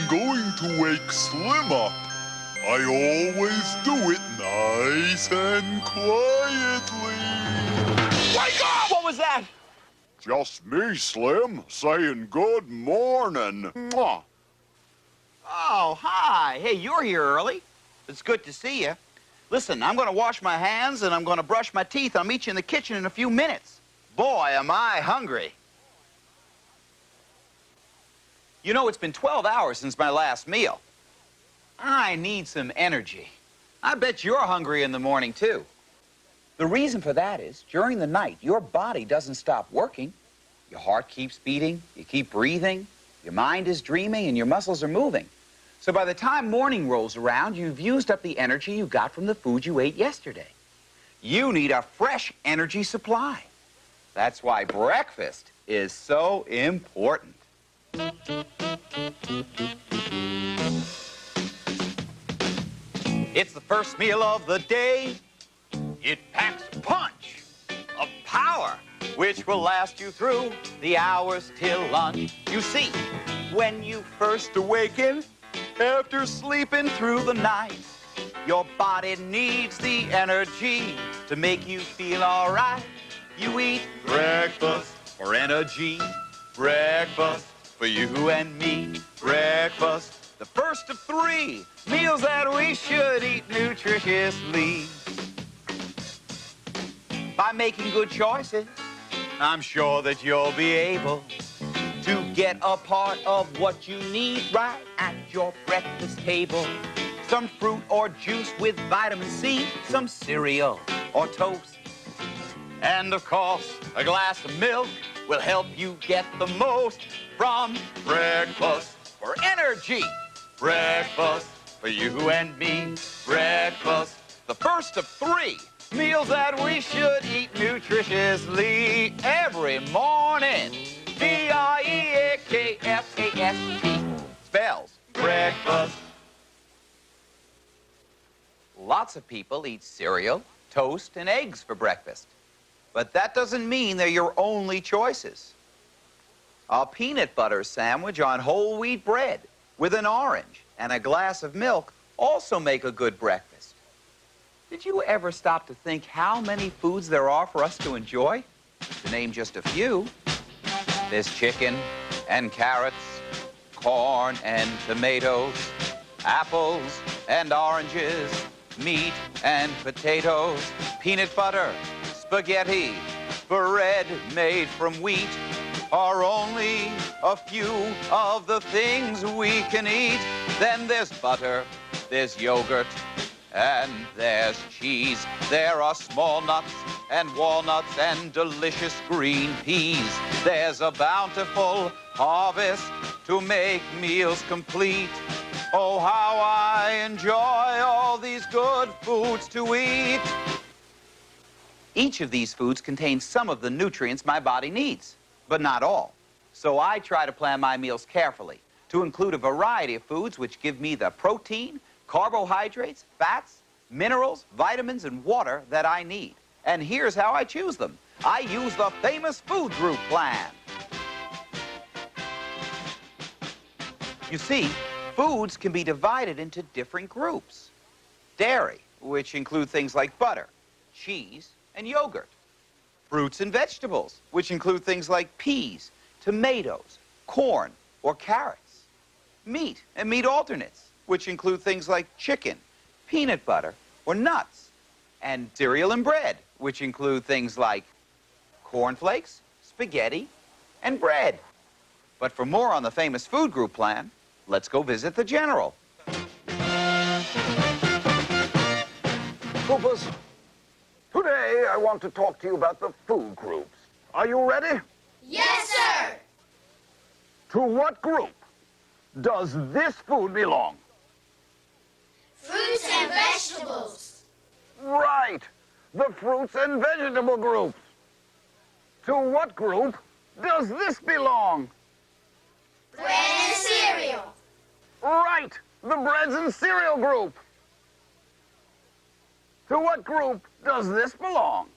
going to wake Slim up. I always do it nice and quietly. Wake up! What was that? Just me, Slim, saying good morning. Mwah. Oh, hi. Hey, you're here early. It's good to see you. Listen, I'm going to wash my hands and I'm going to brush my teeth. I'll meet you in the kitchen in a few minutes. Boy, am I hungry. You know, it's been 12 hours since my last meal. I need some energy. I bet you're hungry in the morning, too. The reason for that is, during the night, your body doesn't stop working. Your heart keeps beating, you keep breathing, your mind is dreaming, and your muscles are moving. So by the time morning rolls around, you've used up the energy you got from the food you ate yesterday. You need a fresh energy supply. That's why breakfast is so important. It's the first meal of the day. It packs a punch of power, which will last you through the hours till lunch. You see, when you first awaken, after sleeping through the night, your body needs the energy to make you feel all right. You eat breakfast for energy, breakfast for you and me, breakfast, the first of 3 meals that we should eat nutritiously. By making good choices, I'm sure that you'll be able to get a part of what you need right at your breakfast table. Some fruit or juice with vitamin C, some cereal or toast. And of course, a glass of milk will help you get the most from breakfast for energy. Breakfast for you and me. Breakfast, the first of 3 meals that we should eat nutritiously every morning. B-R-E-A-K-F-A-S-T spells breakfast. Lots of people eat cereal, toast, and eggs for breakfast. But that doesn't mean they're your only choices. A peanut butter sandwich on whole wheat bread with an orange and a glass of milk also make a good breakfast. Did you ever stop to think how many foods there are for us to enjoy? To name just a few, there's chicken and carrots, corn and tomatoes, apples and oranges, meat and potatoes, peanut butter, spaghetti, bread made from wheat are only a few of the things we can eat. Then there's butter, there's yogurt, and there's cheese. There are small nuts and walnuts and delicious green peas. There's a bountiful harvest to make meals complete. Oh, how I enjoy all these good foods to eat. Each of these foods contains some of the nutrients my body needs, but not all. So I try to plan my meals carefully to include a variety of foods which give me the protein, carbohydrates, fats, minerals, vitamins, and water that I need. And here's how I choose them. I use the famous food group plan. You see, foods can be divided into different groups. Dairy, which include things like butter, cheese, and yogurt. Fruits and vegetables, which include things like peas, tomatoes, corn, or carrots. Meat and meat alternates, which include things like chicken, peanut butter, or nuts. And cereal and bread, which include things like cornflakes, spaghetti, and bread. But for more on the famous food group plan, let's go visit the general. Troopers, today I want to talk to you about the food groups. Are you ready? Yes, sir! To what group does this food belong? Fruits and vegetables. Right, the fruits and vegetable group. To what group does this belong? Bread and cereal. Right, the breads and cereal group. To what group does this belong?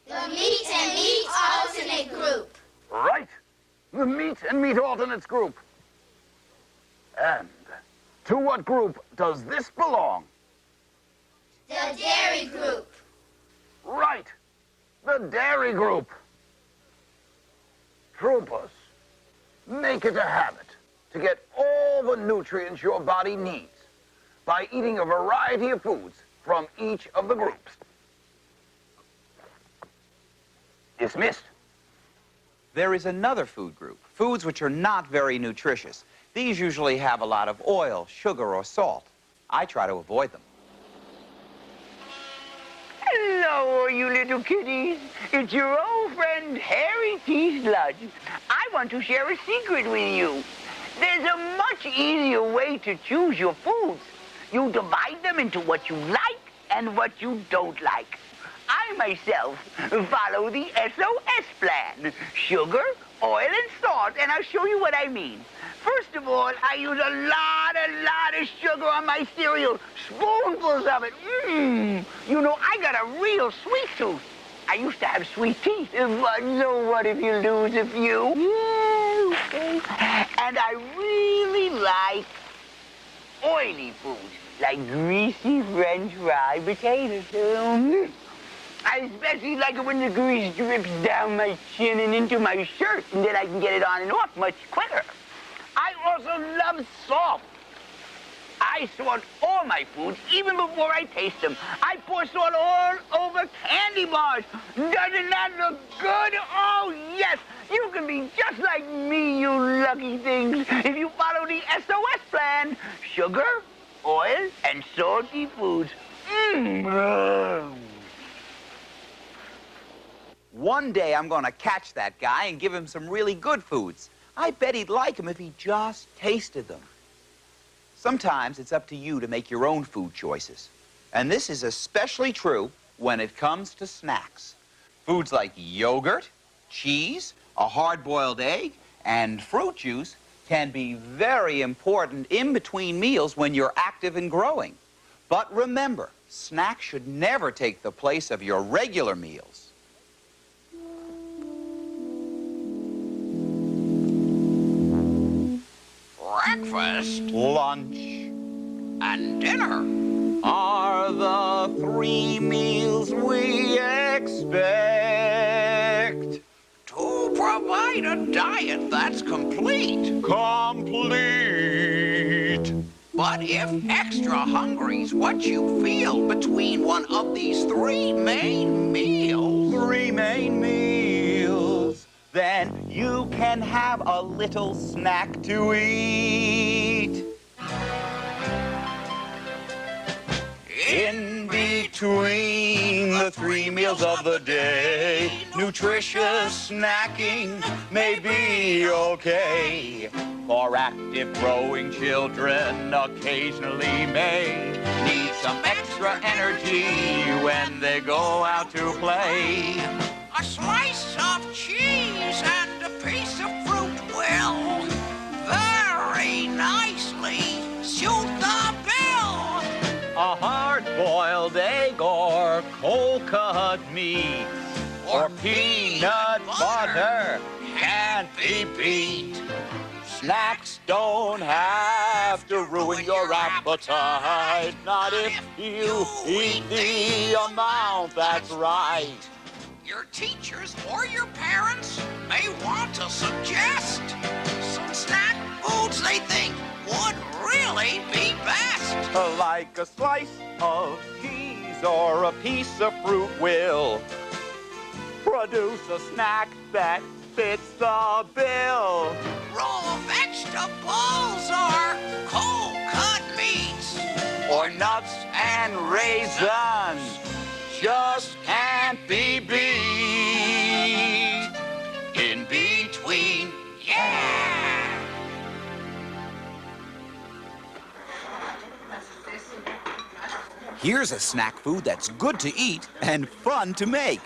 The meat and meat alternate group. Right, the meat and meat alternates group. And to what group does this belong? The dairy group. Right, the dairy group. Troopers, make it a habit to get all the nutrients your body needs by eating a variety of foods from each of the groups. Dismissed. There is another food group, foods which are not very nutritious. These usually have a lot of oil, sugar, or salt. I try to avoid them. Hello, all you little kitties. It's your old friend, Harry T. Sludge. I want to share a secret with you. There's a much easier way to choose your foods. You divide them into what you like and what you don't like. I myself follow the SOS plan. Sugar, oil, and salt, and I'll show you what I mean. First of all, I use a lot of sugar on my cereal, spoonfuls of it. You know, I got a real sweet tooth. I used to have sweet teeth, but so what if you lose a few? Yeah, okay. And I really like oily foods, like greasy French fried potatoes. I especially like it when the grease drips down my chin and into my shirt, and then I can get it on and off much quicker. I also love salt. I salt all my foods, even before I taste them. I pour salt all over candy bars. Doesn't that look good? Oh, yes. You can be just like me, you lucky things, if you follow the SOS plan. Sugar, oil, and salty foods. One day I'm going to catch that guy and give him some really good foods. I bet he'd like them if he just tasted them. Sometimes it's up to you to make your own food choices. And this is especially true when it comes to snacks. Foods like yogurt, cheese, a hard-boiled egg, and fruit juice can be very important in between meals when you're active and growing. But remember, snacks should never take the place of your regular meals. Breakfast, Lunch and dinner. are the three meals we expect. To provide a diet that's complete. Complete. But if extra hungry's what you feel between one of these three main meals, Three main meals. Then you can have a little snack to eat. In between the three meals of the day, nutritious snacking may be okay. For active growing children occasionally may need some extra energy when they go out to play. a slice of cheese and a piece of fruit will very nicely suit the bill. A hard-boiled egg or cold-cut meat or peanut butter can't be beat. Snacks don't have to ruin your appetite, not if you eat the amount that's right. Your teachers or your parents may want to suggest some snack foods they think would really be best. Like a slice of cheese or a piece of fruit will produce a snack that fits the bill. Raw vegetables or cold-cut meats. Or nuts and raisins just can't be beat. In between, Yeah! here's a snack food that's good to eat and fun to make.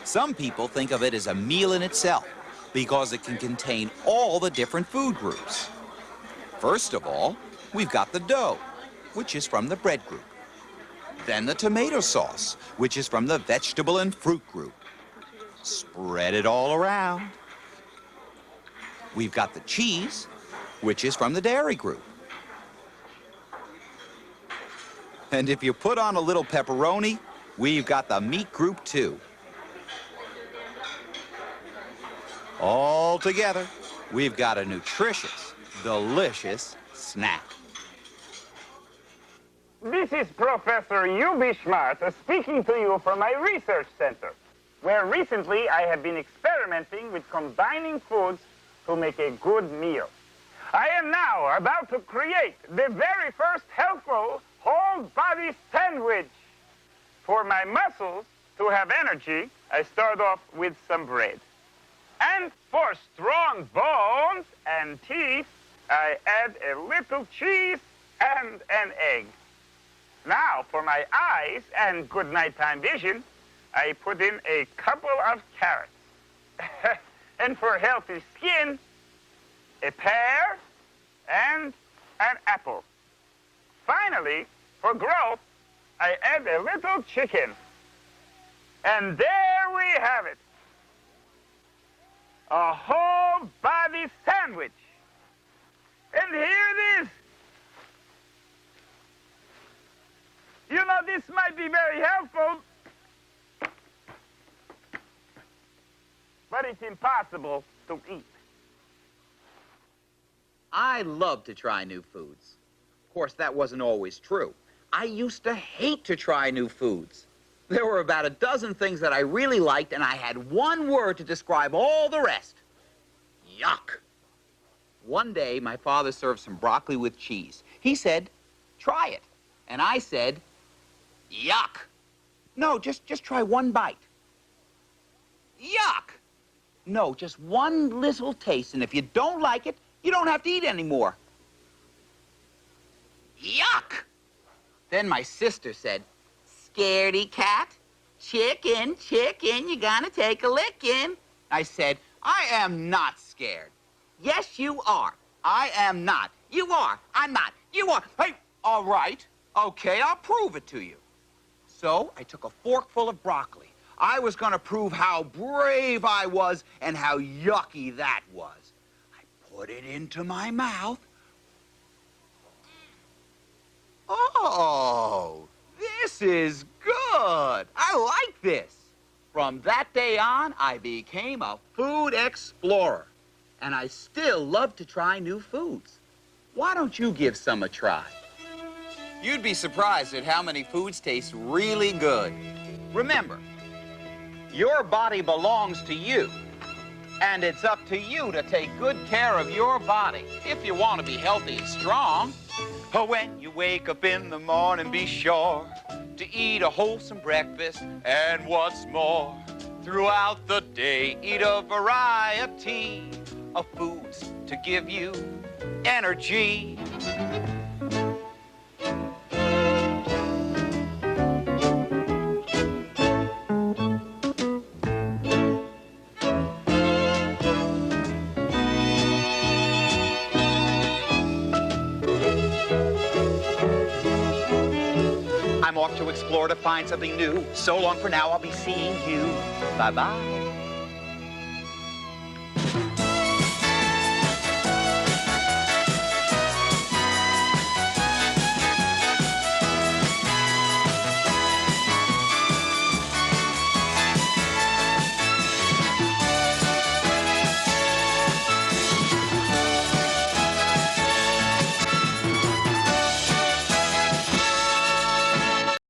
Some people think of it as a meal in itself because it can contain all the different food groups. First of all, we've got the dough, which is from the bread group. Then the tomato sauce, which is from the vegetable and fruit group. Spread it all around. We've got the cheese, which is from the dairy group. And if you put on a little pepperoni, we've got the meat group too. All together, we've got a nutritious, delicious snack. This is Professor U.B. Schmartz speaking to you from my research center, where recently I have been experimenting with combining foods to make a good meal. I am now about to create the very first healthful whole body sandwich. For my muscles to have energy, I start off with some bread. And for strong bones and teeth, I add a little cheese and an egg. Now, for my eyes and good nighttime vision, I put in a couple of carrots. And for healthy skin, a pear and an apple. Finally, for growth, I add a little chicken. And there we have it. A whole body sandwich. And here it is. You know, this might be very helpful, but it's impossible to eat. I love to try new foods. Of course, that wasn't always true. I used to hate to try new foods. There were about a dozen things that I really liked, and I had one word to describe all the rest. Yuck. One day, my father served some broccoli with cheese. He said, try it. And I said, yuck. No, just try one bite. Yuck. No, just one little taste, and if you don't like it, you don't have to eat anymore. Yuck. Then my sister said, scaredy cat, chicken, chicken, you gonna take a lickin'. I said, I am not scared. Yes, you are. I am not. You are. I'm not. You are. Hey, all right. Okay, I'll prove it to you. So I took a forkful of broccoli. I was gonna prove how brave I was and how yucky that was. I put it into my mouth. Oh, this is good. I like this. From that day on, I became a food explorer. And I still love to try new foods. Why don't you give some a try? You'd be surprised at how many foods taste really good. Remember, your body belongs to you. And it's up to you to take good care of your body if you want to be healthy and strong. When you wake up in the morning, be sure to eat a wholesome breakfast. And what's more, throughout the day, eat a variety of foods to give you energy. I'm off to explore to find something new. So long for now, I'll be seeing you. Bye-bye.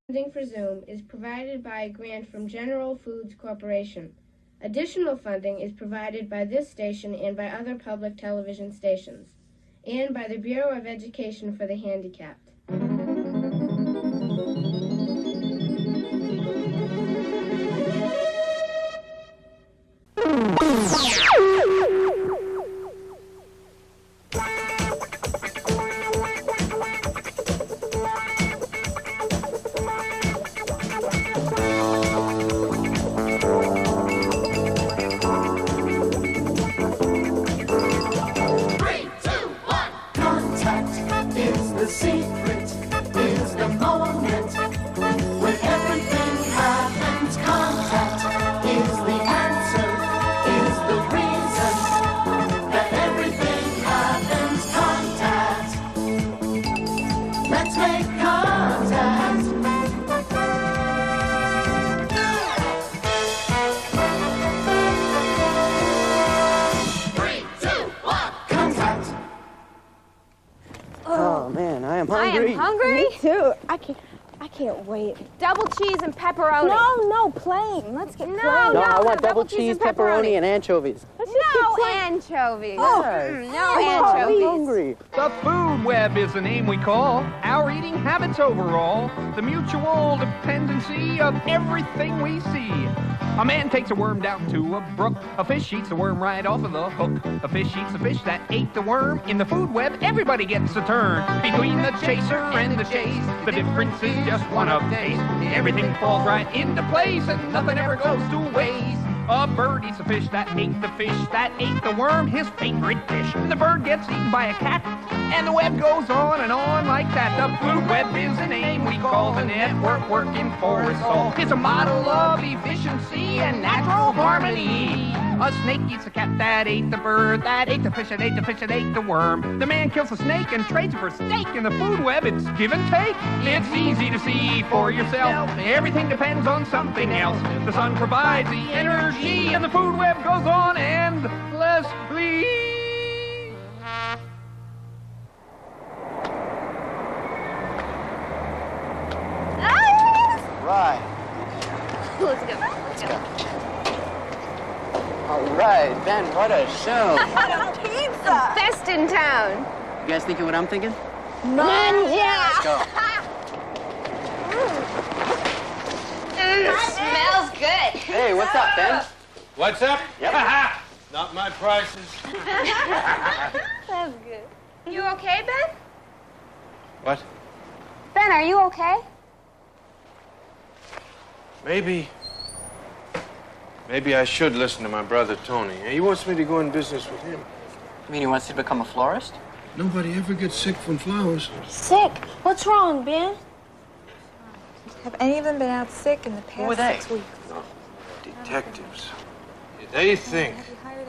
Funding for Zoom is provided by a grant from General Foods Corporation. Additional funding is provided by this station and by other public television stations, and by the Bureau of Education for the Handicapped. Contact is the secret. hungry. Hungry? Me too. I can't wait. Double cheese and pepperoni. No, plain. Let's get plain. No, I want double cheese, pepperoni, and anchovies. No anchovies. Oh, No I'm anchovies. Hungry. The food web is the name we call our eating habits overall, the mutual dependency of everything we see. A man takes a worm down to a brook. A fish eats the worm right off of the hook. A fish eats the fish that ate the worm. In the food web, everybody gets a turn. Between the chaser and the chase, the difference is just one of taste. Everything falls right into place and nothing ever goes to waste. A bird eats a fish that ate the worm, his favorite dish. The bird gets eaten by a cat, and the web goes on and on like that. The food web is the name we call the network working for us all. It's a model of efficiency and natural harmony. A snake eats a cat that ate the bird, that ate the fish, that ate the fish, that ate the worm. The man kills a snake and trades it for steak. In the food web, it's give and take. It's easy to see for yourself. Everything depends on something else. The sun provides the energy, and the food web goes on endlessly. Right. Let's go. All right, Ben, what a show. Pizza. Best in town. You guys thinking what I'm thinking? Let's go. Smells good. Hey, what's up, Ben? What's up? Yep. Not my prices. That's good. You okay, Ben? What? Ben, are you okay? Maybe I should listen to my brother Tony. He wants me to go in business with him. You mean he wants you to become a florist? Nobody ever gets sick from flowers. Sick? What's wrong, Ben? Have any of them been out sick in the past 6 weeks? No, detectives. They think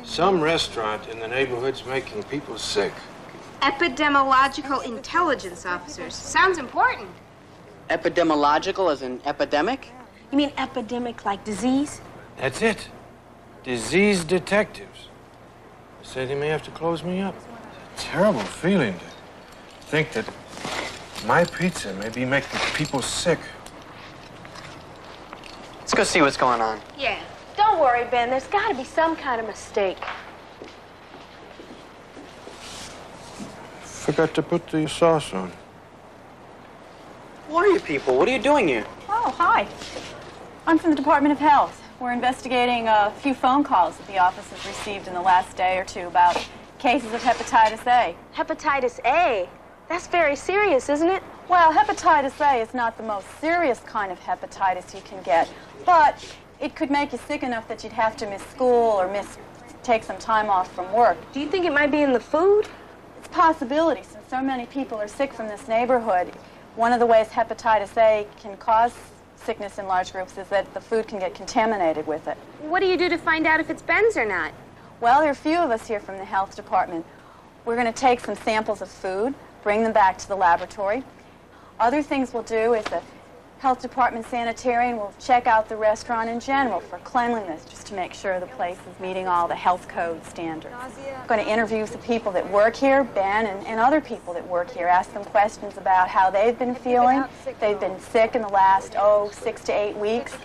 some restaurant in the neighborhood's making people sick. Epidemiological intelligence officers. Sounds important. Epidemiological as in epidemic? You mean epidemic like disease? That's it. Disease detectives. They said he may have to close me up. It's a terrible feeling to think that my pizza may be making people sick. Let's go see what's going on. Yeah. Don't worry, Ben. There's got to be some kind of mistake. Forgot to put the sauce on. Who are you people? What are you doing here? Oh, hi. I'm from the Department of Health. We're investigating a few phone calls that the office has received in the last day or two about cases of hepatitis A. Hepatitis A? That's very serious, isn't it? Well, hepatitis A is not the most serious kind of hepatitis you can get, but it could make you sick enough that you'd have to miss school or take some time off from work. Do you think it might be in the food? It's a possibility, since so many people are sick from this neighborhood. One of the ways hepatitis A can cause sickness in large groups is that the food can get contaminated with it. What do you do to find out if it's Ben's or not? Well, there are a few of us here from the health department. We're going to take some samples of food, bring them back to the laboratory. Other things we'll do is the health department sanitarian will check out the restaurant in general for cleanliness, just to make sure the place is meeting all the health code standards. We're going to interview the people that work here, Ben and other people that work here, ask them questions about how they've been feeling. They've been sick in the last, 6 to 8 weeks.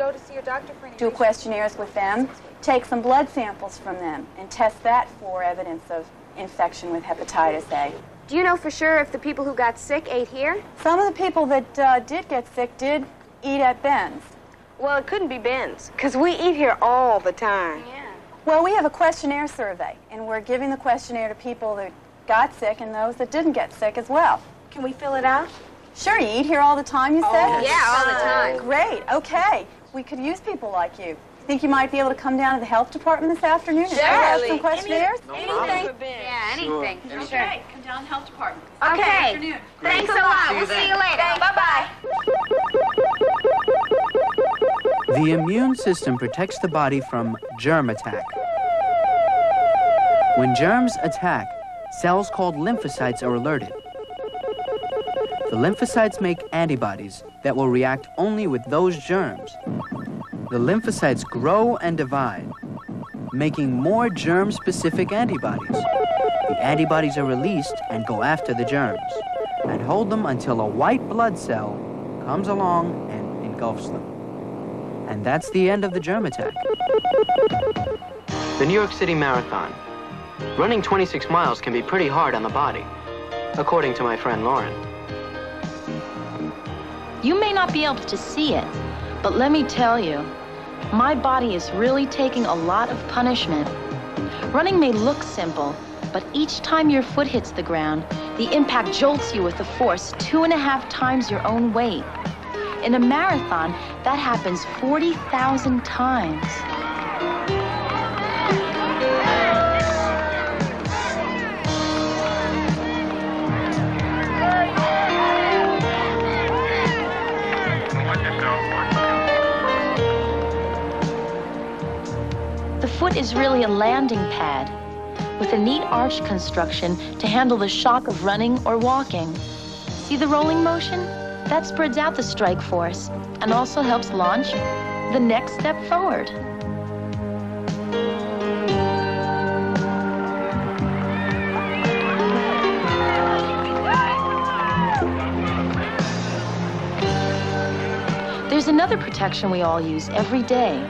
Do questionnaires with them, take some blood samples from them, and test that for evidence of infection with hepatitis A. Do you know for sure if the people who got sick ate here? Some of the people that did get sick did eat at Ben's. Well, it couldn't be Ben's, because we eat here all the time. Yeah. Well, we have a questionnaire survey, and we're giving the questionnaire to people that got sick and those that didn't get sick as well. Can we fill it out? Sure, you eat here all the time, you said? Yeah, all the time. Great, okay. We could use people like you. Think you might be able to come down to the health department this afternoon and fill out some questionnaires? Anything. Yeah, anything. Sure. Okay, come down to the health department. Okay. Afternoon. Thanks a lot. We'll see you later. Bye-bye. The immune system protects the body from germ attack. When germs attack, cells called lymphocytes are alerted. The lymphocytes make antibodies that will react only with those germs. The lymphocytes grow and divide, making more germ-specific antibodies. The antibodies are released and go after the germs. and hold them until a white blood cell comes along and engulfs them. And that's the end of the germ attack. The New York City Marathon. Running 26 miles can be pretty hard on the body, according to my friend Lauren. You may not be able to see it, but let me tell you, my body is really taking a lot of punishment. Running may look simple, but each time your foot hits the ground, the impact jolts you with a force 2.5 times your own weight. In a marathon, that happens 40,000 times. The foot is really a landing pad with a neat arch construction to handle the shock of running or walking. See the rolling motion? That spreads out the strike force and also helps launch the next step forward. There's another protection we all use every day.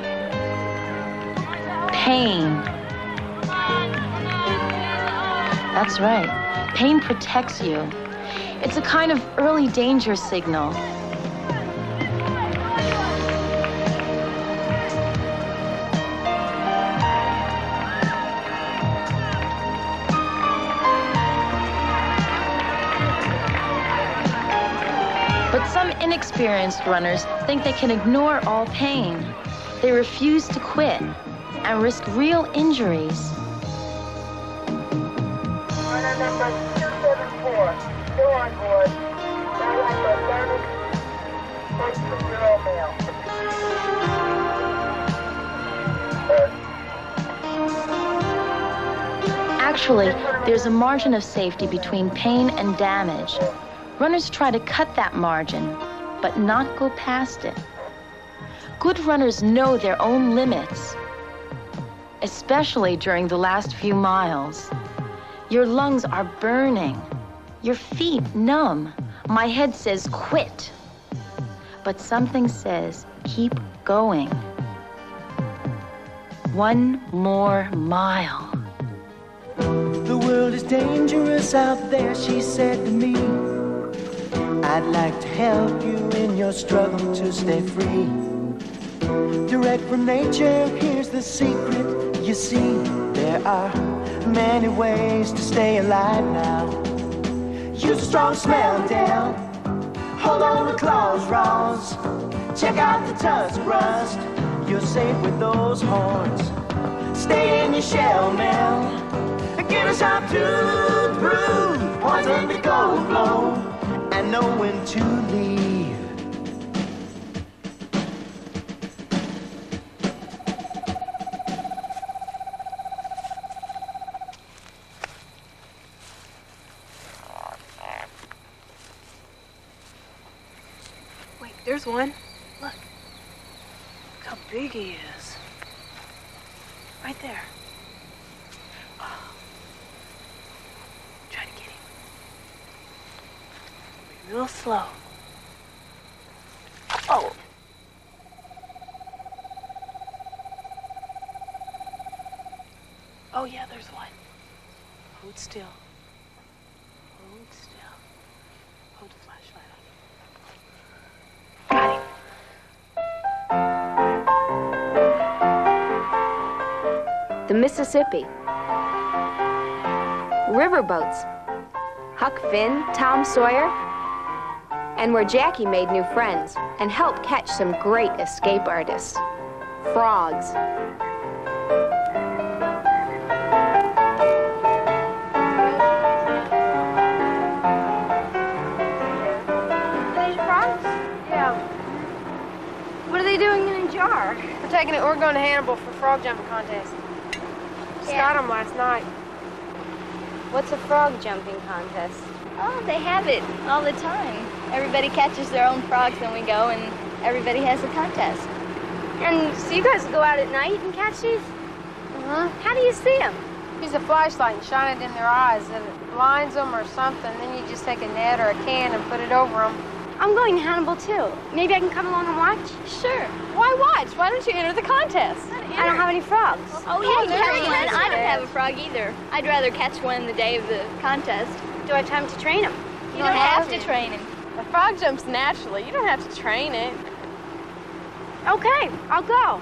Pain. That's right. Pain protects you. It's a kind of early danger signal. But some inexperienced runners think they can ignore all pain. They refuse to quit and risk real injuries. Runner number 274. Still on board. Hypothermic, 6-year-old male. Actually, there's a margin of safety between pain and damage. Runners try to cut that margin, but not go past it. Good runners know their own limits, especially during the last few miles. Your lungs are burning. Your feet numb. My head says quit. But something says keep going. One more mile. The world is dangerous out there, she said to me. I'd like to help you in your struggle to stay free. Direct from nature, here's the secret. You see, there are many ways to stay alive now. Use a strong smell, Dale. Hold on to claws, Ross. Check out the tusk rust. You're safe with those horns. Stay in your shell, Mel. Give us up to prove. Poison the gold blow. And know when to leave. There's one. Look. Look how big he is. Right there. Oh. Try to get him. Be real slow. Oh. Oh yeah, there's one. Hold still. Hold still. Hold the flashlight on. Got him. The Mississippi. Riverboats. Huck Finn, Tom Sawyer, and where Jackie made new friends and helped catch some great escape artists. Frogs. What are they doing in a jar? We're taking it. We're going to Hannibal for frog jumping contest. Just got them last night. What's a frog jumping contest? Oh, they have it all the time. Everybody catches their own frogs, then we go and everybody has a contest. And so you guys go out at night and catch these? Uh-huh. How do you see them? Use a flashlight and shine it in their eyes, and it blinds them or something. Then you just take a net or a can and put it over them. I'm going to Hannibal, too. Maybe I can come along and watch? Sure. Why watch? Why don't you enter the contest? I don't have any frogs. Oh, yeah, carry one. I don't have a frog either. I'd rather catch one the day of the contest. Do I have time to train him? You don't have to train him. A frog jumps naturally. You don't have to train it. Okay, I'll go.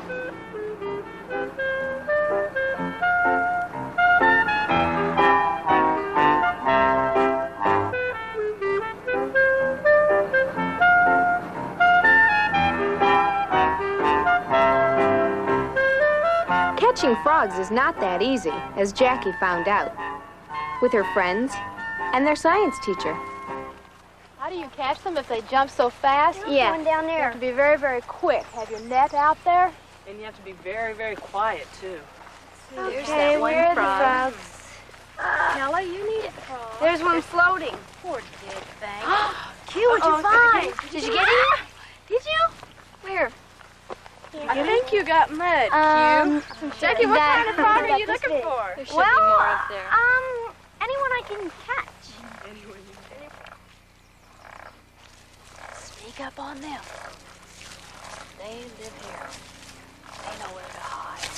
Catching frogs is not that easy, as Jackie found out, with her friends and their science teacher. How do you catch them if they jump so fast? Yeah. One down there. You have to be very, very quick. Have your net out there. And you have to be very, very quiet, too. Okay, where are the frogs? Nella, you need a frog. There's one floating. Poor dead thing. Q, what'd you find? Did you get it? Did you? Where? I think you got mud, Q. Jackie, what kind of frog are you looking for? There should be more up there. Anyone I can catch. Sneak up on them. They live here. They know where to hide.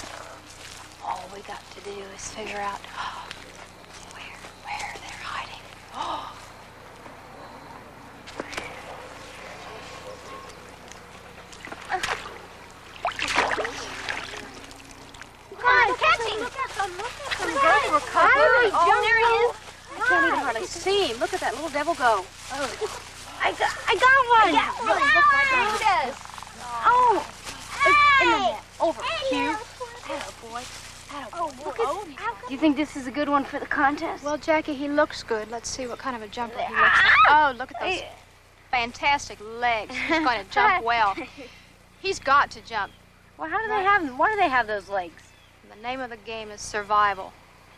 All we got to do is figure out where they're hiding. Guys, catching! Look at them, We're covered. Oh, there he is. I can't even hardly see him. Look at that little devil go. I got one. Look right there. Oh. Hey. Over. Q. Attaboy. Do you think this is a good one for the contest? Well, Jackie, he looks good. Let's see what kind of a jumper he looks like. Oh, look at those fantastic legs. He's going to jump well. He's got to jump. Well, how do they have them? Why do they have those legs? The name of the game is survival.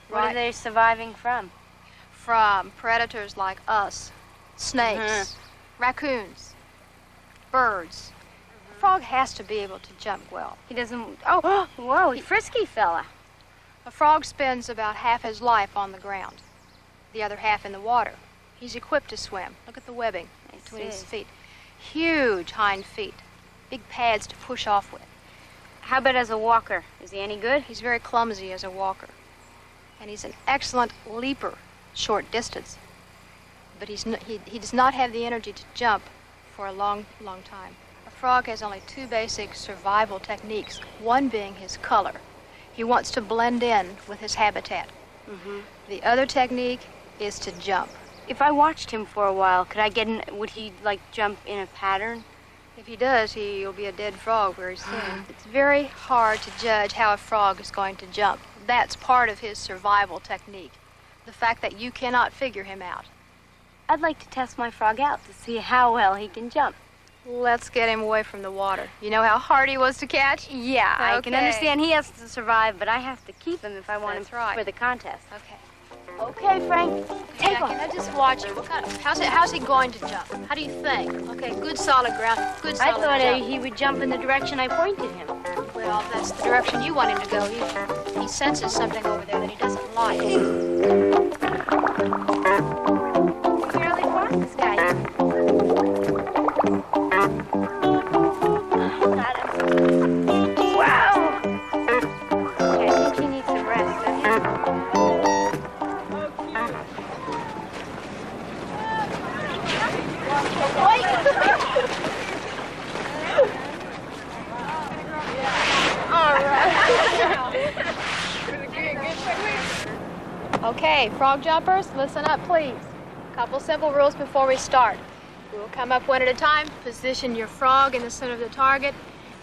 What are they surviving from? From predators like us. Snakes, raccoons, birds. A frog has to be able to jump well. He doesn't... Oh, whoa, frisky fella. A frog spends about half his life on the ground, the other half in the water. He's equipped to swim. Look at the webbing between his feet. Huge hind feet, big pads to push off with. How about as a walker? Is he any good? He's very clumsy as a walker. And he's an excellent leaper, short distance. But he does not have the energy to jump for a long, long time. A frog has only two basic survival techniques, one being his color. He wants to blend in with his habitat. The other technique is to jump. If I watched him for a while, could I get in, would he, like, jump in a pattern? If he does, he'll be a dead frog very soon. It's very hard to judge how a frog is going to jump. That's part of his survival technique, the fact that you cannot figure him out. I'd like to test my frog out to see how well he can jump. Let's get him away from the water. You know how hard he was to catch? Yeah, I can understand he has to survive, but I have to keep him if I want him for the contest. Okay. Okay, Frank, take Jackie, now just watch him. What kind of, how's he going to jump? How do you think? Okay, good solid ground. Good solid I thought jump. he would jump in the direction I pointed him. Well, if that's the direction you want him to go. He senses something over there that he doesn't like. Fairly fast, this guy. Got him. Wow! Okay, I think he needs some rest, doesn't he? Okay, frog jumpers, listen up, please. A couple simple rules before we start. We will come up one at a time. Position your frog in the center of the target.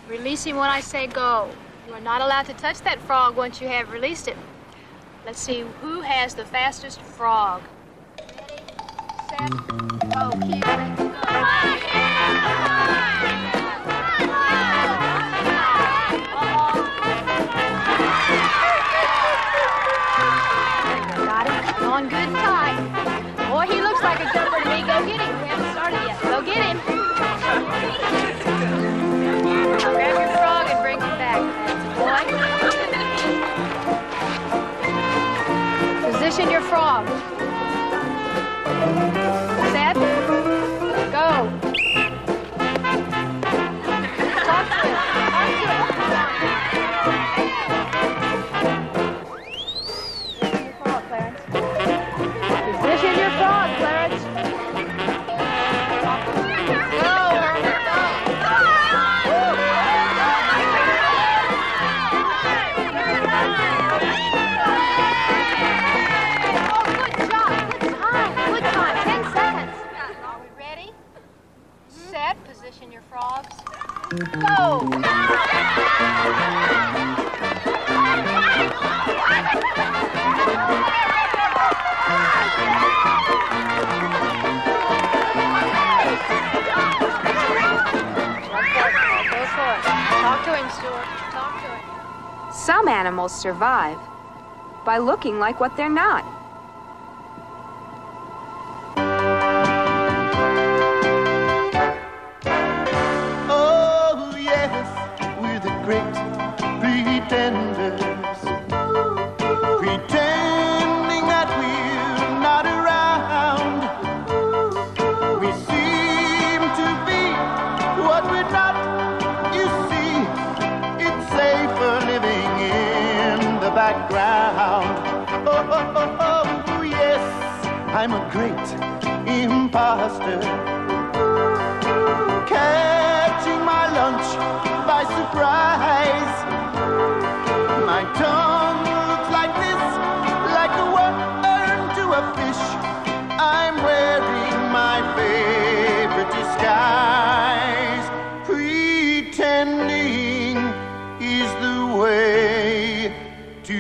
Release him when I say go. You are not allowed to touch that frog once you have released him. Let's see who has the fastest frog. Ready, set, go. Cue, let's go. Got him. On good and tight. Boy, he looks like a jumper to me. Go get him. We haven't started yet. Go get him. Now grab your frog and bring him back. That's boy. store. Talk to it. Some animals survive by looking like what they're not. Oh, yes, we're the great pretenders. Pretending that we're not around. We seem to be what we're not. You see, it's safer living in the background. Oh, oh, oh, oh, yes, I'm a great imposter. Catching my lunch by surprise. My tongue looks like this, like a worm to a fish. I'm wearing my favorite disguise. Pretending is the way to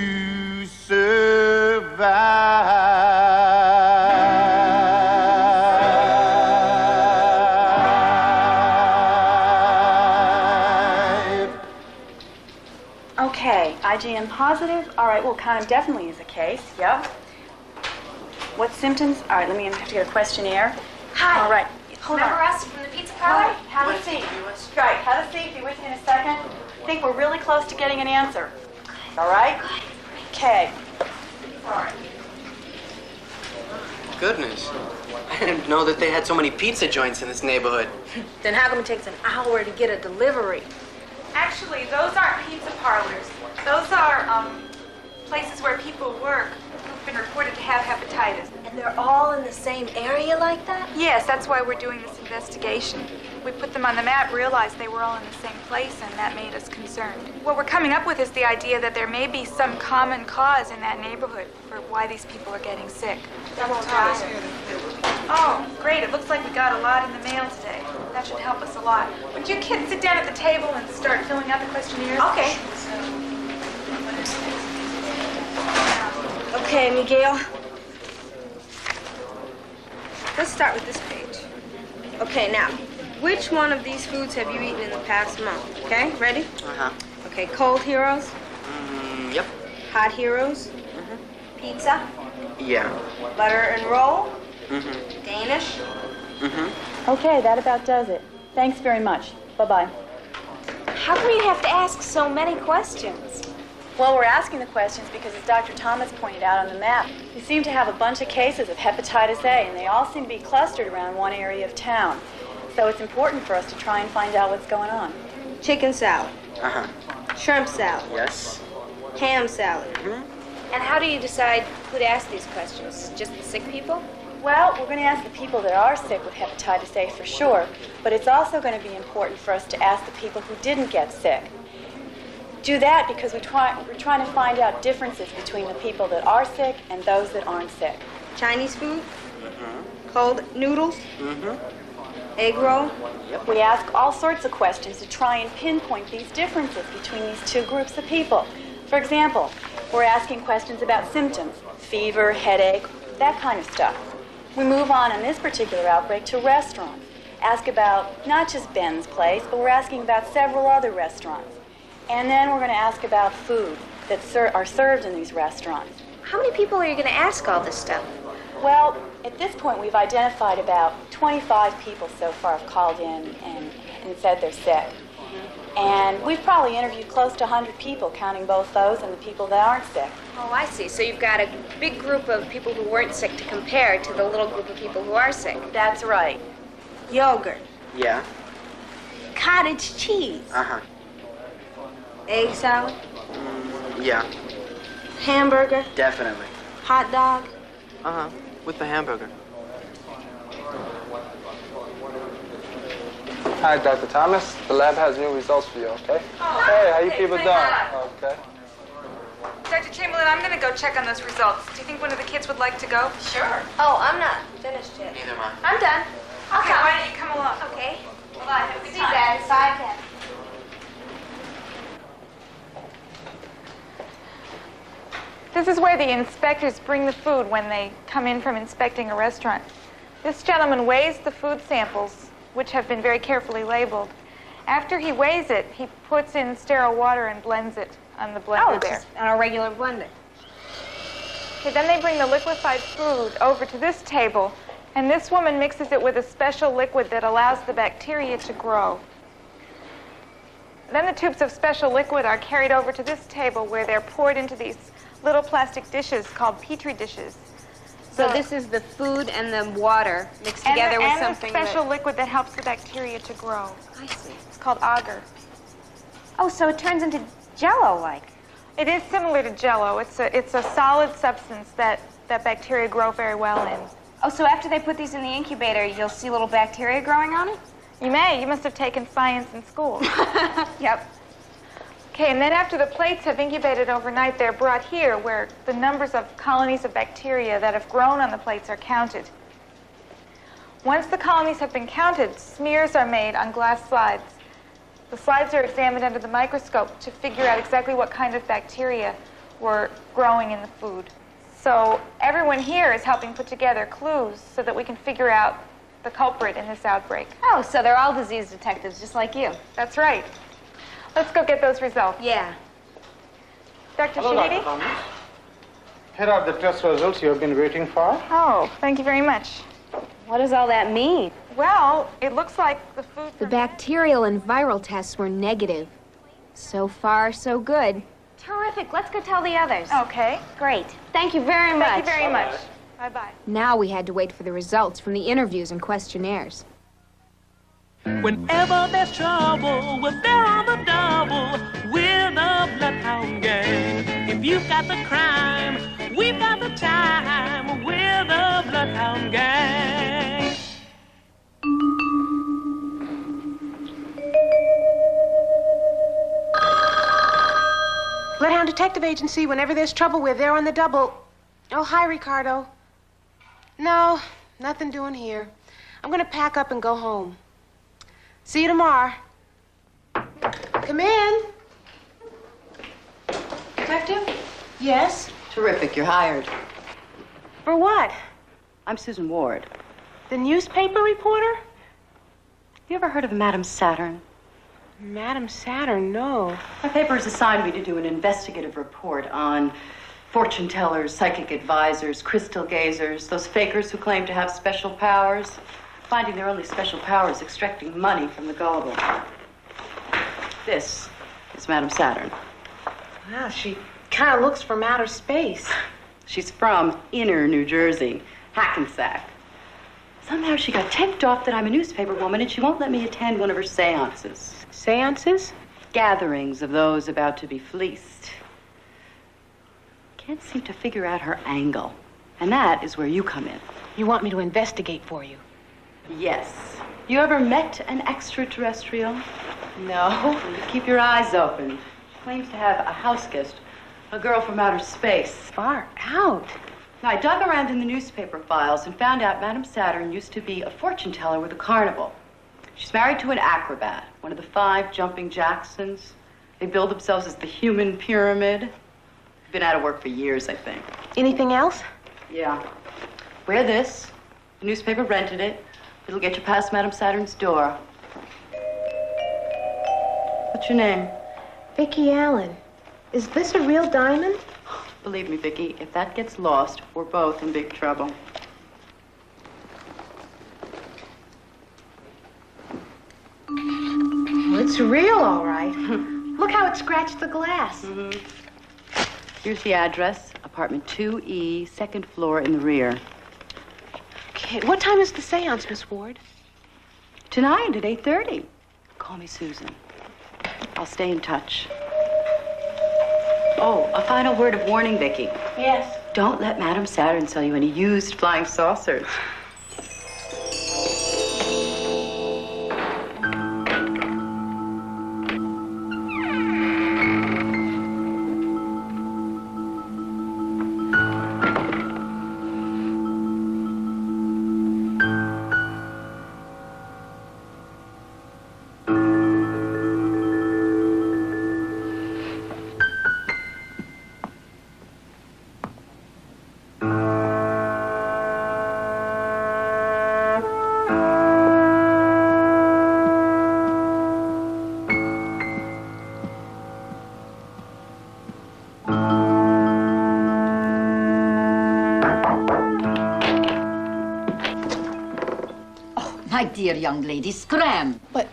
survive. Okay, IgM positive. All right, well, kind of definitely is a case. Yep. What symptoms? All right, let me have to get a questionnaire. Hi. All right. Hold Remember on. us from the pizza parlor? Have a seat. Right, have a seat. Be with you in a second. I think we're really close to getting an answer. All right? Okay. Goodness. I didn't know that they had so many pizza joints in this neighborhood. Then how come it takes an hour to get a delivery? Actually, those aren't pizza parlors. Those are places where people work who've been reported to have hepatitis. And they're all in the same area like that? Yes, that's why we're doing this investigation. We put them on the map, realized they were all in the same place, and that made us concerned. What we're coming up with is the idea that there may be some common cause in that neighborhood for why these people are getting sick. Oh, great. It looks like we got a lot in the mail today. That should help us a lot. Would you kids sit down at the table and start filling out the questionnaires? Okay. Okay, Miguel. Let's start with this page. Okay, now, which one of these foods have you eaten in the past month? Okay, ready? Uh-huh. Okay, cold heroes, Yep. hot heroes, pizza, Yeah. butter and roll, Mm-hmm. Danish. Mm-hmm. Okay, that about does it. Thanks very much. Bye-bye. How come you have to ask so many questions? Well, we're asking the questions because, as Dr. Thomas pointed out on the map, we seem to have a bunch of cases of hepatitis A, and they all seem to be clustered around one area of town. So it's important for us to try and find out what's going on. Chicken salad, Uh-huh. shrimp salad, Yes. ham salad. And how do you decide who to ask these questions? Just the sick people? Well, we're going to ask the people that are sick with hepatitis A for sure, but it's also going to be important for us to ask the people who didn't get sick. Do that because we're trying to find out differences between the people that are sick and those that aren't sick. Chinese food, cold noodles, Mm-hmm. egg roll. Yep. We ask all sorts of questions to try and pinpoint these differences between these two groups of people. For example, we're asking questions about symptoms, fever, headache, that kind of stuff. We move on in this particular outbreak to restaurants. Ask about not just Ben's Place, but we're asking about several other restaurants. And then we're going to ask about food that are served in these restaurants. How many people are you going to ask all this stuff? Well, at this point, we've identified about 25 people so far have called in and said they're sick. And we've probably interviewed close to 100 people, counting both those and the people that aren't sick. Oh, I see. So you've got a big group of people who weren't sick to compare to the little group of people who are sick. That's right. Yogurt, Yeah. cottage cheese, Uh-huh. egg salad, Yeah. hamburger, Definitely. hot dog. Uh-huh. With the hamburger. Hi, Dr. Thomas. The lab has new results for you, okay? Oh, hey, how you hey, people say doing? hi. Okay. Dr. Chamberlain, I'm going to go check on those results. Do you think one of the kids would like to go? Sure. Oh, I'm not finished yet. Neither am I. I'm done. I'll Okay, come. why don't you come along? Okay. Bye-bye. Have a good See time. you guys. Bye, Ken. This is where the inspectors bring the food when they come in from inspecting a restaurant. This gentleman weighs the food samples, which have been very carefully labeled, After he weighs it, he puts in sterile water and blends it on the blender there. Just on a regular blender. Okay, then they bring the liquefied food over to this table, and this woman mixes it with a special liquid that allows the bacteria to grow. Then the tubes of special liquid are carried over to this table where they're poured into these little plastic dishes called Petri dishes. So this is the food and the water mixed together with something and a special liquid that helps the bacteria to grow. I see. It's called agar. Oh, so it turns into Jell-O-like. It is similar to Jell-O. It's a solid substance that bacteria grow very well in. Oh, so after they put these in the incubator, you'll see little bacteria growing on it? You may. You must have taken science in school. Yep. Okay, and then after the plates have incubated overnight, they're brought here where the numbers of colonies of bacteria that have grown on the plates are counted. Once the colonies have been counted, smears are made on glass slides. The slides are examined under the microscope to figure out exactly what kind of bacteria were growing in the food. So everyone here is helping put together clues so that we can figure out the culprit in this outbreak. Oh, so they're all disease detectives, just like you. That's right. Let's go get those results. Yeah. Dr. Hello, Shahidi? Dr. Thomas. Here are the test results you have been waiting for. Oh, thank you very much. What does all that mean? Well, it looks like the food... The bacterial and viral tests were negative. So far, so good. Terrific. Let's go tell the others. Okay. Great. Thank you very much. Thank you very much. Bye-bye. Now we had to wait for the results from the interviews and questionnaires. Whenever there's trouble, we're there on the double. We're the Bloodhound Gang. If you've got the crime, we've got the time. We're the Bloodhound Gang. Bloodhound Detective Agency, whenever there's trouble, we're there on the double. Oh, hi, Ricardo. No, nothing doing here. I'm gonna pack up and go home. See you tomorrow. Come in. Detective? Yes? Terrific, you're hired. For what? I'm Susan Ward. The newspaper reporter? You ever heard of Madam Saturn? Madam Saturn, no. My paper has assigned me to do an investigative report on fortune tellers, psychic advisors, crystal gazers, those fakers who claim to have special powers, finding their only special power is extracting money from the gullible. This is Madam Saturn. Wow, she kind of looks from outer space. She's from inner New Jersey, Hackensack. Somehow she got tipped off that I'm a newspaper woman and she won't let me attend one of her seances. Seances? Gatherings of those about to be fleeced. Can't seem to figure out her angle. And that is where you come in. You want me to investigate for you? Yes. You ever met an extraterrestrial? No. Well, you keep your eyes open. She claims to have a house guest, a girl from outer space. Far out. Now, I dug around in the newspaper files and found out Madam Saturn used to be a fortune teller with a carnival. She's married to an acrobat, one of the 5 jumping Jacksons. They build themselves as the human pyramid. Been out of work for years, I think. Anything else? Yeah. Wear this. The newspaper rented it. It'll get you past Madam Saturn's door. What's your name? Vicki Allen. Is this a real diamond? Believe me, Vicki, if that gets lost, we're both in big trouble. Well, it's real, all right. Look how it scratched the glass. Mm-hmm. Here's the address, apartment 2E, 2nd floor in the rear. Okay, what time is the seance, Miss Ward? Tonight at 8:30. Call me Susan. I'll stay in touch. Oh, a final word of warning, Vicki. Yes. Don't let Madam Saturn sell you any used flying saucers. My dear young lady, scram. But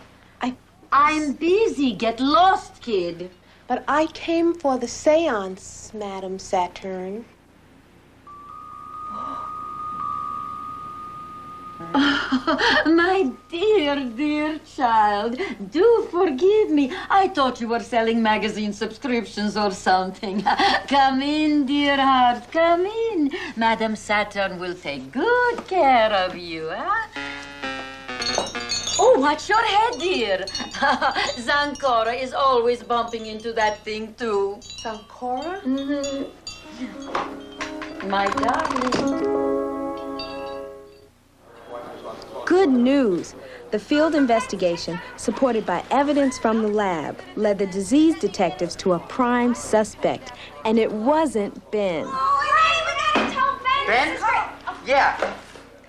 I'm busy. Get lost, kid. But I came for the seance, Madam Saturn. My dear, dear child, do forgive me. I thought you were selling magazine subscriptions or something. Come in, dear heart, come in. Madam Saturn will take good care of you, huh? Oh, watch your head, dear. Zancora is always bumping into that thing, too. Zancora? Mm-hmm. My darling. Good news. The field investigation, supported by evidence from the lab, led the disease detectives to a prime suspect, and it wasn't Ben. Ben? Yeah.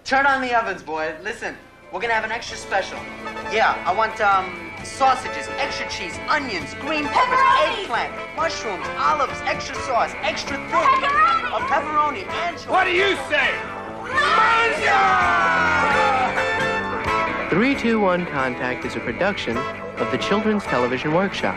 Turn on the ovens, boy. Listen, we're gonna have an extra special. Yeah, I want, sausages, extra cheese, onions, green peppers, eggplant, mushrooms, olives, extra sauce, extra thick. A pepperoni and... What do you say? 321 Contact is a production of the Children's Television Workshop.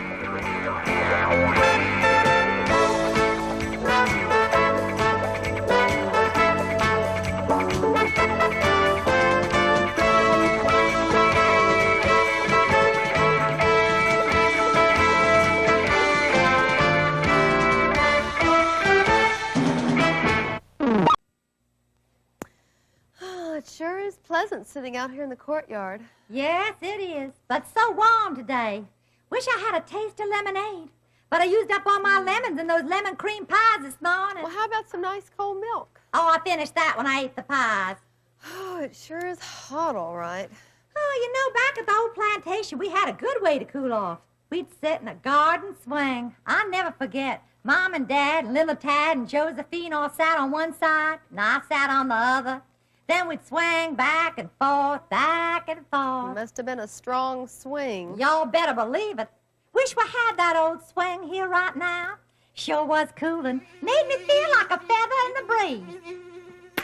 It sure is pleasant sitting out here in the courtyard. Yes, it is. But so warm today. Wish I had a taste of lemonade. But I used up all my lemons in those lemon cream pies this morning. Well, how about some nice cold milk? Oh, I finished that when I ate the pies. Oh, it sure is hot, all right. Oh, you know, back at the old plantation, we had a good way to cool off. We'd sit in a garden swing. I'll never forget. Mom and Dad and little Tad and Josephine all sat on one side, and I sat on the other. Then we'd swing back and forth, back and forth. Must have been a strong swing. Y'all better believe it. Wish we had that old swing here right now. Sure was coolin'. Made me feel like a feather in the breeze.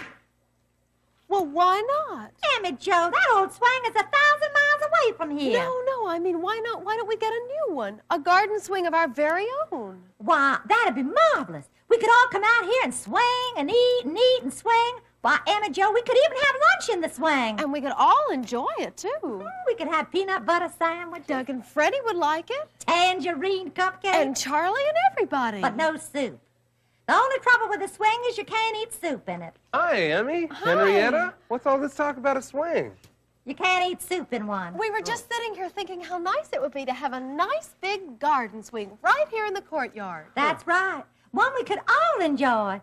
Well, why not? Damn it, Joe, that old swing is 1,000 miles away from here. No, I mean, why not? Why don't we get a new one? A garden swing of our very own. Why, that'd be marvelous. We could all come out here and swing and eat and swing. Why, Emma Joe, we could even have lunch in the swing. And we could all enjoy it, too. We could have peanut butter sandwiches. Doug and Freddie would like it. Tangerine cupcakes. And Charlie and everybody. But no soup. The only trouble with the swing is you can't eat soup in it. Hi, Emmy. Hi. Henrietta. What's all this talk about a swing? You can't eat soup in one. We were just sitting here thinking how nice it would be to have a nice big garden swing right here in the courtyard. That's right. One we could all enjoy.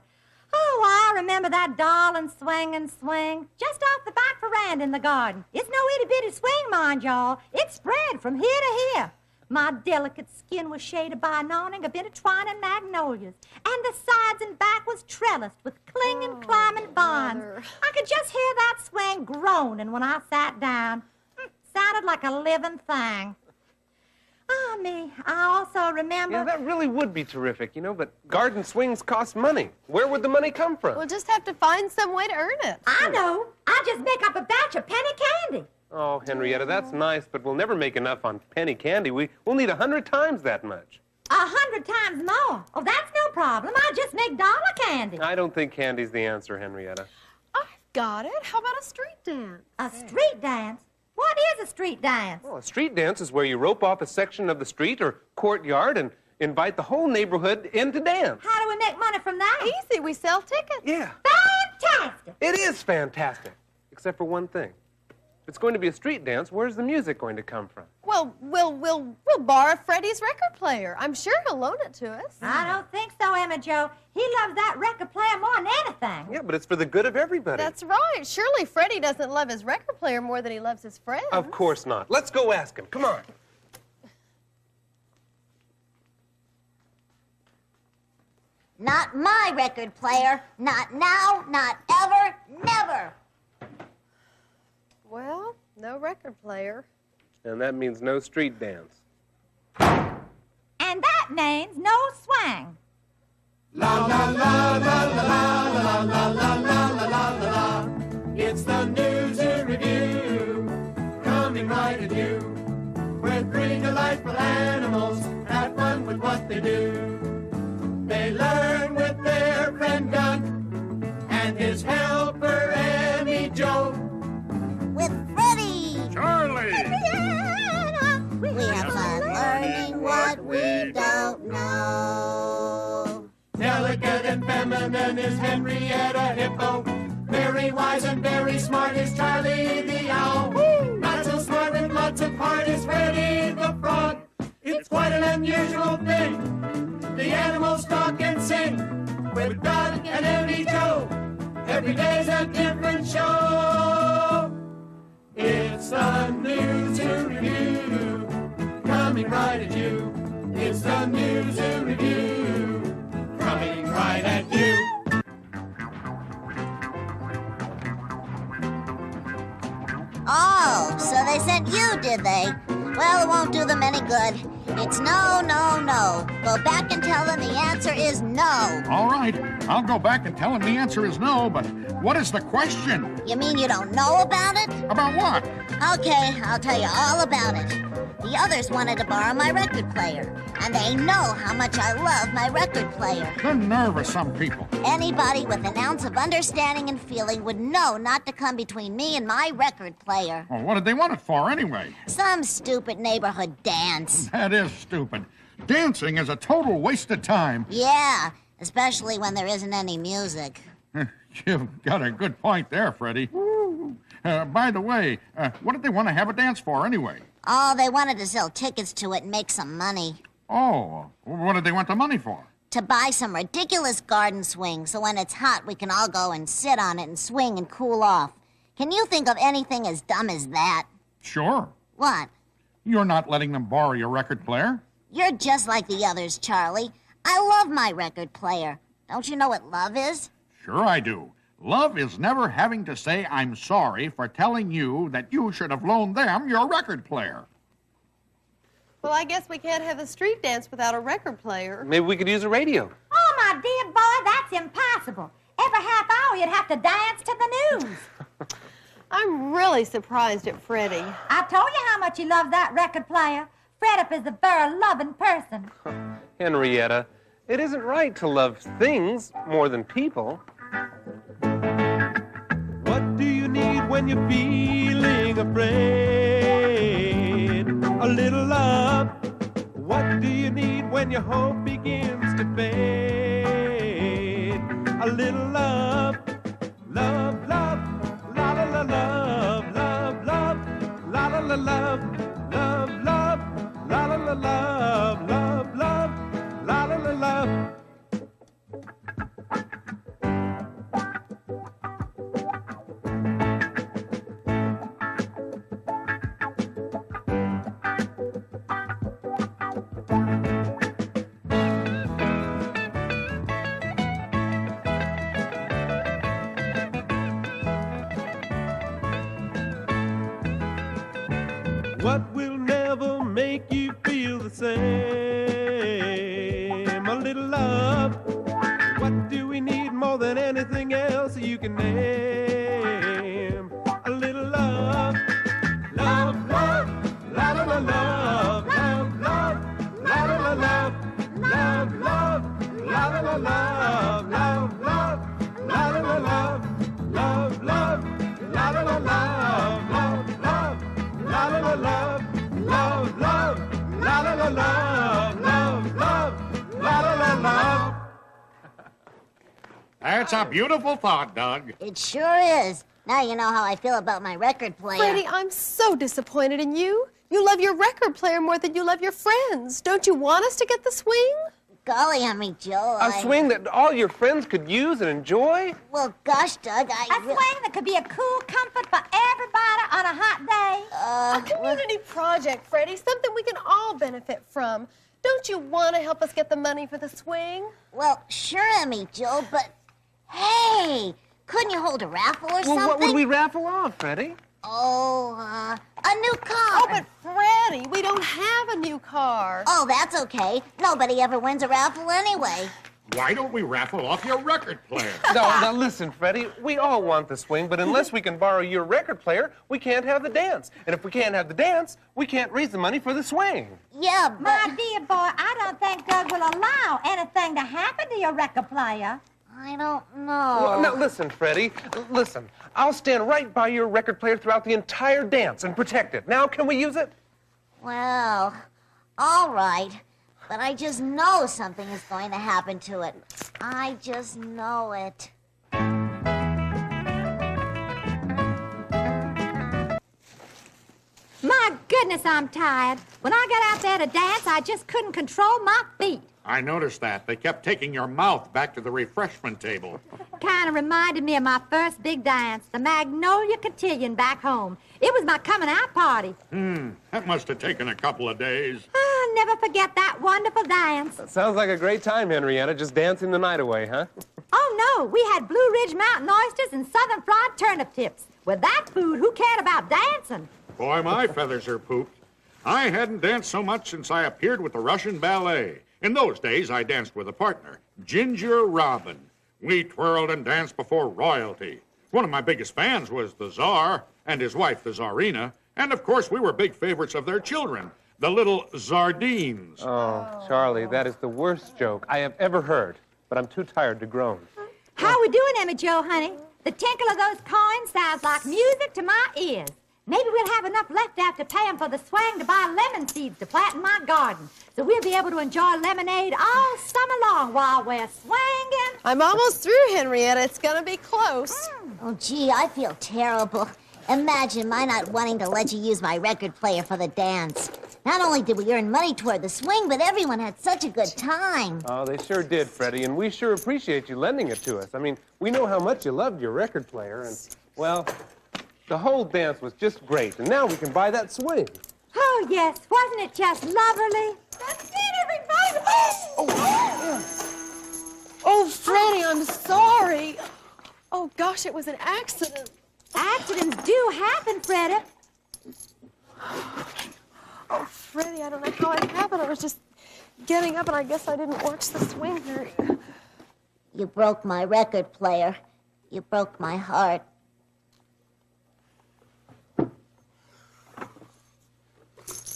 Oh, I remember that darling swing just off the back veranda in the garden. It's no itty-bitty swing, mind y'all. It spread from here to here. My delicate skin was shaded by an awning of intertwining magnolias, and the sides and back was trellised with clinging, climbing vines. Mother. I could just hear that swing groaning when I sat down. Sounded like a living thing. Ah, me. I also remember... Yeah, that really would be terrific, you know, but garden swings cost money. Where would the money come from? We'll just have to find some way to earn it. I know. I just make up a batch of penny candy. Oh, Henrietta, that's nice, but we'll never make enough on penny candy. We'll need 100 times that much. 100 times more. Oh, that's no problem. I just make dollar candy. I don't think candy's the answer, Henrietta. I've got it. How about a street dance? A street dance? What is a street dance? Well, a street dance is where you rope off a section of the street or courtyard and invite the whole neighborhood in to dance. How do we make money from that? Easy. We sell tickets. Yeah. Fantastic. It is fantastic, except for one thing. If it's going to be a street dance, where's the music going to come from? Well, we'll borrow Freddie's record player. I'm sure he'll loan it to us. I don't think so, Emma Joe. He loves that record player more than anything. Yeah, but it's for the good of everybody. That's right. Surely Freddie doesn't love his record player more than he loves his friends. Of course not. Let's go ask him. Come on. Not my record player. Not now, not ever, never. Well, no record player. And that means no street dance. And that means no swing. La la la la la la la la la la la la la. It's the new Zoo Revue. delightful animals have fun with what they do. They learn with their friend Doug and his helper Emmy Joe. With Freddie. Charlie. We have fun learning what we don't know. Delicate and feminine is Henrietta Hippo. Very wise and very smart is Charlie the Owl. Not so smart with lots of heart is Freddie the Frog. It's quite an unusual thing. The animals talk and sing with Doug and Emmy Joe. Every day's a different show. It's the new Zoo Revue coming right at you. It's the new Zoo Revue coming right at you. Oh, so they sent you, did they? Well, it won't do them any good. It's no, no, no. Go back and tell them the answer is no. All right, I'll go back and tell him the answer is no, but what is the question? You mean you don't know about it? About what? Okay, I'll tell you all about it. The others wanted to borrow my record player, and they know how much I love my record player. The nerve of some people. Anybody with an ounce of understanding and feeling would know not to come between me and my record player. Well, what did they want it for anyway? Some stupid neighborhood dance. That is stupid. Dancing is a total waste of time. Yeah, especially when there isn't any music. You've got a good point there, Freddie. By the way, what did they want to have a dance for anyway? Oh, they wanted to sell tickets to it and make some money. Oh, what did they want the money for? To buy some ridiculous garden swing, so when it's hot, we can all go and sit on it and swing and cool off. Can you think of anything as dumb as that? Sure. What? You're not letting them borrow your record player? You're just like the others, Charlie. I love my record player. Don't you know what love is? Sure I do. Love is never having to say I'm sorry for telling you that you should have loaned them your record player. Well, I guess we can't have a street dance without a record player. Maybe we could use a radio. Oh, my dear boy, that's impossible. Every half hour you'd have to dance to the news. I'm really surprised at Freddie. I told you how much he loves that record player. Fred up is a very loving person. Henrietta, it isn't right to love things more than people. What do you need when you're feeling afraid? A little love. What do you need when your hope begins to fade? A little love. Love, love, la la la love, love, love, la la la love, love, love, la la la love, love, love, la la la love. What will never make you feel the same? A little love. What do we need more than anything else you can name? A little love. Love, love, la la la love, love, love, la la la love, love, love, la la la love, love, love, la la la love, love, love, la la la love, love, love. La la la love, love, love, la la la love, love, love, la la la love. That's a beautiful thought, Doug. It sure is. Now you know how I feel about my record player. Freddie, I'm so disappointed in you. You love your record player more than you love your friends. Don't you want us to get the swing? Golly, Emmy Joe, A swing that all your friends could use and enjoy? Well, gosh, Doug, A swing that could be a cool comfort for everybody on a hot day. A community project, Freddie, something we can all benefit from. Don't you want to help us get the money for the swing? Well, sure, Emmy Joe, but hey, couldn't you hold a raffle or something? Well, what would we raffle off, Freddie? Oh, a new car. Oh, but Freddie, we don't have a new car. Oh, that's okay. Nobody ever wins a raffle anyway. Why don't we raffle off your record player? Now listen, Freddie, we all want the swing, but unless we can borrow your record player, we can't have the dance. And if we can't have the dance, we can't raise the money for the swing. Yeah, but... My dear boy, I don't think Doug will allow anything to happen to your record player. I don't know. Now, listen, Freddie, listen. I'll stand right by your record player throughout the entire dance and protect it. Now, can we use it? Well, all right. But I just know something is going to happen to it. I just know it. My goodness, I'm tired. When I got out there to dance, I just couldn't control my feet. I noticed that. They kept taking your mouth back to the refreshment table. Kind of reminded me of my first big dance, the Magnolia Cotillion back home. It was my coming out party. That must have taken a couple of days. I'll never forget that wonderful dance. That sounds like a great time, Henrietta, just dancing the night away, huh? Oh, no, we had Blue Ridge Mountain oysters and southern fried turnip tips. With that food, who cared about dancing? Boy, my feathers are pooped. I hadn't danced so much since I appeared with the Russian ballet. In those days, I danced with a partner, Ginger Robin. We twirled and danced before royalty. One of my biggest fans was the Tsar and his wife, the Tsarina. And, of course, we were big favorites of their children, the little Tsardines. Oh, Charlie, that is the worst joke I have ever heard. But I'm too tired to groan. How we doing, Emma Jo, honey? The tinkle of those coins sounds like music to my ears. Maybe we'll have enough left after paying for the swing to buy lemon seeds to plant in my garden. So we'll be able to enjoy lemonade all summer long while we're swinging. I'm almost through, Henrietta. It's gonna be close. Oh, gee, I feel terrible. Imagine my not wanting to let you use my record player for the dance. Not only did we earn money toward the swing, but everyone had such a good time. Oh, they sure did, Freddie, and we sure appreciate you lending it to us. I mean, we know how much you loved your record player, and, well, the whole dance was just great, and now we can buy that swing. Oh, yes. Wasn't it just lovely? That's it, everybody. Oh, Freddie, I'm sorry. Oh, gosh, it was an accident. Accidents do happen, Freddie. Oh, Freddie, I don't know how it happened. I was just getting up, and I guess I didn't watch the swing very. You broke my record player. You broke my heart.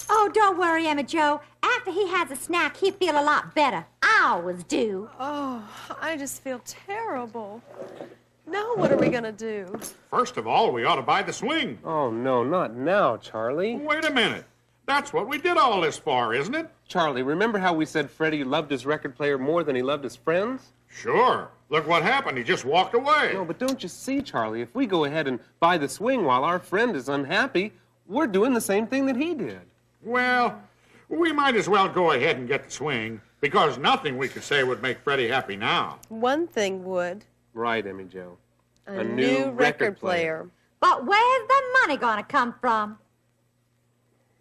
Oh, don't worry, Emma Jo. After he has a snack, he'll feel a lot better. I always do. Oh, I just feel terrible. Now what are we gonna do? First of all, we ought to buy the swing. Oh, no, not now, Charlie. Wait a minute. That's what we did all this for, isn't it? Charlie, remember how we said Freddie loved his record player more than he loved his friends? Sure. Look what happened. He just walked away. No, but don't you see, Charlie, if we go ahead and buy the swing while our friend is unhappy, we're doing the same thing that he did. Well, we might as well go ahead and get the swing, because nothing we could say would make Freddie happy now. One thing would. Right, Emmy Jo. A new record player. But where's the money gonna come from?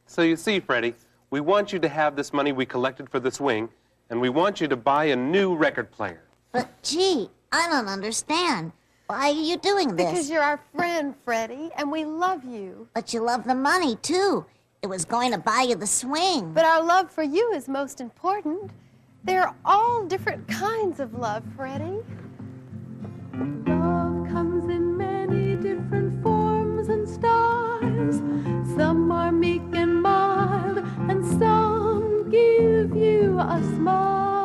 So you see, Freddie, we want you to have this money we collected for the swing, and we want you to buy a new record player. But, gee, I don't understand. Why are you doing this? Because you're our friend, Freddie, and we love you. But you love the money, too. It was going to buy you the swing. But our love for you is most important. There are all different kinds of love, Freddie. Love comes in many different forms and styles. Some are meek and mild, and some give you a smile.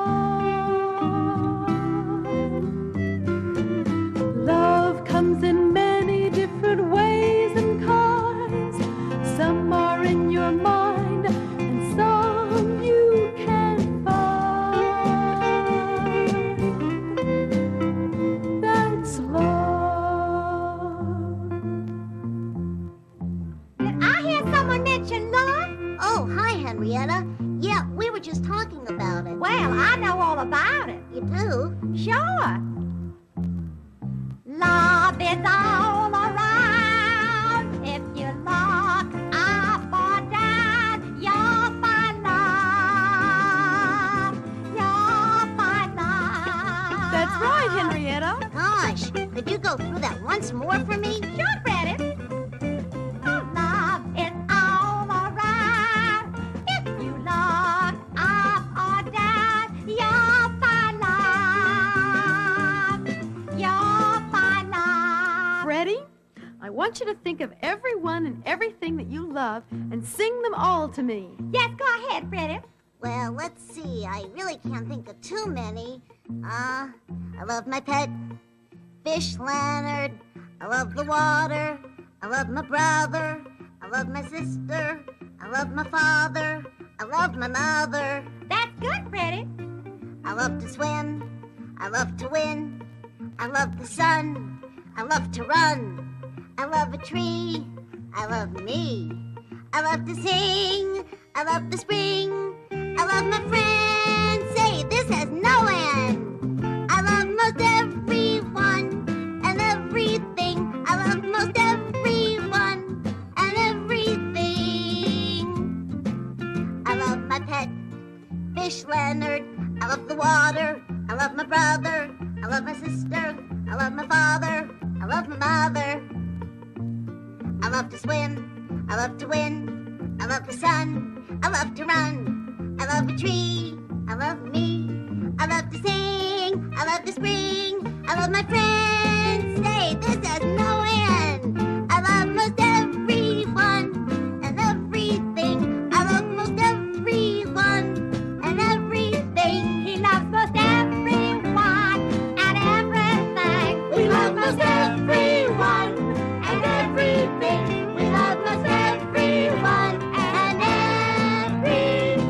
Love comes in many different ways and kinds. Some are in your mind, and some you can find. That's love. Did I hear someone mention love? Oh, hi, Henrietta. Yeah, we were just talking about it. Well, I know all about it. You do? Sure. Love is all around. If you look up or down, you'll find love. You'll find love. That's right, Henrietta. Gosh, could you go through that once more for me? Sure, Freddie. Love is all around. If you look up or down, you'll find love. want you to think of everyone and everything that you love and sing them all to me. Yes, go ahead, Freddie. Well, let's see. I really can't think of too many. I love my pet, Fish Leonard. I love the water. I love my brother. I love my sister. I love my father. I love my mother. That's good, Freddie. I love to swim. I love to win. I love the sun. I love to run. I love a tree. I love me. I love to sing. I love the spring. I love my friends. Say, this has no end. I love most everyone and everything. I love most everyone and everything. I love my pet, Fish Leonard. I love the water. I love my brother. I love my sister. I love my father. I love my mother. I love to swim. I love to win. I love the sun. I love to run. I love a tree. I love me. I love to sing. I love the spring. I love my friends. Say, this has no end. I love most everyone and everything. I love most everyone and everything. He loves most everyone and everything. We love most everyone and everything. We love most everyone and everything.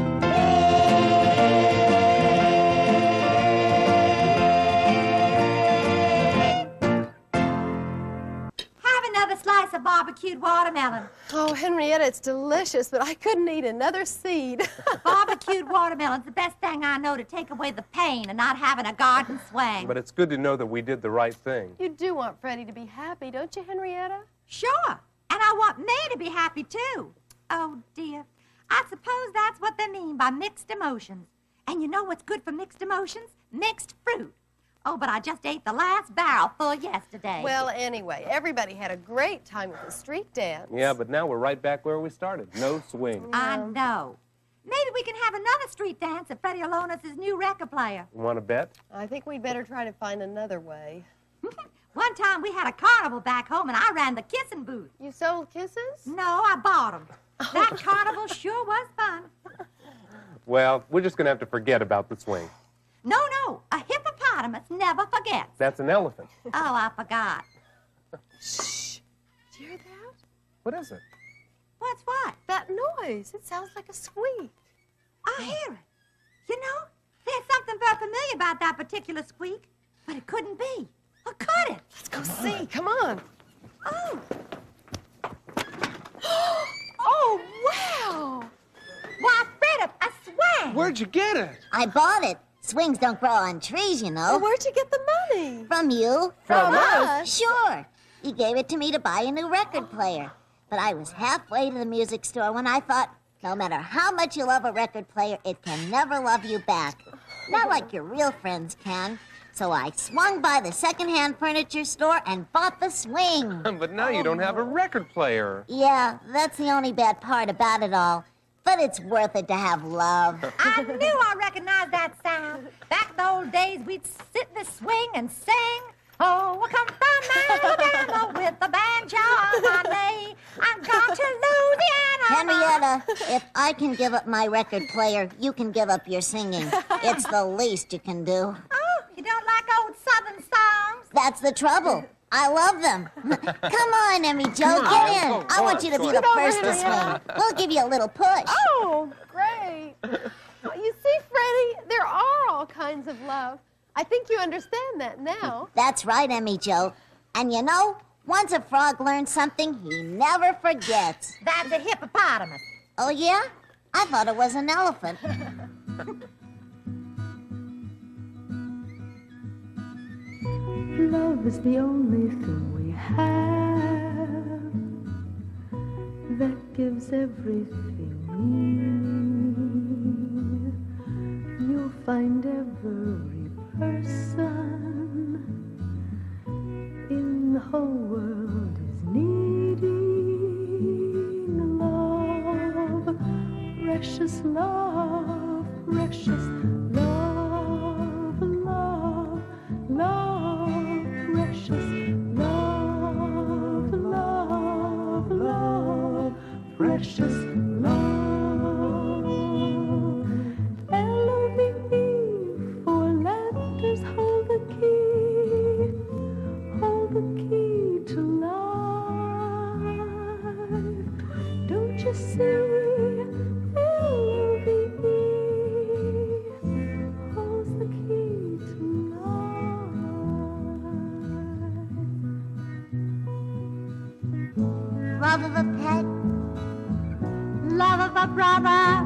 Have another slice of barbecued watermelon. Oh, Henrietta, it's delicious, but I couldn't eat another seed. Barbecued watermelon's the best thing I know to take away the pain of not having a garden swing. But it's good to know that we did the right thing. You do want Freddie to be happy, don't you, Henrietta? Sure, and I want me to be happy, too. Oh, dear. I suppose that's what they mean by mixed emotions. And you know what's good for mixed emotions? Mixed fruit. Oh, but I just ate the last barrel full yesterday. Well, anyway, everybody had a great time with the street dance. Yeah, but now we're right back where we started. No swing. I know. Maybe we can have another street dance if Freddie will loan us his new record player. Want to bet? I think we'd better try to find another way. One time we had a carnival back home and I ran the kissing booth. You sold kisses? No, I bought them. That carnival sure was fun. Well, we're just going to have to forget about the swing. No, a hippopotamus never forgets. That's an elephant. Oh, I forgot. Shh. Did you hear that? What is it? What's what? That noise. It sounds like a squeak. I hear it. You know, there's something very familiar about that particular squeak, but it couldn't be. Or could it? Let's go see. Come on. Oh. Oh, wow. Why, Fred, a swing. Where'd you get it? I bought it. Swings don't grow on trees, you know. Well, where'd you get the money? From you. From us? Sure. You gave it to me to buy a new record player. But I was halfway to the music store when I thought, no matter how much you love a record player, it can never love you back. Not like your real friends can. So I swung by the secondhand furniture store and bought the swing. But now you don't have a record player. Yeah, that's the only bad part about it all. But it's worth it to have love. I knew I recognized that sound. Back in the old days, we'd sit in the swing and sing. Oh, I come from Alabama with the banjo on my knee. I'm gone to Louisiana. Henrietta, if I can give up my record player, you can give up your singing. It's the least you can do. Oh, you don't like old Southern songs? That's the trouble. I love them. Come on, Emmy Jo, get in. I want you to be the first to swing. We'll give you a little push. Oh, great. You see, Freddie, there are all kinds of love. I think you understand that now. That's right, Emmy Jo. And you know, once a frog learns something, he never forgets. That's a hippopotamus. Oh, yeah? I thought it was an elephant. Love is the only thing we have that gives everything meaning. You'll find every person in the whole world is needing love, precious love, precious love, love, love. Precious love, love. love of a pet, Love of a brother,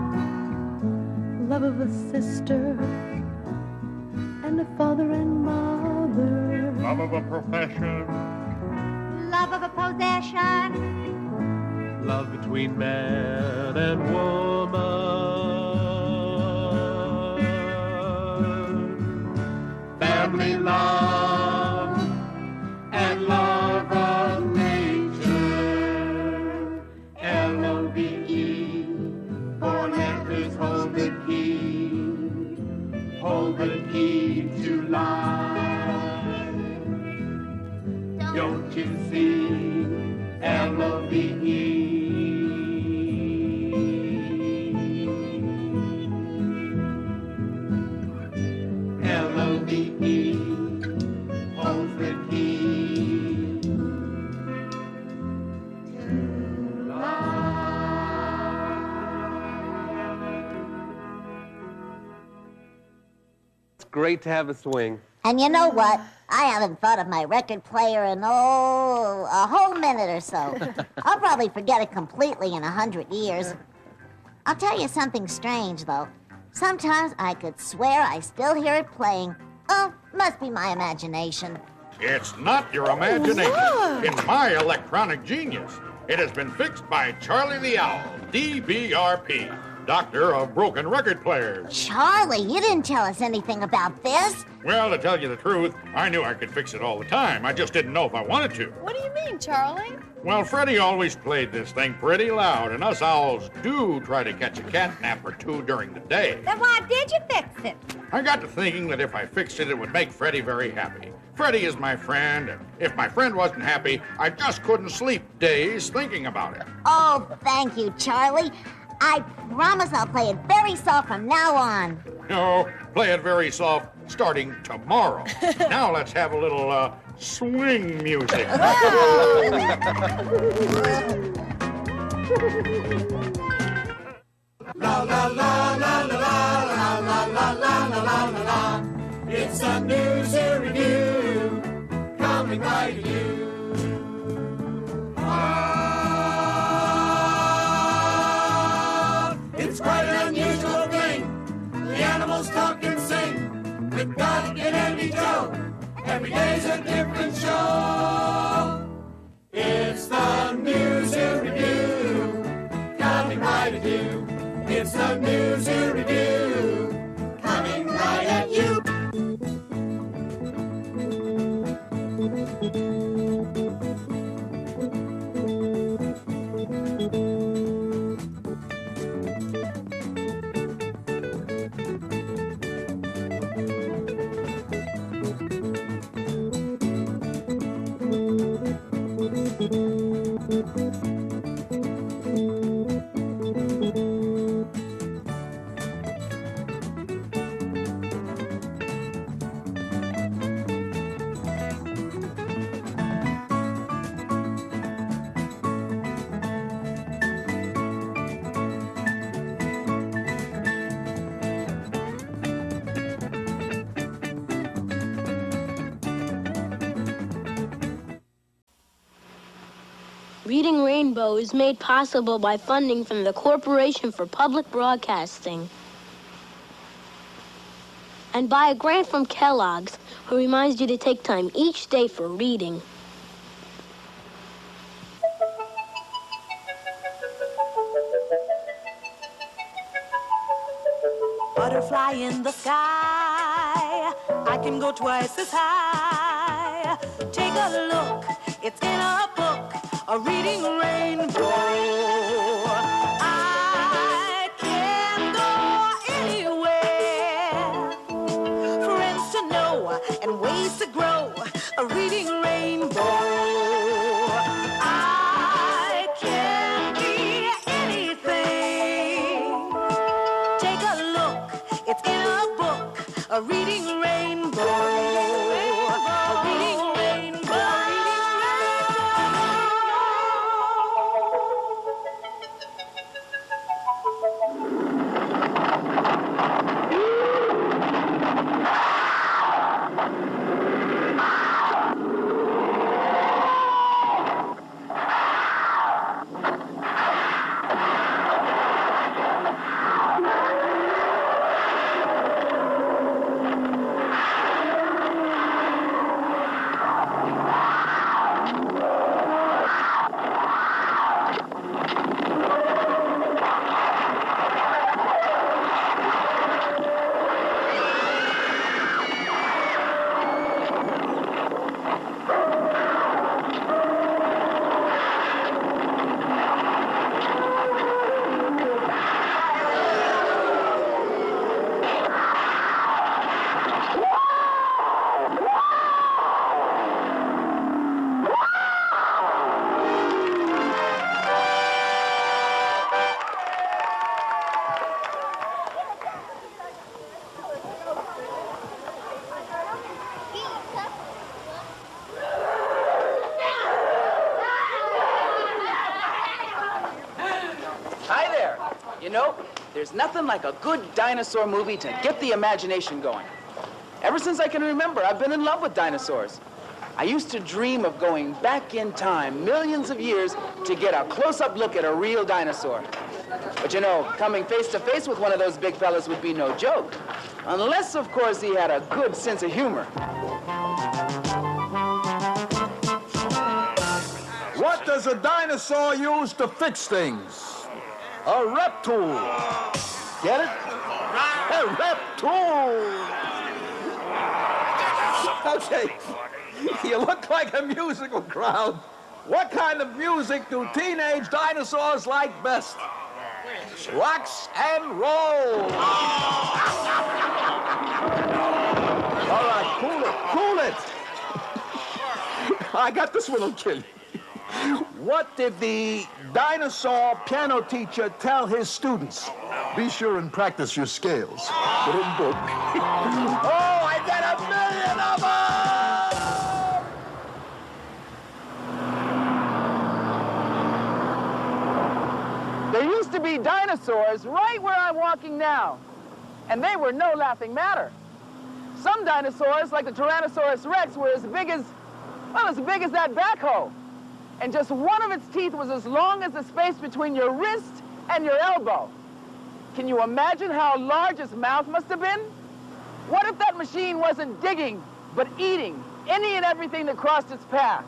love of a sister, and a father and mother. Love of a profession, love of a possession, love between man and woman, family love, and love of nature. L-O-V-E, four letters hold the key to life. Don't you see? L-O-V-E. L-O-V-E holds the key to It's great to have a swing. And you know what? I haven't thought of my record player in, a whole minute or so. I'll probably forget it completely in 100 years. I'll tell you something strange, though. Sometimes I could swear I still hear it playing. Oh, must be my imagination. it's not your imagination. It's my electronic genius. It has been fixed by Charlie the Owl, DBRP, Doctor of Broken Record Players. Charlie, you didn't tell us anything about this. Well, to tell you the truth, I knew I could fix it all the time. I just didn't know if I wanted to. What do you mean, Charlie? Well, Freddie always played this thing pretty loud, and us owls do try to catch a cat nap or two during the day. Then why did you fix it? I got to thinking that if I fixed it, it would make Freddie very happy. Freddie is my friend, and if my friend wasn't happy, I just couldn't sleep days thinking about it. Oh, thank you, Charlie. I promise I'll play it very soft from now on. No, play it very soft starting tomorrow. Now let's have a little, swing music. La la la la la la la la la la la la. It's a new Zoo Revue coming right to you. It's quite an unusual thing. The animals talk and sing with Dot and Andy Joe. Every day's a different show. It's the new Zoo Revue coming right at you. It's the new Zoo Revue coming right at you. Reading Rainbow is made possible by funding from the Corporation for Public Broadcasting and by a grant from Kellogg's, who reminds you to take time each day for reading. Butterfly in the sky, I can go twice as high. Take a look, it's in a book, a reading rainbow. I can go anywhere, friends to know and ways to grow, a reading rainbow. I can be anything. Take a look, it's in a book, a reading rainbow. A reading rainbow. there's nothing like a good dinosaur movie to get the imagination going. Ever since I can remember, I've been in love with dinosaurs. I used to dream of going back in time millions of years to get a close-up look at a real dinosaur. But you know, coming face to face with one of those big fellas would be no joke. Unless, of course, he had a good sense of humor. What does a dinosaur use to fix things? A rep tool. Get it? A rep tool. Okay, you look like a musical crowd. What kind of music do teenage dinosaurs like best? Rocks and roll. All right, cool it. I got this one will kill you. What did the dinosaur piano teacher tell his students? Be sure and practice your scales. Put in book. Oh, I get 1,000,000 of them! There used to be dinosaurs right where I'm walking now, and they were no laughing matter. Some dinosaurs, like the Tyrannosaurus Rex, were as big as that backhoe. And just one of its teeth was as long as the space between your wrist and your elbow. Can you imagine how large its mouth must have been? What if that machine wasn't digging, but eating any and everything that crossed its path?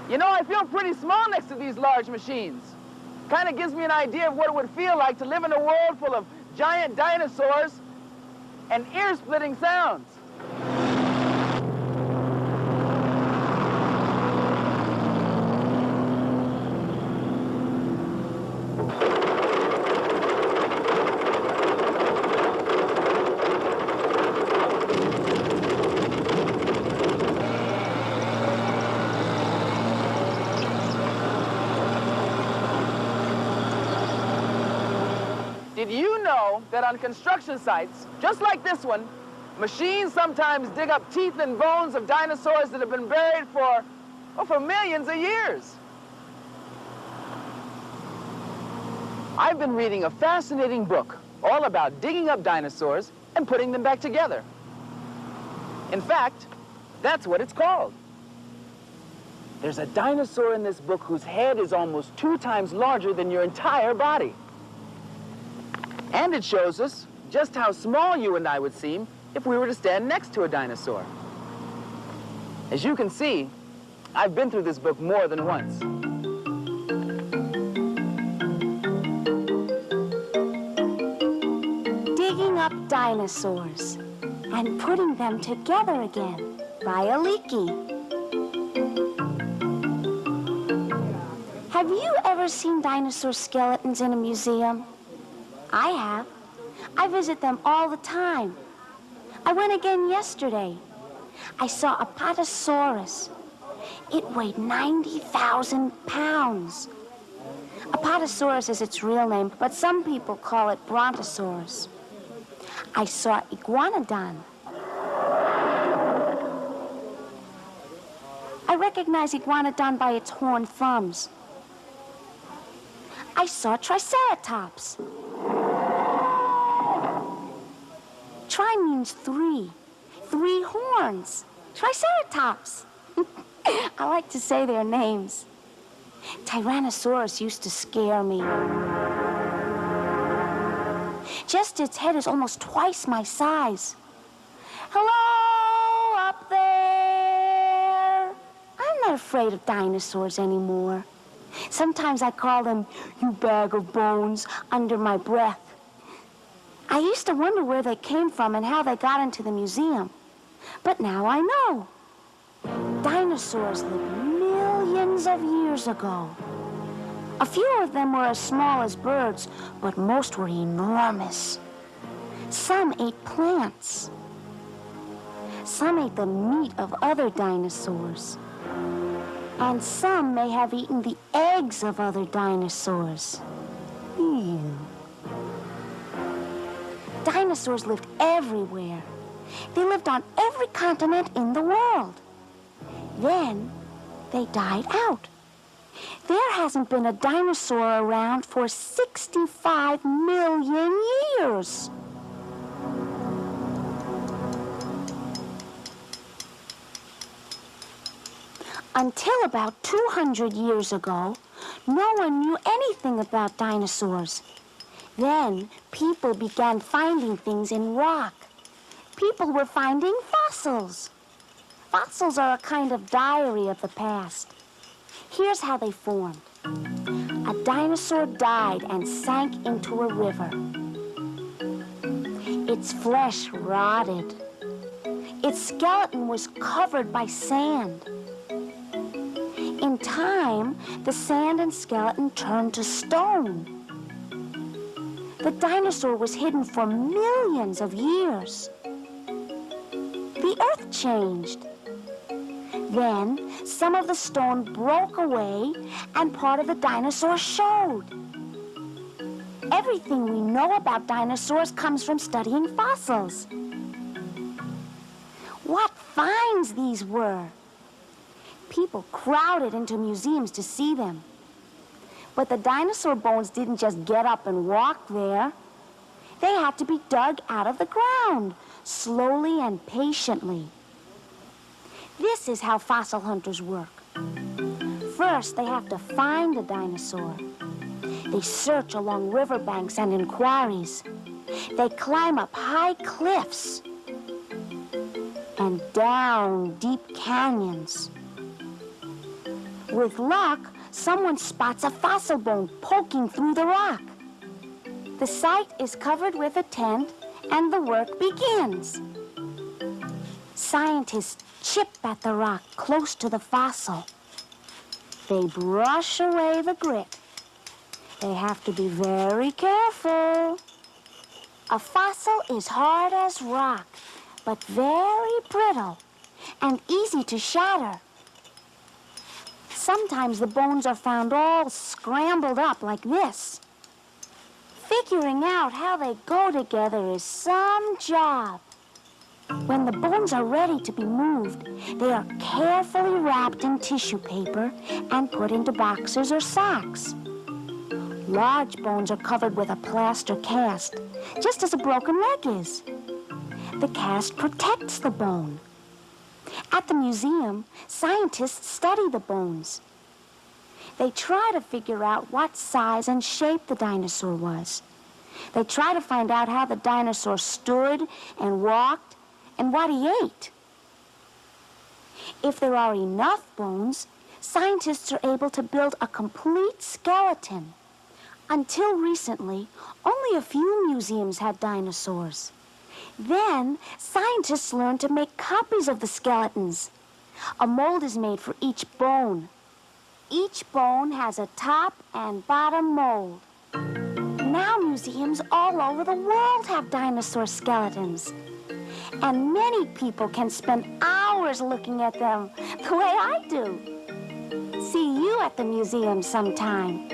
You know, I feel pretty small next to these large machines. Kind of gives me an idea of what it would feel like to live in a world full of giant dinosaurs and ear-splitting sounds. Did you know that on construction sites, just like this one, machines sometimes dig up teeth and bones of dinosaurs that have been buried for millions of years? I've been reading a fascinating book all about digging up dinosaurs and putting them back together. In fact, that's what it's called. There's a dinosaur in this book whose head is almost 2 times larger than your entire body. And it shows us just how small you and I would seem if we were to stand next to a dinosaur. As you can see, I've been through this book more than once. Digging up dinosaurs and putting them together again by a leaky. Have you ever seen dinosaur skeletons in a museum? I have. I visit them all the time. I went again yesterday. I saw a Apatosaurus. It weighed 90,000 pounds. Apatosaurus is its real name, but some people call it Brontosaurus. I saw Iguanodon. I recognize Iguanodon by its horned thumbs. I saw Triceratops. Tri means 3. 3 horns. Triceratops. I like to say their names. Tyrannosaurus used to scare me. Just its head is almost twice my size. Hello, up there. I'm not afraid of dinosaurs anymore. Sometimes I call them, "You bag of bones," under my breath. I used to wonder where they came from and how they got into the museum. But now I know. Dinosaurs lived millions of years ago. A few of them were as small as birds, but most were enormous. Some ate plants. Some ate the meat of other dinosaurs. And some may have eaten the eggs of other dinosaurs. Ew. Dinosaurs lived everywhere. They lived on every continent in the world. Then they died out. There hasn't been a dinosaur around for 65 million years. Until about 200 years ago, no one knew anything about dinosaurs. Then people began finding things in rock. People were finding fossils. Fossils are a kind of diary of the past. Here's how they formed. A dinosaur died and sank into a river. Its flesh rotted. Its skeleton was covered by sand. In time, the sand and skeleton turned to stone. The dinosaur was hidden for millions of years. The earth changed. Then, some of the stone broke away and part of the dinosaur showed. Everything we know about dinosaurs comes from studying fossils. What finds these were! People crowded into museums to see them. But the dinosaur bones didn't just get up and walk there. They had to be dug out of the ground, slowly and patiently. This is how fossil hunters work. First, they have to find a dinosaur. They search along riverbanks and in quarries. They climb up high cliffs and down deep canyons. With luck, someone spots a fossil bone poking through the rock. The site is covered with a tent, and the work begins. Scientists chip at the rock close to the fossil. They brush away the grit. They have to be very careful. A fossil is hard as rock, but very brittle and easy to shatter. Sometimes the bones are found all scrambled up like this. Figuring out how they go together is some job. When the bones are ready to be moved, they are carefully wrapped in tissue paper and put into boxes or sacks. Large bones are covered with a plaster cast, just as a broken leg is. The cast protects the bone. At the museum, scientists study the bones. They try to figure out what size and shape the dinosaur was. They try to find out how the dinosaur stood and walked and what he ate. If there are enough bones, scientists are able to build a complete skeleton. Until recently, only a few museums had dinosaurs. Then, scientists learned to make copies of the skeletons. A mold is made for each bone. Each bone has a top and bottom mold. Now museums all over the world have dinosaur skeletons. And many people can spend hours looking at them, the way I do. See you at the museum sometime.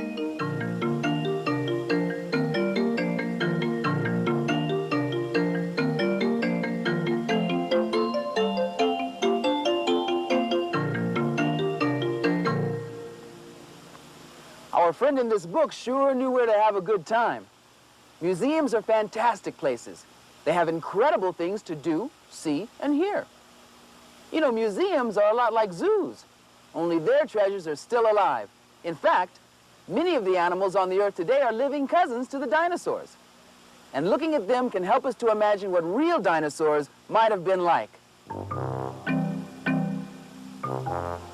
Our friend in this book sure knew where to have a good time. Museums are fantastic places. They have incredible things to do, see, and hear. You know, museums are a lot like zoos, only their treasures are still alive. In fact, many of the animals on the earth today are living cousins to the dinosaurs. And looking at them can help us to imagine what real dinosaurs might have been like.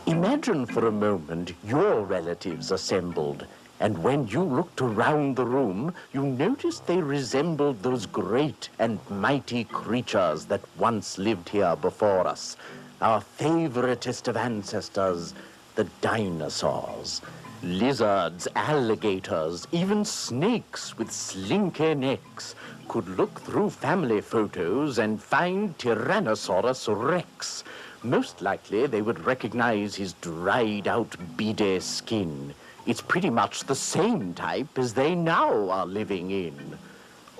Imagine for a moment your relatives assembled, and when you looked around the room, you noticed they resembled those great and mighty creatures that once lived here before us, our favoriteest of ancestors, the dinosaurs. Lizards, alligators, even snakes with slinky necks could look through family photos and find Tyrannosaurus Rex. Most likely, they would recognize his dried-out, beady skin. It's pretty much the same type as they now are living in.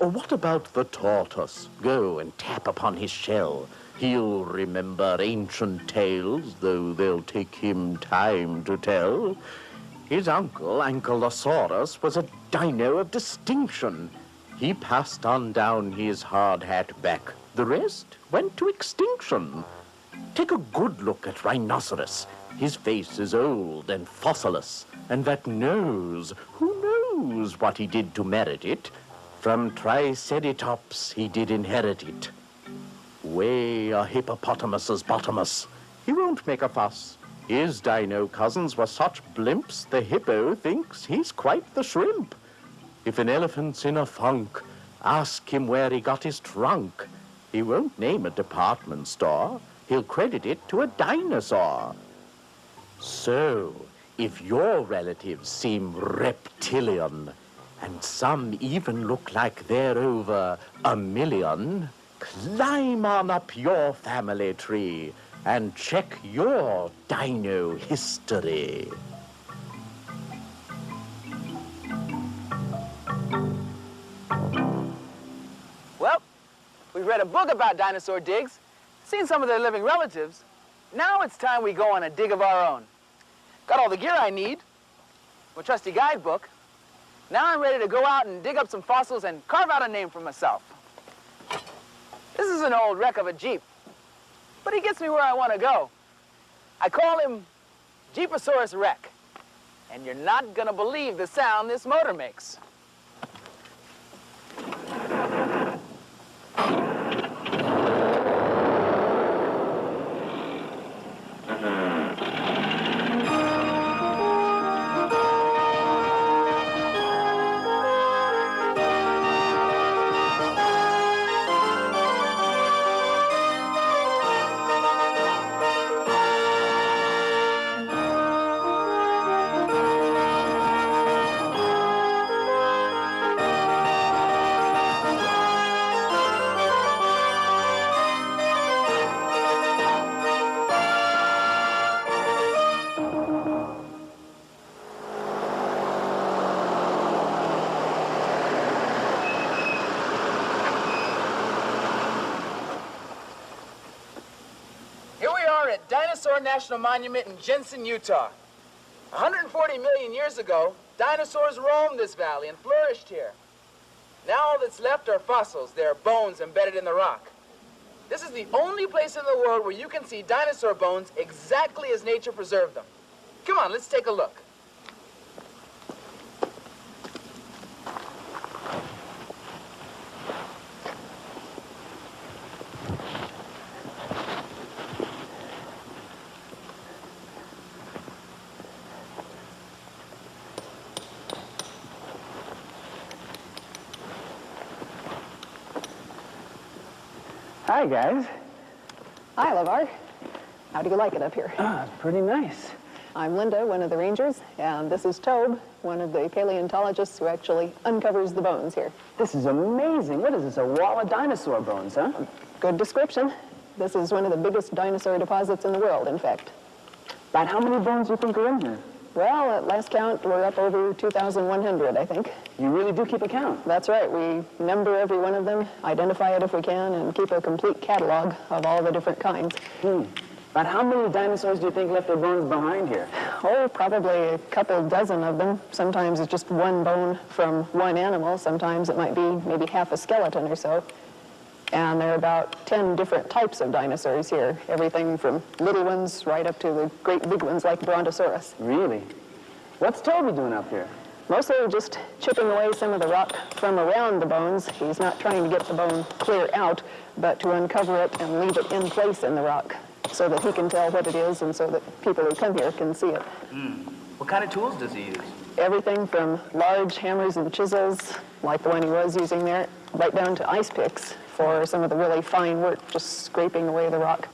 Or what about the tortoise? Go and tap upon his shell. He'll remember ancient tales, though they'll take him time to tell. His uncle, Ankylosaurus, was a dino of distinction. He passed on down his hard hat back. The rest went to extinction. Take a good look at Rhinoceros. His face is old and fossilous, and that nose, who knows what he did to merit it? From Triceratops he did inherit it. Way a hippopotamus's bottomus. He won't make a fuss. His dino cousins were such blimps, the hippo thinks he's quite the shrimp. If an elephant's in a funk, ask him where he got his trunk. He won't name a department store. He'll credit it to a dinosaur. So, if your relatives seem reptilian, and some even look like they're over 1 million, climb on up your family tree and check your dino history. Well, we've read a book about dinosaur digs, seen some of their living relatives. Now it's time we go on a dig of our own. Got all the gear I need, my trusty guidebook. Now I'm ready to go out and dig up some fossils and carve out a name for myself. This is an old wreck of a Jeep, but he gets me where I want to go. I call him Jeeposaurus Wreck, and you're not gonna believe the sound this motor makes. Dinosaur National Monument in Jensen, Utah. 140 million years ago, dinosaurs roamed this valley and flourished here. Now all that's left are fossils. They are bones embedded in the rock. This is the only place in the world where you can see dinosaur bones exactly as nature preserved them. Come on, let's take a look. Hi, guys. Hi, LeVar. How do you like it up here? It's pretty nice. I'm Linda, one of the rangers, and this is Tobe, one of the paleontologists who actually uncovers the bones here. This is amazing. What is this, a wall of dinosaur bones, huh? Good description. This is one of the biggest dinosaur deposits in the world, in fact. About how many bones do you think are in here? Well, at last count, we're up over 2,100, I think. You really do keep a count? That's right. We number every one of them, identify it if we can, and keep a complete catalog of all the different kinds. About how many dinosaurs do you think left their bones behind here? Oh, probably a couple dozen of them. Sometimes it's just one bone from one animal. Sometimes it might be maybe half a skeleton or so. And there are about 10 different types of dinosaurs here. Everything from little ones right up to the great big ones like Brontosaurus. Really? What's Toby doing up here? Mostly just chipping away some of the rock from around the bones. He's not trying to get the bone clear out, but to uncover it and leave it in place in the rock so that he can tell what it is and so that people who come here can see it. What kind of tools does he use? Everything from large hammers and chisels, like the one he was using there, right down to ice picks for some of the really fine work, just scraping away the rock.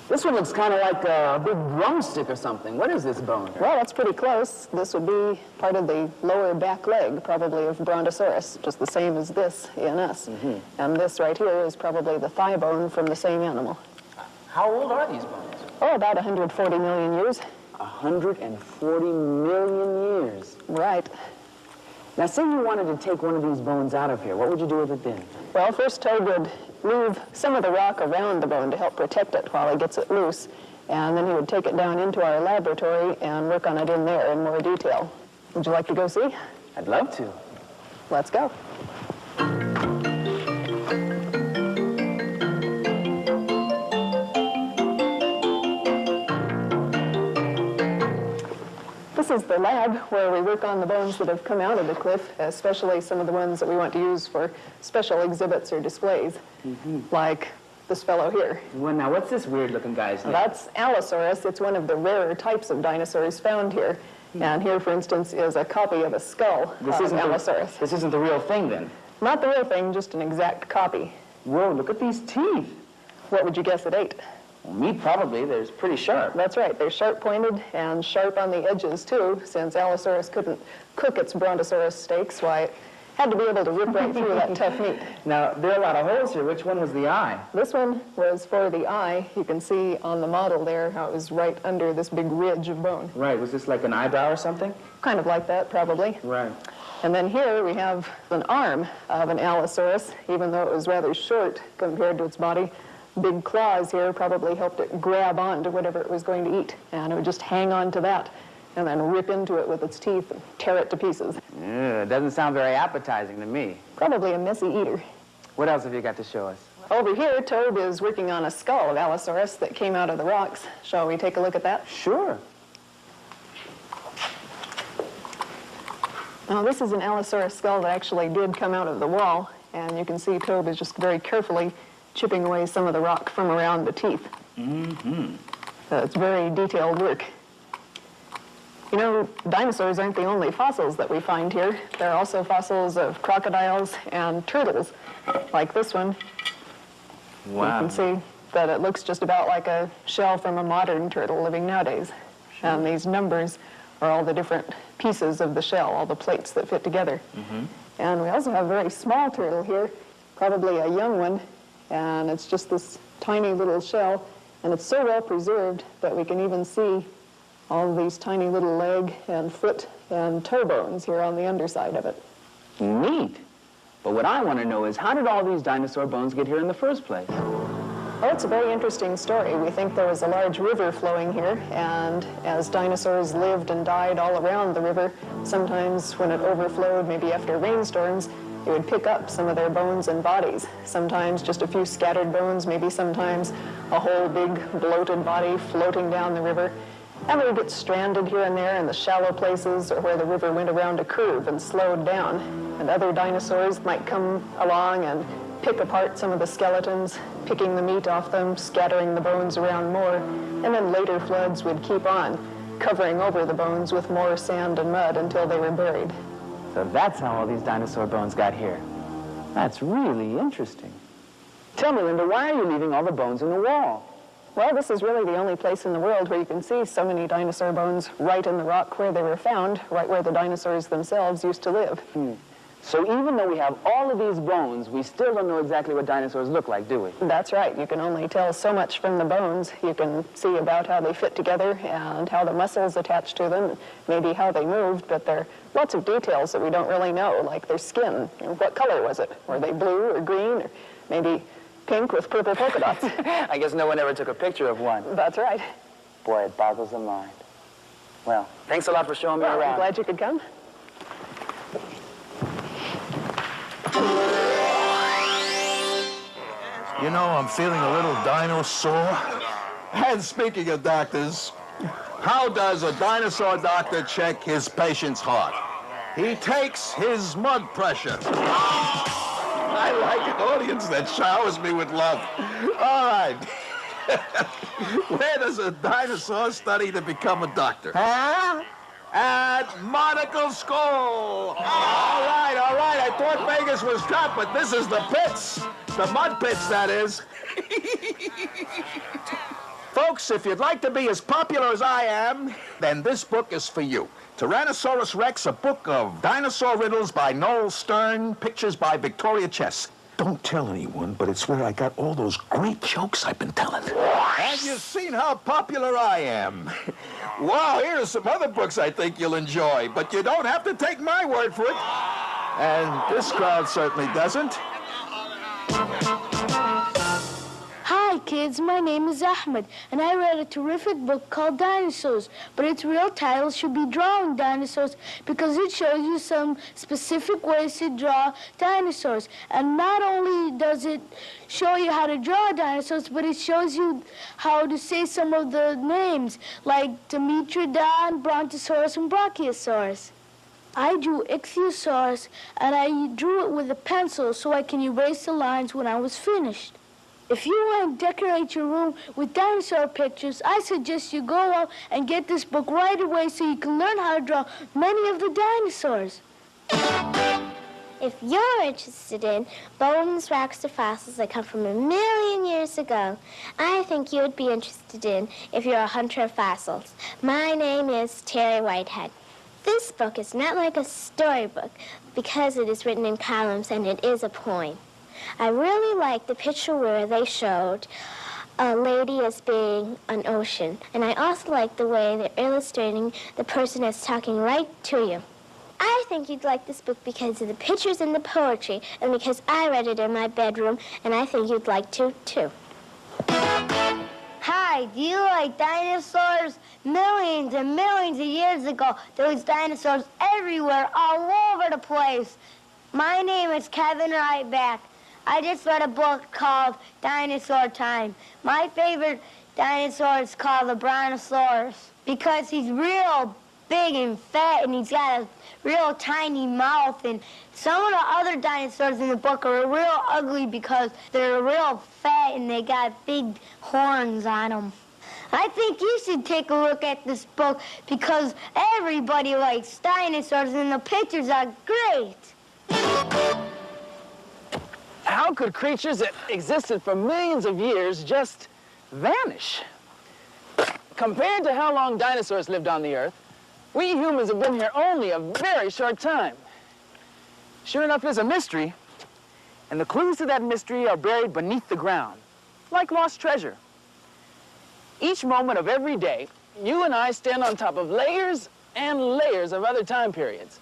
This one looks kind of like a big drumstick or something. What is this bone? Well, that's pretty close. This would be part of the lower back leg, probably of Brontosaurus, just the same as this in us. And this right here is probably the thigh bone from the same animal. How old are these bones? Oh, about 140 million years. 140 million years? Right. Now, say you wanted to take one of these bones out of here. What would you do with it then? Well, first Toad would move some of the rock around the bone to help protect it while he gets it loose. and then he would take it down into our laboratory and work on it in there in more detail. Would you like to go see? I'd love to. Let's go. This is the lab where we work on the bones that have come out of the cliff, especially some of the ones that we want to use for special exhibits or displays, like this fellow here. Well, now, what's this weird-looking guy's name? That's Allosaurus. It's one of the rarer types of dinosaurs found here. And here, for instance, is a copy of a skull of Allosaurus. This isn't the real thing, then? Not the real thing, just an exact copy. Whoa, look at these teeth. What would you guess it ate? Well, meat, probably. They're pretty sharp. That's right. They're sharp-pointed and sharp on the edges, too. Since Allosaurus couldn't cook its Brontosaurus steaks, why, it had to be able to rip right through that tough meat. Now, there are a lot of holes here. Which one was the eye? This one was for the eye. You can see on the model there how it was right under this big ridge of bone. Right. Was this like an eyebrow or something? Kind of like that, probably. Right. And then here we have an arm of an Allosaurus, even though it was rather short compared to its body. Big claws here probably helped it grab onto whatever it was going to eat, and it would just hang on to that and then rip into it with its teeth and tear it to pieces. Yeah, it doesn't sound very appetizing to me. Probably a messy eater. What else have you got to show us? Over here, Tobe is working on a skull of Allosaurus that came out of the rocks. Shall we take a look at that? Sure. Now, this is an Allosaurus skull that actually did come out of the wall, and you can see Tobe is just very carefully chipping away some of the rock from around the teeth. It's very detailed work. You know, dinosaurs aren't the only fossils that we find here. There are also fossils of crocodiles and turtles, like this one. Wow. You can see that it looks just about like a shell from a modern turtle living nowadays. And these numbers are all the different pieces of the shell, all the plates that fit together. And we also have a very small turtle here, probably a young one, and it's just this tiny little shell, and it's so well preserved that we can even see all of these tiny little leg and foot and toe bones here on the underside of it. Neat. But what I want to know is, how did all these dinosaur bones get here in the first place? Well, it's a very interesting story. We think there was a large river flowing here, and as dinosaurs lived and died all around the river, sometimes when it overflowed, maybe after rainstorms, it would pick up some of their bones and bodies. Sometimes just a few scattered bones, maybe sometimes a whole big bloated body floating down the river. And they would get stranded here and there in the shallow places or where the river went around a curve and slowed down. And other dinosaurs might come along and pick apart some of the skeletons, picking the meat off them, scattering the bones around more. And then later floods would keep on, covering over the bones with more sand and mud until they were buried. So that's how all these dinosaur bones got here. That's really interesting. Tell me, Linda, why are you leaving all the bones in the wall? Well, this is really the only place in the world where you can see so many dinosaur bones right in the rock where they were found, right where the dinosaurs themselves used to live. So even though we have all of these bones, we still don't know exactly what dinosaurs look like, do we? That's right. You can only tell so much from the bones. You can see about how they fit together and how the muscles attach to them, maybe how they moved, but there are lots of details that we don't really know, like their skin. You know, what color was it? Were they blue or green, or maybe pink with purple polka dots? I guess no one ever took a picture of one. That's right. Boy, it boggles the mind. Well, thanks a lot for showing me Well, around. I'm glad you could come. You know, I'm feeling a little dinosaur. And speaking of doctors, how does a dinosaur doctor check his patient's heart? He takes his mud pressure. I like an audience that showers me with love. All right. Where does a dinosaur study to become a doctor? Huh? At Monocle School. All right. I thought Vegas was tough, but this is the pits. The mud pits, that is. Folks, if you'd like to be as popular as I am, then this book is for you. Tyrannosaurus Rex, a book of dinosaur riddles by Noel Stern, pictures by Victoria Chess. Don't tell anyone, but it's where I got all those great jokes I've been telling. And you've seen how popular I am. Wow, here are some other books I think you'll enjoy, but you don't have to take my word for it. And this crowd certainly doesn't. Hi, kids, my name is Ahmed, and I read a terrific book called Dinosaurs, but its real title should be Drawing Dinosaurs because it shows you some specific ways to draw dinosaurs. And not only does it show you how to draw dinosaurs, but it shows you how to say some of the names, like Dimetrodon, Brontosaurus, and Brachiosaurus. I drew Ichthyosaurus, and I drew it with a pencil so I can erase the lines when I was finished. If you want to decorate your room with dinosaur pictures, I suggest you go out and get this book right away so you can learn how to draw many of the dinosaurs. If you're interested in bones, rocks, or fossils that come from 1 million years ago, I think you would be interested in if you're a hunter of fossils. My name is Terry Whitehead. This book is not like a storybook because it is written in columns and it is a poem. I really like the picture where they showed a lady as being an ocean. And I also like the way they're illustrating the person as talking right to you. I think you'd like this book because of the pictures and the poetry, and because I read it in my bedroom, and I think you'd like to, too. Hi, do you like dinosaurs? Millions and millions of years ago, there was dinosaurs everywhere, all over the place. My name is Kevin Ryback. I just read a book called Dinosaur Time. My favorite dinosaur is called the Brontosaurus because he's real big and fat, and he's got a real tiny mouth. And some of the other dinosaurs in the book are real ugly because they're real fat and they got big horns on them. I think you should take a look at this book because everybody likes dinosaurs and the pictures are great. How could creatures that existed for millions of years just vanish? Compared to how long dinosaurs lived on the Earth, we humans have been here only a very short time. Sure enough, it's a mystery, and the clues to that mystery are buried beneath the ground, like lost treasure. Each moment of every day, you and I stand on top of layers and layers of other time periods.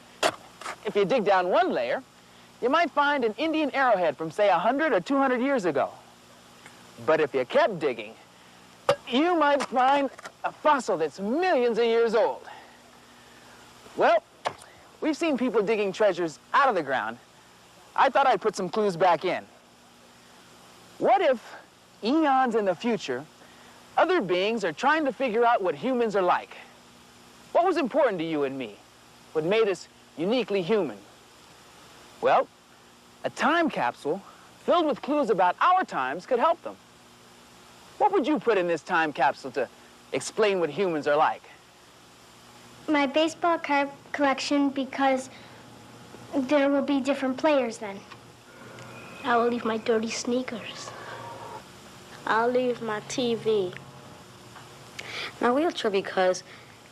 If you dig down one layer, you might find an Indian arrowhead from, say, 100 or 200 years ago. But if you kept digging, you might find a fossil that's millions of years old. Well, we've seen people digging treasures out of the ground. I thought I'd put some clues back in. What if, eons in the future, other beings are trying to figure out what humans are like? What was important to you and me? What made us uniquely human? Well, a time capsule filled with clues about our times could help them. What would you put in this time capsule to explain what humans are like? My baseball card collection because there will be different players then. I will leave my dirty sneakers. I'll leave my TV. My wheelchair because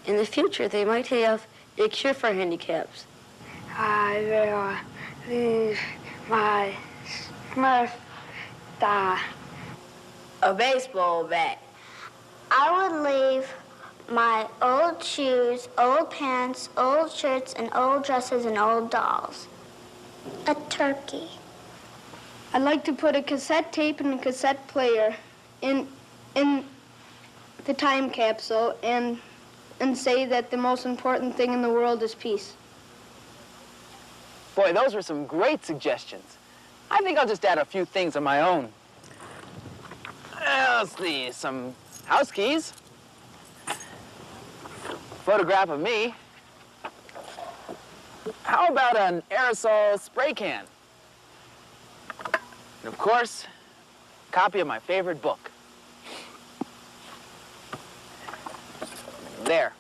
in the future they might have a cure for handicaps. I will leave my Smurf die. A baseball bat. I would leave my old shoes, old pants, old shirts, and old dresses and old dolls. A turkey. I'd like to put a cassette tape and a cassette player in the time capsule and say that the most important thing in the world is peace. Boy, those were some great suggestions. I think I'll just add a few things of my own. Let's see, some house keys. Photograph of me. How about an aerosol spray can? And of course, a copy of my favorite book. There.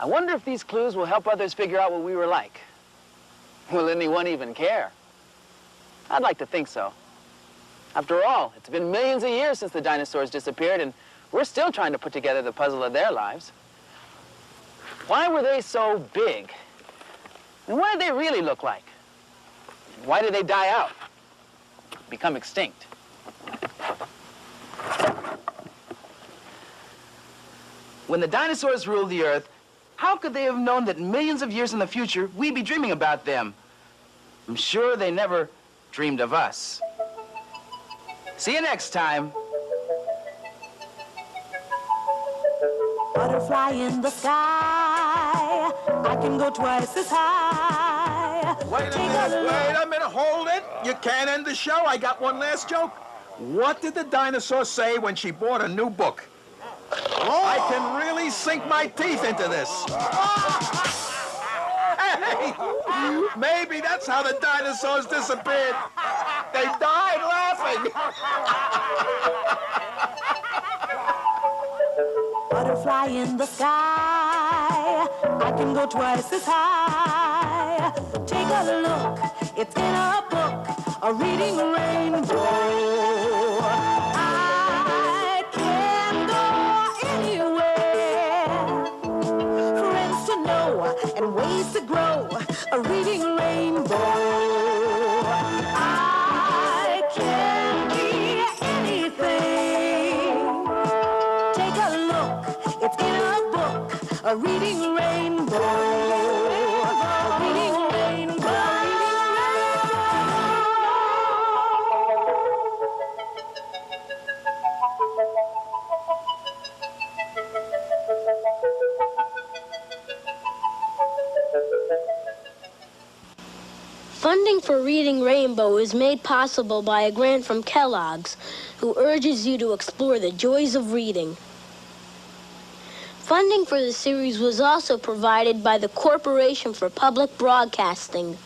I wonder if these clues will help others figure out what we were like. Will anyone even care? I'd like to think so. After all, it's been millions of years since the dinosaurs disappeared, and we're still trying to put together the puzzle of their lives. Why were they so big? And what did they really look like? And why did they die out? Become extinct? When the dinosaurs ruled the Earth, how could they have known that millions of years in the future, we'd be dreaming about them? I'm sure they never dreamed of us. See you next time. Butterfly in the sky, I can go twice as high. Wait a minute, hold it. You can't end the show. I got one last joke. What did the dinosaur say when she bought a new book? I can really sink my teeth into this. Hey, maybe that's how the dinosaurs disappeared. They died laughing. Butterfly in the sky, I can go twice as high. Take a look, it's in a book, a reading rainbow. I can go anywhere. Friends to know and ways to grow, a reading rainbow. I can be anything. Take a look, it's in a book, a reading rainbow. A reading rainbow. Funding for Reading Rainbow is made possible by a grant from Kellogg's, who urges you to explore the joys of reading. Funding for the series was also provided by the Corporation for Public Broadcasting.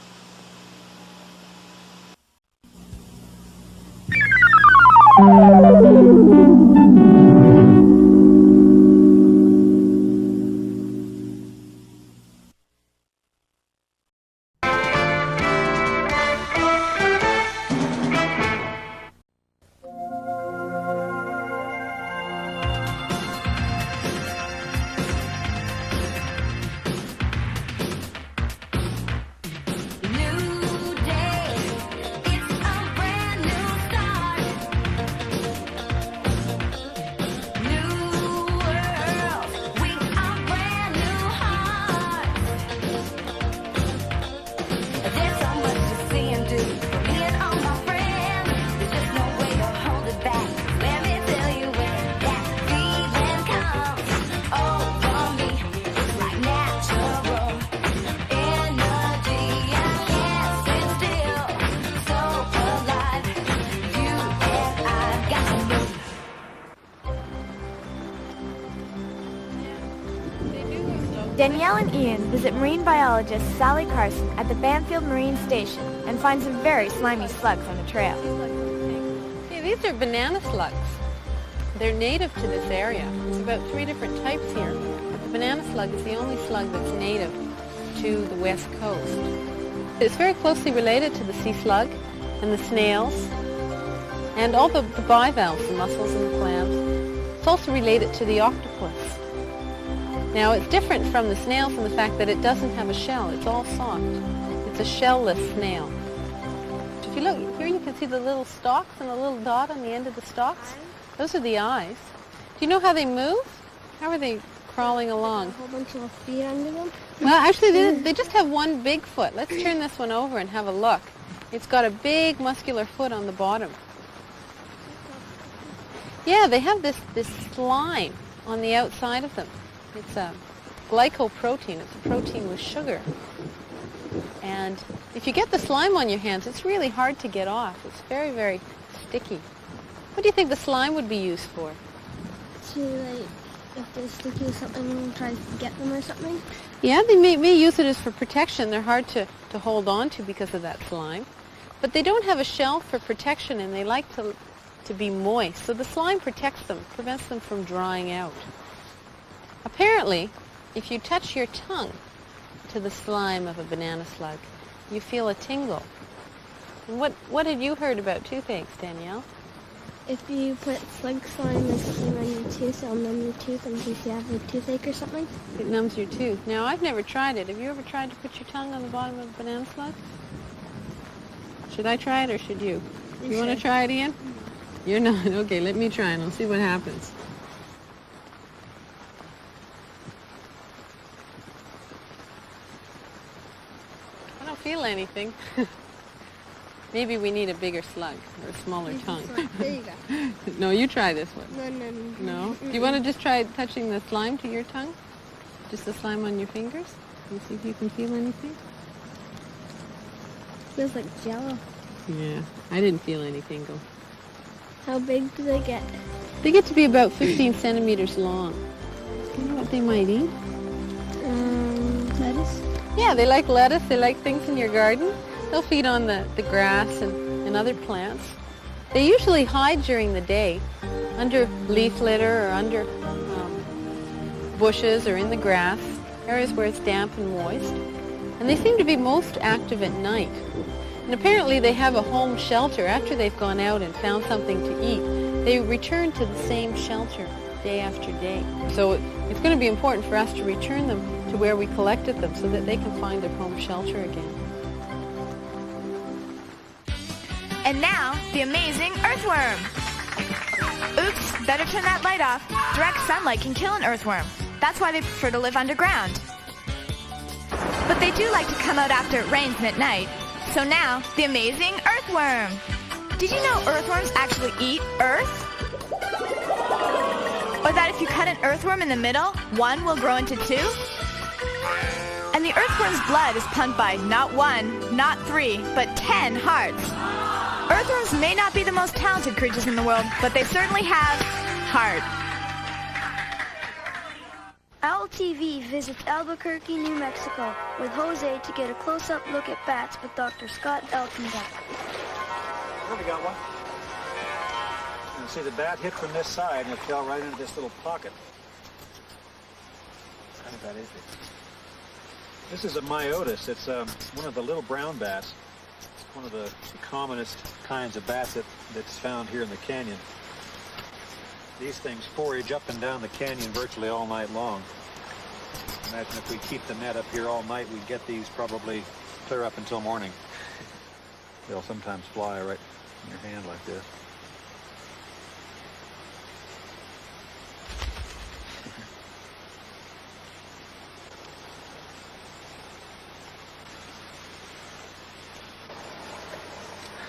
Danielle and Ian visit marine biologist Sally Carson at the Banfield Marine Station and find some very slimy slugs on the trail. Hey, these are banana slugs. They're native to this area. There's about 3 different types here. But the banana slug is the only slug that's native to the west coast. It's very closely related to the sea slug and the snails and all the bivalves, the mussels and the clams. It's also related to the octopus. Now, it's different from the snails in the fact that it doesn't have a shell. It's all soft. It's a shell-less snail. If you look, here you can see the little stalks and a little dot on the end of the stalks. Those are the eyes. Do you know how they move? How are they crawling along? A whole bunch of feet under them? Well, actually, they just have one big foot. Let's turn this one over and have a look. It's got a big muscular foot on the bottom. Yeah, they have this slime on the outside of them. It's a glycoprotein. It's a protein with sugar. And if you get the slime on your hands, it's really hard to get off. It's very, very sticky. What do you think the slime would be used for? To, like, if they're sticky or something, try to get them or something? Yeah, they may use it as for protection. They're hard to hold on to because of that slime. But they don't have a shell for protection, and they like to be moist. So the slime protects them, prevents them from drying out. Apparently, if you touch your tongue to the slime of a banana slug, you feel a tingle. And what had you heard about toothaches, Danielle? If you put slug slime or something on your tooth, it'll numb your tooth in case you have a toothache or something. It numbs your tooth. Now, I've never tried it. Have you ever tried to put your tongue on the bottom of a banana slug? Should I try it or should you? You want to try it, Ian? You're not? Okay, let me try and I'll see what happens. I don't feel anything. Maybe we need a bigger slug or a smaller tongue. There you go. No, you try this one. No. No? Do you want to just try touching the slime to your tongue? Just the slime on your fingers? Can you see if you can feel anything? Feels like jello. Yeah, I didn't feel any tingle. How big do they get? They get to be about 15 centimeters long. Do you know what they might eat? Lettuce? Yeah, they like lettuce. They like things in your garden. They'll feed on the grass and other plants. They usually hide during the day under leaf litter or under bushes or in the grass, areas where it's damp and moist. And they seem to be most active at night. And apparently they have a home shelter. After they've gone out and found something to eat, they return to the same shelter day after day. So it's going to be important for us to return them to where we collected them so that they can find their home shelter again. And now, the amazing earthworm. Oops, better turn that light off. Direct sunlight can kill an earthworm. That's why they prefer to live underground. But they do like to come out after it rains and at night. So now, the amazing earthworm. Did you know earthworms actually eat earth? Or that if you cut an earthworm in the middle, one will grow into two? And the earthworm's blood is pumped by not 1, not 3, but 10 hearts. Earthworms may not be the most talented creatures in the world, but they certainly have heart. Owl TV visits Albuquerque, New Mexico with Jose to get a close-up look at bats with Dr. Scott Elkenbeck. We got one. You can see the bat hit from this side and it fell right into this little pocket. How bad is it? This is a myotis. It's one of the little brown bats. It's one of the commonest kinds of bats that's found here in the canyon. These things forage up and down the canyon virtually all night long. Imagine if we keep the net up here all night, we'd get these probably clear up until morning. They'll sometimes fly right in your hand like this.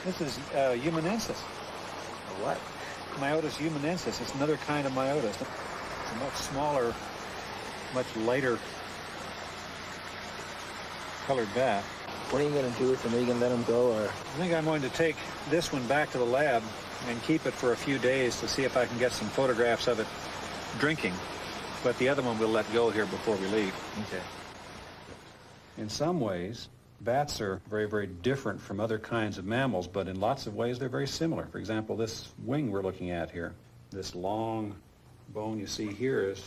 This is humanensis. What? Myotis humanensis. It's another kind of myotis. It's a much smaller, much lighter colored bat. What are you going to do with them? Are you going to let them go? Or? I think I'm going to take this one back to the lab and keep it for a few days to see if I can get some photographs of it drinking. But the other one we'll let go here before we leave. Okay. In some ways, bats are very, very different from other kinds of mammals, but in lots of ways they're very similar. For example, this wing we're looking at here, this long bone you see here is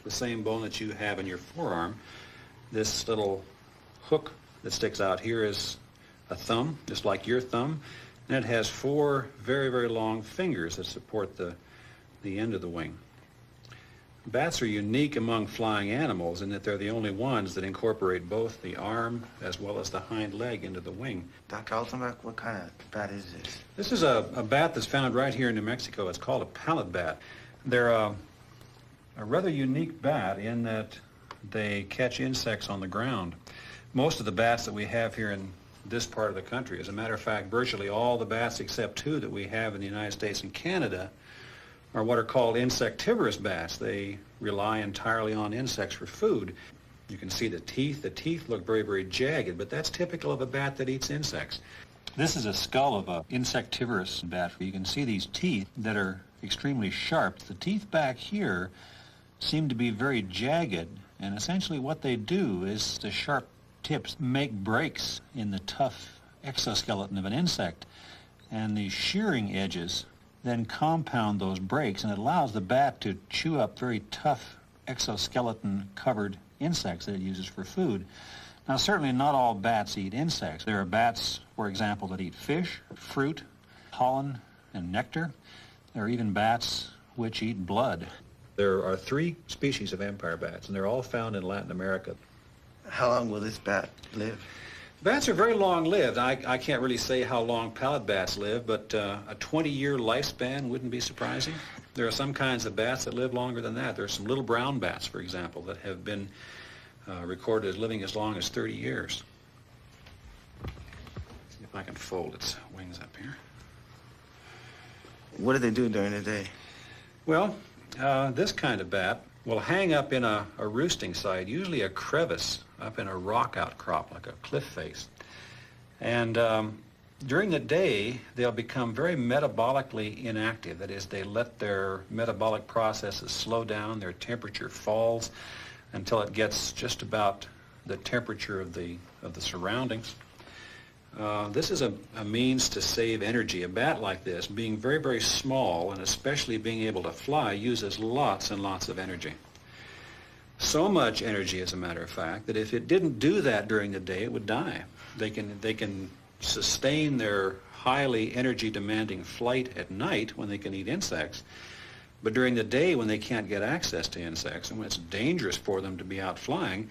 the same bone that you have in your forearm. This little hook that sticks out here is a thumb, just like your thumb, and it has 4 very, very long fingers that support the end of the wing. Bats are unique among flying animals in that they're the only ones that incorporate both the arm as well as the hind leg into the wing. Dr. Altenbeck, what kind of bat is this? This is a bat that's found right here in New Mexico. It's called a pallet bat. They're a rather unique bat in that they catch insects on the ground. Most of the bats that we have here in this part of the country, as a matter of fact, virtually all the bats except 2 that we have in the United States and Canada are what are called insectivorous bats. They rely entirely on insects for food. You can see the teeth. The teeth look very, very jagged, but that's typical of a bat that eats insects. This is a skull of an insectivorous bat. You can see these teeth that are extremely sharp. The teeth back here seem to be very jagged, and essentially what they do is the sharp tips make breaks in the tough exoskeleton of an insect, and the shearing edges then compound those breaks, and it allows the bat to chew up very tough exoskeleton-covered insects that it uses for food. Now, certainly not all bats eat insects. There are bats, for example, that eat fish, fruit, pollen, and nectar. There are even bats which eat blood. There are 3 species of empire bats, and they're all found in Latin America. How long will this bat live? Bats are very long-lived. I can't really say how long pallet bats live, but a 20-year lifespan wouldn't be surprising. There are some kinds of bats that live longer than that. There are some little brown bats, for example, that have been recorded as living as long as 30 years. See if I can fold its wings up here. What do they do during the day? Well, this kind of bat will hang up in a roosting site, usually a crevice up in a rock outcrop, like a cliff face. And during the day, they'll become very metabolically inactive. That is, they let their metabolic processes slow down, their temperature falls until it gets just about the temperature of the surroundings. This is a means to save energy. A bat like this, being very, very small, and especially being able to fly, uses lots and lots of energy. So much energy, as a matter of fact, that if it didn't do that during the day, it would die. They can sustain their highly energy-demanding flight at night when they can eat insects, but during the day when they can't get access to insects and when it's dangerous for them to be out flying,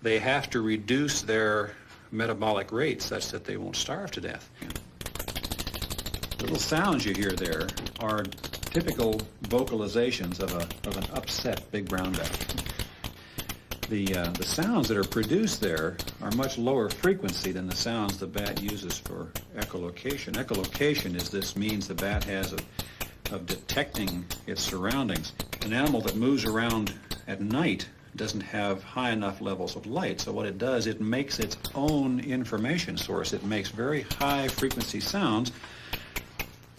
they have to reduce their metabolic rate such that they won't starve to death. The little sounds you hear there are typical vocalizations of an upset big brown bat. The sounds that are produced there are much lower frequency than the sounds the bat uses for echolocation. Echolocation is this means the bat has of detecting its surroundings. An animal that moves around at night doesn't have high enough levels of light, so what it does, it makes its own information source. It makes very high frequency sounds.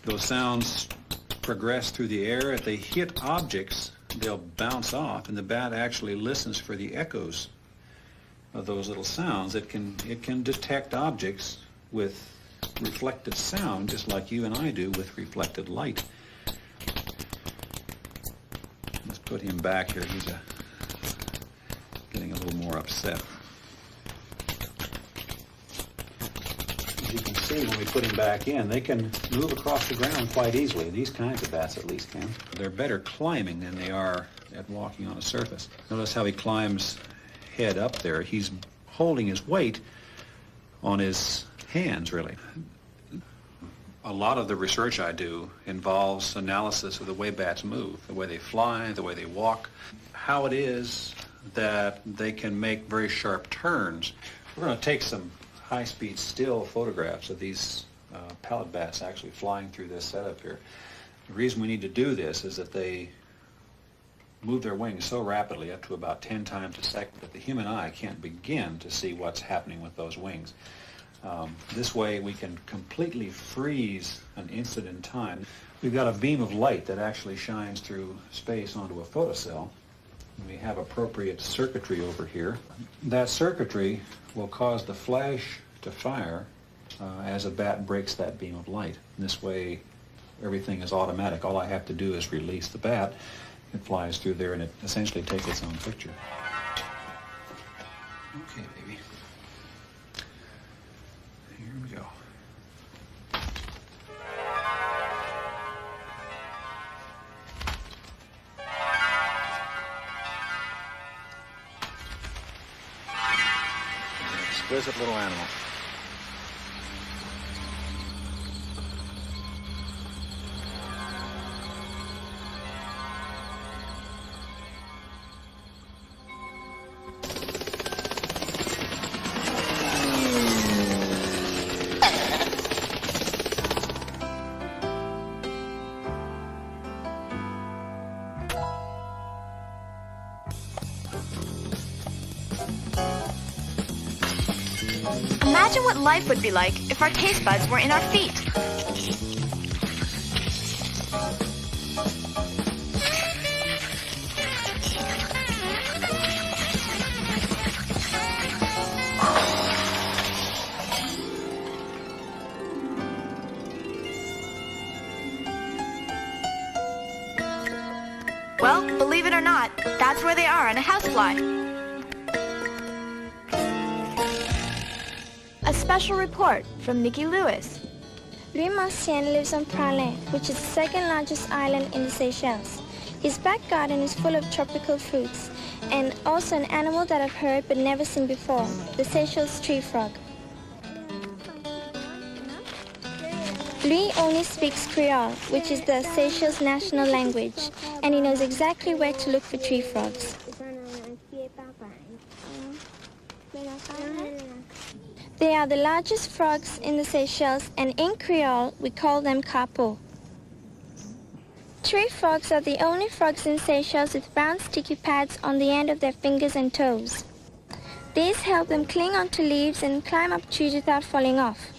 Those sounds progress through the air. If they hit objects, they'll bounce off, and the bat actually listens for the echoes of those little sounds. It can detect objects with reflected sound, just like you and I do with reflected light. Let's put him back here. He's getting a little more upset. As you can see, when we put him back in, they can move across the ground quite easily. These kinds of bats at least can. They're better climbing than they are at walking on a surface. Notice how he climbs head up there. He's holding his weight on his hands, really. A lot of the research I do involves analysis of the way bats move, the way they fly, the way they walk, how it is that they can make very sharp turns. We're going to take some high-speed still photographs of these pallet bats actually flying through this setup here. The reason we need to do this is that they move their wings so rapidly, up to about 10 times a second, that the human eye can't begin to see what's happening with those wings. This way we can completely freeze an instant in time. We've got a beam of light that actually shines through space onto a photocell. We have appropriate circuitry over here. That circuitry will cause the flash to fire as a bat breaks that beam of light. This way everything is automatic. All I have to do is release the bat. It flies through there and it essentially takes its own picture. Okay, baby. Here we go. Exquisite little animal. Imagine what life would be like if our taste buds were in our feet. Well, believe it or not, that's where they are on a housefly. A special report from Nikki Lewis. Louis-Marcien lives on Praslin, which is the second largest island in the Seychelles. His back garden is full of tropical fruits, and also an animal that I've heard but never seen before, the Seychelles tree frog. Louis only speaks Creole, which is the Seychelles national language, and he knows exactly where to look for tree frogs. They are the largest frogs in the Seychelles, and in Creole, we call them capo. Tree frogs are the only frogs in Seychelles with brown sticky pads on the end of their fingers and toes. These help them cling onto leaves and climb up trees without falling off.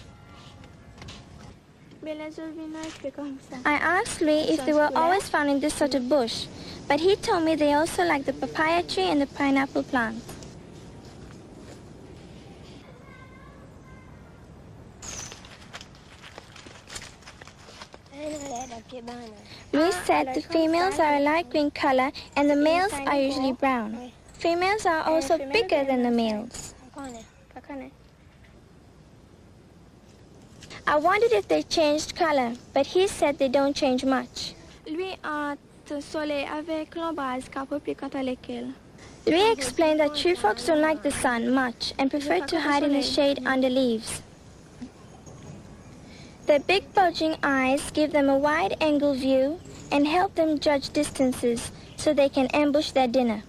I asked Louis if they were always found in this sort of bush, but he told me they also like the papaya tree and the pineapple plant. Louis said the females are a light green color and the males are usually brown. Females are also bigger than the males. I wondered if they changed color, but he said they don't change much. Louis explained that tree frogs don't like the sun much and prefer to hide in the shade under leaves. Their big bulging eyes give them a wide-angle view and help them judge distances so they can ambush their dinner.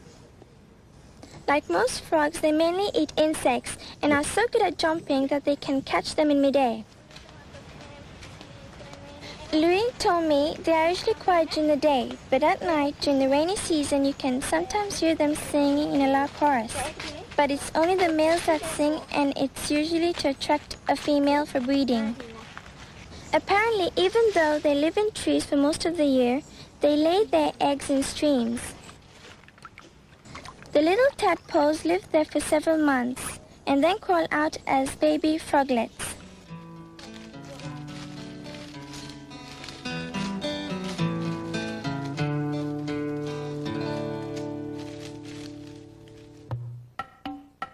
Like most frogs, they mainly eat insects and are so good at jumping that they can catch them in midair. Louis told me they are usually quiet during the day, but at night, during the rainy season, you can sometimes hear them singing in a loud chorus. But it's only the males that sing, and it's usually to attract a female for breeding. Apparently, even though they live in trees for most of the year, they lay their eggs in streams. The little tadpoles live there for several months, and then crawl out as baby froglets.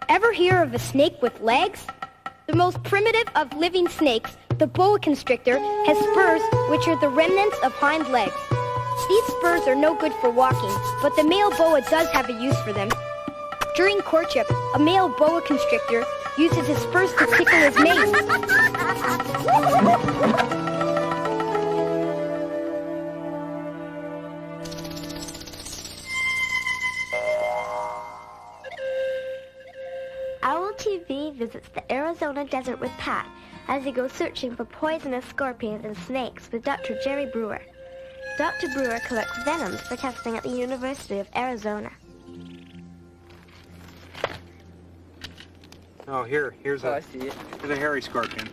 Ever hear of a snake with legs? The most primitive of living snakes, the boa constrictor, has spurs which are the remnants of hind legs. These spurs are no good for walking, but the male boa does have a use for them. During courtship, a male boa constrictor uses his spurs to tickle his mate. Owl TV visits the Arizona desert with Pat as he goes searching for poisonous scorpions and snakes with Dr. Jerry Brewer. Dr. Brewer collects venoms for testing at the University of Arizona. Oh, here's a hairy scorpion.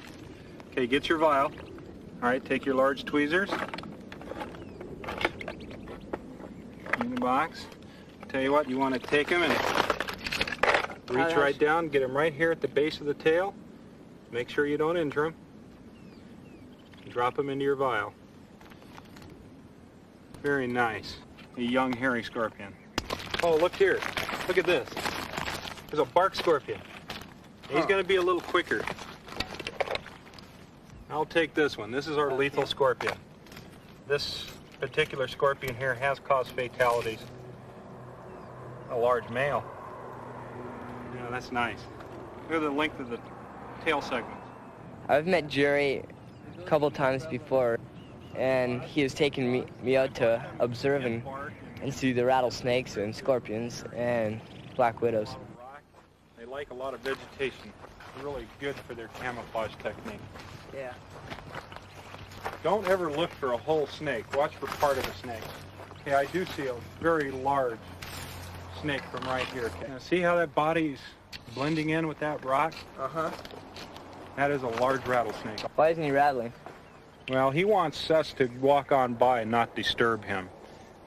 Okay, get your vial. All right, take your large tweezers. In the box. Tell you what, you want to take them and reach right down, get them right here at the base of the tail. Make sure you don't injure them. Drop them into your vial. Very nice. A young hairy scorpion. Oh, look here. Look at this. There's a bark scorpion. He's going to be a little quicker. I'll take this one. This is our lethal scorpion. This particular scorpion here has caused fatalities. A large male. Yeah, that's nice. Look at the length of the tail segment. I've met Jerry a couple times before, and he has taken me out to observe and see the rattlesnakes and scorpions and black widows. They like a lot of vegetation. It's really good for their camouflage technique. Yeah. Don't ever look for a whole snake. Watch for part of a snake. Okay, I do see a very large snake from right here. Okay. Now see how that body's blending in with that rock? Uh-huh. That is a large rattlesnake. Why isn't he rattling? Well, he wants us to walk on by and not disturb him.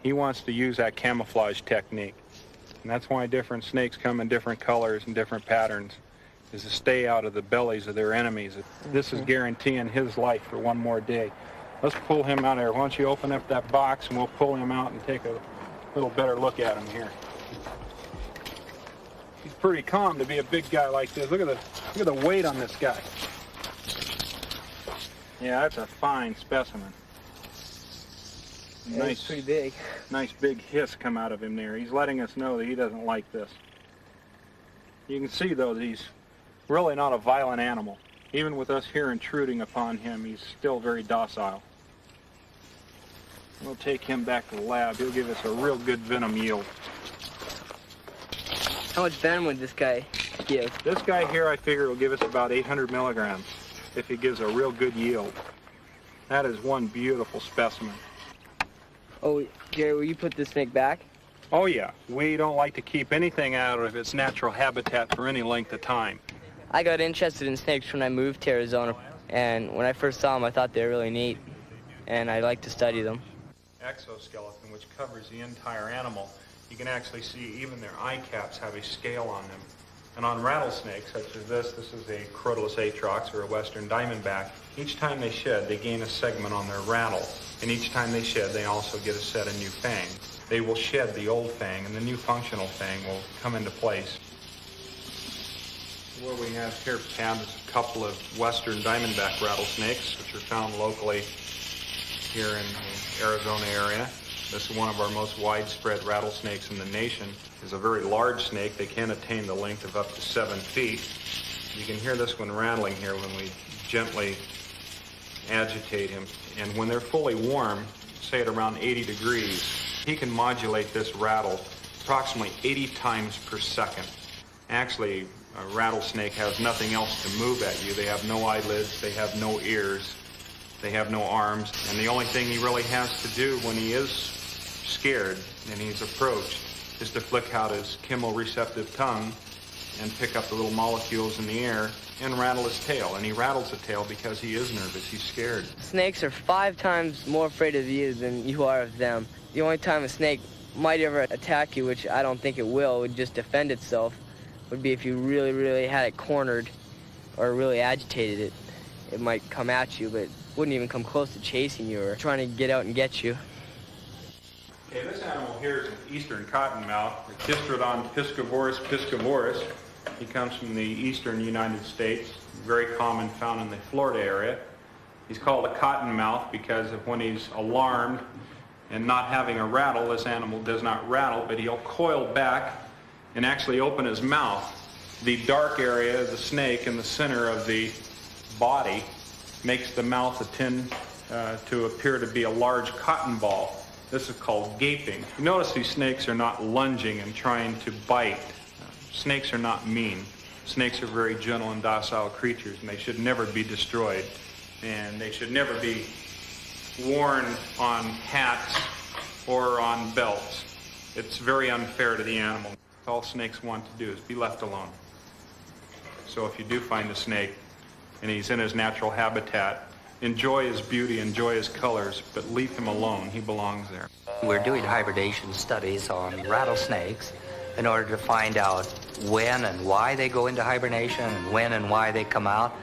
He wants to use that camouflage technique. And that's why different snakes come in different colors and different patterns, is to stay out of the bellies of their enemies. This is guaranteeing his life for one more day. Let's pull him out of here. Why don't you open up that box and we'll pull him out and take a little better look at him here. He's pretty calm to be a big guy like this. Look at the weight on this guy. Yeah, that's a fine specimen. Yeah, nice, pretty big. Nice big hiss come out of him there. He's letting us know that he doesn't like this. You can see, though, that he's really not a violent animal. Even with us here intruding upon him, he's still very docile. We'll take him back to the lab. He'll give us a real good venom yield. How much venom would this guy give? This guy here, I figure, will give us about 800 milligrams if he gives a real good yield. That is one beautiful specimen. Oh, Jerry, will you put this snake back? Oh, yeah. We don't like to keep anything out of its natural habitat for any length of time. I got interested in snakes when I moved to Arizona, and when I first saw them, I thought they were really neat, and I like to study them. Exoskeleton, which covers the entire animal. You can actually see even their eye caps have a scale on them. And on rattlesnakes, such as this is a Crotalus atrox, or a western diamondback. Each time they shed, they gain a segment on their rattle. And each time they shed, they also get a set of new fangs. They will shed the old fang, and the new functional fang will come into place. What we have here, Pat, is a couple of western diamondback rattlesnakes, which are found locally here in the Arizona area. This is one of our most widespread rattlesnakes in the nation. It's a very large snake. They can attain the length of up to 7 feet. You can hear this one rattling here when we gently agitate him. And when they're fully warm, say at around 80 degrees, he can modulate this rattle approximately 80 times per second. Actually, a rattlesnake has nothing else to move at you. They have no eyelids, they have no ears, they have no arms, and the only thing he really has to do when he is scared and he's approached is to flick out his chemoreceptive tongue and pick up the little molecules in the air and rattle his tail. And he rattles the tail because he is nervous, he's scared. Snakes are 5 times more afraid of you than you are of them. The only time a snake might ever attack you, which I don't think it will, would just defend itself, would be if you really, really had it cornered or really agitated it. It might come at you, but wouldn't even come close to chasing you or trying to get out and get you. Okay, this animal here is an eastern cottonmouth, Mr.Rodgers piscivorus. He comes from the eastern United States, very common, found in the Florida area. He's called a cottonmouth because of when he's alarmed and not having a rattle, this animal does not rattle, but he'll coil back and actually open his mouth. The dark area of the snake in the center of the body makes the mouth tend to appear to be a large cotton ball. This is called gaping. You notice these snakes are not lunging and trying to bite. Snakes are not mean. Snakes are very gentle and docile creatures, and they should never be destroyed. And they should never be worn on hats or on belts. It's very unfair to the animal. All snakes want to do is be left alone. So if you do find a snake and he's in his natural habitat, enjoy his beauty, enjoy his colors, but leave him alone. He belongs there. We're doing hibernation studies on rattlesnakes in order to find out when and why they go into hibernation, and when and why they come out,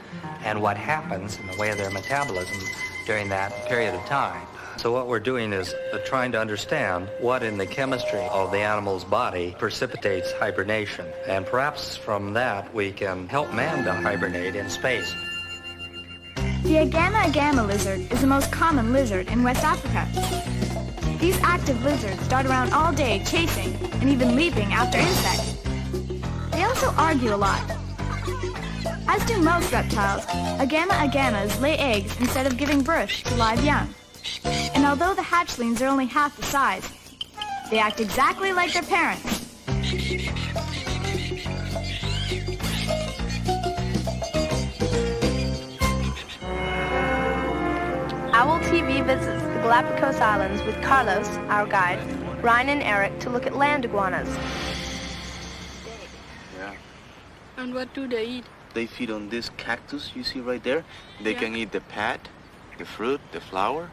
and what happens in the way of their metabolism during that period of time. So what we're doing is trying to understand what in the chemistry of the animal's body precipitates hibernation. And perhaps from that we can help man to hibernate in space. The agama lizard is the most common lizard in West Africa. These active lizards dart around all day chasing and even leaping after insects. They also argue a lot. As do most reptiles, agamas lay eggs instead of giving birth to live young. And although the hatchlings are only half the size, they act exactly like their parents. Owl TV visits the Galapagos Islands with Carlos, our guide, Ryan and Eric to look at land iguanas. Yeah. And what do they eat? They feed on this cactus you see right there. They can eat the pad, the fruit, the flower,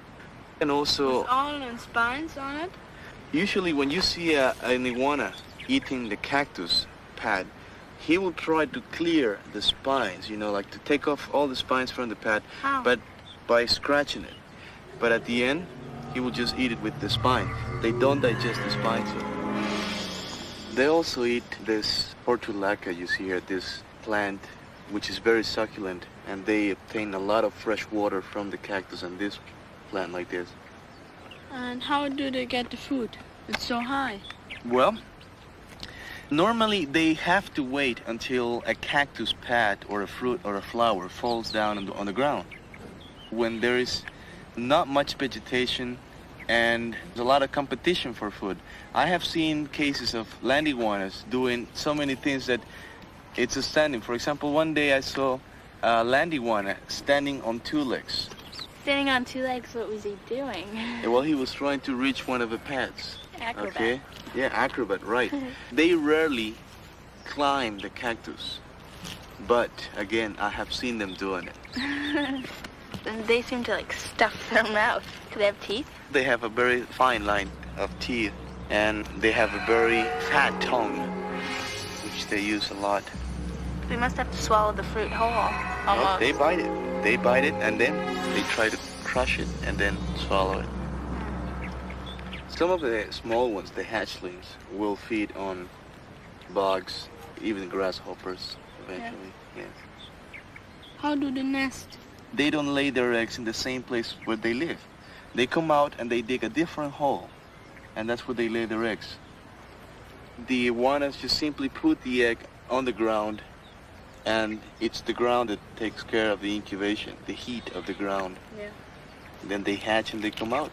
and also... With all and spines on it? Usually when you see an iguana eating the cactus pad, he will try to clear the spines, you know, like to take off all the spines from the pad. How? But by scratching it. But at the end, he will just eat it with the spine. They don't digest the spines. They also eat this portulaca you see here, this plant, which is very succulent, and they obtain a lot of fresh water from the cactus and this plant like this. And how do they get the food? It's so high. Well, normally they have to wait until a cactus pad or a fruit or a flower falls down on the ground. When there is not much vegetation and there's a lot of competition for food. I have seen cases of land iguanas doing so many things that It's a standing. For example, one day I saw a land iguana standing on 2 legs. Standing on 2 legs, what was he doing? Well, he was trying to reach one of the pads. Acrobat. Okay? Yeah, acrobat, right. They rarely climb the cactus. But, again, I have seen them doing it. And they seem to like stuff their mouth. Could they have teeth? They have a very fine line of teeth, and they have a very fat tongue, which they use a lot. They must have to swallow the fruit whole, No, almost. they bite it. They bite it, and then they try to crush it, and then swallow it. Some of the small ones, the hatchlings, will feed on bugs, even grasshoppers, eventually. Yes. How do they nest? They don't lay their eggs in the same place where they live. They come out and they dig a different hole, and that's where they lay their eggs. The iguanas just simply put the egg on the ground, and it's the ground that takes care of the incubation, the heat of the ground. Yeah. Then they hatch and they come out.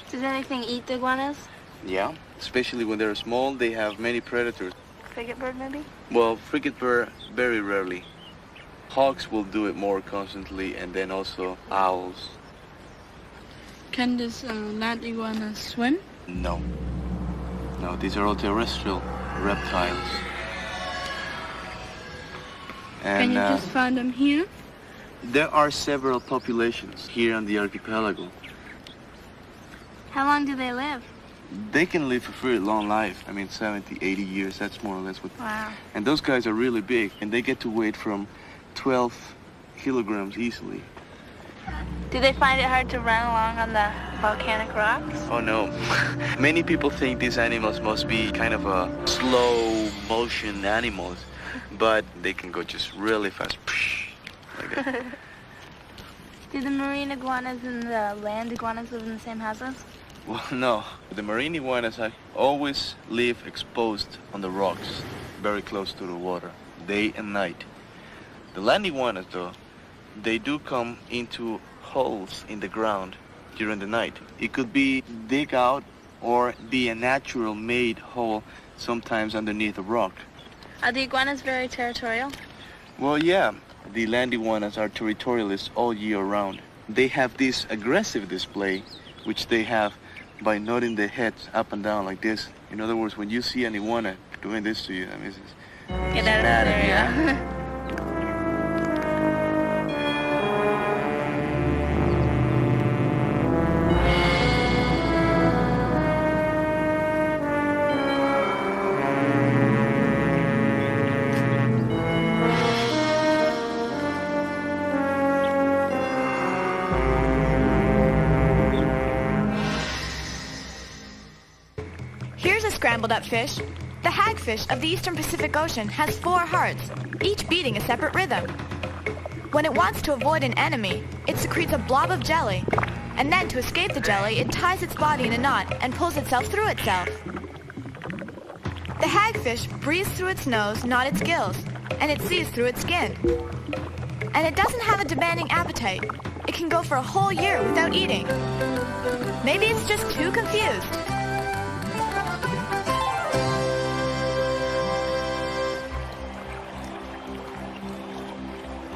Does anything eat the iguanas? Yeah, especially when they're small, they have many predators. Frigate bird, maybe? Well, frigate bird, very rarely. Hawks will do it more constantly, and then also owls. Can this land iguana swim? No. No, these are all terrestrial reptiles. And Can you just find them here? there are several populations here on the archipelago. How long do they live? They can live a very long life. I mean, 70, 80 years, that's more or less what... Wow. And those guys are really big, and they get to weight from 12 kilograms easily. Do they find it hard to run along on the volcanic rocks? Oh, no. Many people think these animals must be kind of a slow motion animals, but they can go just really fast. Like that. Do the marine iguanas and the land iguanas live in the same houses? Well, no. The marine iguanas always live exposed on the rocks, very close to the water, day and night. The land iguanas, though, they do come into holes in the ground during the night. It could be dig out or be a natural made hole sometimes underneath a rock. Are the iguanas very territorial? Well, yeah. The land iguanas are territorialists all year round. They have this aggressive display, which they have by nodding their heads up and down like this. In other words, when you see an iguana doing this to you, I mean, it's Get out of there, yeah. Here's a scrambled up fish. The hagfish of the eastern Pacific Ocean has 4 hearts, each beating a separate rhythm. When it wants to avoid an enemy, it secretes a blob of jelly, and then to escape the jelly, it ties its body in a knot and pulls itself through itself. The hagfish breathes through its nose, not its gills, and it sees through its skin. And it doesn't have a demanding appetite. It can go for a whole year without eating. Maybe it's just too confused.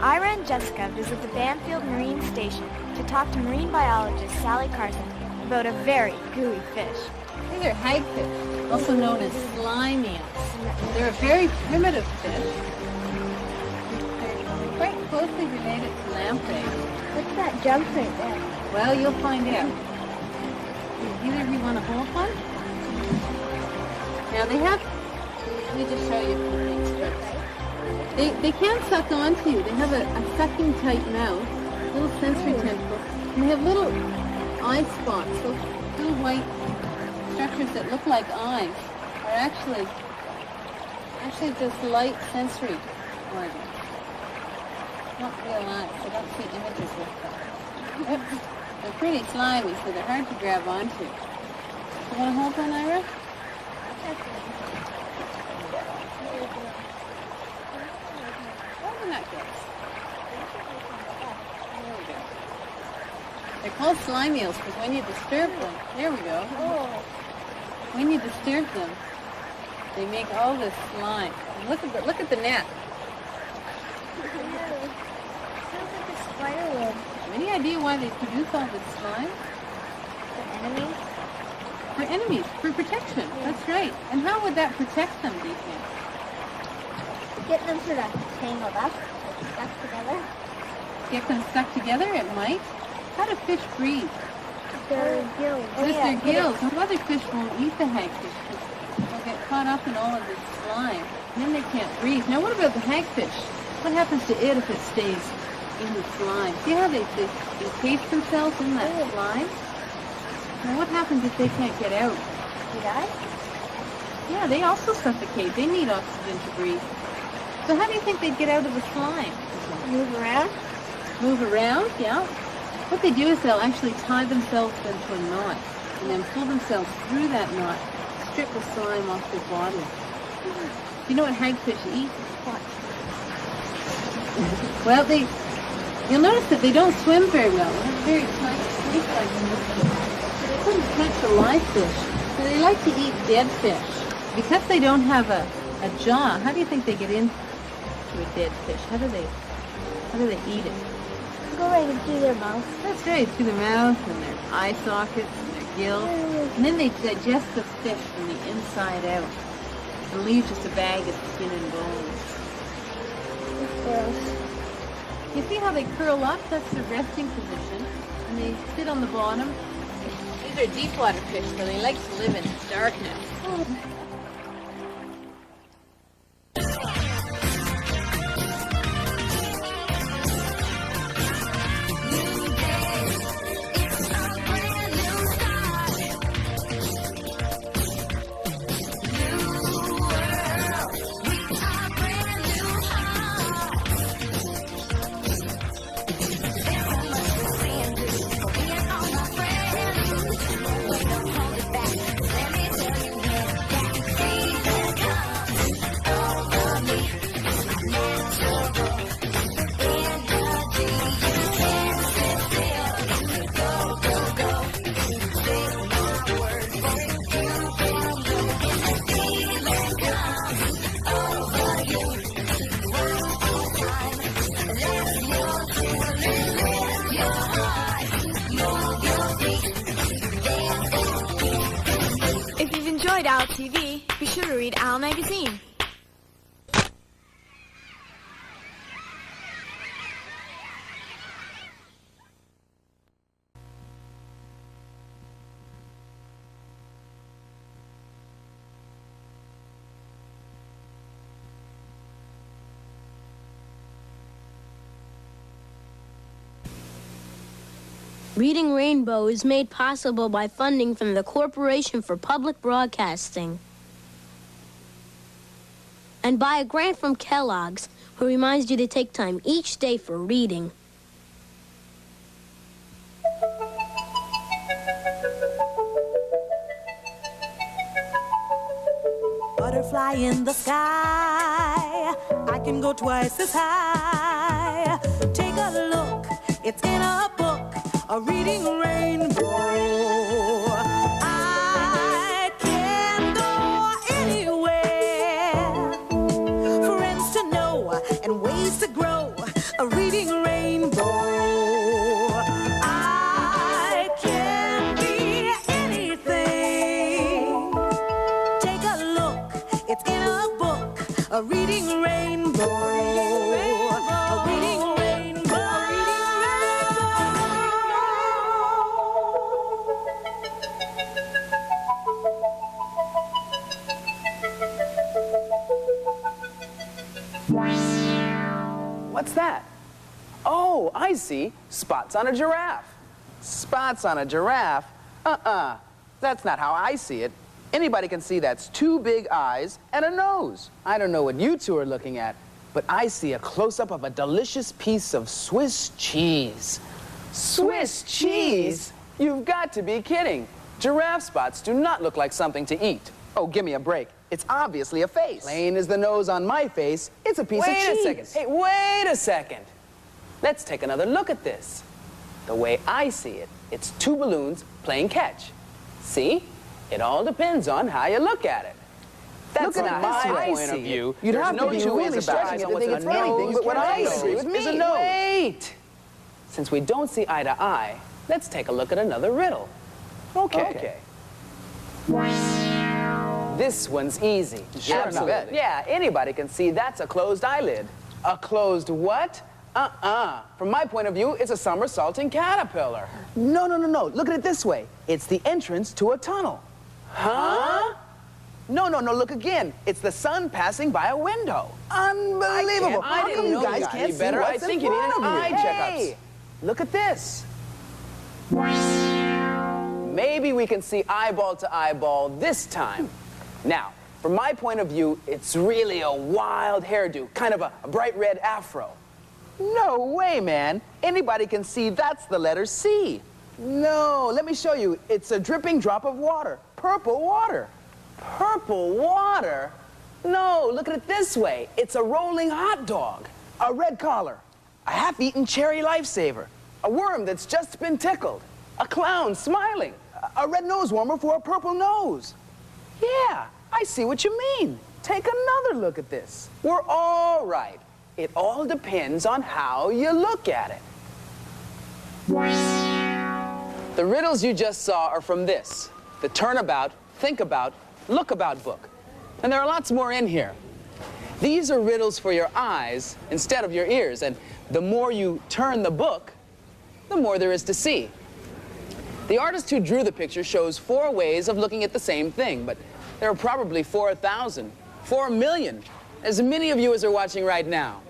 Ira and Jessica visit the Banfield Marine Station to talk to marine biologist Sally Carson about a very gooey fish. These are hagfish, also known as slime eels. They're a very primitive fish. They're quite closely related to lampreys. What's that jump right there? Well, you'll find out. Either of you want to hold one? Now they have, let me just show you a few things first. They can't suck onto you. They have a sucking tight mouth, little sensory tentacles, and they have little eye spots. Those little white structures that look like eyes are actually just light sensory organs. Not real eyes. I don't see images with them. They're pretty slimy, so they're hard to grab onto. You want to hold one, Ira? They're called slime eels because when you disturb them, there we go. When you disturb them, They make all this slime. And look at the net. Sounds like a spider web. Any idea why they produce all this slime? For enemies? For enemies, for protection. Yeah. That's right. And how would that protect them, do you think? Get them sort of tangled up, stuck together. Get them stuck together? It might. How do fish breathe? Their gills. Just their gills. And other fish won't eat the hagfish because they'll get caught up in all of this slime. And then they can't breathe. Now what about the hagfish? What happens to it if it stays in the slime? See how they encase themselves in that slime? Now what happens if they can't get out? They die? Yeah, they also suffocate. They need oxygen to breathe. So how do you think they'd get out of the slime? Move around? Move around, yeah. What they do is they'll actually tie themselves into a knot and then pull themselves through that knot, strip the slime off their body. You know what hagfish eat? What? Well, you'll notice that they don't swim very well. They have very tight snake-like muscles. So they couldn't catch a live fish. So they like to eat dead fish. Because they don't have a jaw, how do you think they get into a dead fish? How do they eat it? Go right through their mouth. That's right, through their mouth and their eye sockets and their gills. And then they digest the fish from the inside out and leave just a bag of skin and bones. You see how they curl up? That's the resting position. And they sit on the bottom. These are deep water fish, so they like to live in darkness. If you've enjoyed Owl TV, be sure to read Owl Magazine. Reading Rainbow is made possible by funding from the Corporation for Public Broadcasting and by a grant from Kellogg's, who reminds you to take time each day for reading. Butterfly in the sky, I can go twice as high. Take a look, it's in a book, a reading rainbow. I can go anywhere, friends to know and ways to grow, a reading rainbow. I can be anything. Take a look, it's in a book, a reading rainbow. A reading rainbow. What's that? Oh, I see. Spots on a giraffe. Spots on a giraffe? That's not how I see it. Anybody can see that's two big eyes and a nose. I don't know what you two are looking at, but I see a close-up of a delicious piece of Swiss cheese. Swiss cheese? You've got to be kidding. Giraffe spots do not look like something to eat. Oh, give me a break. It's obviously a face. Plain as the nose on my face, it's a piece of cheese. Wait a second. Hey, wait a second. Let's take another look at this. The way I see it, it's two balloons playing catch. See? It all depends on how you look at it. Look at my point of view. You'd have to be really stretching it to think it's anything but what I see with me. Wait! Since we don't see eye to eye, let's take a look at another riddle. Okay. This one's easy. Sure, absolutely. Yeah, anybody can see that's a closed eyelid. A closed what? From my point of view, it's a somersaulting caterpillar. No. Look at it this way. It's the entrance to a tunnel. Huh? No. Look again. It's the sun passing by a window. Unbelievable. How come you guys can't see what's in front of you? Eye checkups. Look at this. Maybe we can see eyeball to eyeball this time. Now, from my point of view, it's really a wild hairdo, kind of a bright red afro. No way, man. Anybody can see that's the letter C. No, let me show you. It's a dripping drop of water. Purple water. Purple water? No, look at it this way. It's a rolling hot dog. A red collar. A half-eaten cherry lifesaver. A worm that's just been tickled. A clown smiling. A red nose warmer for a purple nose. Yeah, I see what you mean. Take another look at this. We're all right. It all depends on how you look at it. The riddles you just saw are from this, the Turnabout, Think About, Look About book. And there are lots more in here. These are riddles for your eyes instead of your ears, and the more you turn the book, the more there is to see. The artist who drew the picture shows 4 ways of looking at the same thing, but there are probably 4,000, 4 million, as many of you as are watching right now.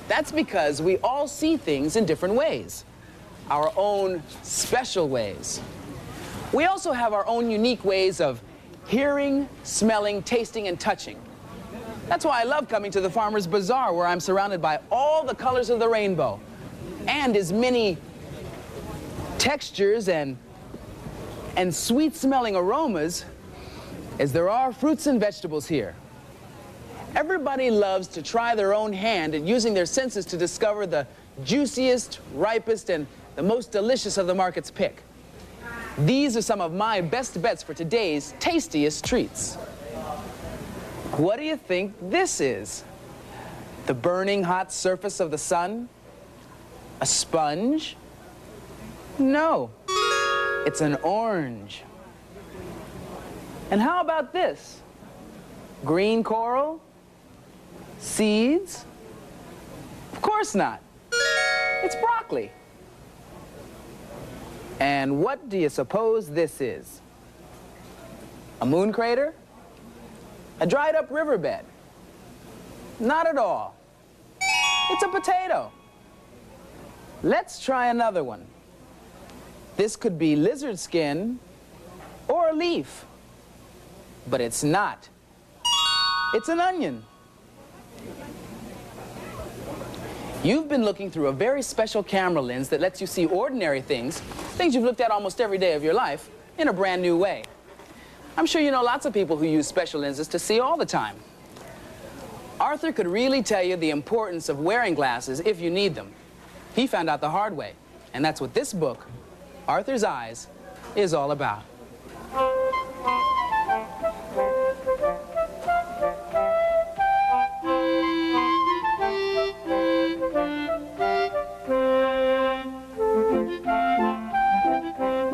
That's because we all see things in different ways, our own special ways. We also have our own unique ways of hearing, smelling, tasting, and touching. That's why I love coming to the Farmer's Bazaar, where I'm surrounded by all the colors of the rainbow and as many textures and sweet-smelling aromas as there are fruits and vegetables here. Everybody loves to try their own hand at using their senses to discover the juiciest, ripest, and the most delicious of the market's pick. These are some of my best bets for today's tastiest treats. What do you think this is? The burning hot surface of the sun? A sponge? No, it's an orange. And how about this? Green coral? Seeds? Of course not. It's broccoli. And what do you suppose this is? A moon crater? A dried up riverbed? Not at all. It's a potato. Let's try another one. This could be lizard skin or a leaf, but it's not. It's an onion. You've been looking through a very special camera lens that lets you see ordinary things, things you've looked at almost every day of your life, in a brand new way. I'm sure you know lots of people who use special lenses to see all the time. Arthur could really tell you the importance of wearing glasses if you need them. He found out the hard way, and that's what this book, Arthur's Eyes, is all about.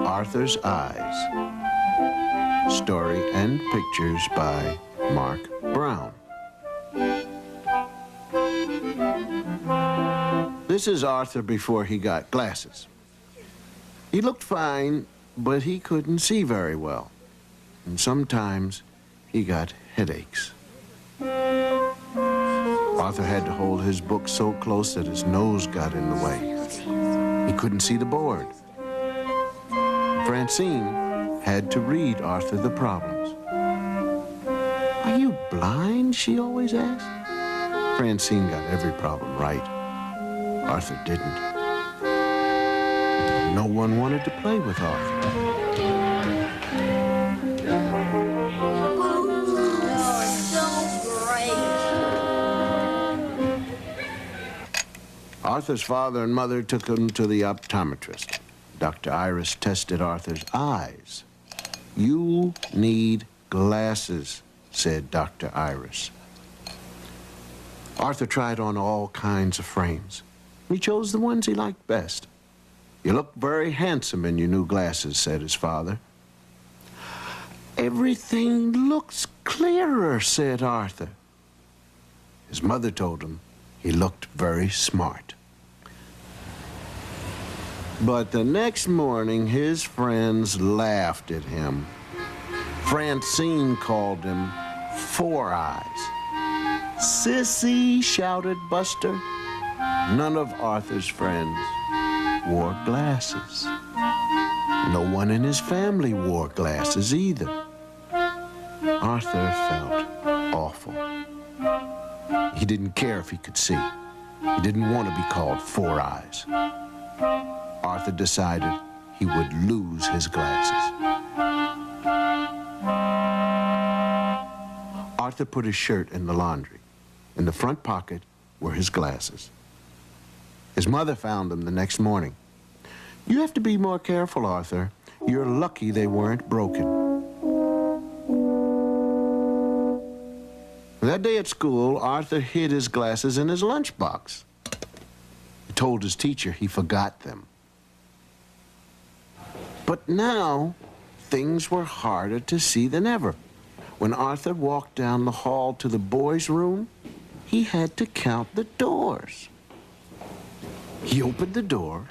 Arthur's Eyes. Story and pictures by Mark Brown. This is Arthur before he got glasses. He looked fine, but he couldn't see very well. And sometimes he got headaches. Arthur had to hold his book so close that his nose got in the way. He couldn't see the board. Francine had to read Arthur the problems. "Are you blind?" she always asked. Francine got every problem right. Arthur didn't. No one wanted to play with Arthur. Oh, it's so great. Arthur's father and mother took him to the optometrist. Dr. Iris tested Arthur's eyes. "You need glasses," said Dr. Iris. Arthur tried on all kinds of frames. He chose the ones he liked best. You look very handsome in your new glasses, said his father. Everything looks clearer, said Arthur. His mother told him he looked very smart. But the next morning, his friends laughed at him. Francine called him Four Eyes. Sissy, shouted Buster. None of Arthur's friends wore glasses. No one in his family wore glasses either. Arthur felt awful. He didn't care if he could see. He didn't want to be called Four Eyes. Arthur decided he would lose his glasses. Arthur put his shirt in the laundry. In the front pocket were his glasses. His mother found them the next morning. You have to be more careful, Arthur. You're lucky they weren't broken. That day at school, Arthur hid his glasses in his lunchbox. He told his teacher he forgot them. But now, things were harder to see than ever. When Arthur walked down the hall to the boys' room, he had to count the doors. He opened the door.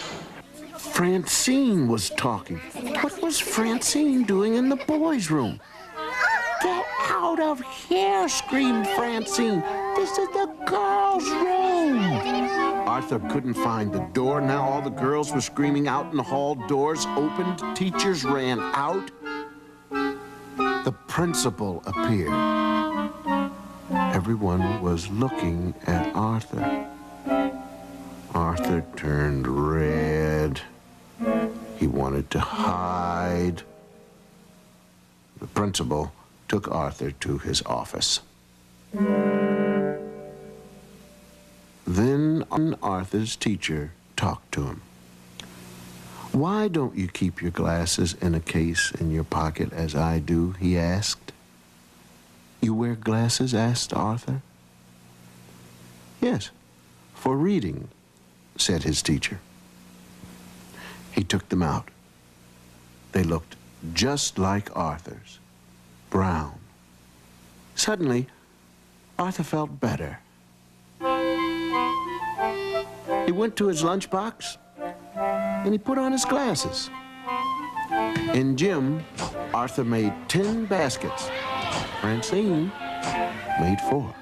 Francine was talking. What was Francine doing in the boys' room? Get out of here, screamed Francine. This is the girls' room. Arthur couldn't find the door. Now all the girls were screaming out in the hall. Doors opened. Teachers ran out. The principal appeared. Everyone was looking at Arthur. Arthur turned red. He wanted to hide. The principal took Arthur to his office. Then Arthur's teacher talked to him. Why don't you keep your glasses in a case in your pocket as I do, he asked. You wear glasses, asked Arthur. Yes, for reading, said his teacher. He took them out. They looked just like Arthur's, brown. Suddenly, Arthur felt better. He went to his lunchbox and he put on his glasses. In gym, Arthur made 10 baskets. Francine made 4.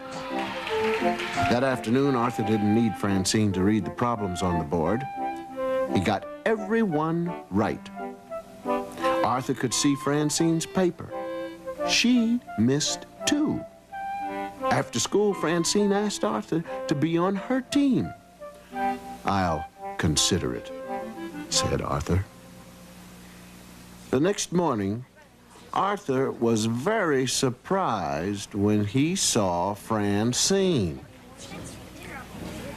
That afternoon, Arthur didn't need Francine to read the problems on the board. He got every one right. Arthur could see Francine's paper. She missed 2. After school, Francine asked Arthur to be on her team. I'll consider it, said Arthur. The next morning, Arthur was very surprised when he saw Francine.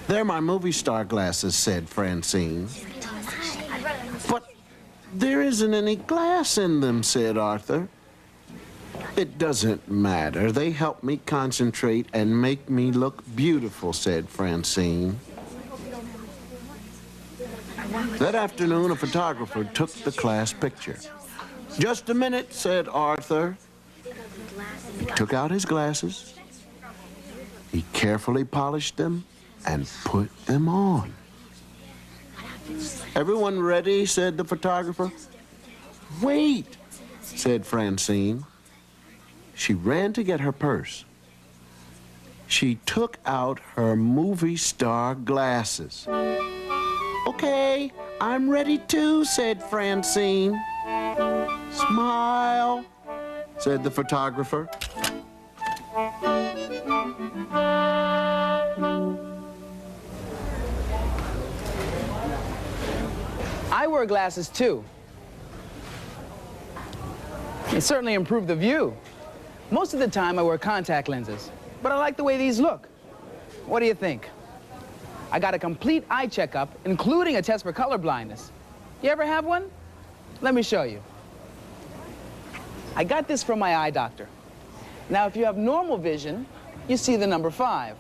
They're my movie star glasses, said Francine. But there isn't any glass in them, said Arthur. It doesn't matter. They help me concentrate and make me look beautiful, said Francine. That afternoon, a photographer took the class picture. Just a minute, said Arthur. He took out his glasses. He carefully polished them and put them on. Everyone ready, said the photographer. Wait, said Francine. She ran to get her purse. She took out her movie star glasses. Okay, I'm ready too, said Francine. Smile, said the photographer. I wear glasses too. It certainly improved the view. Most of the time I wear contact lenses, but I like the way these look. What do you think? I got a complete eye checkup, including a test for color blindness. You ever have one? Let me show you. I got this from my eye doctor. Now, if you have normal vision, you see the number 5.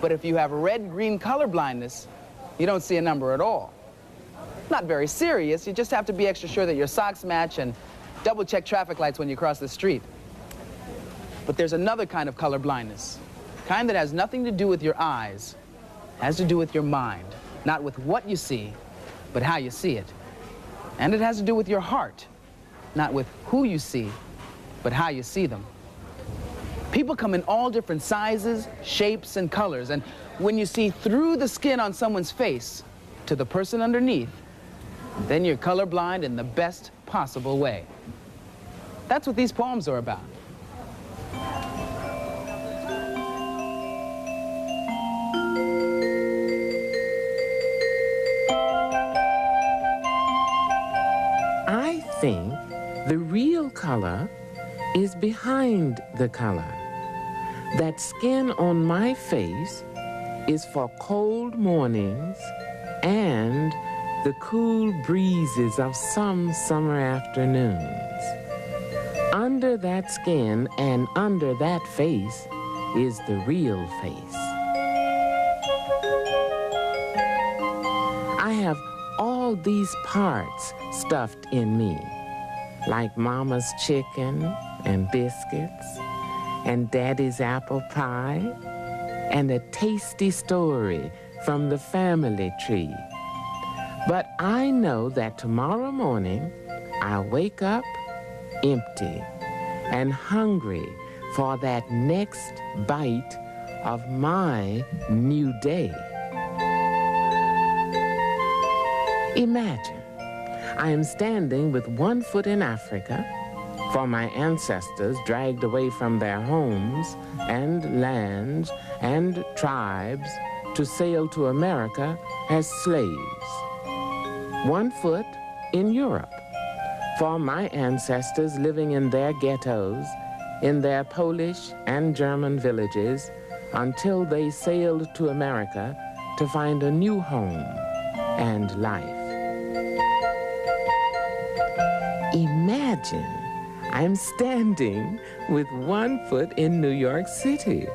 But if you have red-green color blindness, you don't see a number at all. Not very serious, you just have to be extra sure that your socks match and double-check traffic lights when you cross the street. But there's another kind of color blindness, kind that has nothing to do with your eyes, has to do with your mind, not with what you see, but how you see it. And it has to do with your heart, not with who you see, but how you see them. People come in all different sizes, shapes, and colors, and when you see through the skin on someone's face to the person underneath, then you're colorblind in the best possible way. That's what these poems are about. I think the real color is behind the color. That skin on my face is for cold mornings and the cool breezes of some summer afternoons. Under that skin and under that face is the real face. I have all these parts stuffed in me, like Mama's chicken and biscuits, and Daddy's apple pie, and a tasty story from the family tree. But I know that tomorrow morning I'll wake up empty and hungry for that next bite of my new day. Imagine, I am standing with one foot in Africa, for my ancestors dragged away from their homes and lands and tribes to sail to America as slaves. One foot in Europe, for my ancestors living in their ghettos, in their Polish and German villages, until they sailed to America to find a new home and life. Imagine I'm standing with one foot in New York City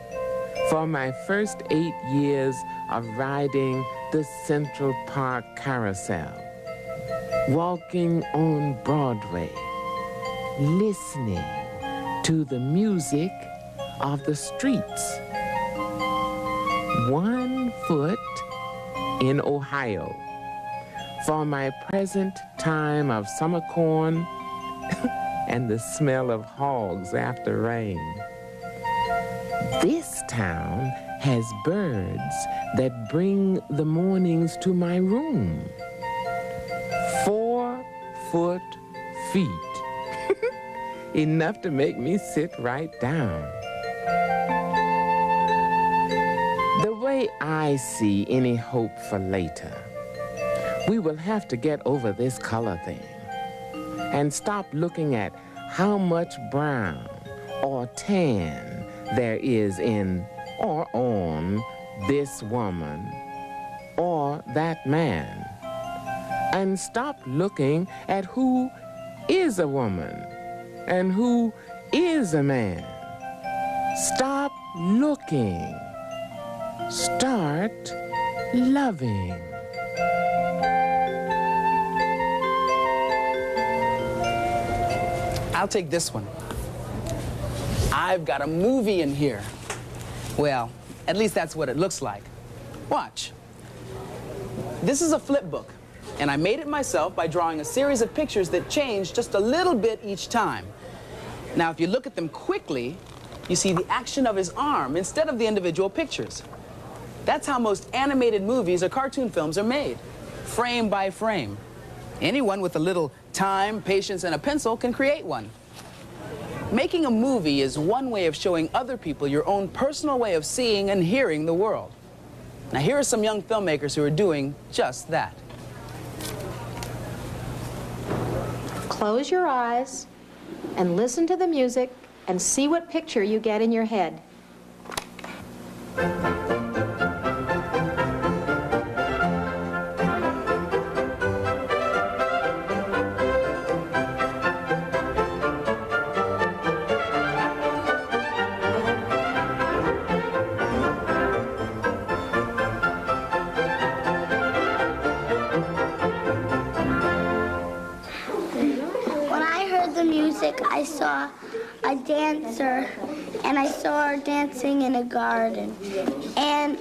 for my first 8 years of riding the Central Park Carousel, walking on Broadway, listening to the music of the streets. One foot in Ohio for my present time of summer corn and the smell of hogs after rain. This town has birds that bring the mornings to my room. 4 foot feet. Enough to make me sit right down. The way I see any hope for later, we will have to get over this color thing and stop looking at how much brown or tan there is in or on this woman or that man, and stop looking at who is a woman and who is a man. Stop looking. Start loving. I'll take this one. I've got a movie in here. Well, at least that's what it looks like. Watch. This is a flip book, and I made it myself by drawing a series of pictures that change just a little bit each time. Now, if you look at them quickly, you see the action of his arm instead of the individual pictures. That's how most animated movies or cartoon films are made, frame by frame. Anyone with a little time, patience, and a pencil can create one. Making a movie is one way of showing other people your own personal way of seeing and hearing the world. Now, here are some young filmmakers who are doing just that. Close your eyes and listen to the music and see what picture you get in your head. I saw a dancer, and I saw her dancing in a garden. And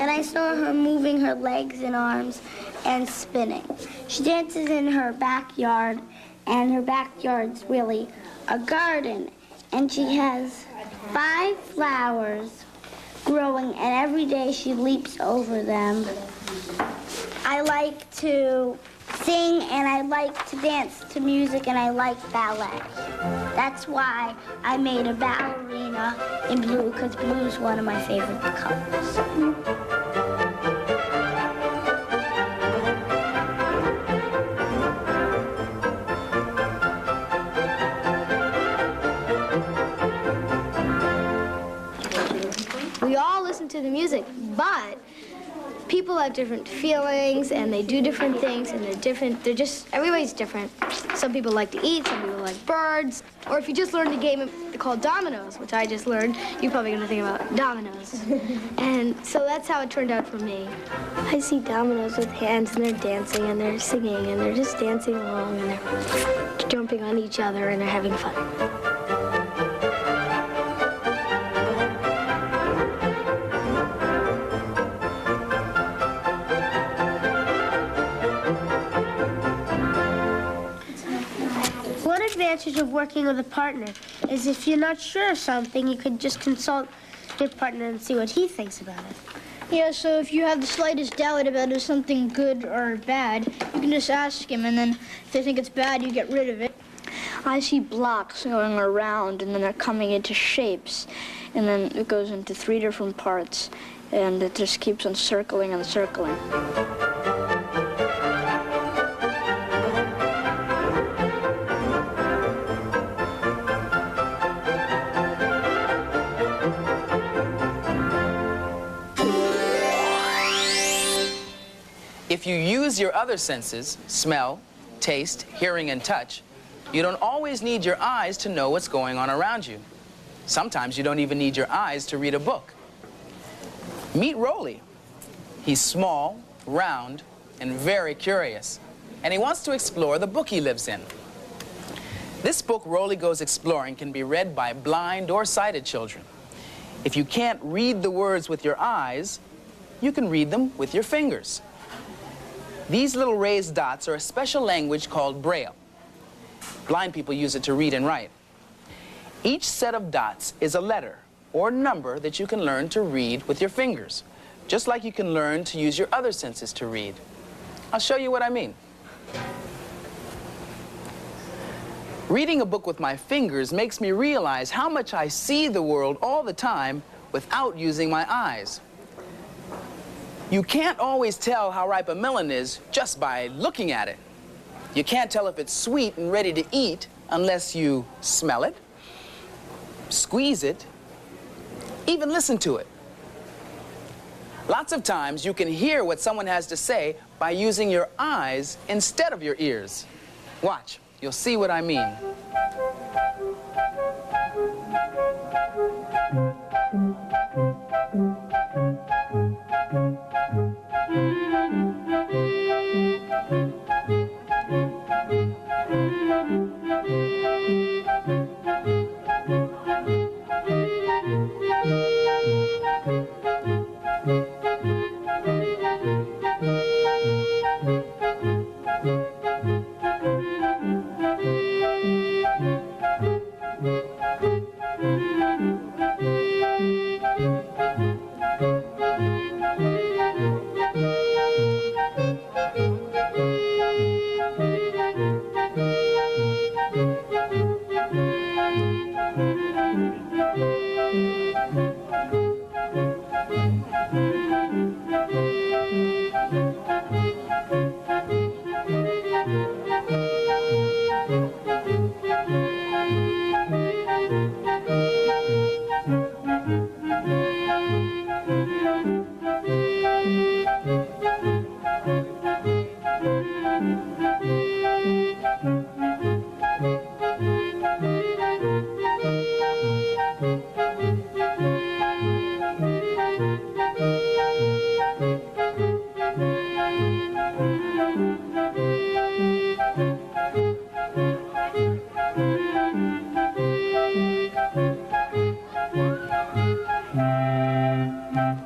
I saw her moving her legs and arms and spinning. She dances in her backyard, and her backyard's really a garden. And she has 5 flowers growing, and every day she leaps over them. I like to sing, and I like to dance to music, and I like ballet. That's why I made a ballerina in blue, because blue is one of my favorite colors. We all listen to the music, but people have different feelings and they do different things and everybody's different. Some people like to eat, some people like birds. Or if you just learned a game called dominoes, which I just learned, you're probably gonna think about dominoes. And so that's how it turned out for me. I see dominoes with hands, and they're dancing, and they're singing, and they're just dancing along, and they're jumping on each other, and they're having fun. One advantage of working with a partner is if you're not sure of something, you could just consult your partner and see what he thinks about it. Yeah, so if you have the slightest doubt about is something good or bad, you can just ask him, and then if they think it's bad, you get rid of it. I see blocks going around, and then they're coming into shapes, and then it goes into 3 different parts, and it just keeps on circling and circling. If you use your other senses, smell, taste, hearing, and touch, you don't always need your eyes to know what's going on around you. Sometimes you don't even need your eyes to read a book. Meet Rolly. He's small, round, and very curious, and he wants to explore the book he lives in. This book, Rolly Goes Exploring, can be read by blind or sighted children. If you can't read the words with your eyes, you can read them with your fingers. These little raised dots are a special language called Braille. Blind people use it to read and write. Each set of dots is a letter or number that you can learn to read with your fingers, just like you can learn to use your other senses to read. I'll show you what I mean. Reading a book with my fingers makes me realize how much I see the world all the time without using my eyes. You can't always tell how ripe a melon is just by looking at it. You can't tell if it's sweet and ready to eat unless you smell it, squeeze it, even listen to it. Lots of times you can hear what someone has to say by using your eyes instead of your ears. Watch, you'll see what I mean.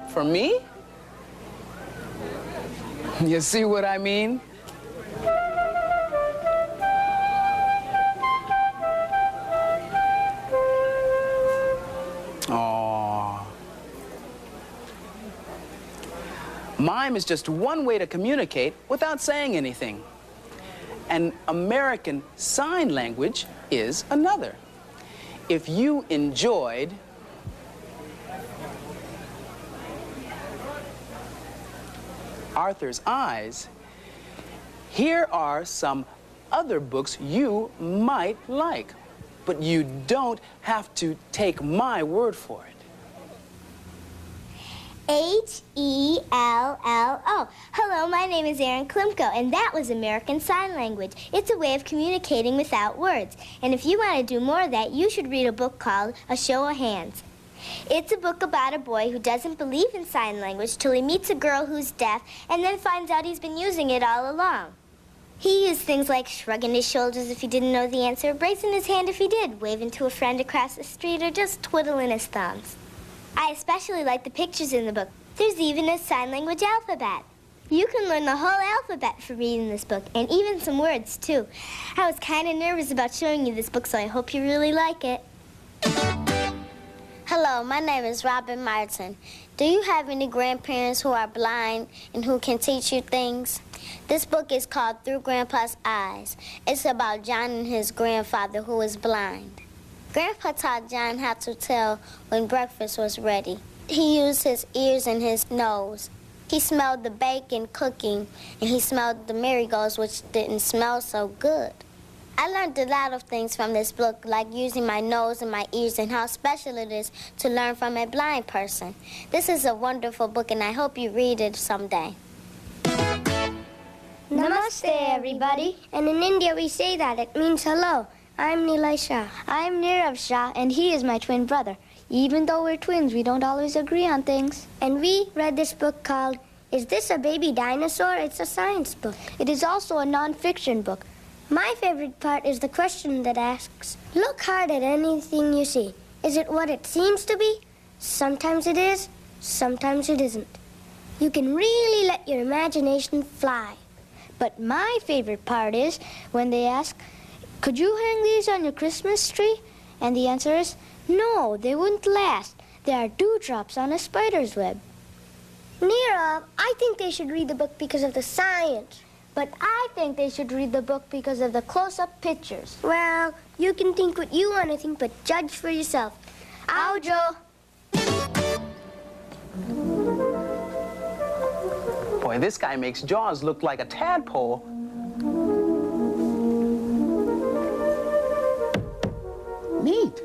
For me? You see what I mean? Aww. Mime is just one way to communicate without saying anything. And American Sign Language is another. If you enjoyed Arthur's Eyes, here are some other books you might like, but you don't have to take my word for it. H-E-L-L-O. Hello, my name is Erin Klimko, and that was American Sign Language. It's a way of communicating without words. And if you want to do more of that, you should read a book called A Show of Hands. It's a book about a boy who doesn't believe in sign language till he meets a girl who's deaf and then finds out he's been using it all along. He used things like shrugging his shoulders if he didn't know the answer, bracing his hand if he did, waving to a friend across the street, or just twiddling his thumbs. I especially like the pictures in the book. There's even a sign language alphabet. You can learn the whole alphabet from reading this book, and even some words, too. I was kind of nervous about showing you this book, so I hope you really like it. Hello, my name is Robin Martin. Do you have any grandparents who are blind and who can teach you things? This book is called Through Grandpa's Eyes. It's about John and his grandfather who is blind. Grandpa taught John how to tell when breakfast was ready. He used his ears and his nose. He smelled the bacon cooking, and he smelled the marigolds, which didn't smell so good. I learned a lot of things from this book, like using my nose and my ears and how special it is to learn from a blind person. This is a wonderful book, and I hope you read it someday. Namaste, everybody. And in India, we say that. It means hello. I'm Nilay Shah. I'm Nirav Shah, and he is my twin brother. Even though we're twins, we don't always agree on things. And we read this book called, Is This a Baby Dinosaur? It's a science book. It is also a non-fiction book. My favorite part is the question that asks, look hard at anything you see. Is it what it seems to be? Sometimes it is, sometimes it isn't. You can really let your imagination fly. But my favorite part is when they ask, could you hang these on your Christmas tree? And the answer is, no, they wouldn't last. They are dewdrops on a spider's web. Nirav, I think they should read the book because of the science. But I think they should read the book because of the close-up pictures. Well, you can think what you want to think, but judge for yourself. Aujo. Boy, this guy makes Jaws look like a tadpole. Neat.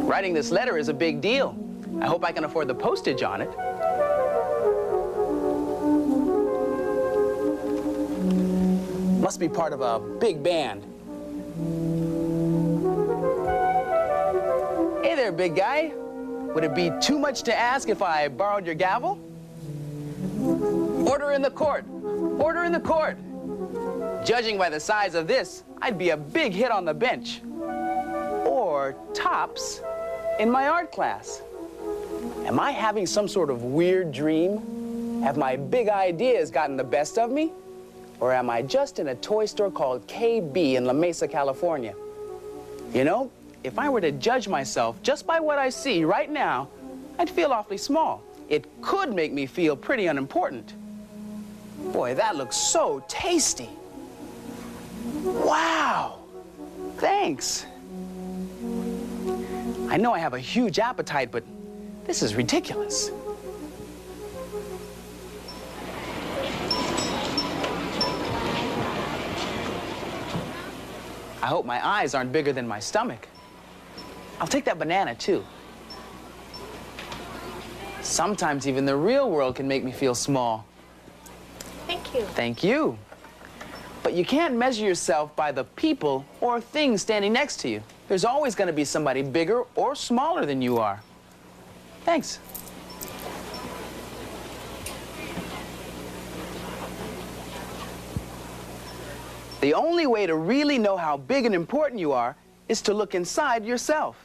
Writing this letter is a big deal. I hope I can afford the postage on it. Must be part of a big band. Hey there, big guy. Would it be too much to ask if I borrowed your gavel? Order in the court. Order in the court. Judging by the size of this, I'd be a big hit on the bench. Or tops in my art class. Am I having some sort of weird dream? Have my big ideas gotten the best of me? Or am I just in a toy store called KB in La Mesa, California? You know, if I were to judge myself just by what I see right now, I'd feel awfully small. It could make me feel pretty unimportant. Boy, that looks so tasty. Wow, thanks. I know I have a huge appetite, but this is ridiculous. I hope my eyes aren't bigger than my stomach. I'll take that banana, too. Sometimes even the real world can make me feel small. Thank you. Thank you. But you can't measure yourself by the people or things standing next to you. There's always going to be somebody bigger or smaller than you are. Thanks. The only way to really know how big and important you are is to look inside yourself.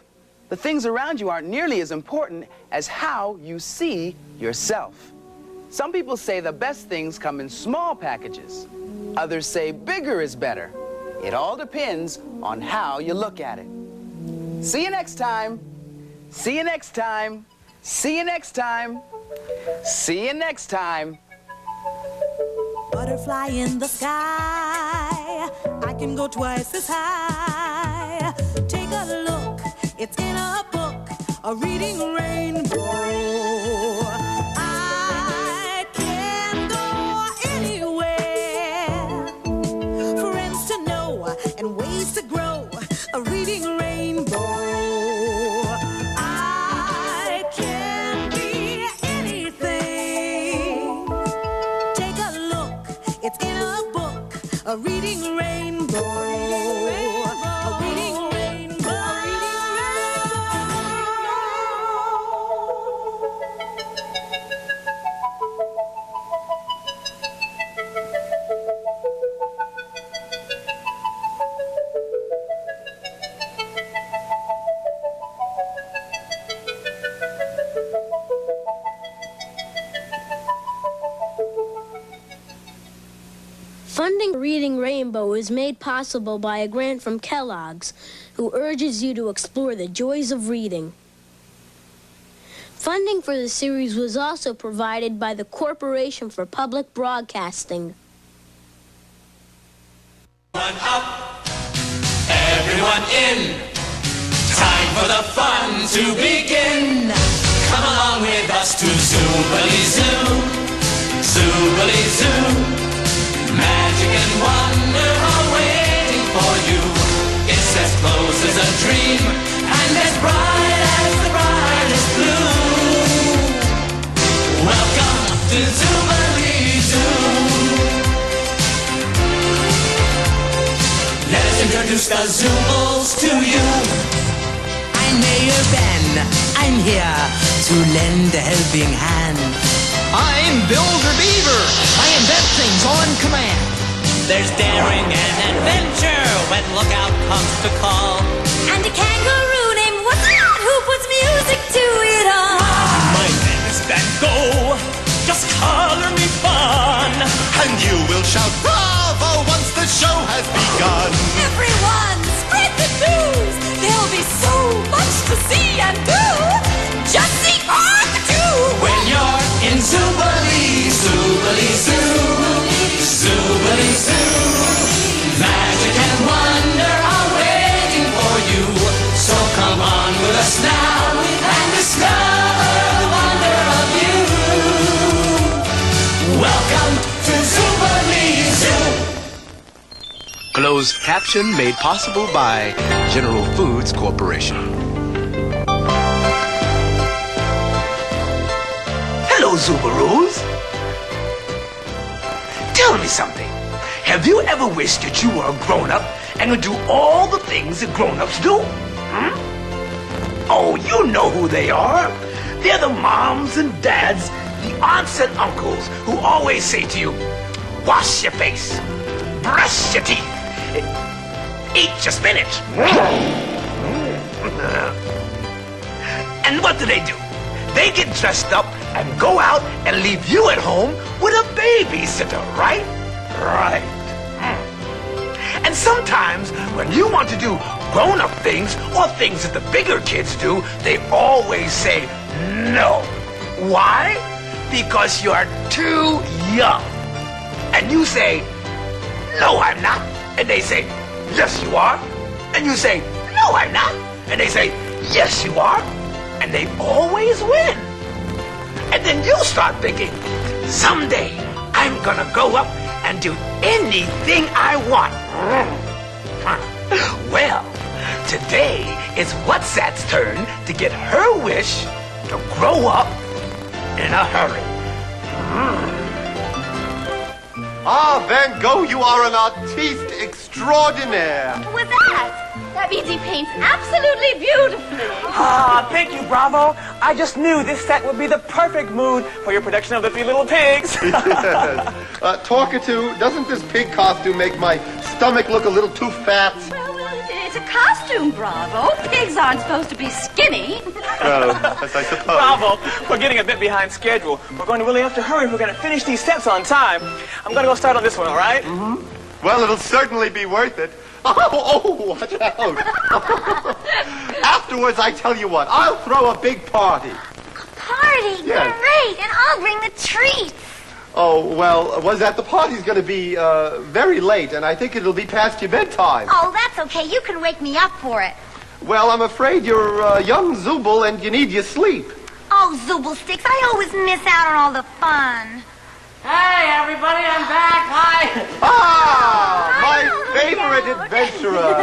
The things around you aren't nearly as important as how you see yourself. Some people say the best things come in small packages. Others say bigger is better. It all depends on how you look at it. See you next time. See you next time. See you next time. See you next time. Butterfly in the sky, I can go twice as high. Take a look, it's in a book, a reading rainbow. I can go anywhere, friends to know and ways to grow, a reading rainbow. I can be anything. Take a look, it's in a book, a reading rainbow. A reading rainbow. Funding Reading Rainbow is made possible by a grant from Kellogg's, who urges you to explore the joys of reading. Funding for the series was also provided by the Corporation for Public Broadcasting. Everyone up, everyone in. Time for the fun to begin. Come along with us to Zoobilee Zoo, Zoobilee Zoo. Magic and wonder are waiting for you. It's as close as a dream and as bright as the brightest blue. Welcome to Zoobilee Zoo. Let us introduce the Zoobles to you. I'm Mayor Ben. I'm here to lend a helping hand. I'm Builder Beaver. I invent things on command. There's daring and adventure when lookout comes to call. And a kangaroo named What's That who puts music to it all. My name is Van Gogh. Just color me fun, and you will shout bravo once the show has begun. Everyone, spread the news. There'll be so much to see and do. Just see Arc-a-Doo. When you're in Zoobilee, Zoobilee Zoo, Zoobilee Zoo, magic and wonder are waiting for you. So come on with us now and discover the wonder of you. Welcome to Zoobilee Zoo. Closed caption made possible by General Foods Corporation. Hello, Zoobaroos. Tell me something. Have you ever wished that you were a grown-up and would do all the things that grown-ups do? Oh, you know who they are. They're the moms and dads, the aunts and uncles who always say to you, wash your face, brush your teeth, eat your spinach. And what do? They get dressed up and go out and leave you at home with a babysitter, right? Right. And sometimes when you want to do grown-up things or things that the bigger kids do, they always say no. Why? Because you're too young. And you say, no, I'm not. And they say, yes, you are. And you say, no, I'm not. And they say, yes, you are. And they always win. And then you start thinking, someday I'm gonna grow up and do anything I want. Well, today it's What's-That's turn to get her wish to grow up in a hurry. Ah, Van Gogh, you are an artiste extraordinaire. What's that? That means he paints absolutely beautifully. Ah, thank you, Bravo. I just knew this set would be the perfect mood for your production of The Three Little Pigs. Yes. Talkative, doesn't this pig costume make my stomach look a little too fat? Well, it's a costume, Bravo. Pigs aren't supposed to be skinny. Yes, I suppose. Bravo, we're getting a bit behind schedule. We're going to really have to hurry if we're going to finish these steps on time. I'm going to go start on this one, all right? Mm-hmm. Well, it'll certainly be worth it. Oh, watch out. Afterwards, I tell you what, I'll throw a big party. Party? Yes. Great! And I'll bring the treats. Oh, well, was that the party's going to be very late, and I think it'll be past your bedtime. Oh, that's okay. You can wake me up for it. Well, I'm afraid you're a young Zooble and you need your sleep. Oh, Zooble Sticks, I always miss out on all the fun. Hey, everybody, I'm back. Hi. My favorite adventurer.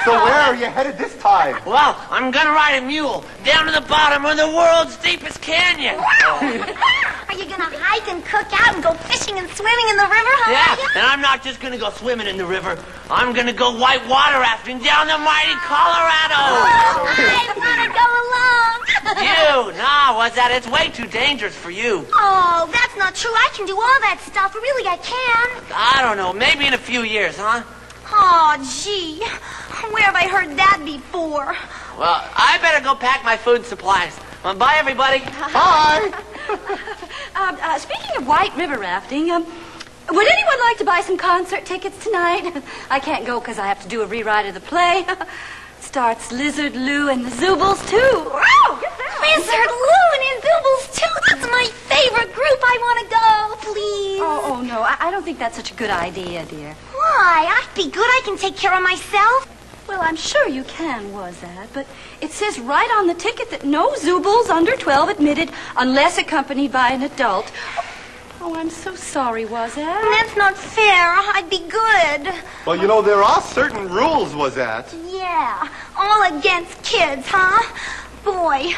So where are you headed this time? Well, I'm gonna ride a mule down to the bottom of the world's deepest canyon. Are you gonna hike and cook out and go fishing and swimming in the river, huh? Yeah, and I'm not just gonna go swimming in the river. I'm gonna go white water rafting down the mighty Colorado. Oh, I wanna go along. Was that? It's way too dangerous for you. Oh, that's not true. I can do all that stuff. Really, I can. I don't know, maybe in a few years, huh? Oh, gee. Where have I heard that before? Well, I better go pack my food supplies. Well, bye, everybody. Bye. Speaking of white river rafting, would anyone like to buy some concert tickets tonight? I can't go because I have to do a rewrite of the play. Starts Lizard Lou and the Zoobles, too. Wow! Lizard Lou and his Zoobles, too? That's my favorite group. I want to go, please. Oh, no. I don't think that's such a good idea, dear. Why? I'd be good. I can take care of myself. Well, I'm sure you can, Wazat, but it says right on the ticket that no Zoobles under 12 admitted unless accompanied by an adult. Oh, I'm so sorry, Wazat. That's not fair. I'd be good. Well, you know, there are certain rules, was that? Yeah, all against kids, huh? Boy,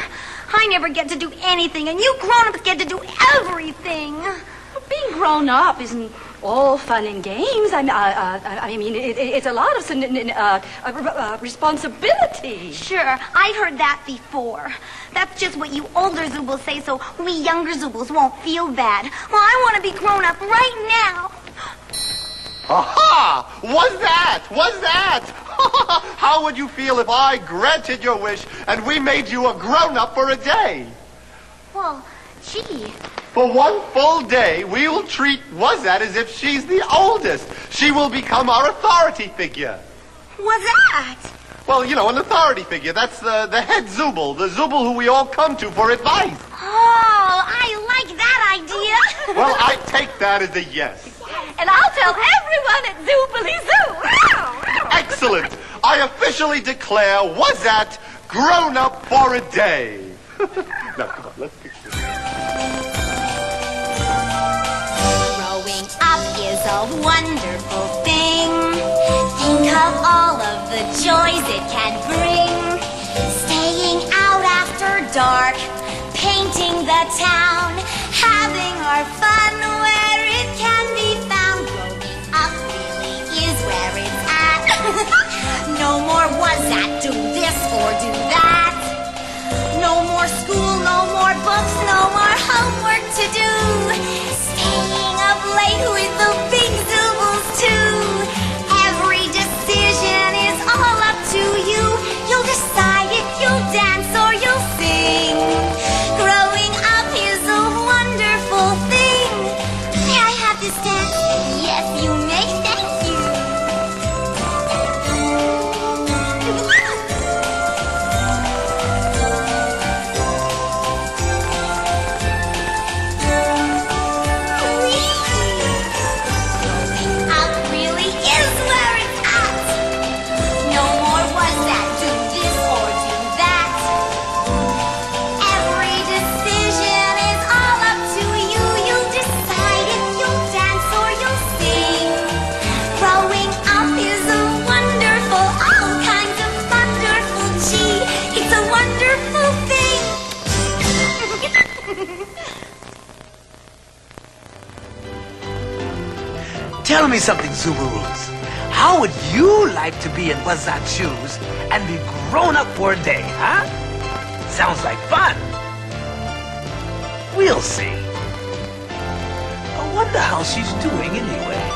I never get to do anything, and you grown-ups get to do everything. Well, being grown up isn't all fun and games. I mean, it's a lot of responsibility. Sure, I've heard that before. That's just what you older Zoobles say, so we younger Zoobles won't feel bad. Well, I want to be grown up right now. Aha! Was that? How would you feel if I granted your wish and we made you a grown-up for a day? Well, gee. For one full day, we will treat Wazat as if she's the oldest. She will become our authority figure. What's that? Well, you know, an authority figure. That's the head Zooble, the Zooble who we all come to for advice. Oh, I like that idea. Well, I take that as a yes. And I'll tell everyone at Zoobilee Zoo. Excellent. I officially declare Wazat grown up for a day. Now, come on, let's picture this. Growing up is a wonderful thing. Think of all of the joys it can bring. Staying out after dark, painting the town, having our fun where it can be found. Growing up really is where it's at. No more was that, do this or do that. No more school, no more books, no more homework to do. Staying up late with the big Zoobles too. Every decision is all up to you. You'll decide if you'll dance or you'll sing. Growing up is a wonderful thing. May I have this dance? Yes, you may. Thank you. Tell me something, Zoobaroos. How would you like to be in Wazat's shoes and be grown up for a day, huh? Sounds like fun. We'll see. I wonder how she's doing anyway.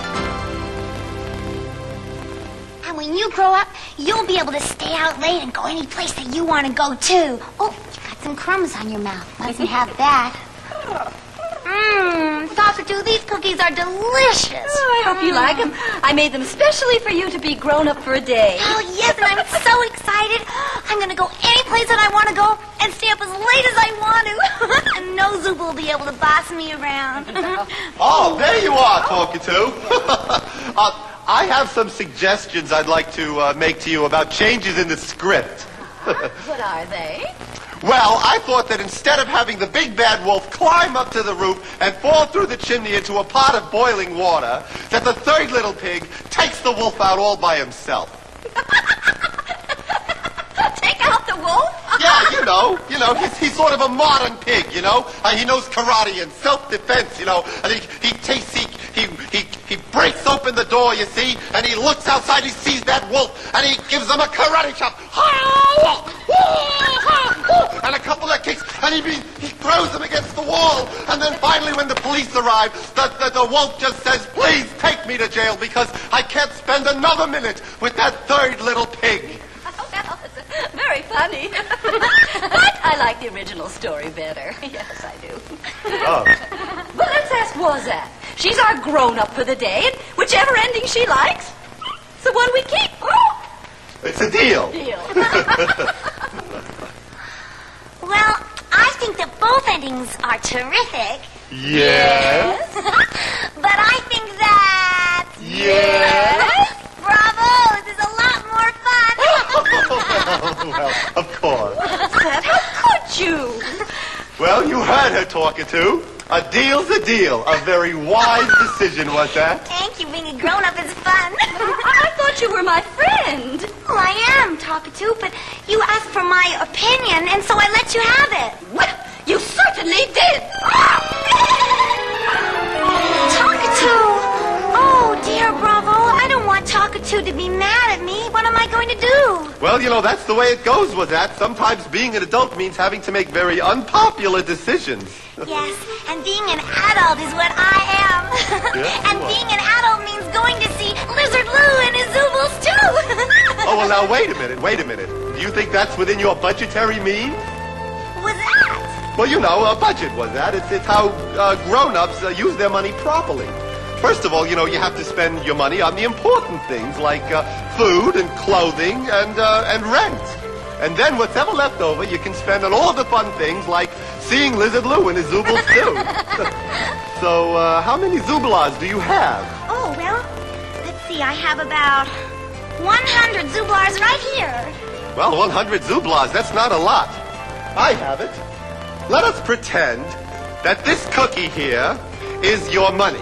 when you grow up, you'll be able to stay out late and go any place that you want to go, too. Oh, you got some crumbs on your mouth. Mustn't have that. Cockatoo, these cookies are delicious. Oh, I hope you like them. I made them especially for you to be grown up for a day. Oh, yes, and I'm so excited. I'm going to go any place that I want to go and stay up as late as I want to. And no Zoop will be able to boss me around. Oh, there you are, Cockatoo. I have some suggestions I'd like to make to you about changes in the script. What are they? Well, I thought that instead of having the big bad wolf climb up to the roof and fall through the chimney into a pot of boiling water, that the third little pig takes the wolf out all by himself. Take out the wolf? Yeah, you know, he's sort of a modern pig, you know. He knows karate and self-defense, you know. And he breaks open the door, you see, and he looks outside, he sees that wolf, and he gives him a karate chop. And a couple of kicks, and he throws him against the wall. And then finally, when the police arrive, the wolf just says, "Please take me to jail because I can't spend another minute with that third little pig." Well, it's very funny. But I like the original story better. Yes, I do. Oh. But let's ask Wazette. She's our grown-up for the day, and whichever ending she likes, it's the one we keep. Oh! It's a deal. Well, I think that both endings are terrific. Yes. But I think that... Yes. Bravo! This is a lot more fun. Well, of course. Wazette, how could you? Well, you heard her, Talkatoo. A deal's a deal. A very wise decision, was that? Thank you. Being a grown-up is fun. I thought you were my friend. Well, I am, Talkatoo, but you asked for my opinion, and so I let you have it. Well, you certainly did. Talkatoo! Oh, dear Bravo. I don't want Talkatoo to be mad at me. What am I going to do? Well, you know, that's the way it goes with that. Sometimes being an adult means having to make very unpopular decisions. Yes, and being an adult is what I am. Yeah, and being an adult means going to see Lizard Lou and his Zoobles, too. Oh, well, now, wait a minute. Do you think that's within your budgetary means? What's that? Well, you know, a budget was that. It's how grown-ups use their money properly. First of all, you know, you have to spend your money on the important things like food and clothing and rent. And then whatever left over, you can spend on all the fun things like seeing Lizard Lou and his Zoobles, too. So, how many Zooblahs do you have? Oh, well, let's see. I have about 100 Zooblahs right here. Well, 100 Zooblahs, that's not a lot. I have it. Let us pretend that this cookie here is your money.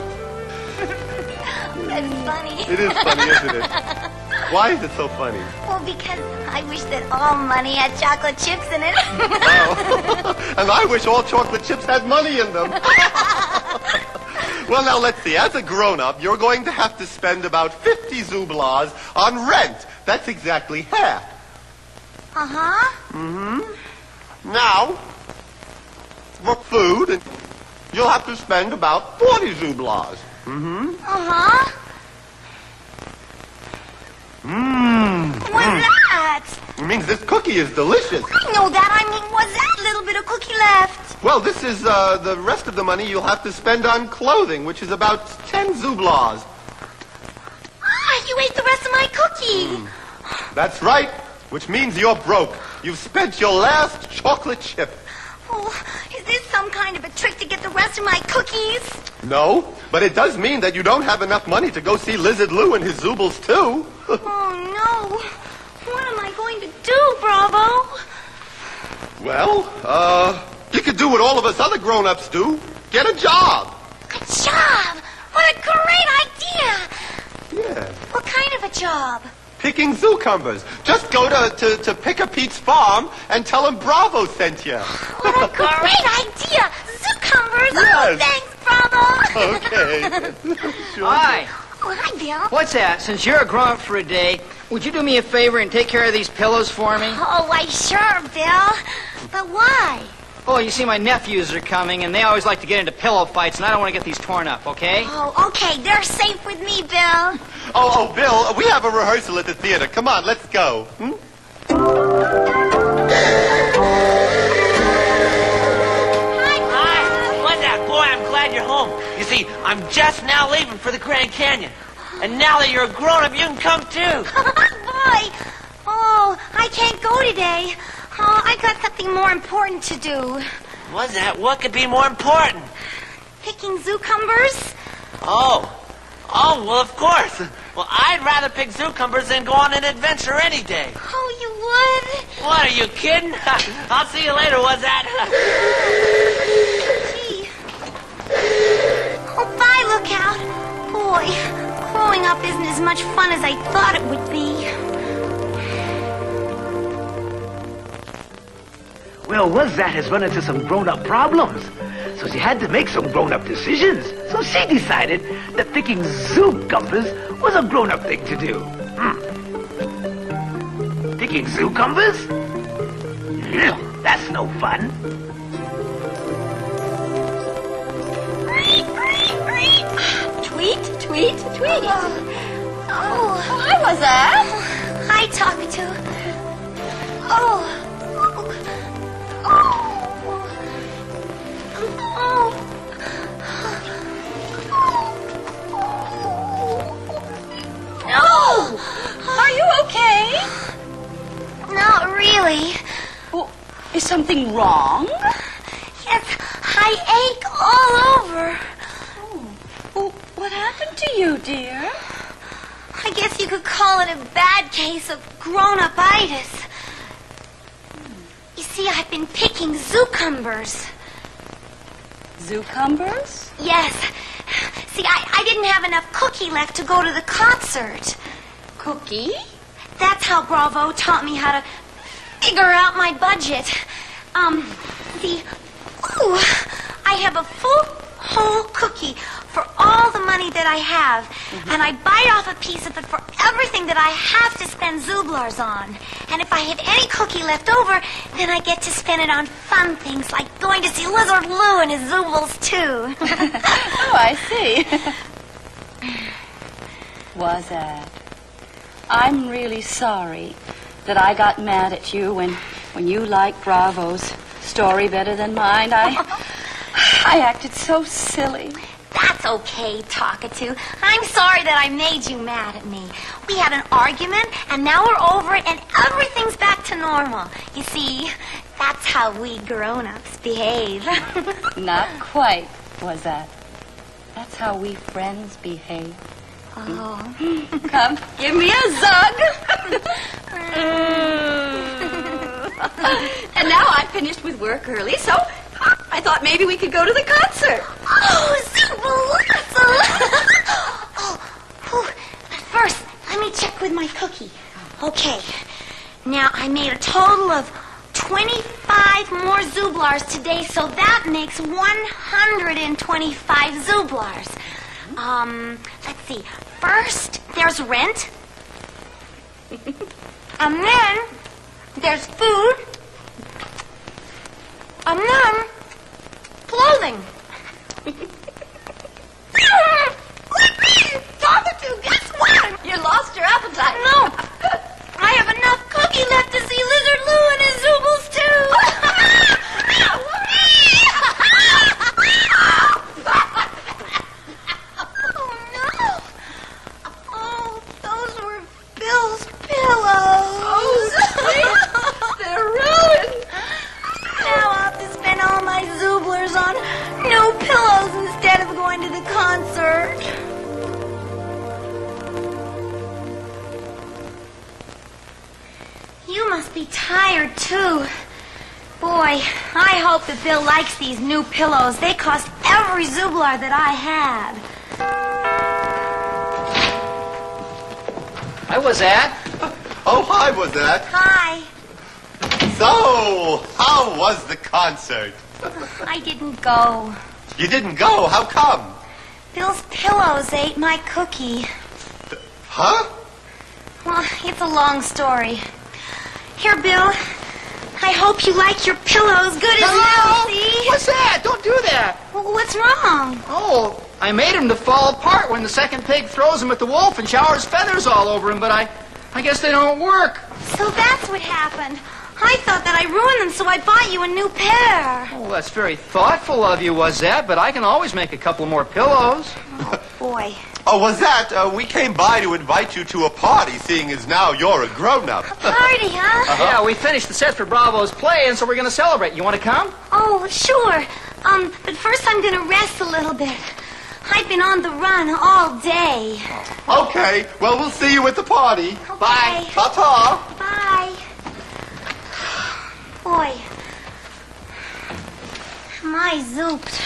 That's funny. It is funny, isn't it? Why is it so funny? Well, because I wish that all money had chocolate chips in it. Oh. And I wish all chocolate chips had money in them. Well, now, let's see. As a grown-up, you're going to have to spend about 50 Zooblahs on rent. That's exactly half. Uh-huh. Mm-hmm. Now, for food, you'll have to spend about 40 Zooblahs. Mm-hmm. Uh-huh. Mmm. What's that? It means this cookie is delicious. I know that. I mean, what's that little bit of cookie left? Well, this is the rest of the money you'll have to spend on clothing, which is about 10 Zooblahs. Ah, you ate the rest of my cookie. That's right, which means you're broke. You've spent your last chocolate chip. Oh, is this some kind of a trick to get the rest of my cookies? No, but it does mean that you don't have enough money to go see Lizard Lou and his Zoobles, too. Oh, no. What am I going to do, Bravo? Well, you could do what all of us other grown-ups do. Get a job. A job? What a great idea. Yeah. What kind of a job? Picking cucumbers. Just go to Pick a Pete's farm and tell him Bravo sent you. What a great idea. Cucumbers. Yes. Oh, thanks, Bravo. Okay. Sure. Hi. Oh, hi, Bill. What's that? Since you're a grown-up for a day, would you do me a favor and take care of these pillows for me? Oh, why, sure, Bill. But why? Oh, you see, my nephews are coming, and they always like to get into pillow fights, and I don't want to get these torn up, okay? Oh, okay. They're safe with me, Bill. Oh, Bill, we have a rehearsal at the theater. Come on, let's go. Hmm? Hi. What's that? Boy, I'm glad you're home. You see, I'm just now leaving for the Grand Canyon. And now that you're a grown-up, you can come too. Boy. Oh, I can't go today. Oh, I got something more important to do. What's that? What could be more important? Picking zoocumbers? Oh, well, of course. Well, I'd rather pick zoocumbers than go on an adventure any day. Oh, you would? What, are you kidding? I'll see you later, was that? Gee. Oh, bye, Lookout. Boy, growing up isn't as much fun as I thought it would be. Well, Wazat has run into some grown-up problems, so she had to make some grown-up decisions. So she decided that picking zoocumbers was a grown-up thing to do. Picking zoocumbers? That's no fun. Tweet, tweet, tweet. Oh, hi, Wazat. Hi, Talkatoo. Oh. No! Are you okay? Not really. Well, is something wrong? Yes, I ache all over. Oh. Well, what happened to you, dear? I guess you could call it a bad case of grown-up-itis. You see, I've been picking zoocumbers. Zoocumbers? Yes. See, I didn't have enough cookie left to go to the concert. Cookie? That's how Bravo taught me how to figure out my budget. See, I have a full whole cookie for all the money that I have. And I bite off a piece of it for everything that I have to spend zooblars on. And if I have any cookie left over, then I get to spend it on fun things like going to see Lizard Lou and his Zoobles too. Oh, I see. Wazat, I'm really sorry that I got mad at you when you liked Bravo's story better than mine. I acted so silly. That's okay, Talkatoo. I'm sorry that I made you mad at me. We had an argument, and now we're over it, and everything's back to normal. You see, that's how we grown-ups behave. Not quite, Wazat. That's how we friends behave. Oh. Come, give me a zug. And now I'm finished with work early, so I thought maybe we could go to the concert. Oh, Zoobilee! But first, let me check with my cookie. Okay. Now, I made a total of 25 more zooblars today, so that makes 125 zooblars. Let's see. First, there's rent. And then, there's food. And then, clothing. Talkatoo, guess what? You lost your appetite. No. I have enough cookie left to see Lizard Lou and his Zoobles too. Oh, no. Oh, those were Bill's pillows. They're ruined. Now I'll have to spend all my Zooblers on new pillows instead of going to the concert. You must be tired, too. Boy, I hope that Bill likes these new pillows. They cost every Zooblar that I had. Hi, Wazat. Oh, hi, Wazat. Hi. So, how was the concert? I didn't go. You didn't go? How come? Bill's pillows ate my cookie. Huh? Well, it's a long story. Here, Bill. I hope you like your pillows good as Hello? new, see? What's that? Don't do that. What's wrong? Oh, I made him to fall apart when the second pig throws him at the wolf and showers feathers all over him, but I guess they don't work. So that's what happened. I thought that I ruined them, so I bought you a new pair. Oh, that's very thoughtful of you, was that? But I can always make a couple more pillows. Oh, boy. Oh, was that? We came by to invite you to a party, seeing as now you're a grown-up. Party, huh? Yeah, we finished the set for Bravo's play, and so we're going to celebrate. You want to come? Oh, sure. But first I'm going to rest a little bit. I've been on the run all day. Okay, well, we'll see you at the party. Okay. Bye. Ta-ta. Bye. Boy, am I zooped.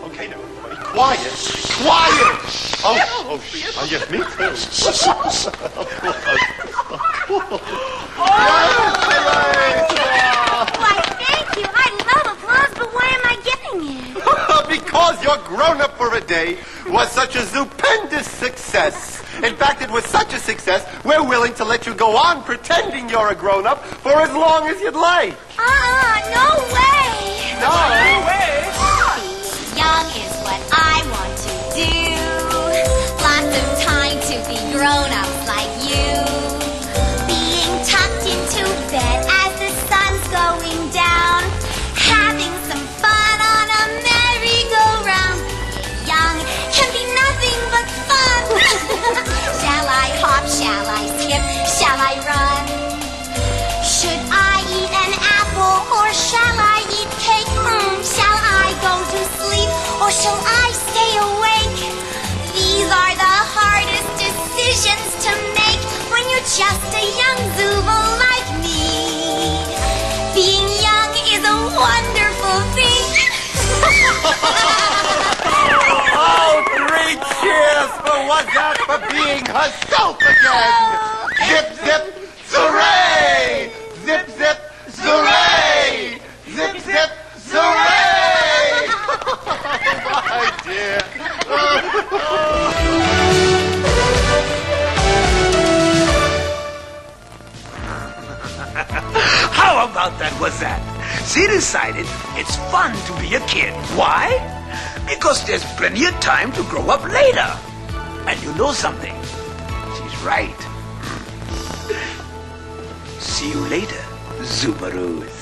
Okay, now, everybody, quiet. Quiet! Oh, yes, me too. Why, thank you. I love applause, but why am I getting it? Because your grown-up for a day was such a stupendous success. In fact, it was such a success, we're willing to let you go on pretending you're a grown-up for as long as you'd like. No way. No way. Young is what I want to do. Lots of time to be grown-ups like you. Being tucked into bed as the sun's going down. Having some fun on a merry-go-round. Young can be nothing but fun. Shall I hop? Shall I skip? Shall I run? Should I eat an apple or shall I eat cake? Shall I go to sleep or shall I stay awake? These are the hardest decisions to make when you're just a young Zoobilee like me. Being young is a wonderful thing. Oh, 3 cheers for what's that for being herself again. Zip, zip, hooray! Zip, zip, hooray! Zip, zip, hooray! My dear. How about that was that? She decided it's fun to be a kid. Why? Because there's plenty of time to grow up later. And you know something? She's right. See you later, Zoobaroos.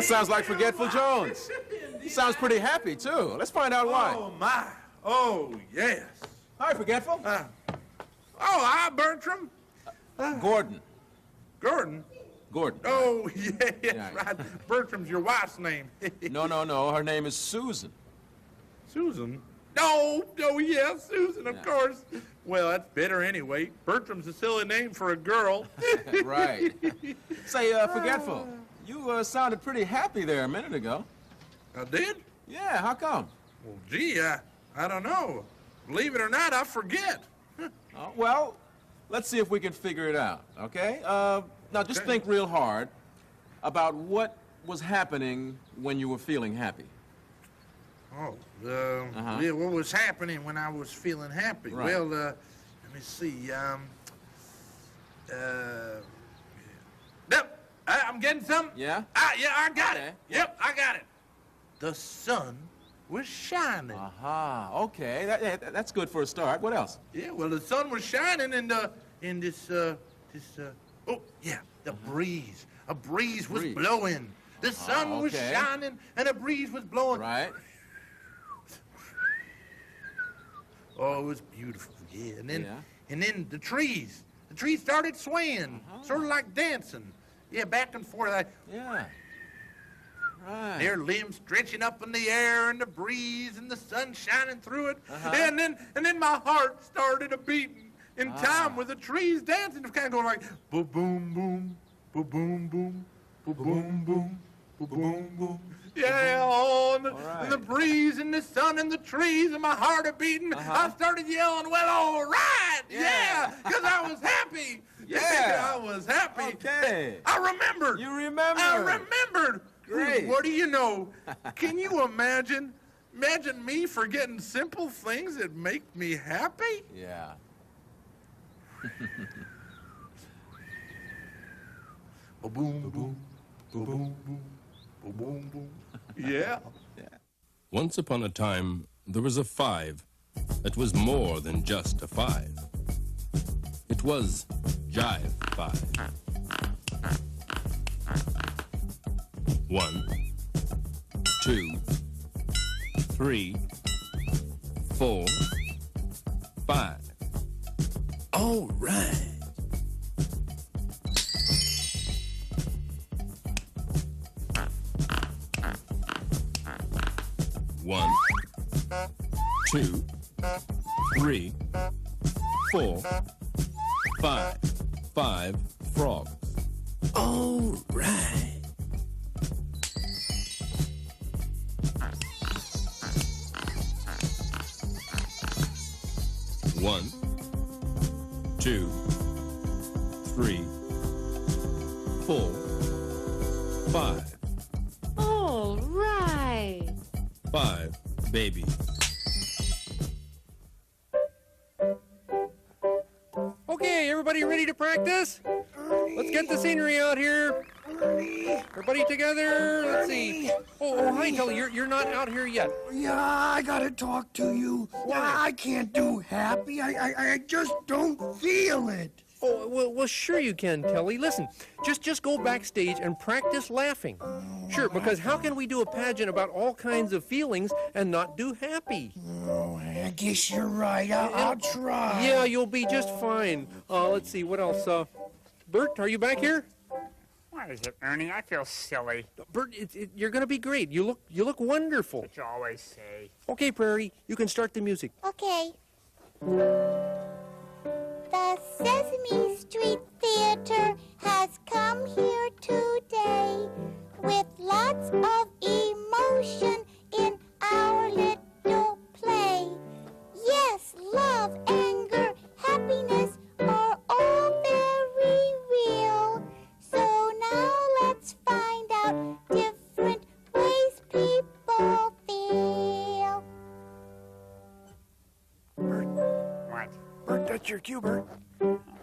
That sounds like Forgetful Jones. He sounds pretty happy, too. Let's find out why. Oh, my. Oh, yes. Hi, Forgetful. Hi, Bertram. Gordon. Gordon? Gordon. Oh, yeah, right. Bertram's your wife's name. No. Her name is Susan. Susan? No, yeah, Susan, of course. Well, that's better anyway. Bertram's a silly name for a girl. Right. Say, Forgetful, you sounded pretty happy there a minute ago. I did? Yeah, how come? Well, gee, I don't know. Believe it or not, I forget. Well, let's see if we can figure it out, okay? Now, just think real hard about what was happening when you were feeling happy. Oh, yeah, what was happening when I was feeling happy? Right. Well, let me see. Yep, I'm getting something. Yeah? Yeah, I got it. Yep, I got it. The sun was shining. Okay. That's good for a start. What else? Yeah, well, the sun was shining and the breeze. A breeze was blowing. The sun was shining and a breeze was blowing. Right. Oh, it was beautiful, yeah. And then the trees started swaying, sort of like dancing. Yeah, back and forth. Yeah. Right. Their limbs stretching up in the air and the breeze and the sun shining through it. And then my heart started a beating in time with the trees dancing. It was kind of going like boom, boom, boom, boom, boom, boom, boom, boom, boom, boom, boom. Yeah, and the breeze and the sun and the trees and my heart a beating. I started yelling, well, all right, yeah, because I was happy. Yeah, I was happy. Okay. I remembered. You remembered. I remembered. Great. What do you know? Can you imagine me forgetting simple things that make me happy? Yeah. Boom, boom, boom, boom, boom, boom, boom. Yeah. Once upon a time, there was a 5 that was more than just a 5. It was Jive 5. 1, 2, 3, 4, 5. All right. One, 2, 3, 4, 5. 5 frogs. All right. One, 2, 3, 4, 5. All right. 5 babies. Okay, everybody ready to practice? Let's get the scenery out here. Everybody together. Let's see. Oh, hi, Kelly. You're not out here yet. Yeah, I gotta talk to you. I can't do happy. I just don't feel it. Oh, well, sure you can, Telly. Listen, just go backstage and practice laughing. Sure, because how can we do a pageant about all kinds of feelings and not do happy? Oh, I guess you're right. I'll try. Yeah, you'll be just fine. Let's see, what else? Bert, are you back here? What is it, Ernie? I feel silly. Bert, you're going to be great. You look wonderful. What you always say. Okay, Prairie, you can start the music. Okay. The Sesame Street Theater has come here today with lots of emotion in our little play. Yes, love, anger, happiness are all very real. So now let's find out different ways people feel. What? Bert, that's your cue, Bert.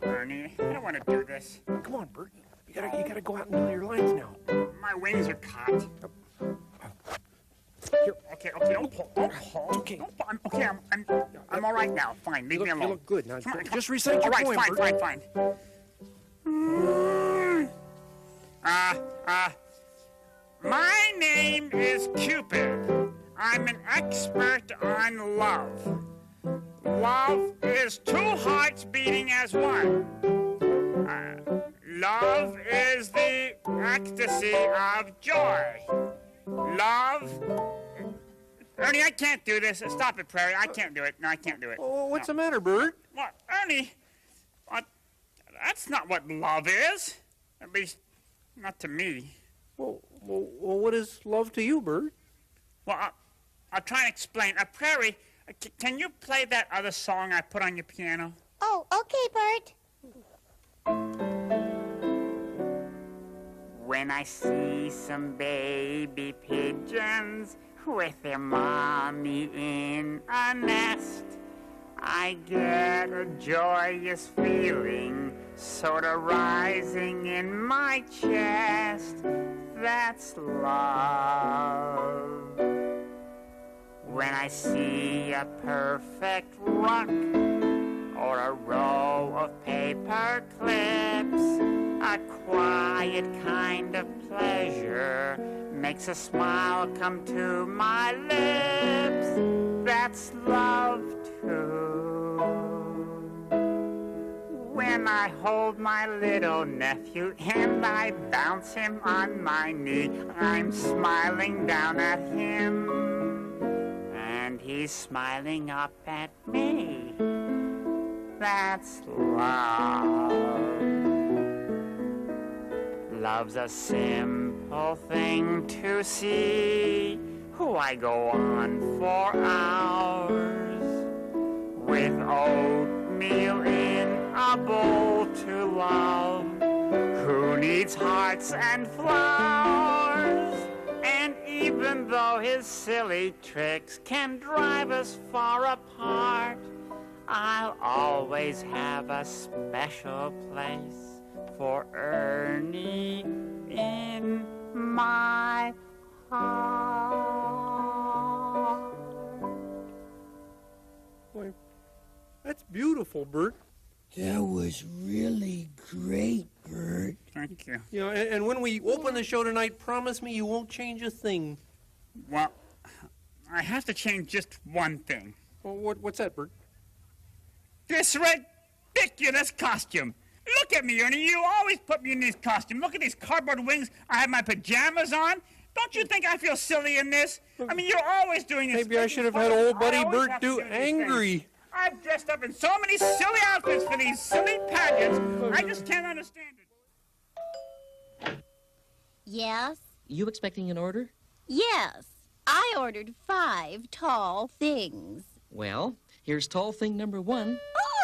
Ernie, I don't want to do this. Come on, Bert. You gotta go out and do your lines now. My wings are caught. Here. Okay, don't pull. Okay. I'm all right now. Fine, leave me alone. You look good. Now, Come on, just recite your all right, poem, Bert. fine. My name is Cupid. I'm an expert on love. Love is two hearts beating as one. Love is the ecstasy of joy. Love... Ernie, I can't do this. Stop it, Prairie. I can't do it. No, I can't do it. Oh, what's the matter, Bert? What? Ernie, that's not what love is. At least, not to me. Well, what is love to you, Bert? Well, I'll try and explain. Prairie, can you play that other song I put on your piano? Oh, okay, Bert. When I see some baby pigeons with their mommy in a nest, I get a joyous feeling sort of rising in my chest. That's love. When I see a perfect ruck or a row of paper clips, a quiet kind of pleasure makes a smile come to my lips. That's love too. When I hold my little nephew and I bounce him on my knee, I'm smiling down at him and he's smiling up at me. That's love. Love's a simple thing to see. Why go on for hours with oatmeal in a bowl to love? Who needs hearts and flowers? And even though his silly tricks can drive us far apart, I'll always have a special place for Ernie in my heart. Boy, that's beautiful, Bert. That was really great, Bert. Thank you. You know, and when we open the show tonight, promise me you won't change a thing. Well, I have to change just one thing. Well, what's that, Bert? This ridiculous costume. Look at me, Ernie. You always put me in these costumes. Look at these cardboard wings. I have my pajamas on. Don't you think I feel silly in this? I mean, you're always doing this. Maybe I should have had old buddy Bert do angry. I've dressed up in so many silly outfits for these silly pageants. I just can't understand it. Yes? You expecting an order? Yes. I ordered 5 tall things. Well, here's tall thing number 1.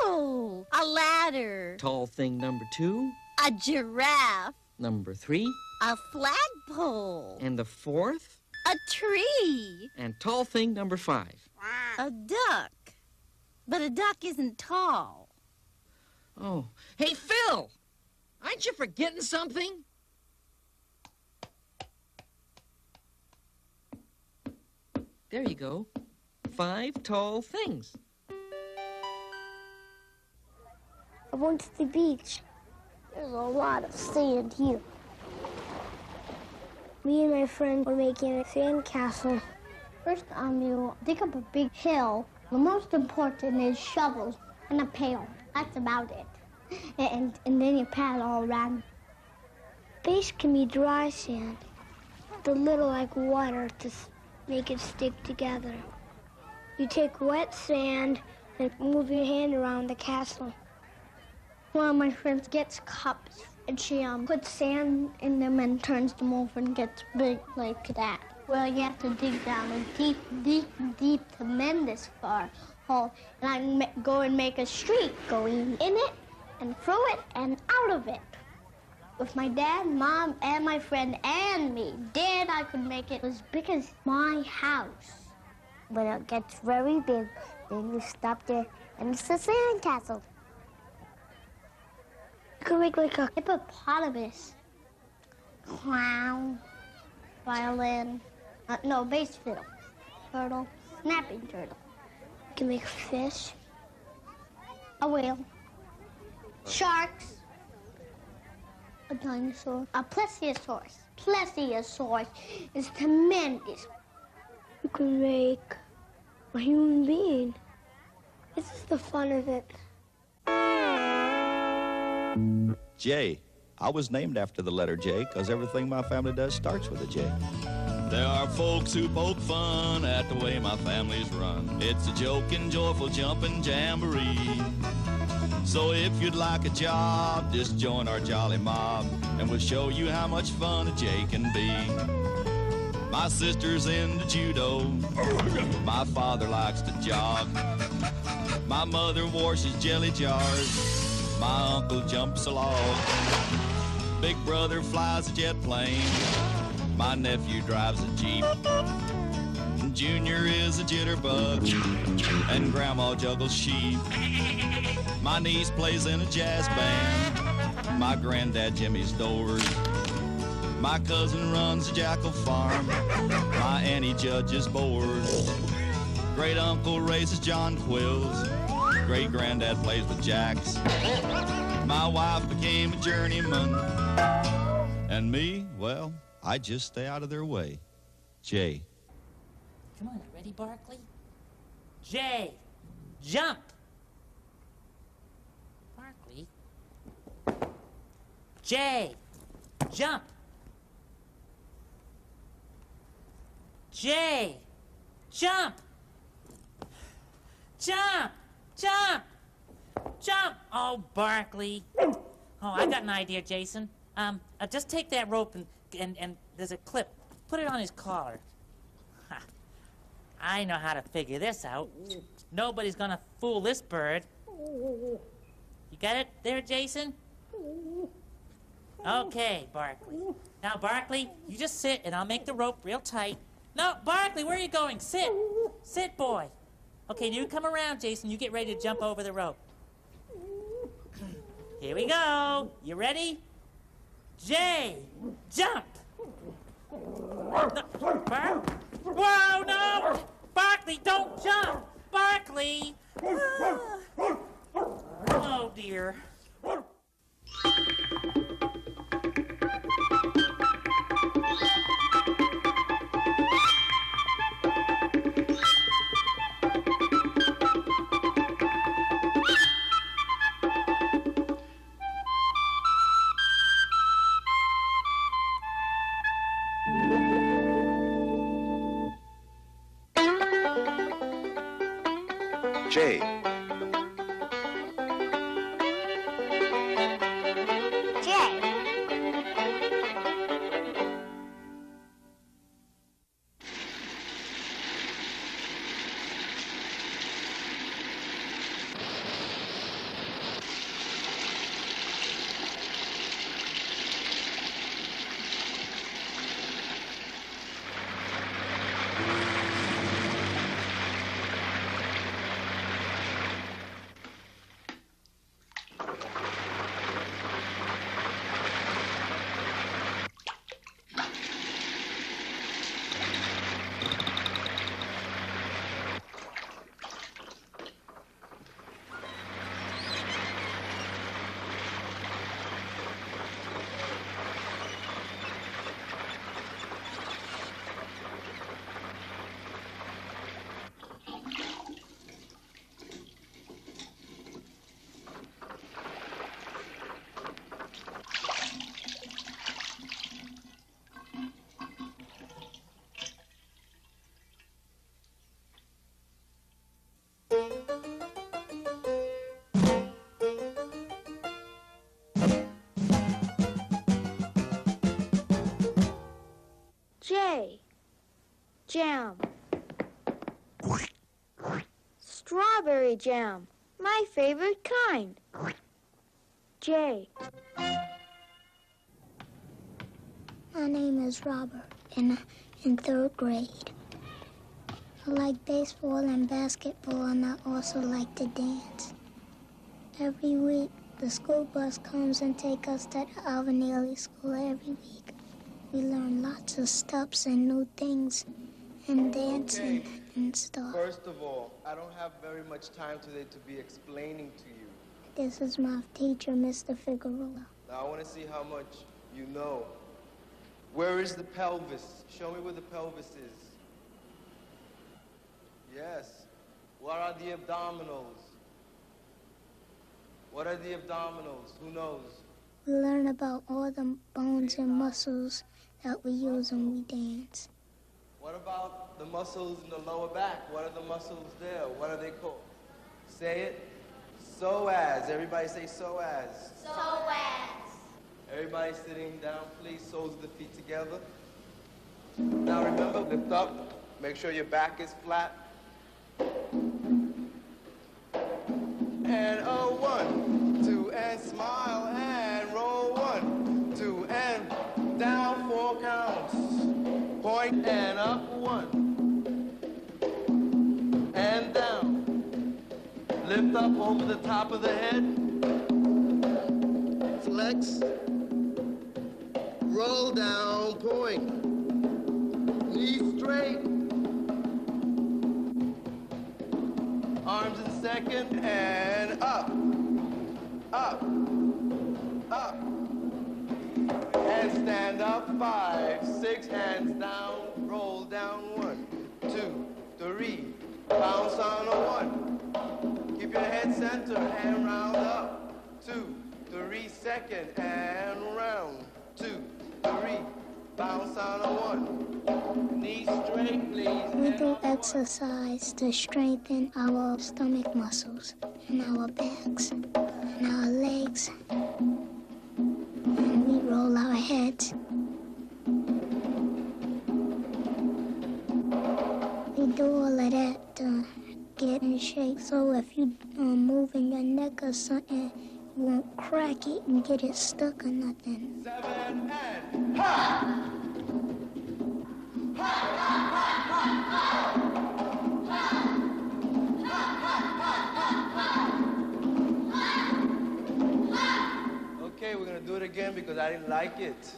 Oh, a ladder. Tall thing number 2. A giraffe. Number 3. A flagpole. And the 4th? A tree. And tall thing number 5. A duck. But a duck isn't tall. Oh. Hey, Phil! Aren't you forgetting something? There you go. 5 tall things. I went to the beach. There's a lot of sand here. Me and my friend were making a sand castle. First, you dig up a big hill. The most important is shovels and a pail. That's about it. And then you pat it all around. Base can be dry sand. The little like water to make it stick together. You take wet sand and move your hand around the castle. One of my friends gets cups and she puts sand in them and turns them over and gets big like that. Well, you have to dig down a deep, tremendous far hole. And I go and make a street going in it and through it and out of it. With my dad, mom, and my friend, and me. Dad, I could make it as big as my house. When it gets very big, then you stop there and it's a sand castle. You can make like a hippopotamus, clown, violin, no, bass fiddle, turtle, snapping turtle. You can make a fish, a whale, sharks, A dinosaur. A plesiosaurus. Plesiosaurus is tremendous. You can make a human being. This is the fun of it. J. I was named after the letter J because everything my family does starts with a J. There are folks who poke fun at the way my family's run. It's a joking, joyful, jumping jamboree. So if you'd like a job, just join our jolly mob, and we'll show you how much fun a J can be. My sister's into judo. My father likes to jog. My mother washes jelly jars. My uncle jumps a log. Big brother flies a jet plane. My nephew drives a Jeep. Junior is a jitterbug. And Grandma juggles sheep. My niece plays in a jazz band. My granddad Jimmy's doors. My cousin runs a jackal farm. My auntie judges boars. Great uncle raises John Quills. Great granddad plays with jacks. My wife became a journeyman. And me, well, I just stay out of their way. J. Come on, ready, Barkley? J. Jump. Barkley. J. Jump. J. Jump. Jump. Jump. Jump. Oh, Barkley. Oh, I got an idea, Jason. Just take that rope and there's a clip. Put it on his collar. Ha. I know how to figure this out. Nobody's gonna fool this bird. You got it there, Jason? Okay, Barkley. Now, Barkley, you just sit and I'll make the rope real tight. No, Barkley, where are you going? Sit. Sit, boy. Okay, you come around, Jason. You get ready to jump over the rope. Here we go. You ready? J. Jump. No, whoa, no! Barkley, don't jump! Barkley! Oh, dear. J. J. Jam. Strawberry jam. My favorite kind. J. My name is Robert, and I'm in 3rd grade. I like baseball and basketball, and I also like to dance. Every week, the school bus comes and takes us to the Alvin Ailey School every week. We learn lots of steps and new things and dancing and stuff. First of all, I don't have very much time today to be explaining to you. This is my teacher, Mr. Figueroa. Now I want to see how much you know. Where is the pelvis? Show me where the pelvis is. Yes. What are the abdominals? What are the abdominals? Who knows? We learn about all the bones and muscles that we use when we dance. What about the muscles in the lower back? What are the muscles there? What are they called? Say it. Psoas. Everybody say psoas. Psoas. Everybody sitting down, please. Soles of the feet together. Now remember, lift up. Make sure your back is flat. And a 1, 2, and smile, and roll 1, 2, and down 4 counts. Point and up 1, and down. Lift up over the top of the head. Flex. Roll down, point. Knees straight. Arms in second, and up, up, up. And stand up, 5, 6, hands down, roll down, 1, 2, 3, bounce on a 1. Keep your head center and round up, 2, 3, second, and round, 2, 3, bounce on a 1. Knees straight, please. We do exercise to strengthen our stomach muscles and our backs and our legs. And we roll our heads. We do all of that to get in shape. So if you moving your neck or something, you won't crack it and get it stuck or nothing. 7 and ha! Okay, we're gonna do it again because I didn't like it.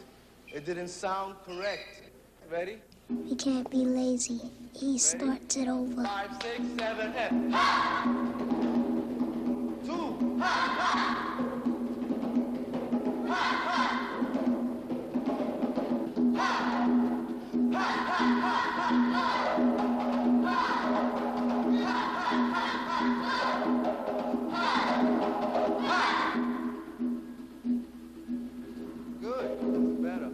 It didn't sound correct. Ready? We can't be lazy. He starts it over. 5, 6, 7, and ha! 2, ha, ha! Ha, ha! Good, that's better.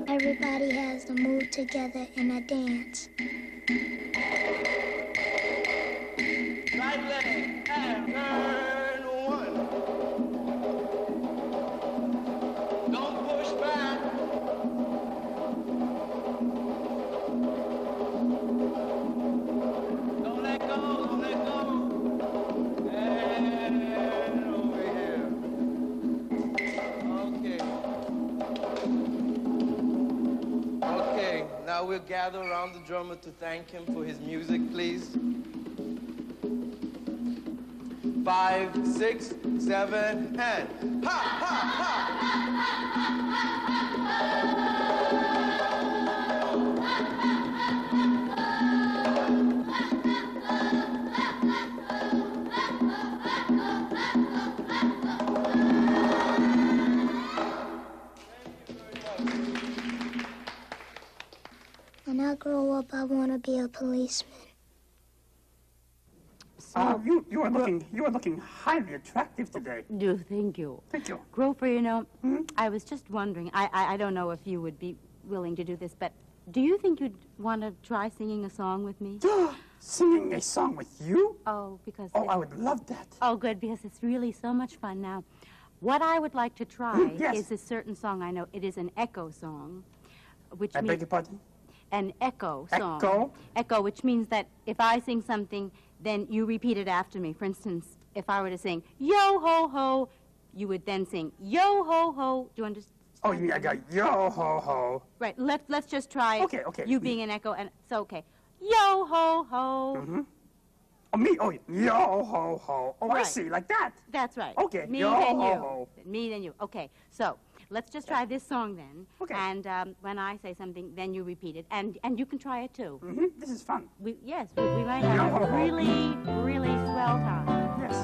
Everybody has to move together in a dance. Right leg and turn 1. Don't push back. Don't let go, don't let go. And over here. Okay, now we'll gather around the drummer to thank him for his music, please. 5, 6, 7, and ha, ha, ha! When I grow up, I want to be a policeman. You are looking highly attractive today. Do, thank you. Thank you. Grover, you know, I was just wondering, I don't know if you would be willing to do this, but do you think you'd want to try singing a song with me? Singing a song with you? Oh, because... Oh, I would love that. Oh, good, because it's really so much fun. Now, what I would like to try Yes. is a certain song I know. It is an echo song, which I means... beg your pardon? An echo song. Echo? Echo, which means that if I sing something, then you repeat it after me. For instance, if I were to sing, yo ho ho, you would then sing, yo ho ho. Do you understand? Oh, you mean I got yo ho ho. Right, let's just try Okay. you being an echo, and so, okay. Yo ho ho. Mm-hmm. Oh, me? Oh, yo ho ho. Oh, I Right. see, like that. That's right. Okay, Me yo then ho you. ho. Me then you. Okay, so let's just try this song then. Okay. And when I say something, then you repeat it. And you can try it too. This is fun. Yes, we might have a really, really swell time. Yes.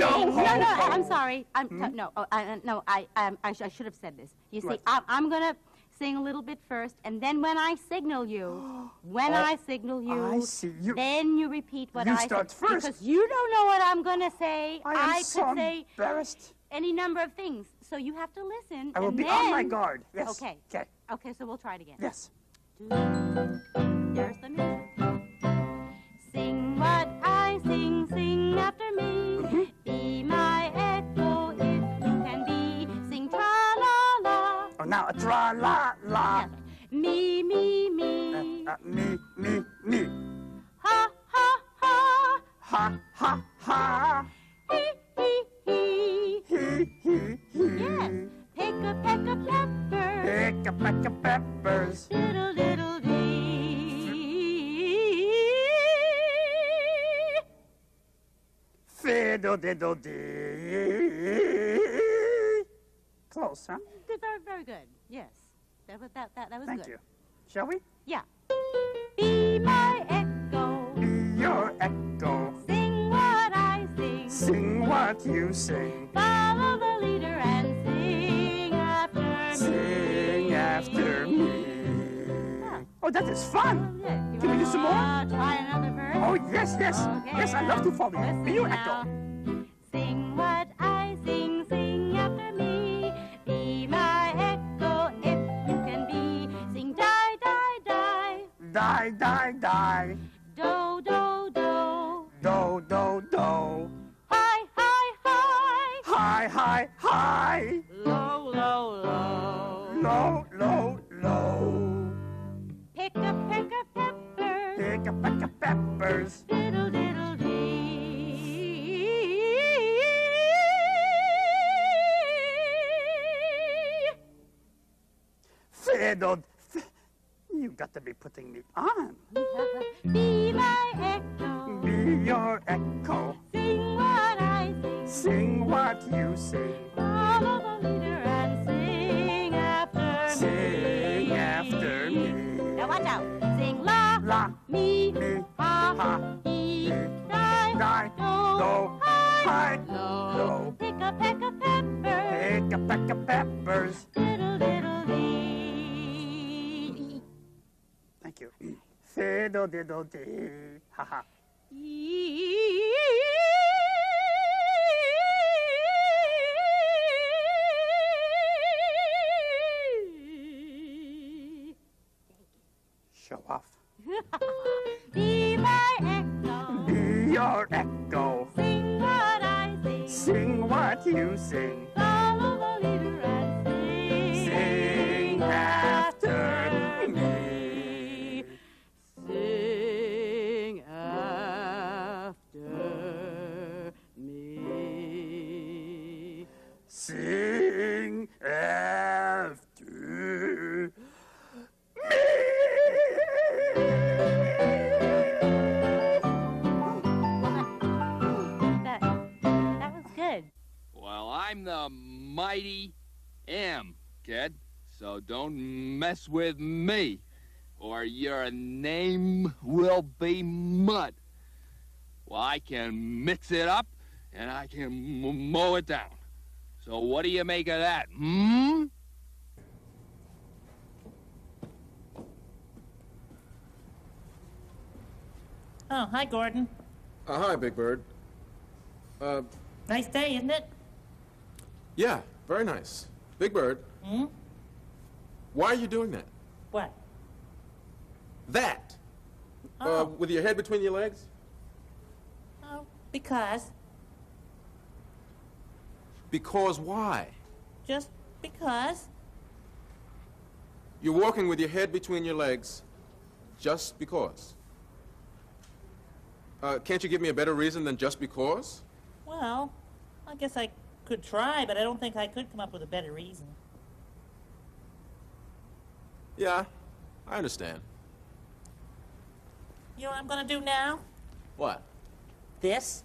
I'm sorry. I should have said this. You see, I'm going to sing a little bit first, and then when I signal you, I see. Then you repeat what You I say. start first. Because you don't know what I'm going to say. I am so could say embarrassed. any number of things, so you have to listen. I will and be then... on my guard. Yes. Okay. Okay. Okay, so we'll try it again. Yes. There's the music. Sing what I sing, sing after me. Be my echo if you can be. Sing tra-la-la. Oh, now a tra-la-la. Me, me, me. Me, me, me. Ha, ha, ha. Ha, ha, ha. He, he, he. He, he, he. Yes. Pick a peck of peppers. Pick a peck of peppers. Diddle, diddle, dee. Fiddle, diddle, dee. Close, huh? Very, very good. Yes. That was Thank good. you. Shall we? Yeah. Be my echo. Be your echo. Sing what I sing. Sing what you sing. Follow the leader and sing after me. Sing after me. Oh, that is fun. Can we do some more? Try another verse. Oh, yes, yes. Okay, Yes, I love to follow you. Be your now. echo. Sing what I sing, sing after me. Be my echo if you can be. Sing die, die, die. Die, die, die. Do, do, do. Do, do, do. Hi, hi, hi. High, high, high. Low, low, low. Low, low, low. Pick a peck of peppers. Pick a peck of peppers. Diddle, diddle, dee. Fiddle. You got to be putting me on. Be my echo. Be your echo. Sing what I sing. Sing what you sing. Follow the leader and sing after me. Sing after me. Now watch out. Sing la, La, me, me, ha, ha, he, he, die, die, do, do, high, high, low. low. Pick a peck of peppers. Pick a peck of peppers. Diddle, diddle, dee. Thank you. Fiddle, diddle, dee. Ha ha. Show off. Be my echo. Be your echo. Sing what I sing. Sing what you sing. Follow the leader and sing. Sing after me. Sing after me. Sing after That was good. Well, I'm the mighty M, kid. So don't mess with me, or your name will be mud. Well, I can mix it up, and I can mow it down. So what do you make of that, hmm? Oh, hi, Gordon. Hi, Big Bird. Nice day, isn't it? Yeah, very nice. Big Bird, Hmm? why are you doing that? What? That! Oh. With your head between your legs? Oh, because. Because why? Just because. You're walking with your head between your legs just because. Can't you give me a better reason than just because? Well, I guess I could try, but I don't think I could come up with a better reason. Yeah, I understand. You know what I'm gonna do now? What? This.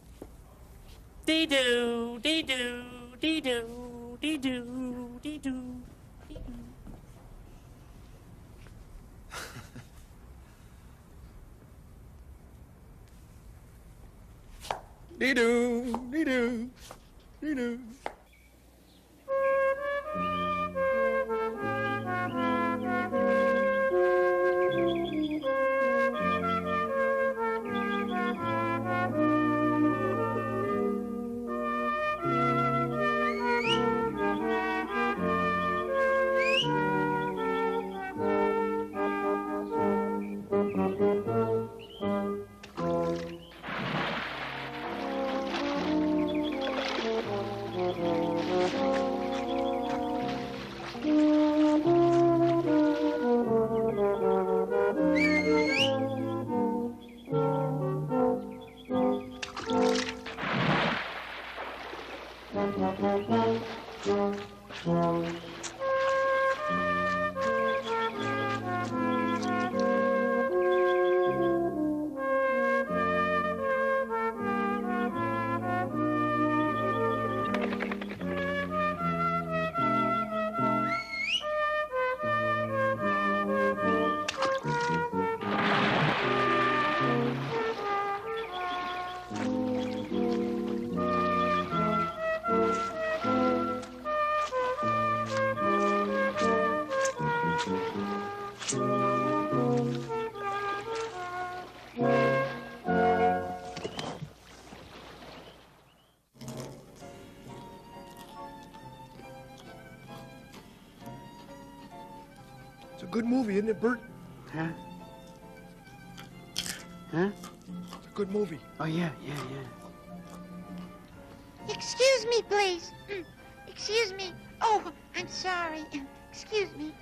Dee-doo, dee-doo, dee-doo, dee-doo, dee-doo. Dee-doo, dee-doo, dee-doo. It's a good movie, isn't it, Bert? Huh? Huh? It's a good movie. Oh, yeah. Excuse me, please. Excuse me. Oh, I'm sorry. Excuse me.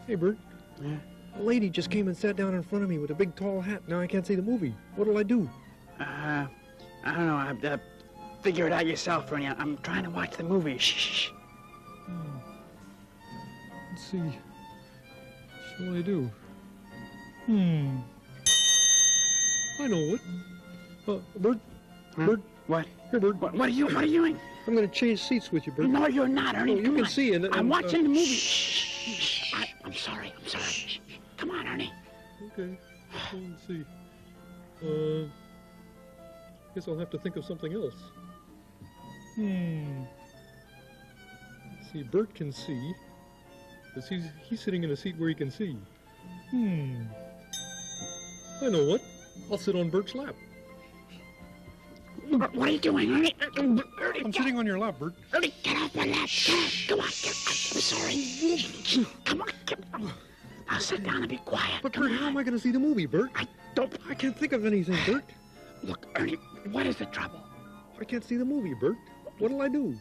Hey, Bert. Yeah? A lady just came and sat down in front of me with a big tall hat. Now I can't see the movie. What'll I do? I don't know. Figure it out yourself, Ernie. I'm trying to watch the movie. Shh. Let's see. What shall I do? I know what. Bert? Huh? Bert? What? Here, Bert. What are you doing? I'm going to change seats with you, Bert. No, you're not, Ernie. Oh, you can see. And I'm watching the movie. Shh. I'm sorry. Shh. Come on, Ernie. Okay. Let's see. Guess I'll have to think of something else. Let's see. Bert can see. Because he's sitting in a seat where he can see. I know what. I'll sit on Bert's lap. What are you doing, Ernie? I'm sitting on your lap, Bert. Ernie, get off my lap. Come on. I'm sorry. Come on. Now sit down and be quiet. But Bert, how am I going to see the movie, Bert? I can't think of anything, Bert. Look, Ernie, what is the trouble? I can't see the movie, Bert. What'll I do?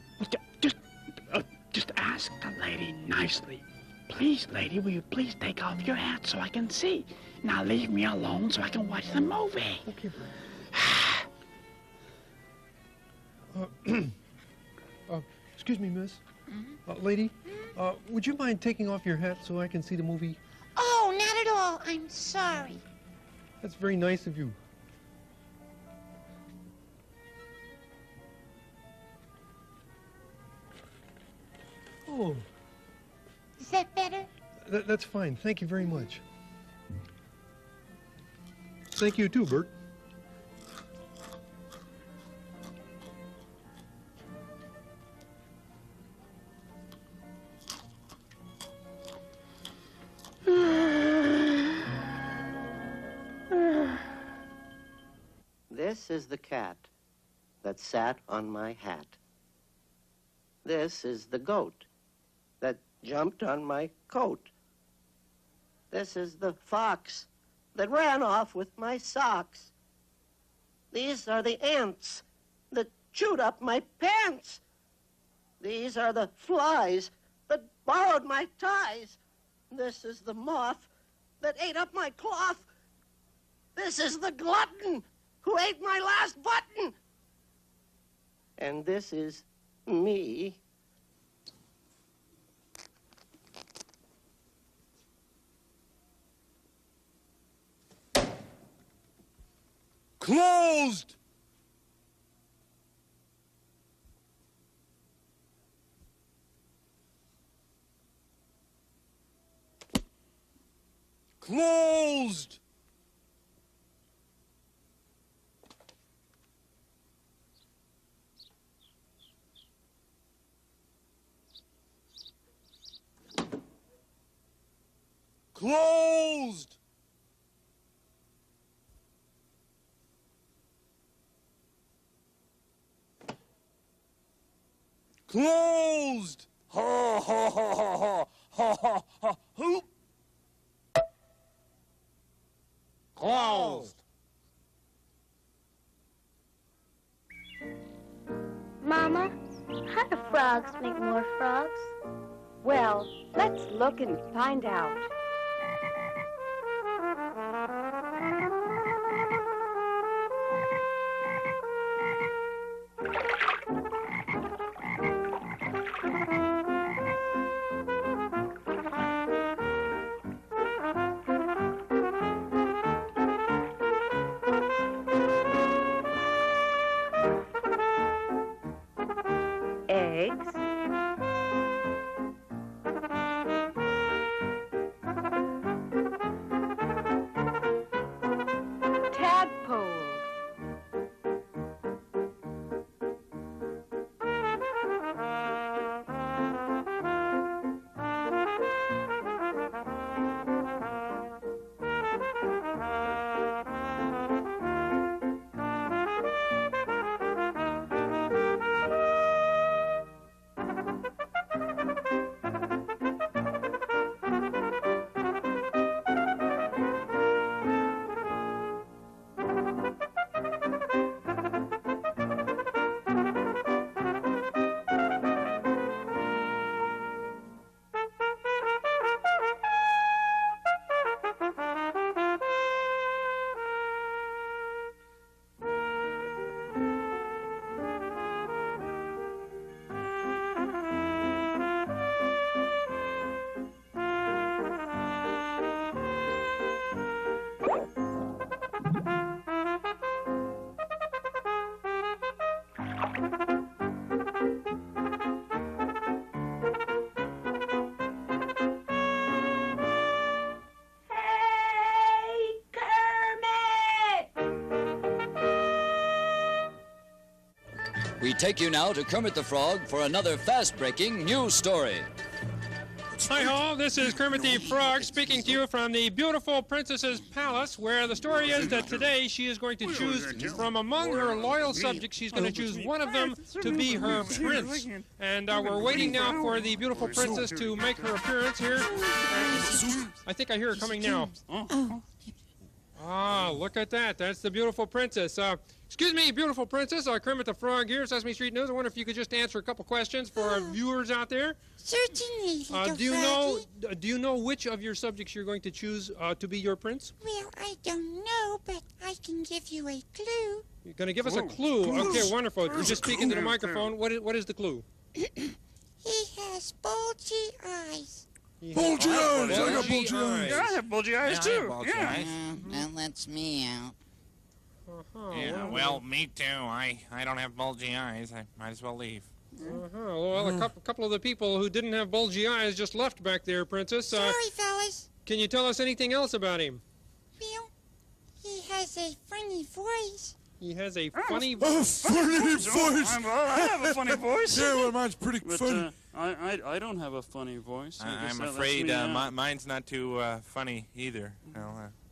Just ask the lady nicely. Please, lady, will you please take off your hat so I can see? Now leave me alone so I can watch the movie. Okay, Bert. Excuse me, miss. Lady, would you mind taking off your hat so I can see the movie? Oh, not at all. I'm sorry. That's very nice of you. Oh. Is that better? That's fine. Thank you very much. Thank you too, Bert. This is the cat that sat on my hat. This is the goat that jumped on my coat. This is the fox that ran off with my socks. These are the ants that chewed up my pants. These are the flies that borrowed my ties. This is the moth that ate up my cloth. This is the glutton who ate my last button. And this is me. Closed! Closed! Closed! Closed! Ha ha ha ha ha ha ha ha hoop! Closed! Mama, how do frogs make more frogs? Well, let's look and find out. Eggs. Tadpoles. We take you now to Kermit the Frog for another fast-breaking news story. Hi-ho, this is Kermit the Frog speaking to you from the beautiful princess's palace, where the story is that today she is going to choose from among her loyal subjects, she's going to choose one of them to be her prince. And we're waiting now for the beautiful princess to make her appearance here. I think I hear her coming now. Ah, look at that. That's the beautiful princess. Excuse me, beautiful princess. Kermit the Frog here, Sesame Street News. I wonder if you could just answer a couple questions for our viewers out there. Certainly, little Do you know which of your subjects you're going to choose to be your prince? Well, I don't know, but I can give you a clue. You're going to give us a clue. Okay, wonderful. You're just speaking to the microphone. What is the clue? He has bulgy eyes. Bulgy eyes! I got bulgy eyes. Yeah, I have bulgy eyes, too. That lets me out. Yeah, well, me too. I don't have bulgy eyes. I might as well leave. Well, a couple of the people who didn't have bulgy eyes just left back there, Princess. Sorry, fellas. Can you tell us anything else about him? Well, he has a funny voice. He has a funny voice. Funny voice. I have a funny voice. Yeah, well, mine's pretty but, funny. I don't have a funny voice. I'm afraid mine's not too funny either.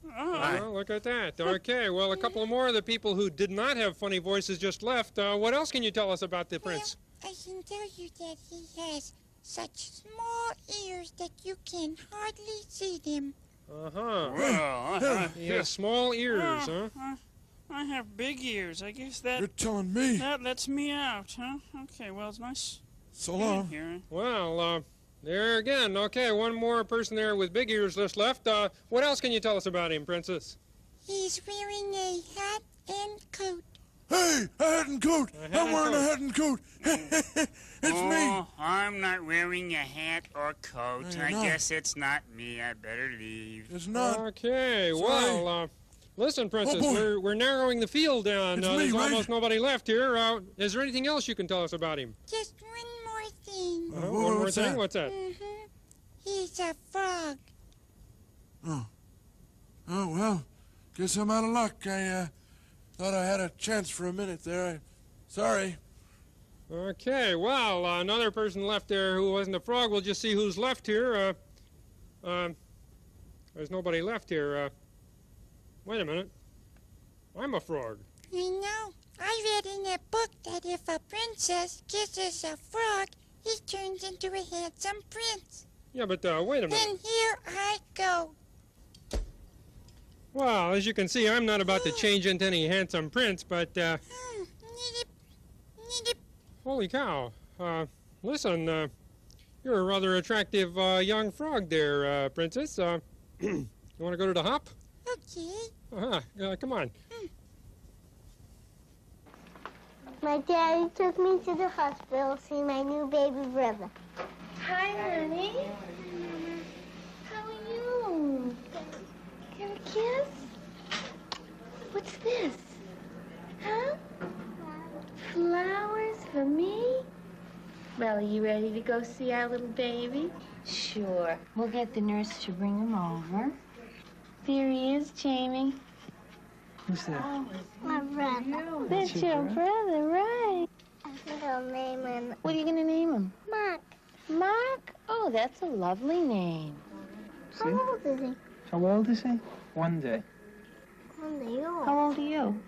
Well, look at that. Okay, well, a couple more of the people who did not have funny voices just left. What else can you tell us about the prince? I can tell you that he has such small ears that you can hardly see them. Well, he has small ears, huh? I have big ears. I guess that... You're telling me. That lets me out, huh? Okay, well, it's nice. So long. Here. Well, there again. Okay, one more person there with big ears just left. What else can you tell us about him, Princess? He's wearing a hat and coat. Hey, a hat and coat. I'm wearing a hat and coat. It's me. I'm not wearing a hat or coat. No, I not. guess it's not me. I better leave. It's not. Okay, well, Listen, Princess, boy. we're narrowing the field down. It's me, There's right? almost nobody left here. Is there anything else you can tell us about him? Just one more thing. One more thing? that? What's that? He's a frog. Oh, well, guess I'm out of luck. I thought I had a chance for a minute there. Sorry. Okay, well, another person left there who wasn't a frog. We'll just see who's left here. There's nobody left here. Wait a minute. I'm a frog. I know. I read in a book that if a princess kisses a frog, he turns into a handsome prince. Yeah, but wait a minute. Then here I go. Well, as you can see, I'm not about to change into any handsome prince, but, holy cow. Listen, you're a rather attractive young frog there, Princess. You want to go to the hop? Okay. Come on. My daddy took me to the hospital to see my new baby brother. Hi, honey. How are you? Can I kiss? What's this? Huh? Flowers for me? Well, are you ready to go see our little baby? Sure. We'll get the nurse to bring him over. There he is, Jamie. Who's that? My brother. That's your brother, right? I think I'll name him What are you going to name him? Mark. Mark? Oh, that's a lovely name. How old is he? How old is he? 1 day. 1 day old. How old are you?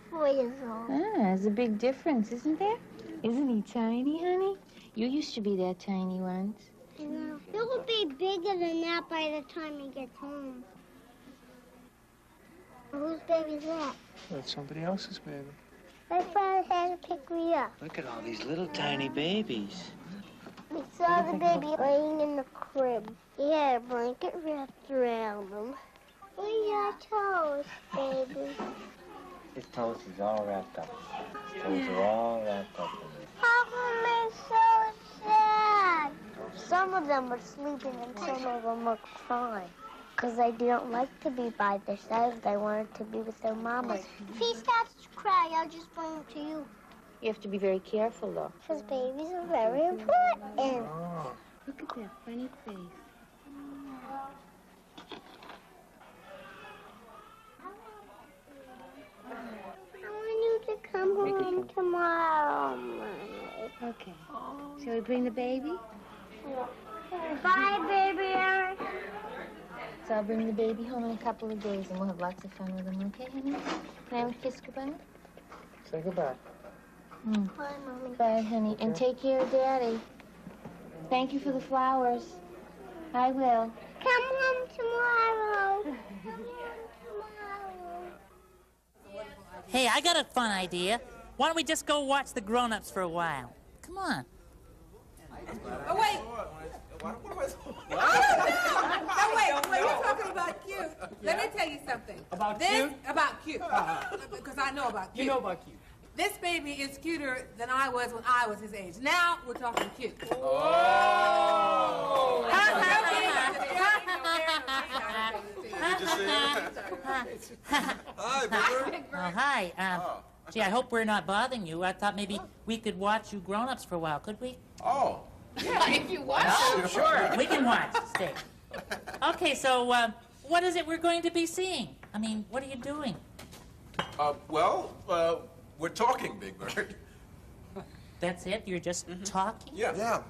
4 years old. Ah, there's a big difference, isn't there? Isn't he tiny, honey? You used to be that tiny once. I know. He'll be bigger than that by the time he gets home. Whose baby's that? That's somebody else's baby. My father had to pick me up. Look at all these little tiny babies. We saw the baby laying in the crib. He had a blanket wrapped around him. Look at your toes, baby. His toes is all wrapped up. His toes are all wrapped up in it. How come they're so sad? Some of them were sleeping and some of them were crying. Because they didn't like to be by themselves. They wanted to be with their mamas. If he starts to cry, I'll just bring him to you. You have to be very careful, though. Because babies are very important. Look at that funny face. I want you to come home tomorrow, Mommy. Okay. Shall we bring the baby? Bye, baby Eric. So I'll bring the baby home in a couple of days, and we'll have lots of fun with him, okay, honey? Can I have a kiss goodbye? Say goodbye. Bye, Mommy. Bye, honey. And take care of Daddy. Thank you for the flowers. I will. Come home tomorrow. Come home tomorrow. Hey, I got a fun idea. Why don't we just go watch the grown-ups for a while? Come on. Oh, wait. Oh, wait, when you're talking about cute, let me tell you something. About this, cute? About cute. Because I know about cute. You know about cute. This baby is cuter than I was when I was his age. Now we're talking cute. Oh! Hi, Big Bird. Oh, hi. Gee, I hope we're not bothering you. I thought maybe we could watch you grown-ups for a while, could we? Oh. Yeah, if you want to. Sure. We can watch. Stay. Okay, so what is it we're going to be seeing? I mean, what are you doing? We're talking, Big Bird. That's it? You're just talking? Yeah.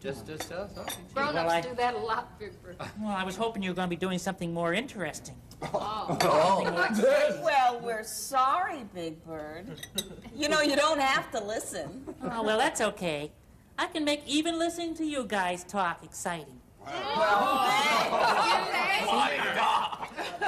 Just us talking. Grown-ups do that a lot, Big Bird. Well, I was hoping you were going to be doing something more interesting. Well, we're sorry, Big Bird. You know, you don't have to listen. Oh, well, that's okay. I can make even listening to you guys talk exciting.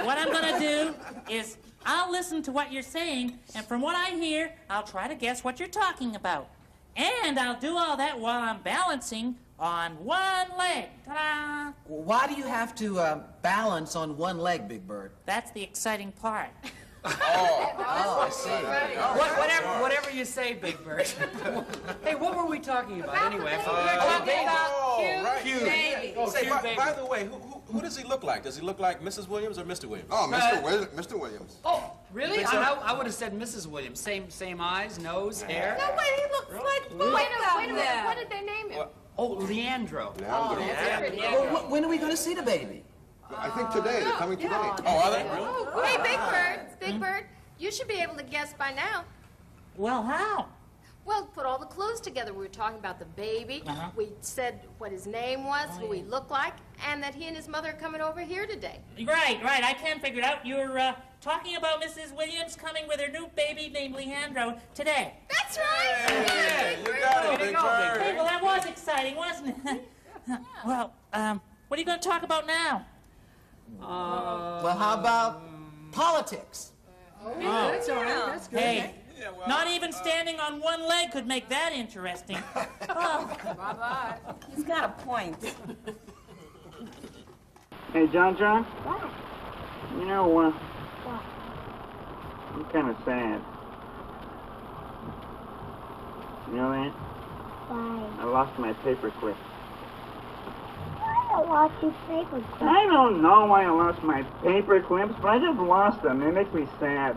What I'm going to do is I'll listen to what you're saying, and from what I hear, I'll try to guess what you're talking about. And I'll do all that while I'm balancing on one leg. Ta-da! Why do you have to balance on one leg, Big Bird? That's the exciting part. Oh, I see. Whatever you say, Big Bird. Hey, what were we talking about anyway? We're talking about Oh, right. Cute baby. Oh, say, by the way, who does he look like? Does he look like Mrs. Williams or Mr. Williams? Oh, Mr. Williams. Oh, really? You think so? I would have said Mrs. Williams. Same eyes, nose, hair. No, wait, he looks like both Wait a of minute. them. What did they name him? Oh, Leandro. Oh, that's a pretty Well, when are we going to see the baby? I think today. They're coming today. Oh, are they? Really? Hey, Big Bird. Big Bird, you should be able to guess by now. Well, how? Well, put all the clues together. We were talking about the baby. We said what his name was, who he looked like, and that he and his mother are coming over here today. Right. I can figure it out. You're talking about Mrs. Williams coming with her new baby named Leandro today. That's right. Yeah, you got it, Big Bird. Hey, well, that was exciting, wasn't it? Well, what are you going to talk about now? Well, how about politics? Yeah, that's all right. That's good. Hey, not even standing on one leg could make that interesting. Oh. Bye-bye. He's got a point. Hey, John. What? You know, What? I'm kind of sad. You know that? Why? I lost my paperclip. I lost your paper clip. I don't know why I lost my paper clips, but I just lost them. It makes me sad.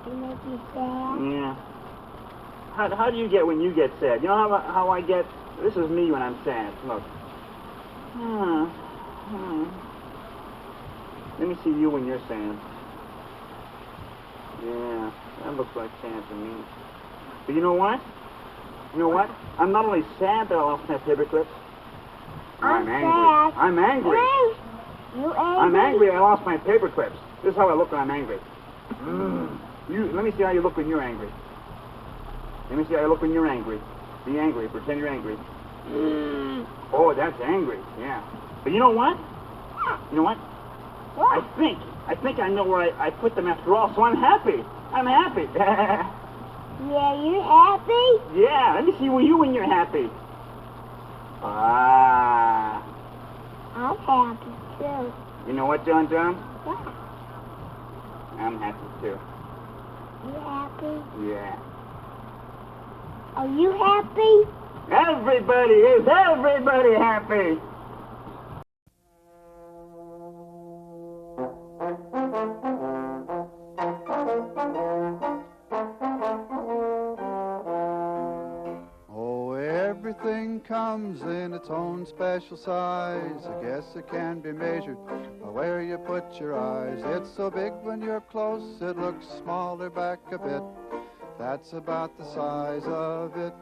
You make me sad. Yeah. How do you get when you get sad? You know how I get? This is me when I'm sad. Look. Let me see you when you're sad. Yeah, that looks like sad to me. But you know what? I'm not only sad that I lost my paper clips. I'm angry. Sad. I'm angry. You angry? I'm angry I lost my paper clips. This is how I look when I'm angry. Let me see how you look when you're angry. Let me see how you look when you're angry. Be angry. Pretend you're angry. Oh, that's angry. Yeah. But you know what? What? I think I know where I put them after all, so I'm happy. I'm happy. Yeah, you happy? Yeah, let me see you when you're happy. Ah. I'm happy too. You know what, John? What? I'm happy too. You happy? Yeah. Are you happy? Everybody happy. Everything comes in its own special size. I guess it can be measured by where you put your eyes. It's so big when you're close, it looks smaller back a bit. That's about the size of it.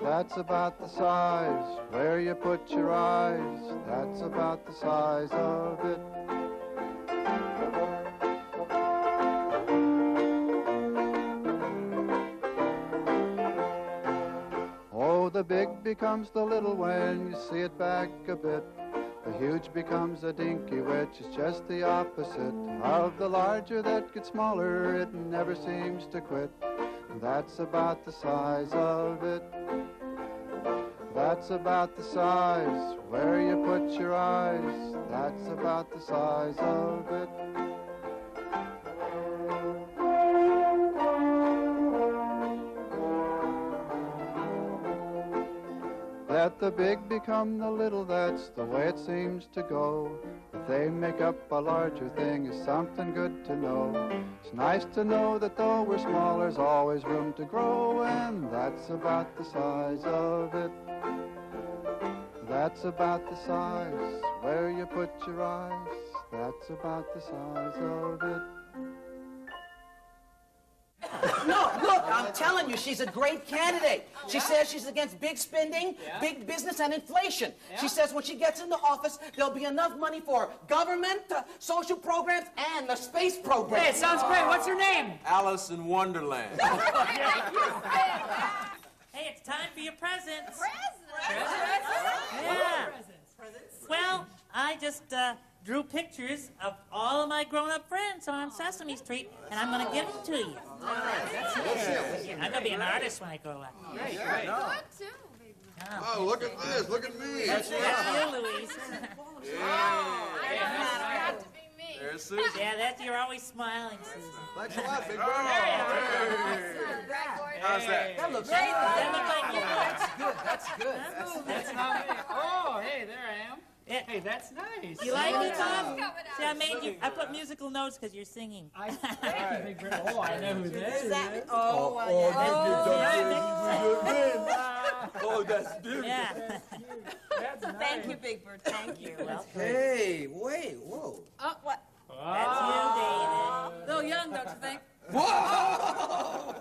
That's about the size where you put your eyes. That's about the size of it. The big becomes the little when you see it back a bit. The huge becomes a dinky, which is just the opposite of the larger that gets smaller. It never seems to quit. That's about the size of it. That's about the size where you put your eyes. That's about the size of it. Let the big become the little, that's the way it seems to go. If they make up a larger thing is something good to know. It's nice to know that though we're small, there's always room to grow, and that's about the size of it. That's about the size where you put your eyes. That's about the size of it. No, look, I'm telling you, she's a great candidate. She says she's against big spending, big business, and inflation. She says when she gets into office, there'll be enough money for government, social programs, and the space program. Hey, it sounds great. What's her name? Alice in Wonderland. Hey, it's time for your presents. Presents? Yeah. Well, I just drew pictures of all of my grown-up friends on Sesame Street, and I'm going to give them to you. I'm going to be an artist when I grow up. Great. Oh, look at this. Look at me. That's you, Louise. There's Susan. Yeah, you're always smiling, Susan. Thanks a lot, Big Bird. How's that? That looks Hey, good. that's good. That's good. That's not me. Oh, hey, there I am. Hey, that's nice. You like it, Bob? See, I put musical notes because you're singing. Thank you, Big Bird. Oh, I know who that is. Oh, Oh, that's different. Yeah. That's nice. Thank you, Big Bird. Thank you. Hey, wait, whoa. Oh, what? That's you, David. A little young, don't you think? Whoa!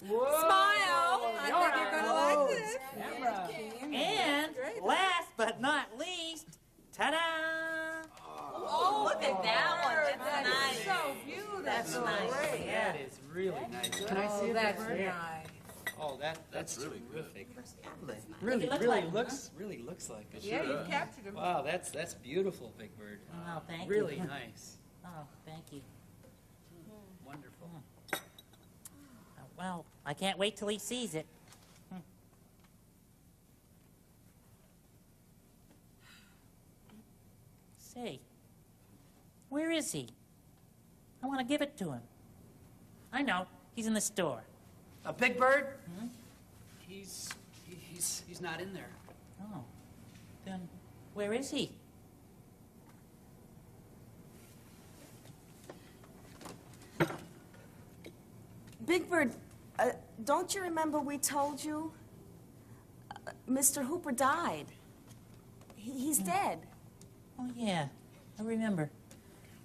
Smile. I think you're going to like this. And last but not least, ta-da! Oh, look at that one. That's nice. So beautiful. That's nice. That is really nice. Can I see That's that? nice. Oh, that's really terrific. Really looks like it. Yeah, you captured him. Wow, that's beautiful, Big Bird. Oh, thank you. Really nice. Oh, thank you. Wonderful. Well, I can't wait till he sees it. Say, where is he? I want to give it to him. I know, he's in the store. Big Bird? He's not in there. Oh, then where is he? Big Bird, don't you remember we told you Mr. Hooper died? He's dead. Oh, yeah, I remember.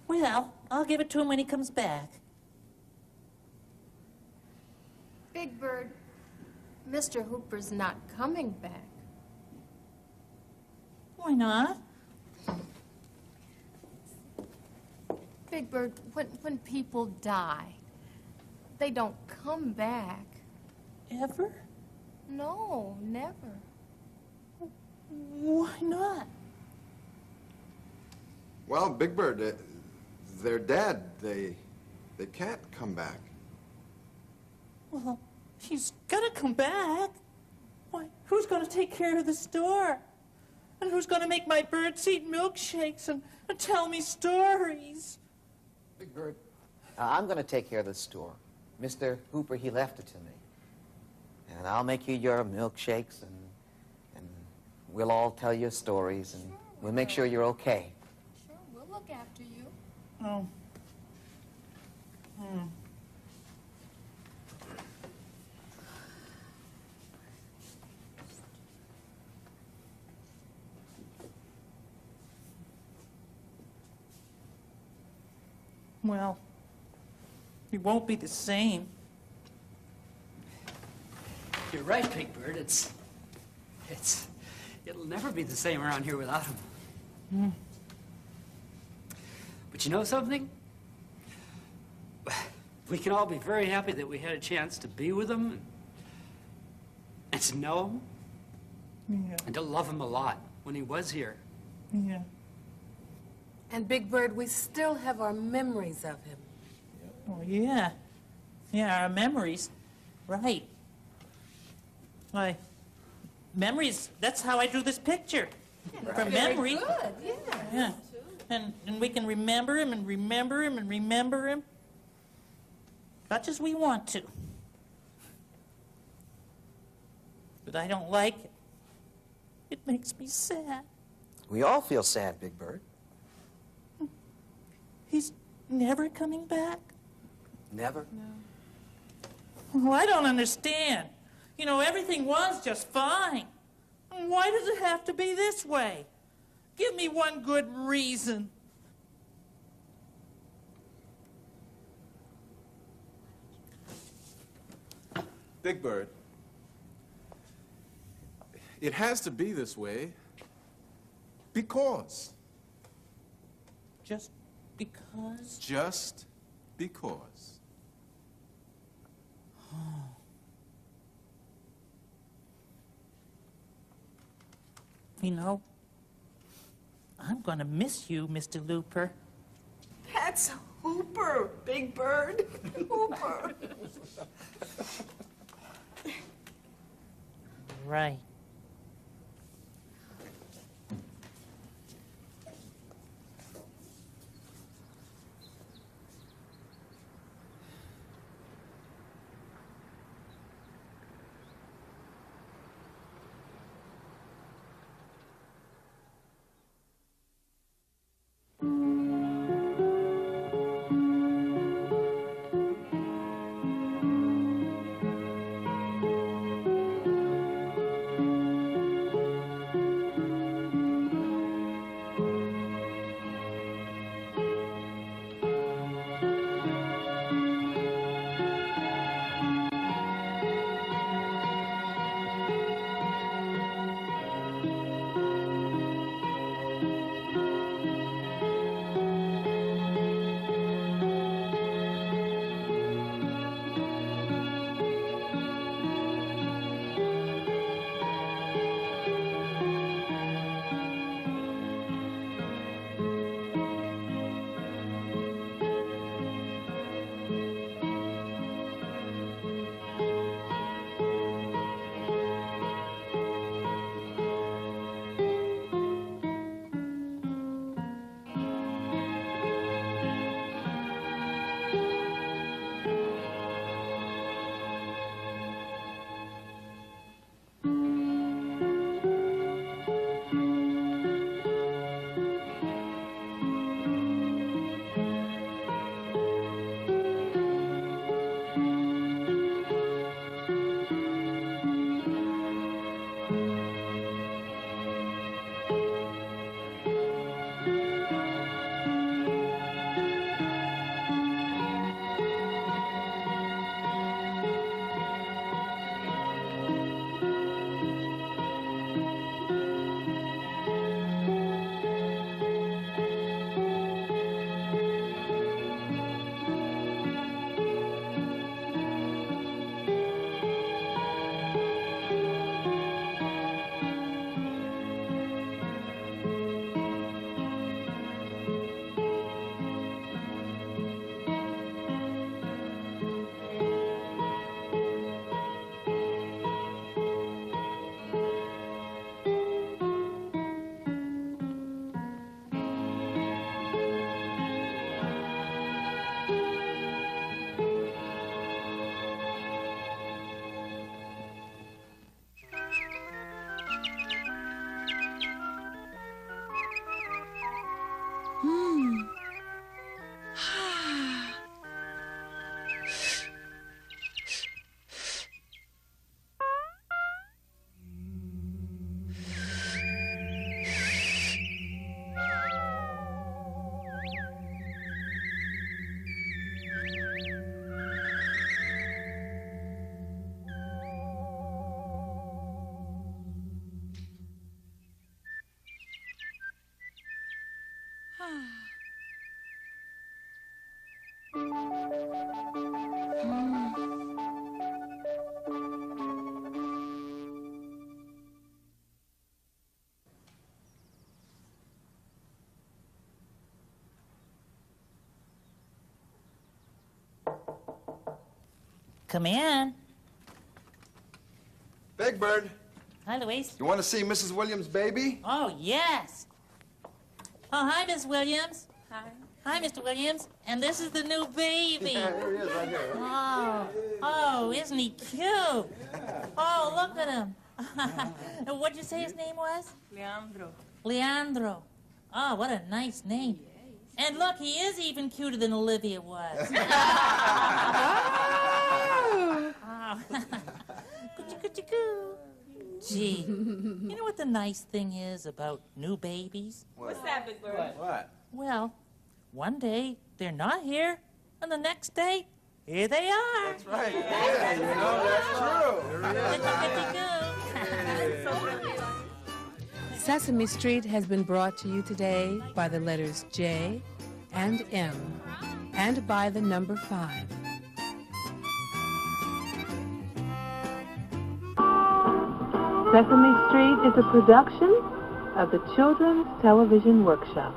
Well, I'll give it to him when he comes back. Big Bird, Mr. Hooper's not coming back. Why not? Big Bird, when people die, they don't come back. Ever? No, never. Why not? Well, Big Bird, they're dead. They can't come back. Well, he's gonna come back. Why, who's gonna take care of the store? And who's gonna make my birds eat milkshakes and tell me stories? Big Bird. I'm going to take care of the store. Mr. Hooper, he left it to me. And I'll make you your milkshakes, and we'll all tell you stories, and we'll make sure you're okay. Sure, we'll look after you. Oh. Well, it won't be the same. You're right, Big Bird. It'll never be the same around here without him. But you know something? We can all be very happy that we had a chance to be with him and to know him and to love him a lot when he was here. Yeah. And Big Bird, we still have our memories of him. Oh, yeah. Yeah, our memories. Right. Why, memories, that's how I drew this picture. From memory. Very good, yeah. Yeah. And we can remember him and remember him and remember him. Much as we want to. But I don't like it. It makes me sad. We all feel sad, Big Bird. He's never coming back? Never? Well, I don't understand. You know, everything was just fine. Why does it have to be this way? Give me one good reason. Big Bird, it has to be this way because. Just because? Just because. You know, I'm gonna miss you, Mr. Looper. That's Hooper, Big Bird. Hooper. Right. Come in. Big Bird, Hi, Louise. you want to see Mrs. Williams' baby? Oh, yes. Oh, hi, Miss Williams. Hi. Hi, Mr. Williams. And this is the new baby. Yeah, here he is, right here. Oh, isn't he cute? Oh, look at him. What'd you say his name was? Leandro. Leandro. Oh, what a nice name. And look, he is even cuter than Olivia was. Coochie-coochie-coo. Gee, you know what the nice thing is about new babies? What's that, Big Bird? What? Well, one day they're not here, and the next day, here they are. That's right. Yeah, you know, that's true. Sesame Street has been brought to you today by the letters J and M, and by the number 5. Sesame Street is a production of the Children's Television Workshop.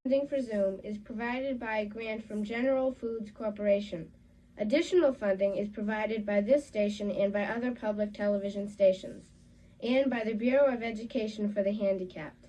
Funding for Zoom is provided by a grant from General Foods Corporation. Additional funding is provided by this station and by other public television stations, and by the Bureau of Education for the Handicapped.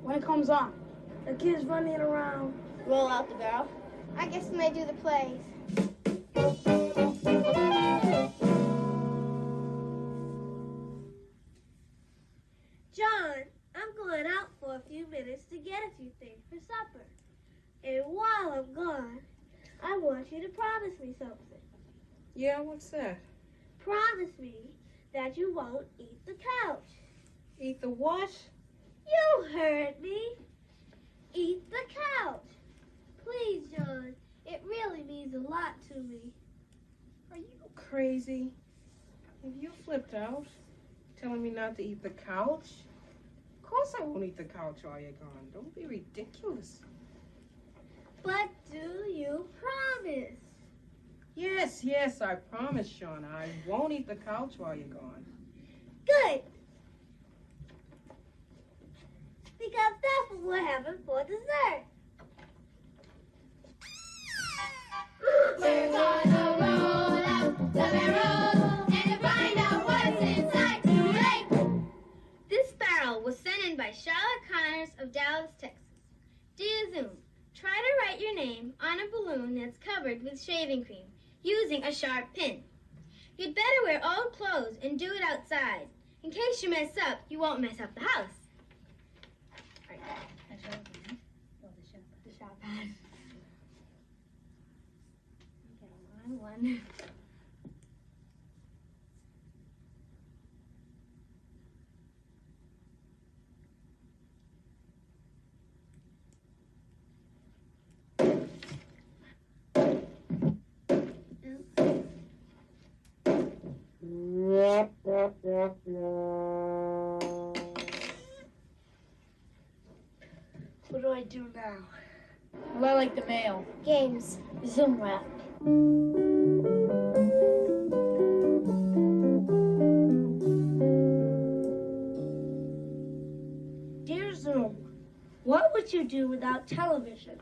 When it comes on, the kids running around. Roll out the barrel. I guess when they do the plays. John, I'm going out for a few minutes to get a few things for supper. And while I'm gone, I want you to promise me something. Yeah, what's that? Promise me that you won't eat the couch. Eat the what? You heard me. Eat the couch. Please, John. It really means a lot to me. Are you crazy? Have you flipped out? telling me not to eat the couch? Of course I won't eat the couch while you're gone. Don't be ridiculous. But do you promise? Yes, yes, I promise, Shauna. I won't eat the couch while you're gone. Good. Because that's what we're having for dessert. We're gonna roll up the barrel and find out what's inside. Too late. This barrel was sent in by Charlotte Connors of Dallas, Texas. Dear Zoom, try to write your name on a balloon that's covered with shaving cream using a sharp pin. You'd better wear old clothes and do it outside. In case you mess up, you won't mess up the house. All right. The sharp pad. Get a long one. What do I do now? Well, I like the mail. Games. Zoom rap. Dear Zoom, what would you do without television?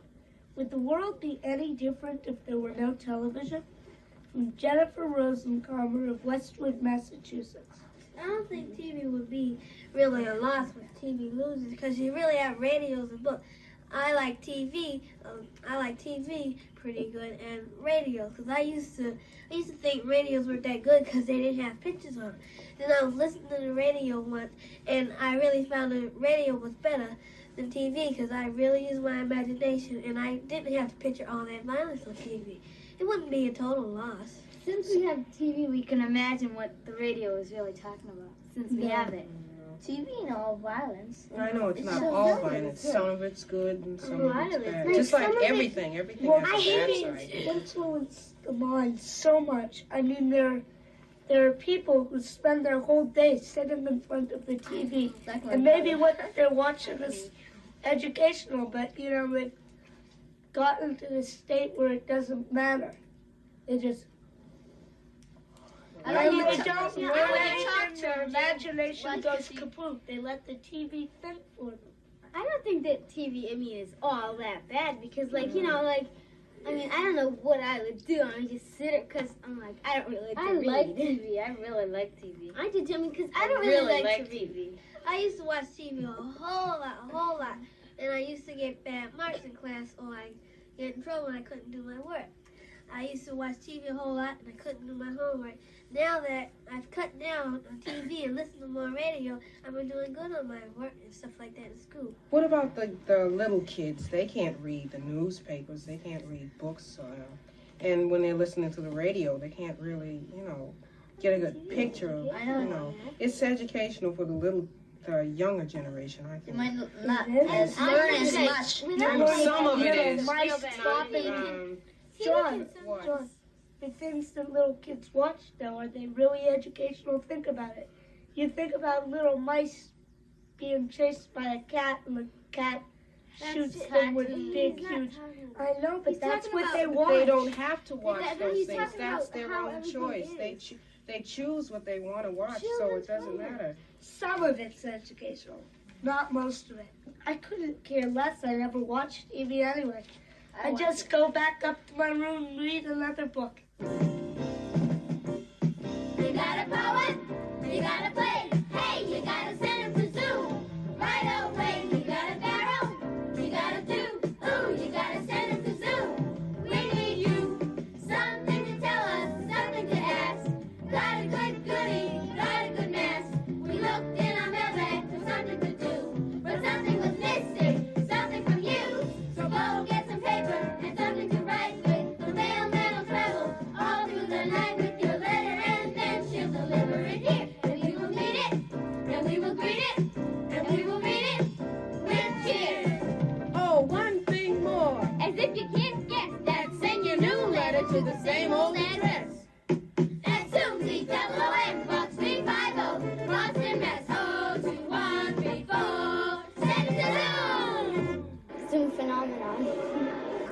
Would the world be any different if there were no television? From Jennifer Rosencomer of Westwood, Massachusetts. I don't think TV would be really a loss when TV loses because you really have radios and books. I like TV pretty good and radios because I used to think radios weren't that good because they didn't have pictures on them. Then I was listening to the radio once and I really found the radio was better than TV because I really used my imagination and I didn't have to picture all that violence on TV. It wouldn't be a total loss. Since we have TV, we can imagine what the radio is really talking about, since we have it. TV and all violence. I know it's not so all good. violence. Some of it's good and some of it's bad. Like Just like some of it- everything. Everything Well, has I a bad hate side. it influence the mind so much. I mean, there are people who spend their whole day sitting in front of the TV, and maybe what they're watching is educational, but you know, they've gotten to the state where it doesn't matter. They just I like they your don't talk- know I like your anything, talk their show, imagination Jim. goes kaput. They let the TV think for them. I don't think that TV, is all that bad because, I don't know what I would do. I would just sit it because I'm like, I don't really like to read. I like TV. I really like TV. I did too, because I don't really like to read. I used to watch TV a whole lot. And I used to get bad marks in class or I get in trouble and I couldn't do my work. I used to watch TV a whole lot and I couldn't do my homework. Now that I've cut down on TV and listened to more radio, I've been doing good on my work and stuff like that in school. What about the little kids? They can't read the newspapers. They can't read books. And when they're listening to the radio, they can't really, get a good picture of, It's educational for the younger generation, I think. You might not learn as much. Some of it is. John, the things that little kids watch, though, are they really educational? Think about it. You think about little mice being chased by a cat, and the cat shoots them with big, huge... I know, but that's what they watch. They don't have to watch those he's things. talking That's about their how own everything choice. is. They choose what they want to watch, so it doesn't matter. Some of it's educational, not most of it. I couldn't care less. I never watched TV anyway. I just go back up to my room and read another book. You gotta poet, you gotta play. Hey, you gotta send him to zoo. Right away, you gotta barrel, you gotta do. Ooh, you gotta send him to zoo. We need you. Something to tell us, something to ask. Got a good goodie, got a good mask. We looked in our mailbag for something to do, but something was missing, something from you. So go get some paper and something to write with. The mailman will travel all through the night with your letter, and then she'll deliver it here. And we will meet it, and we will greet it, and we will read it with cheers. Oh, one thing more. As if you can't guess that, send your new letter to the same old address. That's Zoobilee, Double-O-N, Box 350, Box bust a mess. Oh, 2, 1, 3, 4. Send it to Zoom. Zoom phenomenon.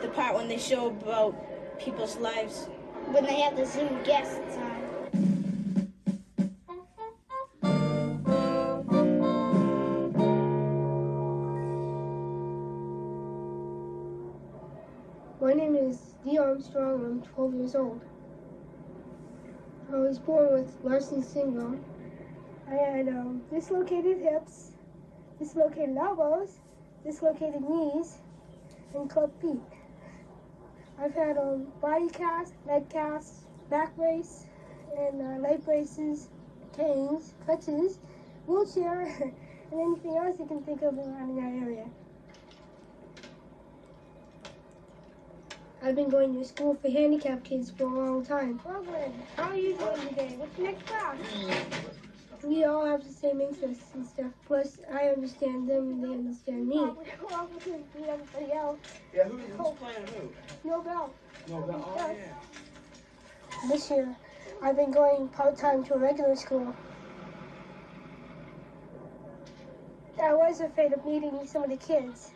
The part when they show about people's lives. When they have the Zoom guests on. My name is Dee Armstrong and I'm 12 years old. I was born with Larsen syndrome. I had dislocated hips, dislocated elbows, dislocated knees, and club feet. I've had body cast, leg casts, back brace, and leg braces, canes, crutches, wheelchair, and anything else you can think of around that area. I've been going to school for handicapped kids for a long time. Robin, how are you doing today? What's the next class? We all have the same interests and stuff. Plus, I understand them and they understand me. Everybody else. Yeah, who's playing who? Nobel. Nobel, oh yeah. This year, I've been going part-time to a regular school. I was afraid of meeting some of the kids,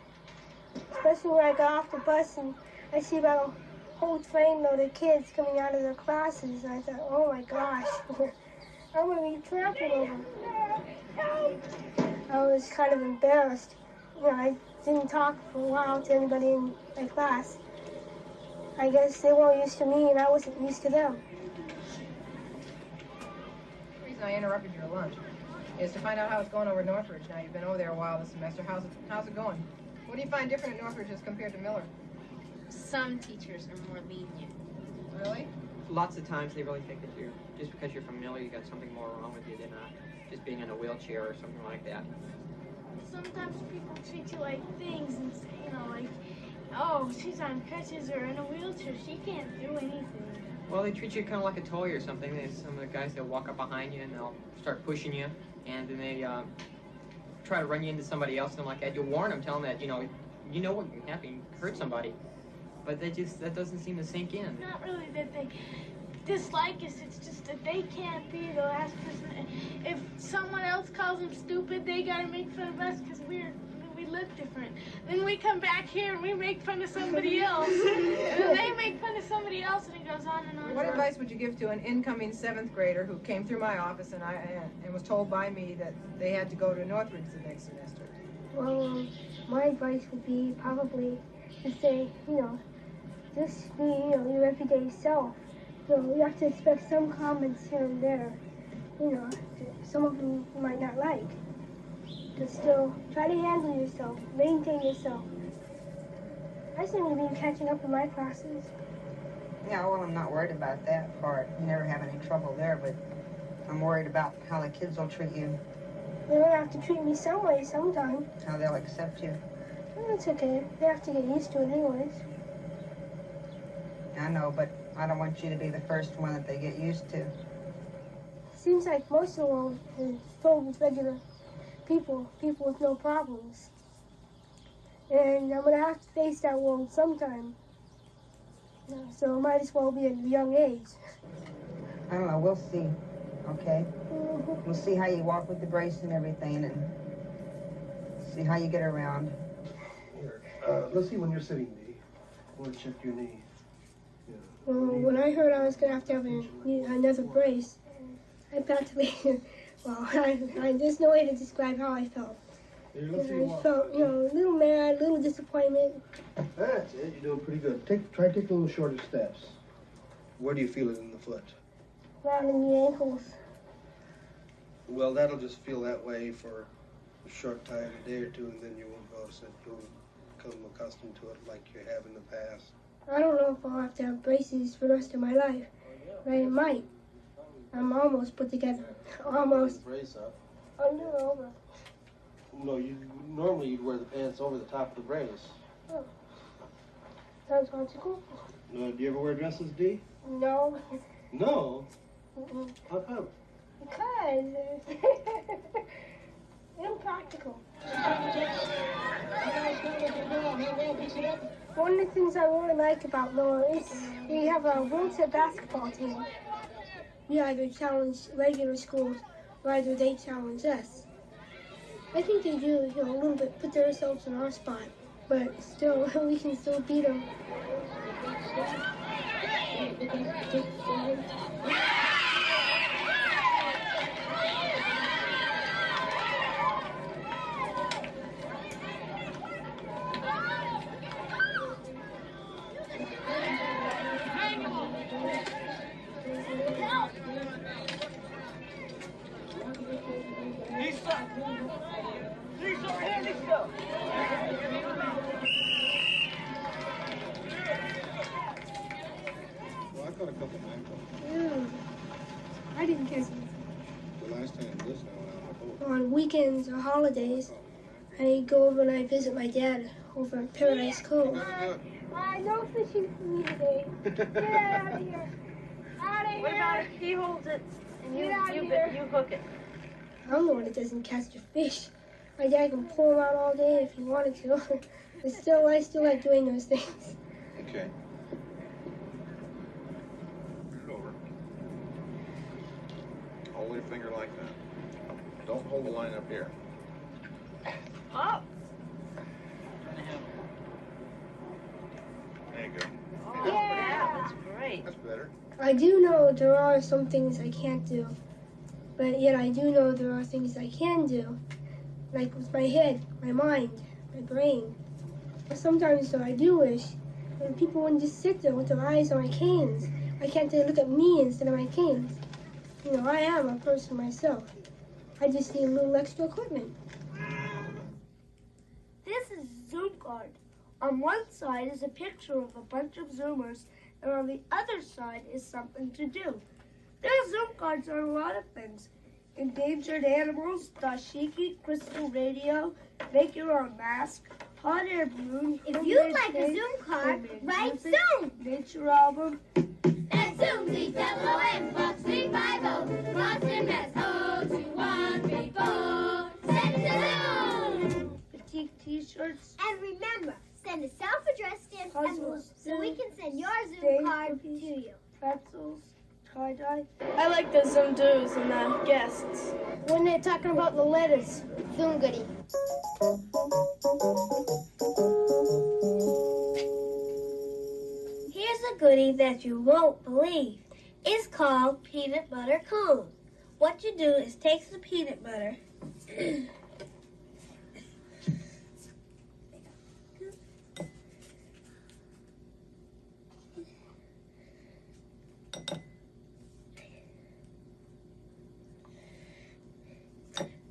especially when I got off the bus and I see about a whole trainload of kids coming out of their classes. And I thought, oh my gosh, I'm going to be trampled over. I was kind of embarrassed. You know, I didn't talk for a while to anybody in my class. I guess they weren't used to me and I wasn't used to them. The reason I interrupted your lunch is to find out how it's going over at Northridge. Now, you've been over there a while this semester. How's it going? What do you find different at Northridge as compared to Miller? Some teachers are more lenient. Really? Lots of times they really think that you're, just because you're familiar, you got something more wrong with you than just being in a wheelchair or something like that. Sometimes people treat you like things and say, you know, like, oh, she's on crutches or in a wheelchair, she can't do anything. Well, they treat you kind of like a toy or something. Some of the guys, they'll walk up behind you and they'll start pushing you, and then they try to run you into somebody else and like that. You'll warn them, tell them that, you know what can happen, you can hurt somebody. But that doesn't seem to sink in. Not really that they dislike us, it's just that they can't be the last person. If someone else calls them stupid, they gotta make fun of us because we look different. Then we come back here and we make fun of somebody else. And then they make fun of somebody else, and it goes on and on. What advice would you give to an incoming 7th grader who came through my office and was told by me that they had to go to Northridge the next semester? Well, my advice would be probably to say, just be, your everyday self. You have to expect some comments here and there. Some of them you might not like. But still, try to handle yourself, maintain yourself. I seem to be catching up in my classes. Yeah, well, I'm not worried about that part. You never have any trouble there, but I'm worried about how the kids will treat you. They're gonna have to treat me some way sometime. How they'll accept you. Well, it's okay. They have to get used to it anyways. I know, but I don't want you to be the first one that they get used to. Seems like most of the world is filled with regular people with no problems. And I'm gonna have to face that world sometime. So I might as well be at a young age. I don't know, we'll see, okay? We'll see how you walk with the brace and everything, and see how you get around. Here, let's see when you're sitting, Dee. I want to check your knee. Yeah. Well, when I heard I was gonna have to have another brace, I practically, there's no way to describe how I felt. Here, let's see I felt, a little mad, a little disappointment. That's it. You're doing pretty good. Try to take a little shorter steps. Where do you feel it in the foot? Around in the ankles. Well, that'll just feel that way for a short time, a day or two, and then you won't notice it. You'll become accustomed to it like you have in the past. I don't know if I'll have to have braces for the rest of my life, but I might. I'm almost put together. Almost. Brace up. Under or over? No, normally you'd wear the pants over the top of the brace. Oh. Sounds logical. Do you ever wear dresses, Dee? No. No? Mm-mm. How come? Because impractical. One of the things I really like about Lower is we have a wheelchair basketball team. We either challenge regular schools Rather, they challenge us. I think they do, a little bit put themselves in our spot, but still, we can still beat them. Well, I caught a couple of Yeah. I didn't catch the last time this now on the boat. on weekends or holidays. I go over and I visit my dad over at Paradise Cove. No fishing for me today. Get out of here. Out of here. What about if he holds it and you hook it? I'm the one that doesn't catch the fish. My dad can pull them out all day if he wanted to. But still, I still like doing those things. Okay. Turn it over. Hold your finger like that. Don't hold the line up here. Up. There you go. Yeah, that's great. That's better. I do know there are some things I can't do. But yet I do know there are things I can do. Like with my head, my mind, my brain. But sometimes though I do wish that people wouldn't just sit there with their eyes on my canes. Why can't they look at me instead of my canes? I am a person myself. I just need a little extra equipment. This is Zoom card. On one side is a picture of a bunch of Zoomers, and on the other side is something to do. Their Zoom cards are a lot of things. Endangered animals, dashiki, crystal radio, make your own mask, hot air balloon. If you'd like a Zoom card, write Zoom. Nature album. That's Zoom, Z-double-O-M, Fox 350, Boston, Mass. 02134. Send to Zoom. Petite t-shirts. And remember, send a self-addressed stamped envelope so we can send your Zoom card to you. Pretzels. Tie-dye. I like the Zoom do's and the guests. When they're talking about the letters, Zoom goodie. Here's a goodie that you won't believe. It's called peanut butter cone. What you do is take some peanut butter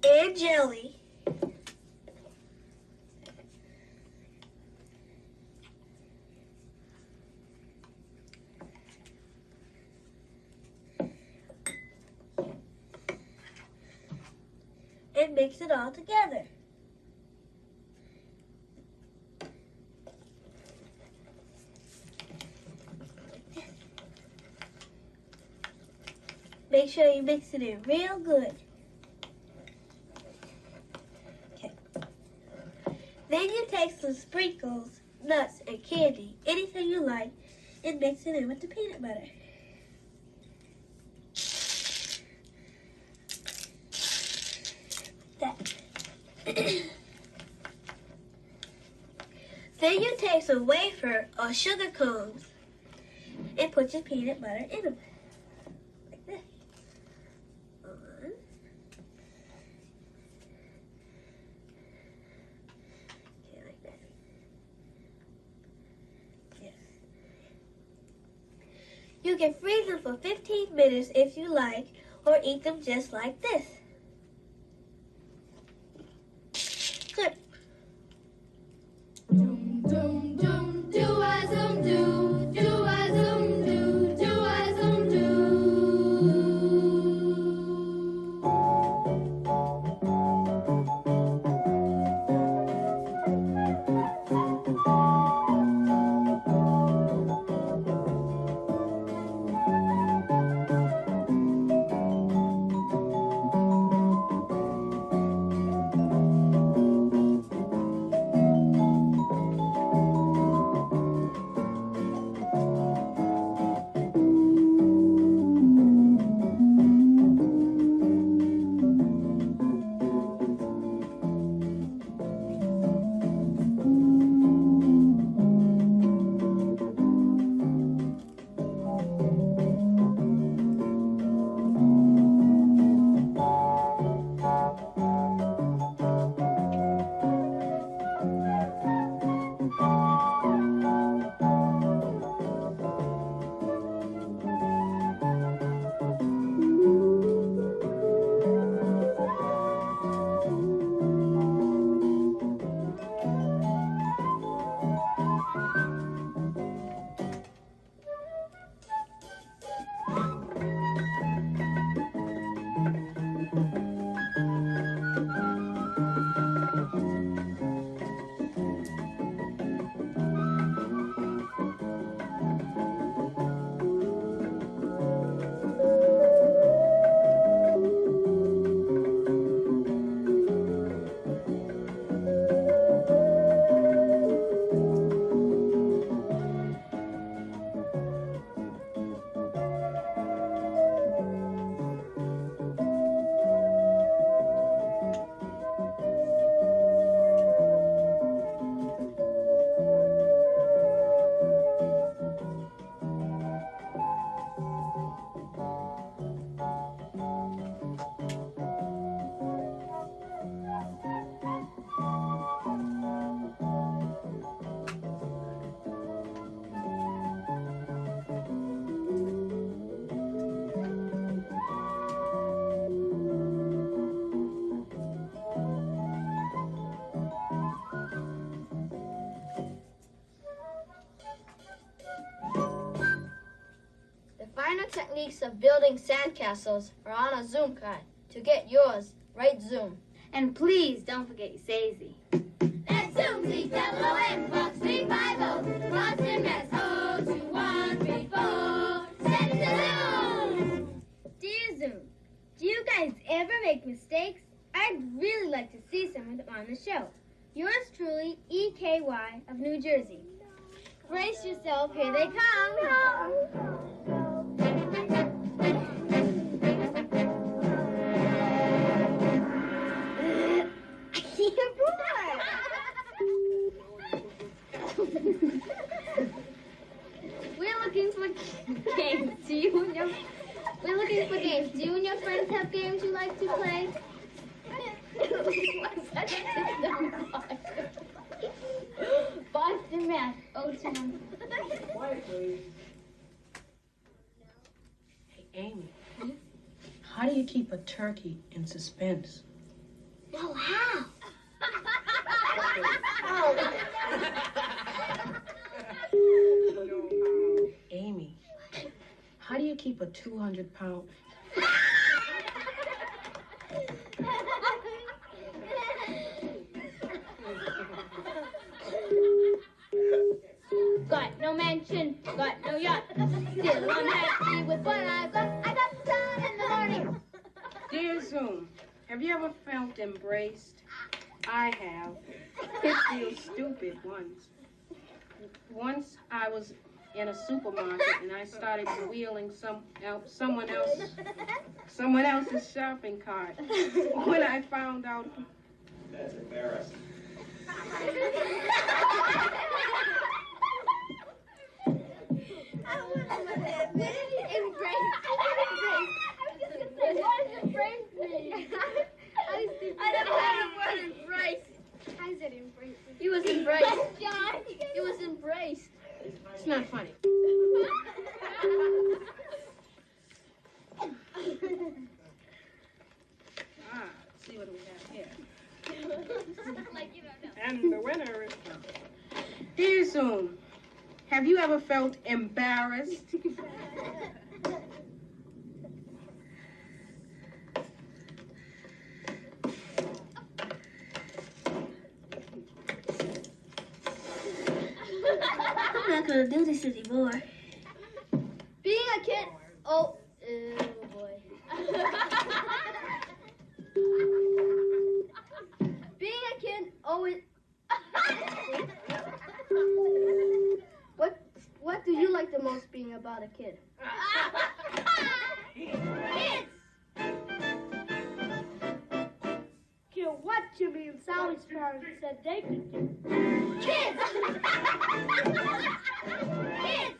and jelly. And mix it all together. Make sure you mix it in real good. Okay. Then you take some sprinkles, nuts, and candy, anything you like, and mix it in with the peanut butter. Then you take some wafer or sugar cones and put your peanut butter in them. Like this. One. Okay, like that. Yes. You can freeze them for 15 minutes if you like, or eat them just like this. Good. Doom, doom, doom, do a Zoom do, do a Zoom do, do a Zoom do. different techniques of building sandcastles are on a Zoom card. To get yours, write Zoom. And please don't forget your Sazy. That's Zoom, Z-double-O-N, Fox 350, Boston, Mass. 02134. Send it to Zoom! Dear Zoom, do you guys ever make mistakes? I'd really like to see some of them on the show. Yours truly, EKY of New Jersey. Brace yourself, here they come. We're looking for games. We're looking for games. Do you and your friends have games you like to play? Boston, Mass. 021. Quiet, please. Hey, Amy. How do you keep a turkey in suspense? No, how? Amy, how do you keep a 200-pound... Got no mansion, got no yacht. Still I'm happy with what I've got. I got the sun in the morning. Dear Zoom, have you ever felt embraced? I have. It feels stupid once. Once I was in a supermarket and I started wheeling someone else's shopping cart. When I found out... That's embarrassing. He was embraced. He was embraced. It's not funny. Let's see what we have here. And the winner is... Dear Zoom, have you ever felt embarrassed? I'm not gonna do this anymore. Being a kid. Oh, boy. Being a kid always. What do you like the most being about a kid? Kids! Care what Jimmy and Sally's parents said they could do. Kids! Kids!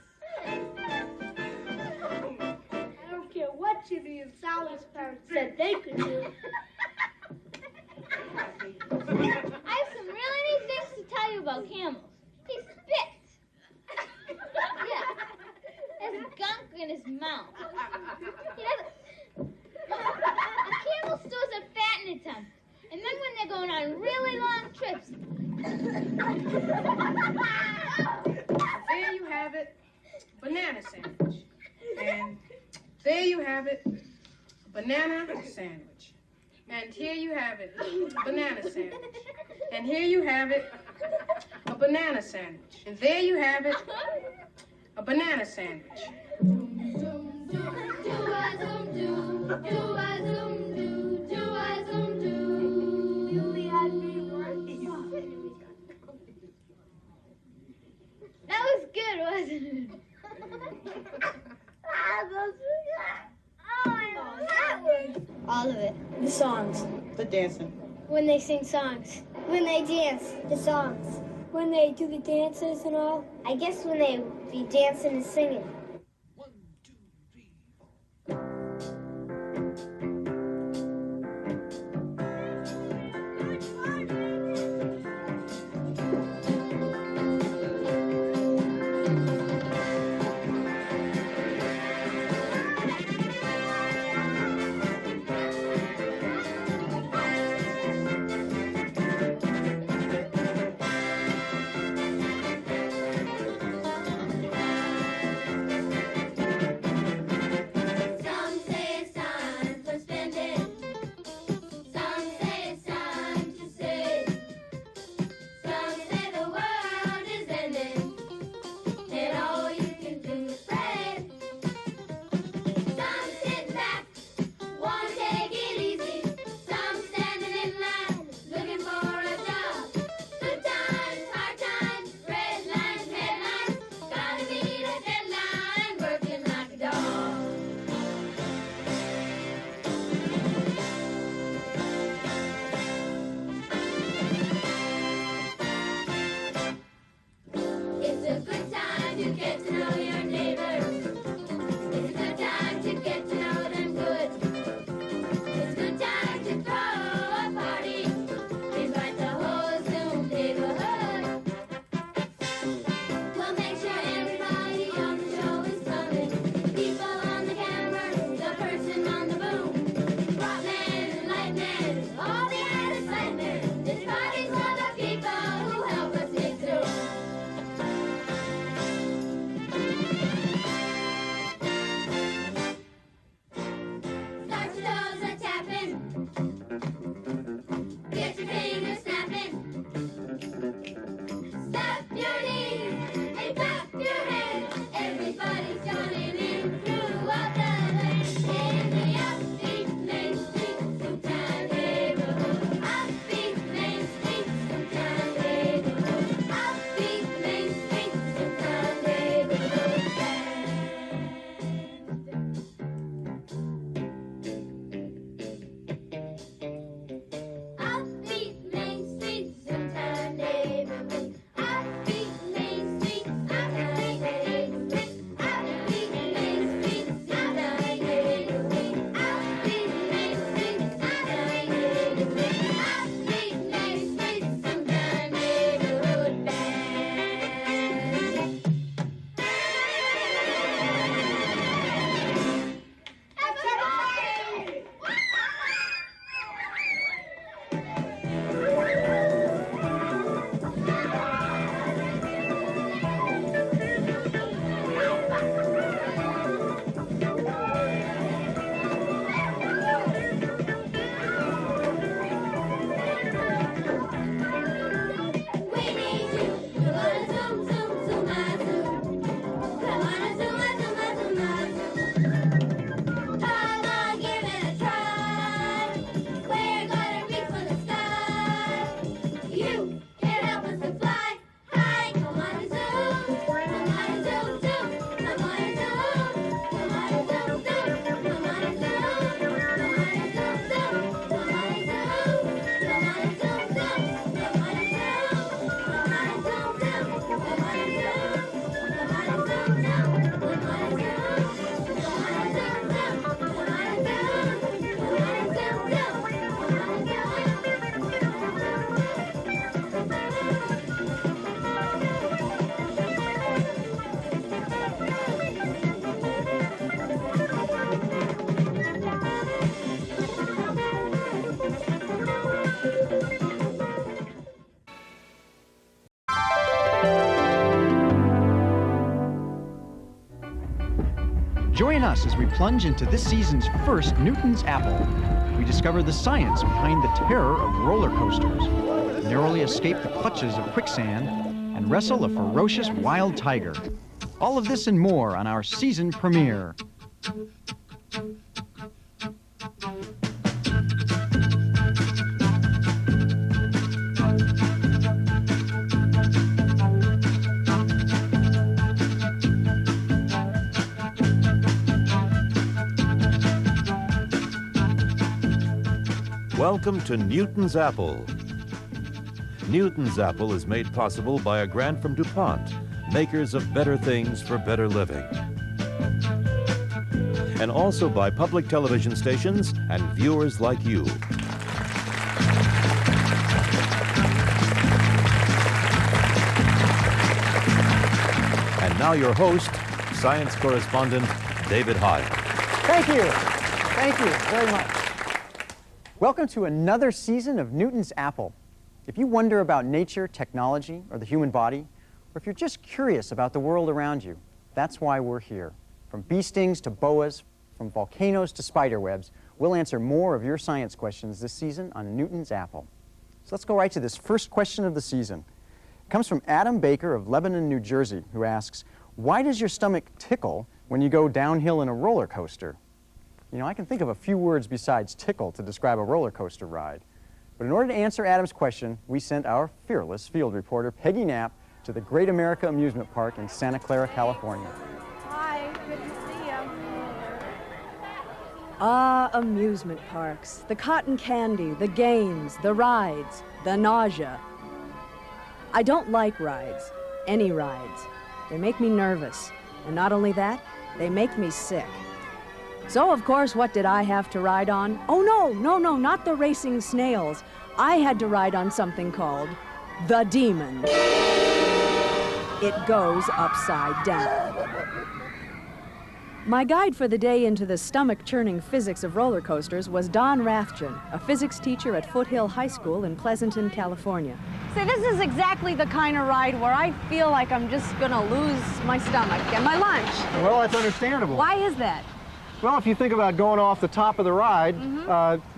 I don't care what Jimmy and Sally's parents said they could do. I have some really neat things to tell you about camels. He spits. Yeah. There's gunk in his mouth. He doesn't... A camel stores up fat in its hump. And then when they're going on really long trips... There you have it, banana sandwich. And there you have it, banana sandwich. And here you have it, banana sandwich. And here you have it, a banana sandwich. And there you have it, a banana sandwich. That was good, wasn't it? All of it. The songs. The dancing. When they sing songs. When they dance. The songs. When they do the dances and all. I guess when they be dancing and singing. Join us as we plunge into this season's first Newton's Apple. We discover the science behind the terror of roller coasters, narrowly escape the clutches of quicksand, and wrestle a ferocious wild tiger. All of this and more on our season premiere. Welcome to Newton's Apple. Newton's Apple is made possible by a grant from DuPont, makers of better things for better living. And also by public television stations and viewers like you. And now your host, science correspondent David Hyde. Thank you. Thank you very much. Welcome to another season of Newton's Apple. If you wonder about nature, technology, or the human body, or if you're just curious about the world around you, that's why we're here. From bee stings to boas, from volcanoes to spider webs, we'll answer more of your science questions this season on Newton's Apple. So let's go right to this first question of the season. It comes from Adam Baker of Lebanon, New Jersey, who asks, why does your stomach tickle when you go downhill in a roller coaster? You know, I can think of a few words besides tickle to describe a roller coaster ride. But in order to answer Adam's question, we sent our fearless field reporter, Peggy Knapp, to the Great America Amusement Park in Santa Clara, California. Hi, good to see you. Ah, amusement parks. The cotton candy, the games, the rides, the nausea. I don't like rides, any rides. They make me nervous. And not only that, they make me sick. So, of course, what did I have to ride on? Oh, no, not the racing snails. I had to ride on something called the Demon. It goes upside down. My guide for the day into the stomach-churning physics of roller coasters was Don Rathjen, a physics teacher at Foothill High School in Pleasanton, California. See, this is exactly the kind of ride where I feel like I'm just gonna lose my stomach and my lunch. Well, that's understandable. Why is that? Well, if you think about going off the top of the ride,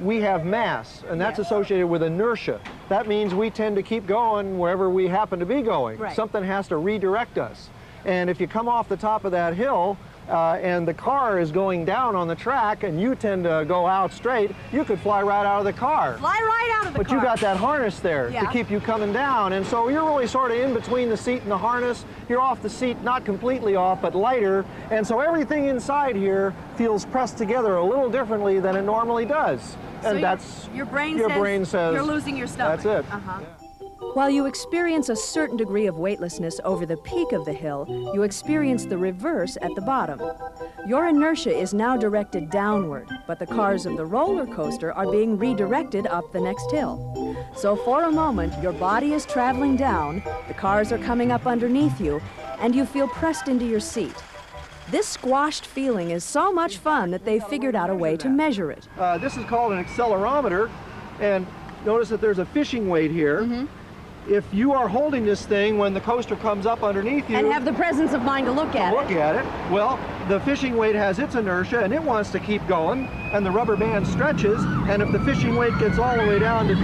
we have mass, and that's associated with inertia. That means we tend to keep going wherever we happen to be going. Right. Something has to redirect us. And if you come off the top of that hill, and the car is going down on the track, and you tend to go out straight, you could fly right out of the car. Fly right out of the car. But you got that harness there to keep you coming down, and so you're really sort of in between the seat and the harness. You're off the seat, not completely off, but lighter, and so everything inside here feels pressed together a little differently than it normally does. And so that's your brain says you're losing your stomach. That's it. While you experience a certain degree of weightlessness over the peak of the hill, you experience the reverse at the bottom. Your inertia is now directed downward, but the cars of the roller coaster are being redirected up the next hill. So for a moment, your body is traveling down, the cars are coming up underneath you, and you feel pressed into your seat. This squashed feeling is so much fun that they've figured out a way to measure it. This is called an accelerometer, and notice that there's a fishing weight here. If you are holding this thing when the coaster comes up underneath you... And have the presence of mind to look at it. Well, the fishing weight has its inertia, and it wants to keep going, and the rubber band stretches, and if the fishing weight gets all the way down to 2...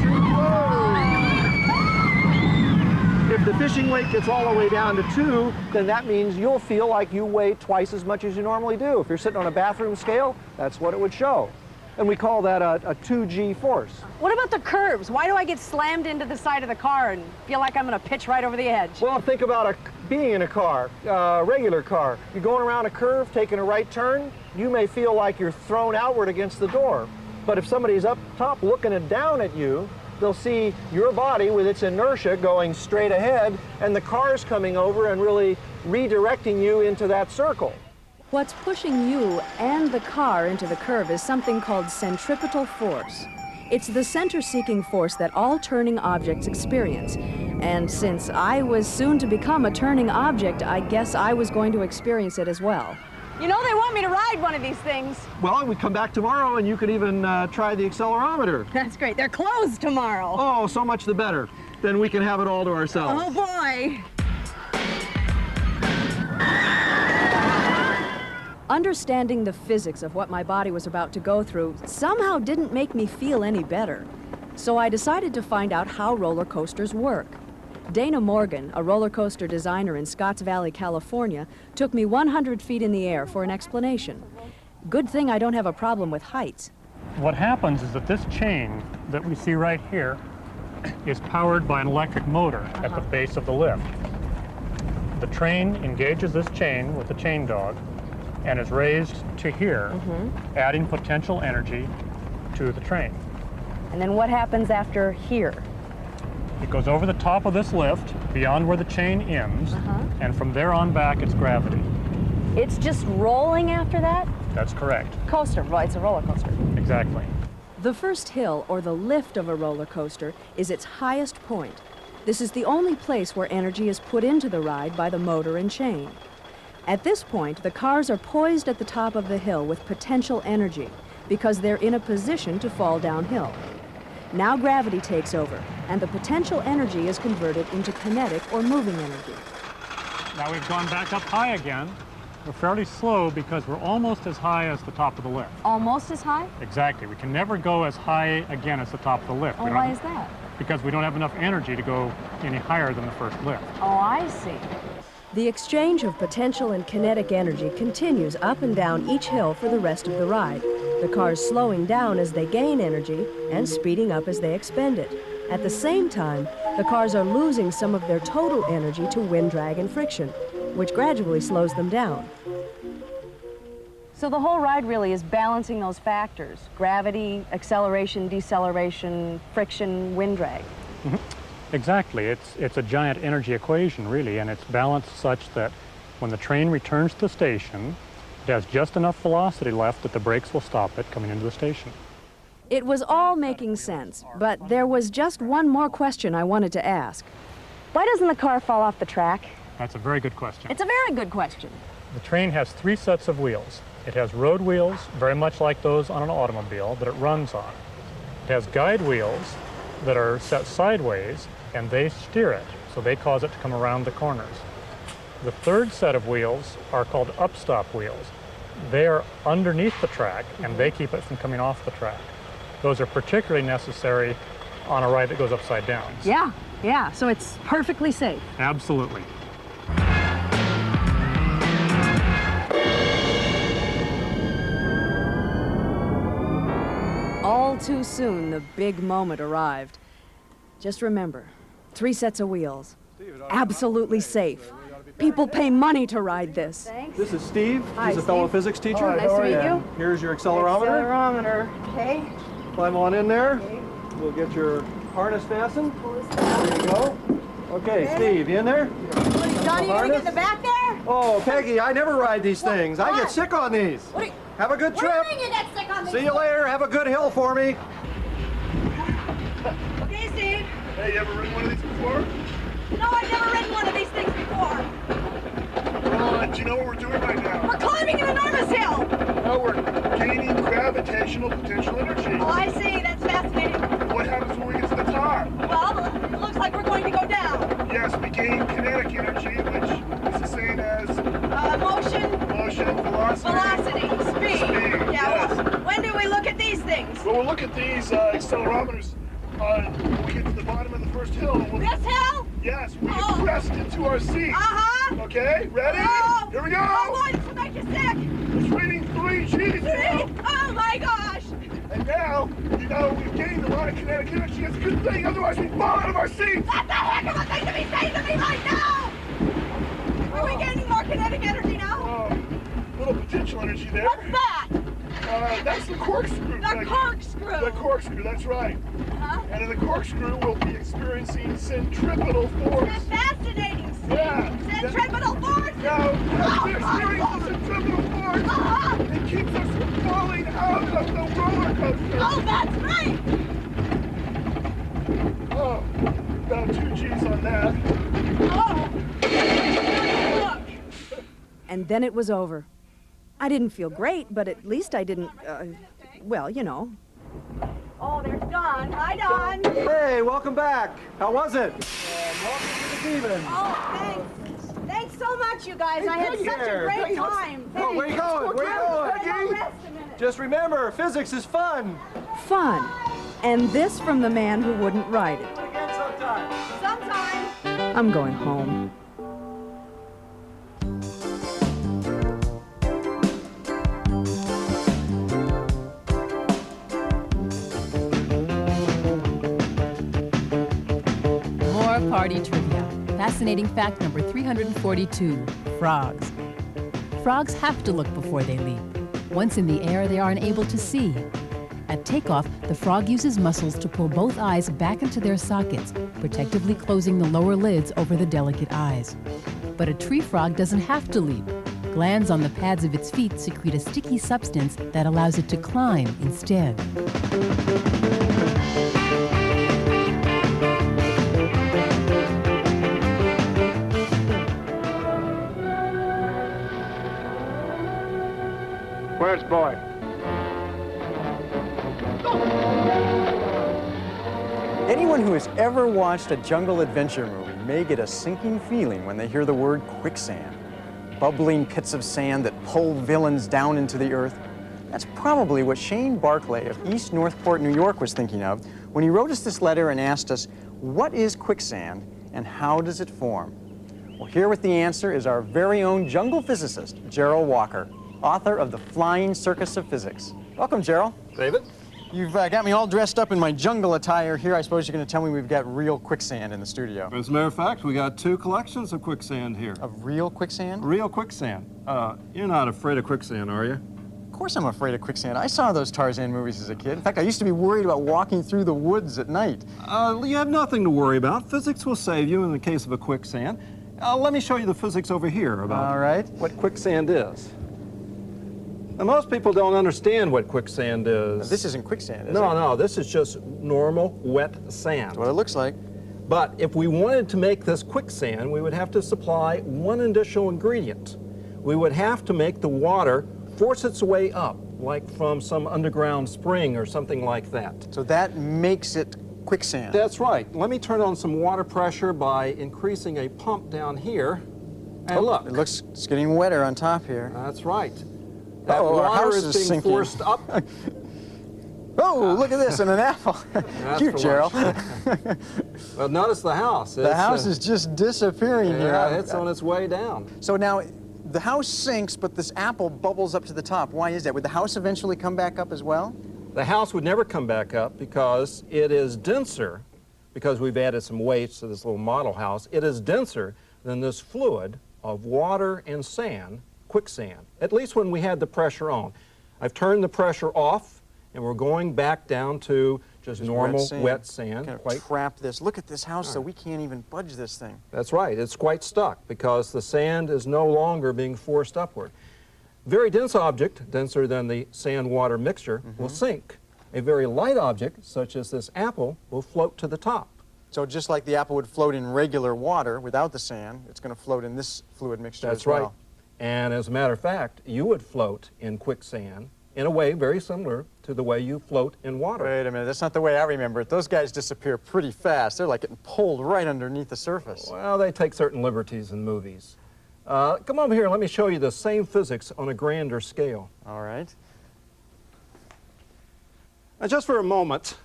If the fishing weight gets all the way down to 2, then that means you'll feel like you weigh twice as much as you normally do. If you're sitting on a bathroom scale, that's what it would show. And we call that a 2G force. What about the curves? Why do I get slammed into the side of the car and feel like I'm going to pitch right over the edge? Well, think about being in a car, a regular car. You're going around a curve, taking a right turn, you may feel like you're thrown outward against the door. But if somebody's up top looking down at you, they'll see your body with its inertia going straight ahead, and the car's coming over and really redirecting you into that circle. What's pushing you and the car into the curve is something called centripetal force. It's the center-seeking force that all turning objects experience. And since I was soon to become a turning object, I guess I was going to experience it as well. You know, they want me to ride one of these things. Well, we come back tomorrow and you could even try the accelerometer. That's great. They're closed tomorrow. Oh, so much the better. Then we can have it all to ourselves. Oh, boy. Understanding the physics of what my body was about to go through somehow didn't make me feel any better. So I decided to find out how roller coasters work. Dana Morgan, a roller coaster designer in Scotts Valley, California, took me 100 feet in the air for an explanation. Good thing I don't have a problem with heights. What happens is that this chain that we see right here is powered by an electric motor at the base of the lift. The train engages this chain with the chain dog and is raised to here, adding potential energy to the train. And then what happens after here? It goes over the top of this lift, beyond where the chain ends, and from there on back, it's gravity. It's just rolling after that? That's correct. Coaster, right, it's a roller coaster. Exactly. The first hill, or the lift of a roller coaster, is its highest point. This is the only place where energy is put into the ride by the motor and chain. At this point, the cars are poised at the top of the hill with potential energy because they're in a position to fall downhill. Now gravity takes over, and the potential energy is converted into kinetic or moving energy. Now we've gone back up high again. We're fairly slow because we're almost as high as the top of the lift. Almost as high? Exactly. We can never go as high again as the top of the lift. Oh, why is that? Because we don't have enough energy to go any higher than the first lift. Oh, I see. The exchange of potential and kinetic energy continues up and down each hill for the rest of the ride, the cars slowing down as they gain energy and speeding up as they expend it. At the same time, the cars are losing some of their total energy to wind drag and friction, which gradually slows them down. So the whole ride really is balancing those factors: gravity, acceleration, deceleration, friction, wind drag. Exactly. It's a giant energy equation, really, and it's balanced such that when the train returns to the station, it has just enough velocity left that the brakes will stop it coming into the station. It was all making sense, but there was just one more question I wanted to ask. Why doesn't the car fall off the track? That's a very good question. It's a very good question. The train has 3 sets of wheels. It has road wheels, very much like those on an automobile, that it runs on. It has guide wheels that are set sideways, and they steer it, so they cause it to come around the corners. The third set of wheels are called upstop wheels. They are underneath the track, and they keep it from coming off the track. Those are particularly necessary on a ride that goes upside down. Yeah, so it's perfectly safe. Absolutely. All too soon, the big moment arrived. Just remember, 3 sets of wheels. Absolutely safe. People pay money to ride this. Thanks. This is Steve. Hi, He's a fellow Steve. physics teacher. Nice to meet you. Here's your accelerometer. Accelerometer, okay. Climb on in there. We'll get your harness fastened. There you go. Okay, Steve, you in there? Johnny, you gonna get in the back there? Oh, Peggy, I never ride these things. I get sick on these. Have a good trip. What do you mean you get sick on these? See you later. Have a good hill for me. Okay, Steve. Hey, you ever ridden one of these before? No, I've never ridden one of these things before. Do you know what we're doing right now? We're climbing an enormous hill. No, we're gaining gravitational potential energy. Oh, I see. That's fascinating. What happens when we get to the top? Well, it looks like we're going to go down. Yes, we gain kinetic energy, which is the same as... Motion, velocity. speed. Speed, Yeah, yes. well, when do we look at these things? Well, we'll look at these accelerometers when we get to the bottom of the first hill. This hill? Yes, we get pressed into our seats. Okay, ready? Oh. Here we go. Oh, boy, this will make you sick. It's reading 3 Gs. Oh, my gosh. And now, you know, we've gained a lot of kinetic energy. It's a good thing, otherwise we'd fall out of our seats. That's a heck of a thing to be saying to me right now. Are we gaining more kinetic energy now? Little potential energy there. What's that? That's the corkscrew. The corkscrew. The corkscrew, that's right. And in the corkscrew, we'll be experiencing centripetal force. That's fascinating, Steve. Yeah. Centripetal force? No, we're experiencing centripetal force. It keeps us from falling out of the roller coaster. Oh, that's right. Oh, about 2 Gs on that. Oh, look. And then it was over. I didn't feel great, but at least I didn't, well, you know. Oh, there's Don. Hi, Don. Hey, welcome back. How was it? Welcome to the Demon. Oh, thanks. Thanks so so much, you guys. I had such a great time. Oh, where you going? Where you going? Rest a minute. Just remember, physics is fun. Fun. And this from the man who wouldn't ride it. Again sometime. Sometime. I'm going home. More party trivia. Fascinating fact number 342, frogs. Frogs have to look before they leap. Once in the air, they are unable to see. At takeoff, the frog uses muscles to pull both eyes back into their sockets, protectively closing the lower lids over the delicate eyes. But a tree frog doesn't have to leap. Glands on the pads of its feet secrete a sticky substance that allows it to climb instead. Where's boy? Anyone who has ever watched a jungle adventure movie may get a sinking feeling when they hear the word quicksand. Bubbling pits of sand that pull villains down into the earth. That's probably what Shane Barclay of East Northport, New York was thinking of when he wrote us this letter and asked us, what is quicksand and how does it form? Well, here with the answer is our very own jungle physicist, Gerald Walker, author of The Flying Circus of Physics. Welcome, Gerald. David? You've got me all dressed up in my jungle attire here. I suppose you're going to tell me we've got real quicksand in the studio. As a matter of fact, we got 2 collections of quicksand here. Of real quicksand? Real quicksand. You're not afraid of quicksand, are you? Of course I'm afraid of quicksand. I saw those Tarzan movies as a kid. In fact, I used to be worried about walking through the woods at night. You have nothing to worry about. Physics will save you in the case of a quicksand. Let me show you the physics over here about what quicksand is. Now, most people don't understand what quicksand is. Now, this isn't quicksand, is it? No, this is just normal wet sand. That's what it looks like. But if we wanted to make this quicksand, we would have to supply one additional ingredient. We would have to make the water force its way up, like from some underground spring or something like that. So that makes it quicksand. That's right. Let me turn on some water pressure by increasing a pump down here. And look. It's getting wetter on top here. That's right. That our water house is being sinking. forced up. Oh, look at this, and an apple. Cute, Gerald. Well, notice the house. The house is just disappearing here. Yeah, it's on its way down. So now, the house sinks, but this apple bubbles up to the top. Why is that? Would the house eventually come back up as well? The house would never come back up because it is denser, because we've added some weights to this little model house. It is denser than this fluid of water and sand, quicksand, at least when we had the pressure on. I've turned the pressure off, and we're going back down to just normal wet sand. Kind of trap this. Look at this house, so we can't even budge this thing. That's right. It's quite stuck because the sand is no longer being forced upward. Very dense object, denser than the sand-water mixture, will sink. A very light object, such as this apple, will float to the top. So just like the apple would float in regular water without the sand, it's going to float in this fluid mixture as well. That's right. And as a matter of fact, you would float in quicksand in a way very similar to the way you float in water. Wait a minute, that's not the way I remember it. Those guys disappear pretty fast. They're like getting pulled right underneath the surface. Well, they take certain liberties in movies. Come over here, let me show you the same physics on a grander scale. All right. Now, just for a moment,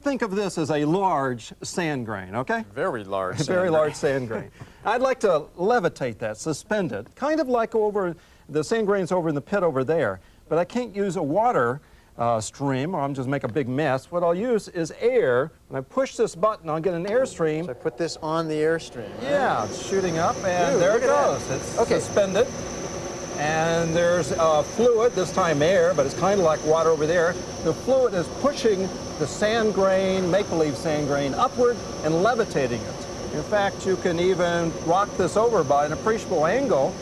think of this as a large sand grain, okay? Very large sand Very grain. large sand grain. I'd like to levitate that, suspend it, kind of like over the sand grains over in the pit over there. But I can't use a water stream, or I'm just make a big mess. What I'll use is air. When I push this button, I'll get an airstream. So I put this on the airstream. Yeah, it's shooting up, and there it goes. It's suspended. And there's fluid, this time air, but it's kind of like water over there. The fluid is pushing the sand grain, make-believe sand grain, upward and levitating it. In fact, you can even rock this over by an appreciable angle,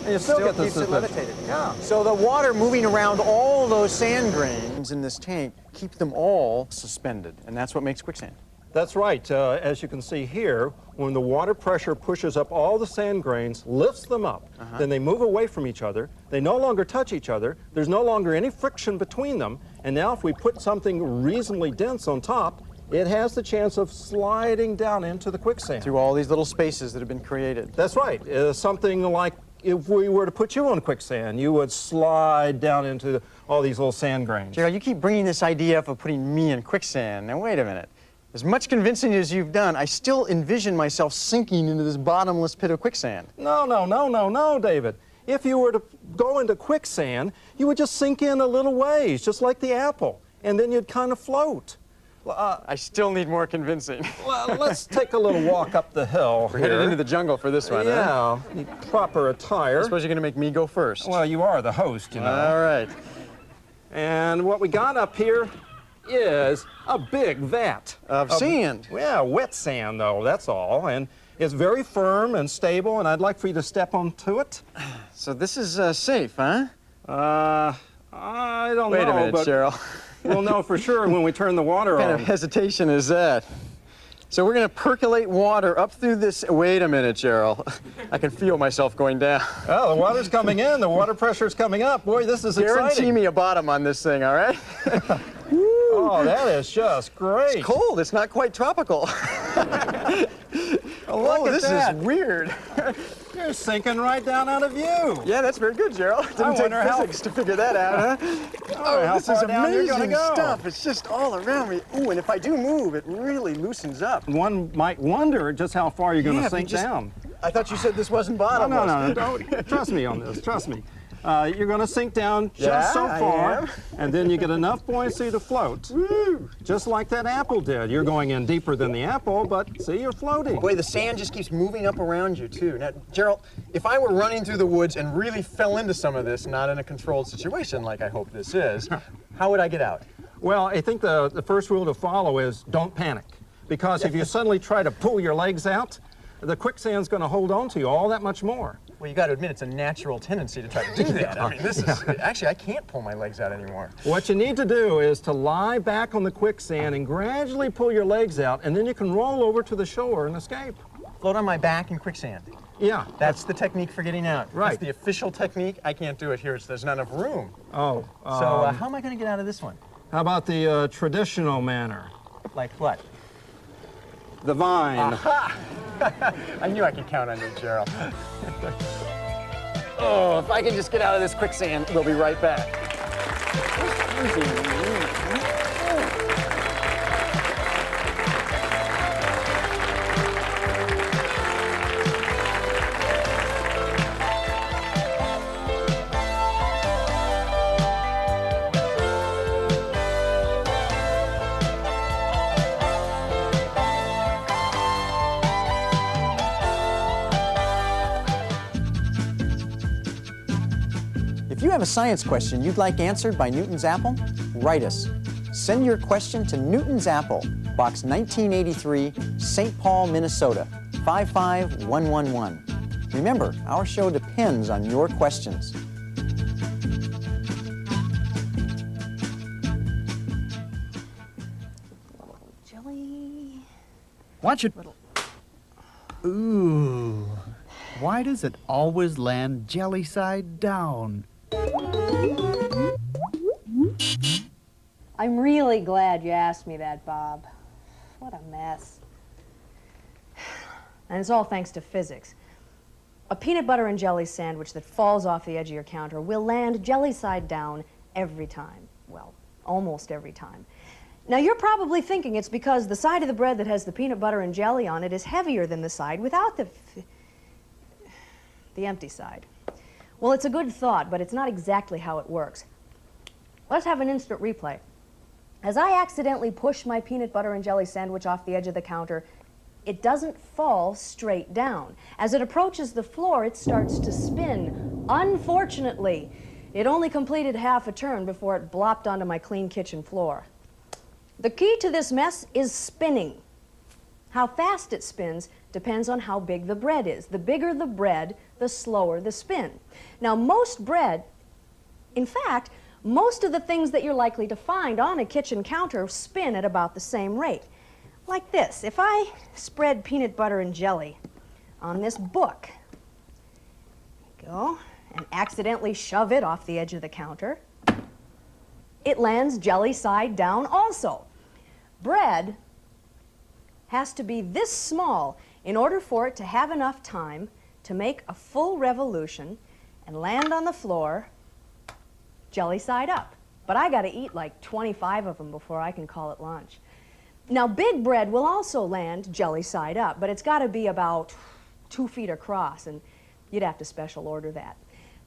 and you still get this keeps it levitated. Yeah. So the water moving around all those sand grains in this tank keep them all suspended, and that's what makes quicksand. That's right. As you can see here, when the water pressure pushes up all the sand grains, lifts them up, then they move away from each other. They no longer touch each other. There's no longer any friction between them. And now if we put something reasonably dense on top, it has the chance of sliding down into the quicksand. Through all these little spaces that have been created. That's right. Something like if we were to put you on quicksand, you would slide down into all these little sand grains. Gerald, you keep bringing this idea up of putting me in quicksand. Now, wait a minute. As much convincing as you've done, I still envision myself sinking into this bottomless pit of quicksand. No, David. If you were to go into quicksand, you would just sink in a little ways, just like the apple, and then you'd kind of float. I still need more convincing. Well, let's take a little walk up the hill. We're headed into the jungle for this one, yeah, huh? Need proper attire. I suppose you're going to make me go first. Well, you are the host, you know. All right. And what we got up here is a big vat. Of sand. Yeah, wet sand, though, that's all. And it's very firm and stable, and I'd like for you to step onto it. So this is safe, huh? I don't know. Wait a minute, but Cheryl. We'll know for sure when we turn the water What on. kind of hesitation is that? So we're going to percolate water up through this. Wait a minute, Cheryl. I can feel myself going down. Oh, the water's coming in. The water pressure's coming up. Boy, this is exciting. Guarantee me a bottom on this thing, all right? Oh, that is just great. It's cold. It's not quite tropical. Look at this that. is weird. You're sinking right down out of view. Yeah, that's very good, Gerald. Didn't take physics to figure that out, huh? Oh, this is amazing stuff. It's just all around me. Ooh, and if I do move, it really loosens up. One might wonder just how far you're going to sink down. I thought you said this wasn't bottomless. No, don't. Trust me on this. Trust me. You're going to sink down just so far, and then you get enough buoyancy to float. Woo. Just like that apple did. You're going in deeper than the apple, but see, you're floating. Boy, the sand just keeps moving up around you, too. Now, Gerald, if I were running through the woods and really fell into some of this, not in a controlled situation like I hope this is, how would I get out? Well, I think the first rule to follow is don't panic. Because if you suddenly try to pull your legs out, the quicksand's going to hold on to you all that much more. Well, you got to admit, it's a natural tendency to try to do that. I mean, this is, actually, I can't pull my legs out anymore. What you need to do is to lie back on the quicksand and gradually pull your legs out, and then you can roll over to the shore and escape. Float on my back in quicksand. Yeah. That's the technique for getting out. Right. That's the official technique. I can't do it here. There's not enough room. Oh. So how am I going to get out of this one? How about the traditional manner? Like what? The vine. Aha! I knew I could count on you, Gerald. Oh, if I can just get out of this quicksand, we'll be right back. If you have a science question you'd like answered by Newton's Apple, write us. Send your question to Newton's Apple, Box 1983, St. Paul, Minnesota, 55111. Remember, our show depends on your questions. Jelly. Watch it. Ooh. Why does it always land jelly side down? I'm really glad you asked me that, Bob. What a mess. And it's all thanks to physics. A peanut butter and jelly sandwich that falls off the edge of your counter will land jelly side down every time. Well, almost every time. Now, you're probably thinking it's because the side of the bread that has the peanut butter and jelly on it is heavier than the side without the empty side. Well, it's a good thought, but it's not exactly how it works. Let's have an instant replay. As I accidentally push my peanut butter and jelly sandwich off the edge of the counter, it doesn't fall straight down. As it approaches the floor, it starts to spin. Unfortunately, it only completed half a turn before it blopped onto my clean kitchen floor. The key to this mess is spinning. How fast it spins depends on how big the bread is. The bigger the bread, the slower the spin. Now, most bread, in fact, most of the things that you're likely to find on a kitchen counter spin at about the same rate. Like this. If I spread peanut butter and jelly on this book, there you go, and accidentally shove it off the edge of the counter, it lands jelly side down also. Bread has to be this small in order for it to have enough time to make a full revolution and land on the floor jelly side up. But I got to eat like 25 of them before I can call it lunch. Now, big bread will also land jelly side up, but it's got to be about 2 feet across, and you'd have to special order that.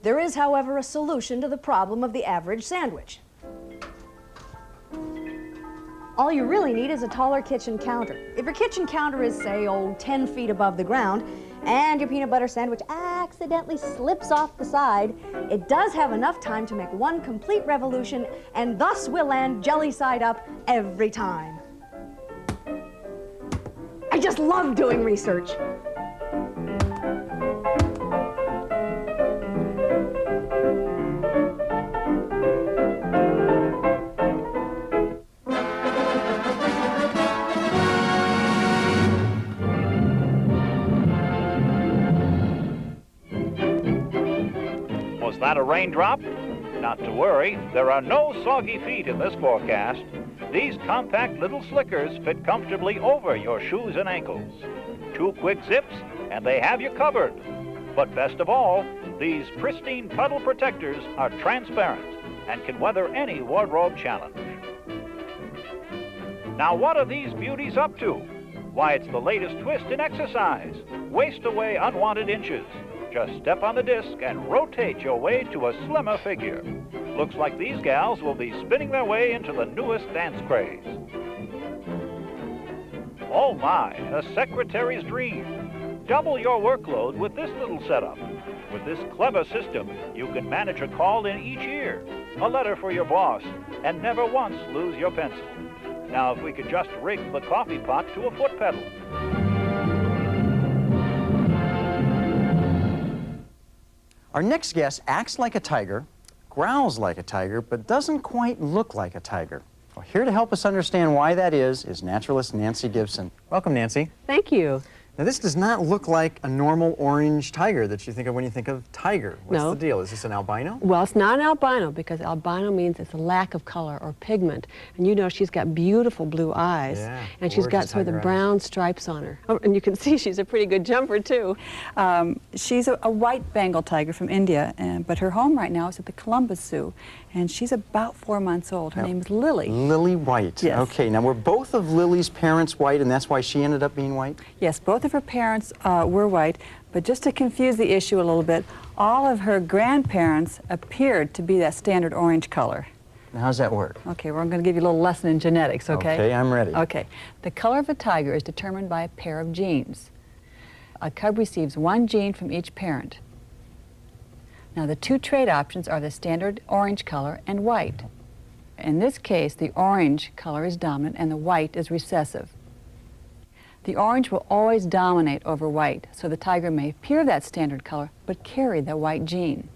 There is, however, a solution to the problem of the average sandwich. All you really need is a taller kitchen counter. If your kitchen counter is, say, 10 feet above the ground, and your peanut butter sandwich accidentally slips off the side, it does have enough time to make one complete revolution, and thus will land jelly side up every time. I just love doing research. Was that a raindrop? Not to worry, there are no soggy feet in this forecast. These compact little slickers fit comfortably over your shoes and ankles. 2 quick zips, and they have you covered. But best of all, these pristine puddle protectors are transparent and can weather any wardrobe challenge. Now, what are these beauties up to? Why, it's the latest twist in exercise. Waste away unwanted inches. Just step on the disc and rotate your way to a slimmer figure. Looks like these gals will be spinning their way into the newest dance craze. Oh my, a secretary's dream. Double your workload with this little setup. With this clever system, you can manage a call in each ear, a letter for your boss, and never once lose your pencil. Now, if we could just rig the coffee pot to a foot pedal. Our next guest acts like a tiger, growls like a tiger, but doesn't quite look like a tiger. Well, here to help us understand why that is naturalist Nancy Gibson. Welcome, Nancy. Thank you. Now, this does not look like a normal orange tiger that you think of when you think of tiger. What's the deal? Is this an albino? Well, it's not an albino because albino means it's a lack of color or pigment. And you know she's got beautiful blue eyes. Yeah, and she's got sort of the brown stripes on her. Oh, and you can see she's a pretty good jumper, too. She's a white Bengal tiger from India, but her home right now is at the Columbus Zoo. And she's about 4 months old. Her name is Lily. Lily White. Yes. Okay, now were both of Lily's parents white, and that's why she ended up being white? Yes, both of her parents were white, but just to confuse the issue a little bit, all of her grandparents appeared to be that standard orange color. Now, how's that work? Okay, well, I'm going to give you a little lesson in genetics, okay? Okay, I'm ready. Okay. The color of a tiger is determined by a pair of genes. A cub receives 1 gene from each parent. Now, the 2 trait options are the standard orange color and white. In this case, the orange color is dominant and the white is recessive. The orange will always dominate over white, so the tiger may appear that standard color, but carry the white gene.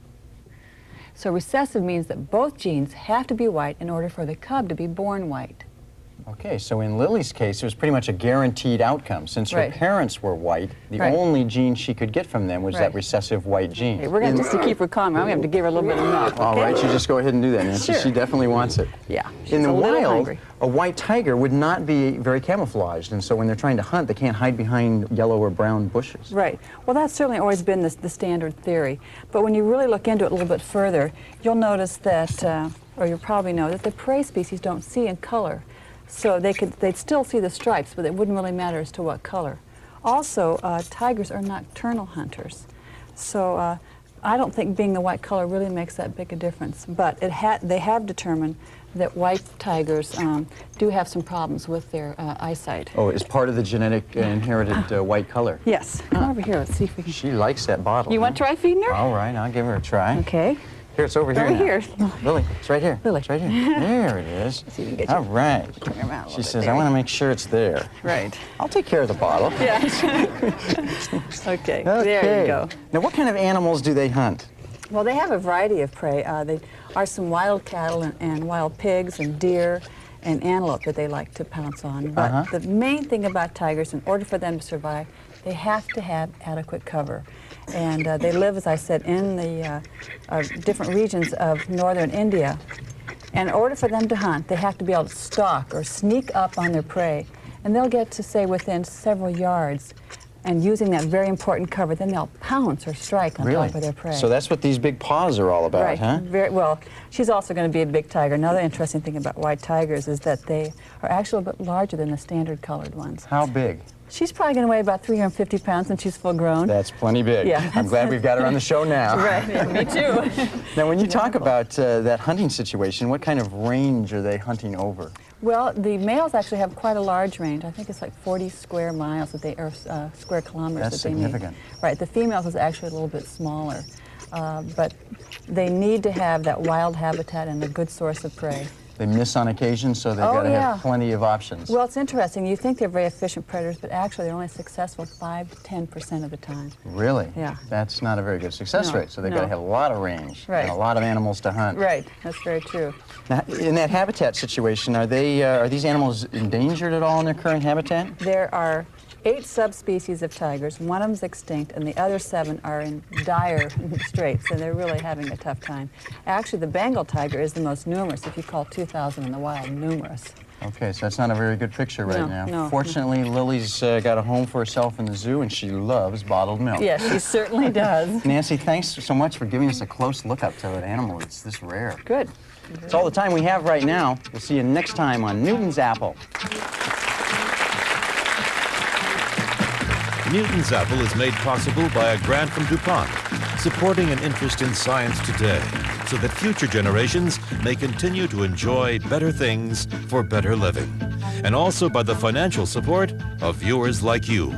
So recessive means that both genes have to be white in order for the cub to be born white. Okay, so in Lily's case, it was pretty much a guaranteed outcome. Since her Right. parents were white, the Right. only gene she could get from them was Right. that recessive white gene. Okay, we're going to just to keep her calm. I'm going to have to give her a little bit of milk. All okay? right, you just go ahead and do that, Nancy. Sure. She definitely wants it. Yeah. In the a little wild, hungry. a white tiger would not be very camouflaged, and so when they're trying to hunt, they can't hide behind yellow or brown bushes. Right. Well, that's certainly always been the standard theory. But when you really look into it a little bit further, you'll notice that, or you'll probably know, that the prey species don't see in color. So they'd still see the stripes, but it wouldn't really matter as to what color. Also, tigers are nocturnal hunters. So I don't think being the white color really makes that big a difference. But they have determined that white tigers do have some problems with their eyesight. Oh, it's part of the genetic inherited white color. Yes. Come over here. Let's see if we can. She likes that bottle. You want to try feeding her? All right, I'll give her a try. Okay. Here, it's over here Over now. here. Lily, it's right here. Lily. It's right here. There it is. See if we can get All you. right. Turn her around a She little says, bit I want to there. make sure it's there. Right. I'll take care of the bottle. Yeah. Okay. There you go. Now, what kind of animals do they hunt? Well, they have a variety of prey. They are some wild cattle and wild pigs and deer and antelope that they like to pounce on. But the main thing about tigers, in order for them to survive, they have to have adequate cover. And they live, as I said, in the different regions of northern India. And in order for them to hunt, they have to be able to stalk or sneak up on their prey and they'll get to, say, within several yards, and using that very important cover, then they'll pounce or strike on top of their prey. So that's what these big paws are all about, Right. huh? Very well. She's also going to be a big tiger. Another interesting thing about white tigers is that they are actually a bit larger than the standard colored ones. How big? She's probably going to weigh about 350 pounds and she's full grown. That's plenty big. Yeah. I'm glad we've got her on the show now. Right, yeah, me too. Now, when you talk about that hunting situation, what kind of range are they hunting over? Well, the males actually have quite a large range. I think it's like 40 square miles that they, or square kilometers That's that they need. significant. Right. The females is actually a little bit smaller, but they need to have that wild habitat and a good source of prey. They miss on occasion, so they've got to have plenty of options. Well, it's interesting. You think they're very efficient predators, but actually they're only successful 5 to 10% of the time. Really? Yeah. That's not a very good success rate, so they've got to have a lot of range and a lot of animals to hunt. Right. That's very true. Now, in that habitat situation, are these animals endangered at all in their current habitat? There are 8 subspecies of tigers. One of them's extinct, and the other 7 are in dire straits, and they're really having a tough time. Actually, the Bengal tiger is the most numerous, if you call 2,000 in the wild numerous. Okay, so that's not a very good picture right now. No. Fortunately, Lily's got a home for herself in the zoo, and she loves bottled milk. Yes, she certainly does. Nancy, thanks so much for giving us a close look up to an animal that's this rare. Good. That's all the time we have right now. We'll see you next time on Newton's Apple. Newton's Apple is made possible by a grant from DuPont, supporting an interest in science today, so that future generations may continue to enjoy better things for better living. And also by the financial support of viewers like you.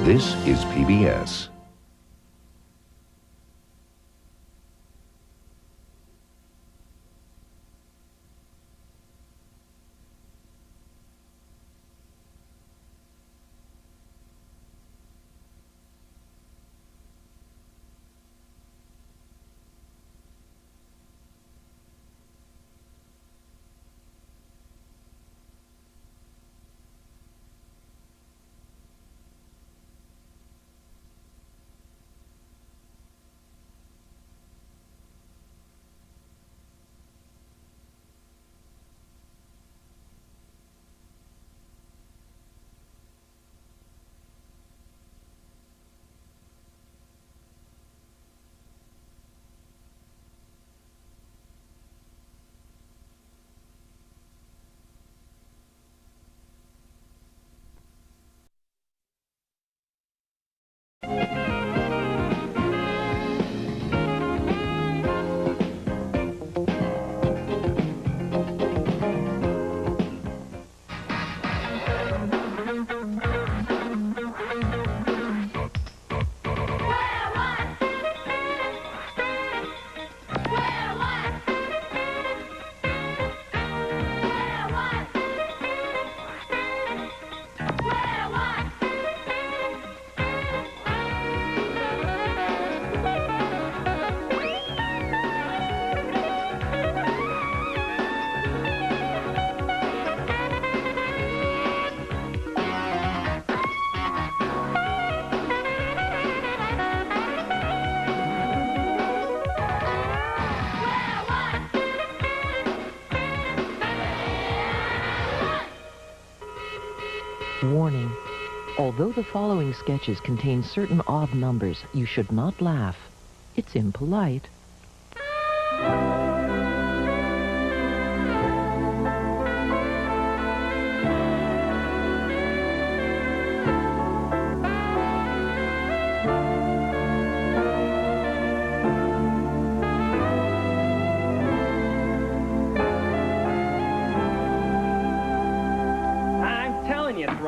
This is PBS. Warning. Although the following sketches contain certain odd numbers, you should not laugh. It's impolite.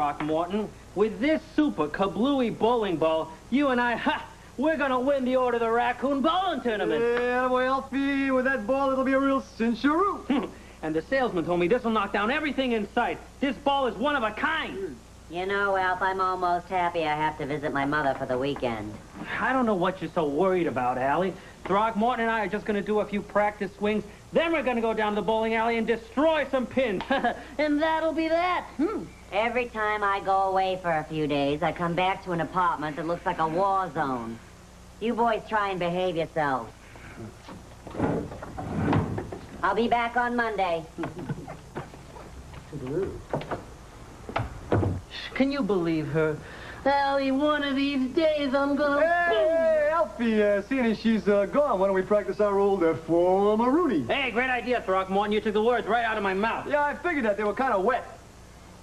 Throckmorton. With this super kablooey bowling ball, you and I, we're gonna win the Order of the Raccoon bowling tournament. Yeah, boy, Alfie, with that ball, it'll be a real cincharoo. And the salesman told me this will knock down everything in sight. This ball is one of a kind. You know, Alf, I'm almost happy I have to visit my mother for the weekend. I don't know what you're so worried about, Allie. Throckmorton and I are just gonna do a few practice swings. Then we're gonna go down to the bowling alley and destroy some pins. And that'll be that. Every time I go away for a few days, I come back to an apartment that looks like a war zone. You boys try and behave yourselves. I'll be back on Monday. Can you believe her? Allie, one of these days I'm gonna... Hey, Alfie, seeing as she's gone, why don't we practice our old former Rudy? Hey, great idea, Throckmorton. You took the words right out of my mouth. Yeah, I figured that. They were kind of wet.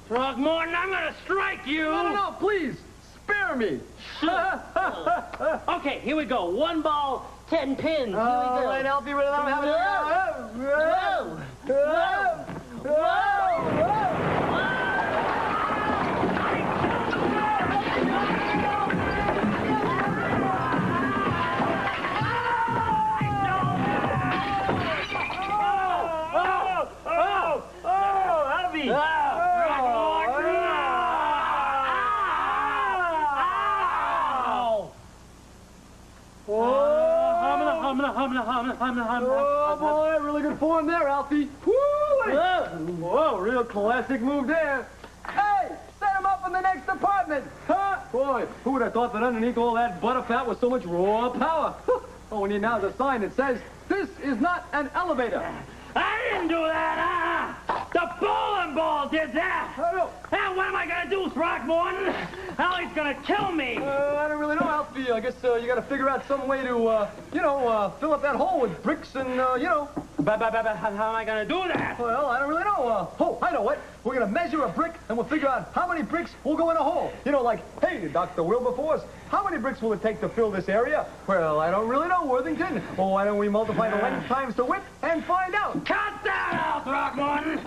Throckmorton, I'm gonna strike you! No, please! Spare me! Okay, here we go. 1 ball, 10 pins. Here we go. All right, Alfie, let them have it. Whoa! Whoa! Whoa! Oh, boy, really good form there, Alfie. Whoa, real classic move there. Hey, set him up in the next apartment. Huh? Boy, who would have thought that underneath all that butterfat was so much raw power? All we need now is a sign that says, this is not an elevator. I didn't do that, The bowling ball did that! And what am I gonna do, Throckmorton? Allie's gonna kill me! I don't really know, Alfie. I guess you gotta figure out some way to, fill up that hole with bricks and, How am I gonna do that? Well, I don't really know. I know what. We're gonna measure a brick, and we'll figure out how many bricks will go in a hole. You know, like, hey, Dr. Wilberforce, how many bricks will it take to fill this area? Well, I don't really know, Worthington. Well, why don't we multiply the length times the width and find out? Cut that out, Throckmorton!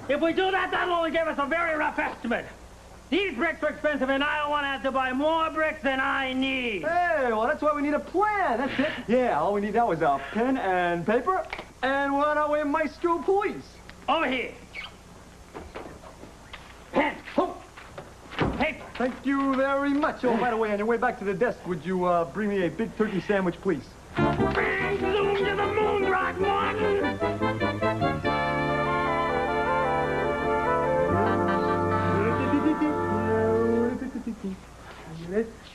If we do that, that'll only give us a very rough estimate. These bricks are expensive, and I don't want to have to buy more bricks than I need. Hey, well, that's why we need a plan. That's it. Yeah, all we need now is a pen and paper, and we're on our way, Maestro Police. Over here. Pen. Paper. Thank you very much. Oh, by the way, on your way back to the desk, would you bring me a big turkey sandwich, please? Bang, zoom to the moon, Throckmorton!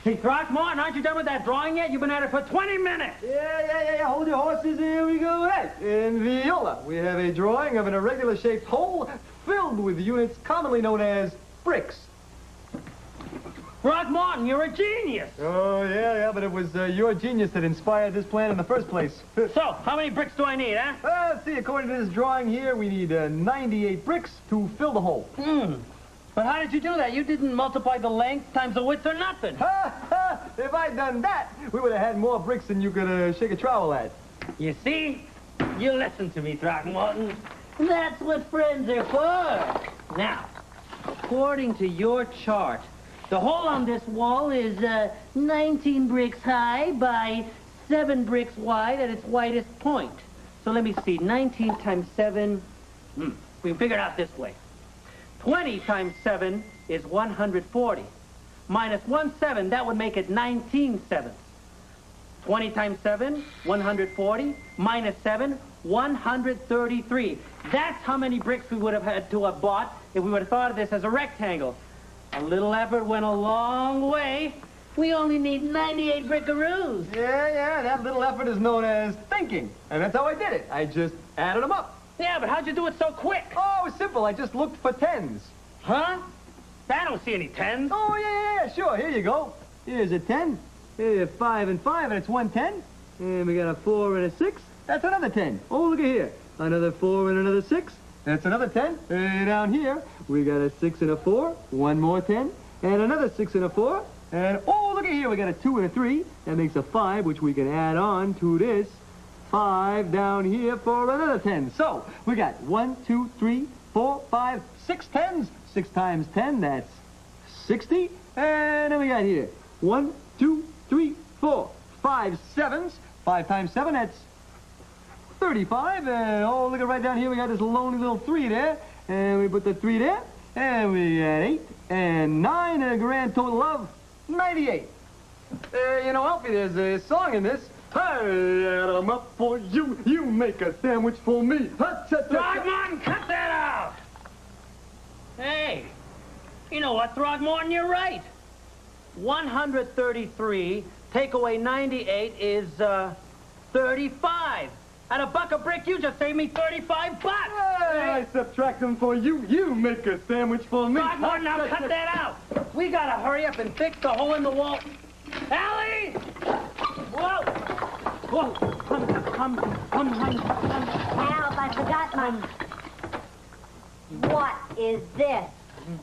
Hey, Throckmorton, aren't you done with that drawing yet? You've been at it for 20 minutes. Yeah. Hold your horses. Here we go. Right. In Viola, we have a drawing of an irregular-shaped hole filled with units commonly known as bricks. Throckmorton, you're a genius. Oh, yeah, but it was your genius that inspired this plan in the first place. So, how many bricks do I need, huh? Let's see, according to this drawing here, we need 98 bricks to fill the hole. But how did you do that? You didn't multiply the length times the width or nothing. If I'd done that, we would have had more bricks than you could shake a trowel at. You see? You listen to me, Throckmorton. That's what friends are for. Now, according to your chart, the hole on this wall is 19 bricks high by 7 bricks wide at its widest point. So let me see, 19 times 7, we can figure it out this way. 20 times 7 is 140. Minus 1/7, that would make it 19 sevenths. 20 times 7, 140. Minus 7, 133. That's how many bricks we would have had to have bought if we would have thought of this as a rectangle. A little effort went a long way. We only need 98 brickaroos. Yeah, that little effort is known as thinking. And that's how I did it. I just added them up. Yeah, but how'd you do it so quick? Oh, it was simple. I just looked for tens. Huh? I don't see any tens. Oh, yeah, sure. Here you go. Here's a 10. Here's 5 and 5, and it's 1 10. And we got a 4 and a 6. That's another 10. Oh, look at here. Another 4 and another 6. That's another 10. And down here, we got a 6 and a 4. One more 10. And another 6 and a 4. And, oh, look at here. We got a 2 and a 3. That makes a 5, which we can add on to this 5 down here for another 10. So, we got 1, 2, 3, 4, 5, 6 tens. 6 times 10, that's 60. And then we got here 1, 2, 3, 4, 5 sevens. 5 times 7, that's 35. And oh, look at right down here, we got this lonely little 3 there. And we put the 3 there. And we got 8 and 9, and a grand total of 98. You know, Alfie, there's a song in this. Hey, add 'em up for you. You make a sandwich for me. Throgmorton, cut that out! Hey, you know what, Throgmorton, you're right. 133, take away 98 is, 35. At a buck a brick, you just saved me 35 bucks. Hey, I subtract them for you. You make a sandwich for me. Throgmorton, now cut that out. We gotta hurry up and fix the hole in the wall. Allie! Whoa! Whoa! Come. Help, I forgot my... What is this?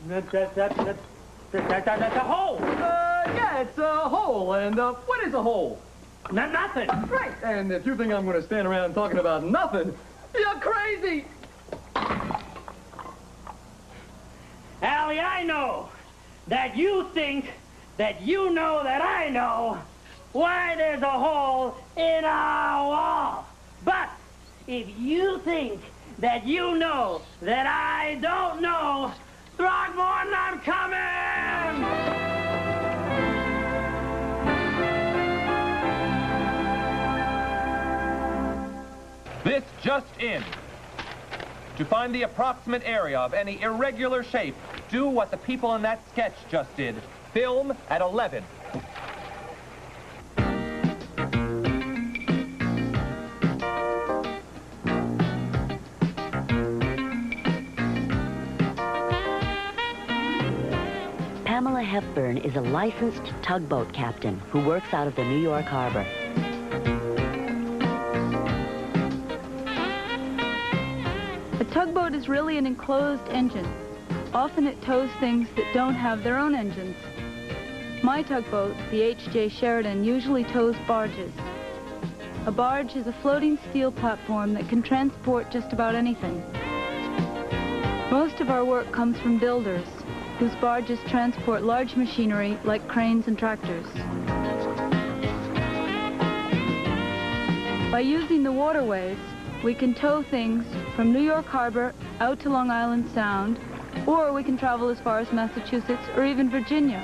That's a hole. Yeah, it's a hole. And, what is a hole? Nothing. Right. And if you think I'm going to stand around talking about nothing, you're crazy. Allie, I know that you think that you know that I know why there's a hole in our wall. But if you think that you know that I don't know, Throgmorton, I'm coming! This just in. To find the approximate area of any irregular shape, do what the people in that sketch just did. Film at 11. Pamela Hepburn is a licensed tugboat captain who works out of the New York Harbor. A tugboat is really an enclosed engine. Often it tows things that don't have their own engines. My tugboat, the H.J. Sheridan, usually tows barges. A barge is a floating steel platform that can transport just about anything. Most of our work comes from builders, whose barges transport large machinery like cranes and tractors. By using the waterways, we can tow things from New York Harbor out to Long Island Sound, or we can travel as far as Massachusetts or even Virginia.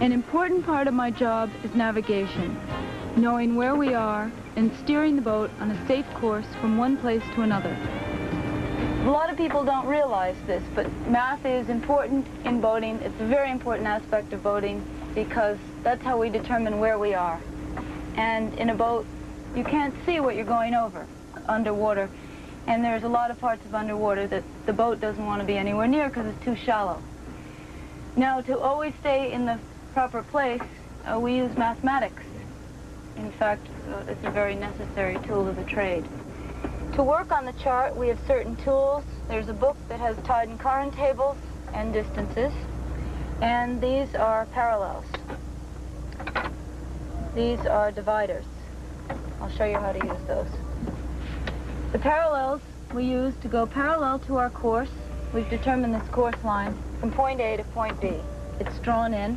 An important part of my job is navigation, knowing where we are and steering the boat on a safe course from one place to another. A lot of people don't realize this, but math is important in boating. It's a very important aspect of boating because that's how we determine where we are. And in a boat, you can't see what you're going over underwater. And there's a lot of parts of underwater that the boat doesn't want to be anywhere near because it's too shallow. Now, to always stay in the proper place, we use mathematics. In fact, it's a very necessary tool of the trade. To work on the chart, we have certain tools. There's a book that has tide and current tables and distances. And these are parallels. These are dividers. I'll show you how to use those. The parallels we use to go parallel to our course. We've determined this course line from point A to point B. It's drawn in.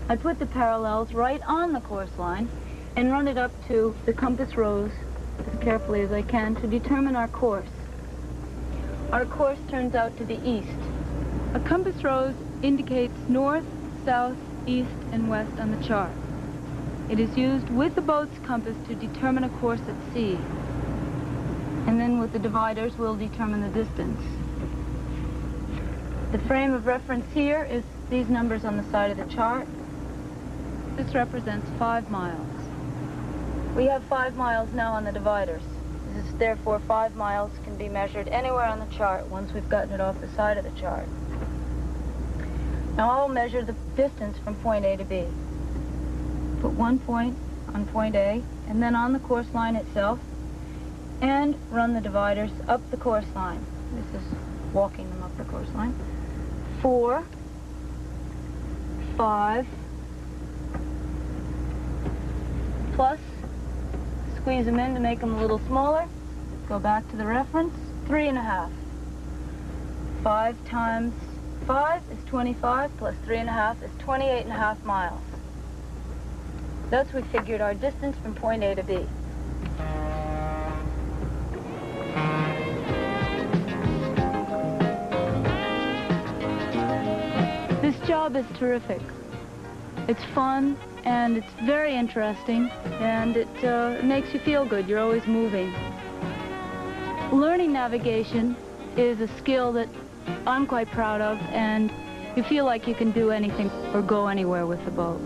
I put the parallels right on the course line and run it up to the compass rose as carefully as I can to determine our course. Our course turns out to be east. A compass rose indicates north, south, east, and west on the chart. It is used with the boat's compass to determine a course at sea. And then with the dividers, we'll determine the distance. The frame of reference here is these numbers on the side of the chart. This represents 5 miles. We have 5 miles now on the dividers. This is therefore 5 miles can be measured anywhere on the chart once we've gotten it off the side of the chart. Now I'll measure the distance from point A to B. Put 1 point on point A, and then on the course line itself, and run the dividers up the course line. This is walking them up the course line. 4, 5, plus, squeeze them in to make them a little smaller. Go back to the reference, 3.5. 5 times 5 is 25 plus 3.5 is 28.5 miles. Thus we figured our distance from point A to B. This job is terrific. It's fun, and it's very interesting, and it makes you feel good. You're always moving. Learning navigation is a skill that I'm quite proud of, and you feel like you can do anything or go anywhere with the boat.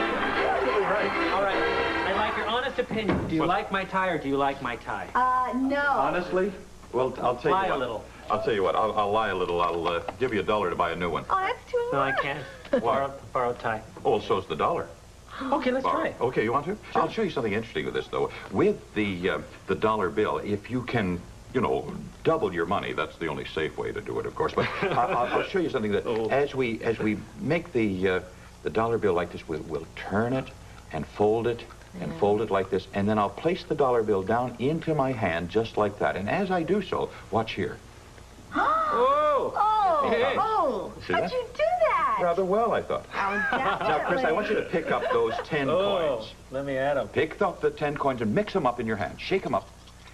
All right. I'd like your honest opinion. Do you like my tie or do you like my tie? No. Honestly? Well, I'll tell Lie you a what. little. I'll tell you what. I'll lie a little. I'll give you $1 to buy a new one. Oh, that's too No, much. I can't. Why? Borrowed tie. Oh, well, so's the $1. Okay, let's Borrow. try it. Okay, you want to? I'll show you something interesting with this, though. With the dollar bill, if you can, you know, double your money, that's the only safe way to do it, of course. But I'll show you something that as we make the dollar bill like this, we'll turn it and fold it and fold it like this, and then I'll place the dollar bill down into my hand just like that. And as I do so, watch here. Oh! Oh! See How'd that? you do that? Rather well, I thought. Oh, definitely. Now, Chris, I want you to pick up those 10 coins. Let me add them. Pick up the 10 coins and mix them up in your hand. Shake them up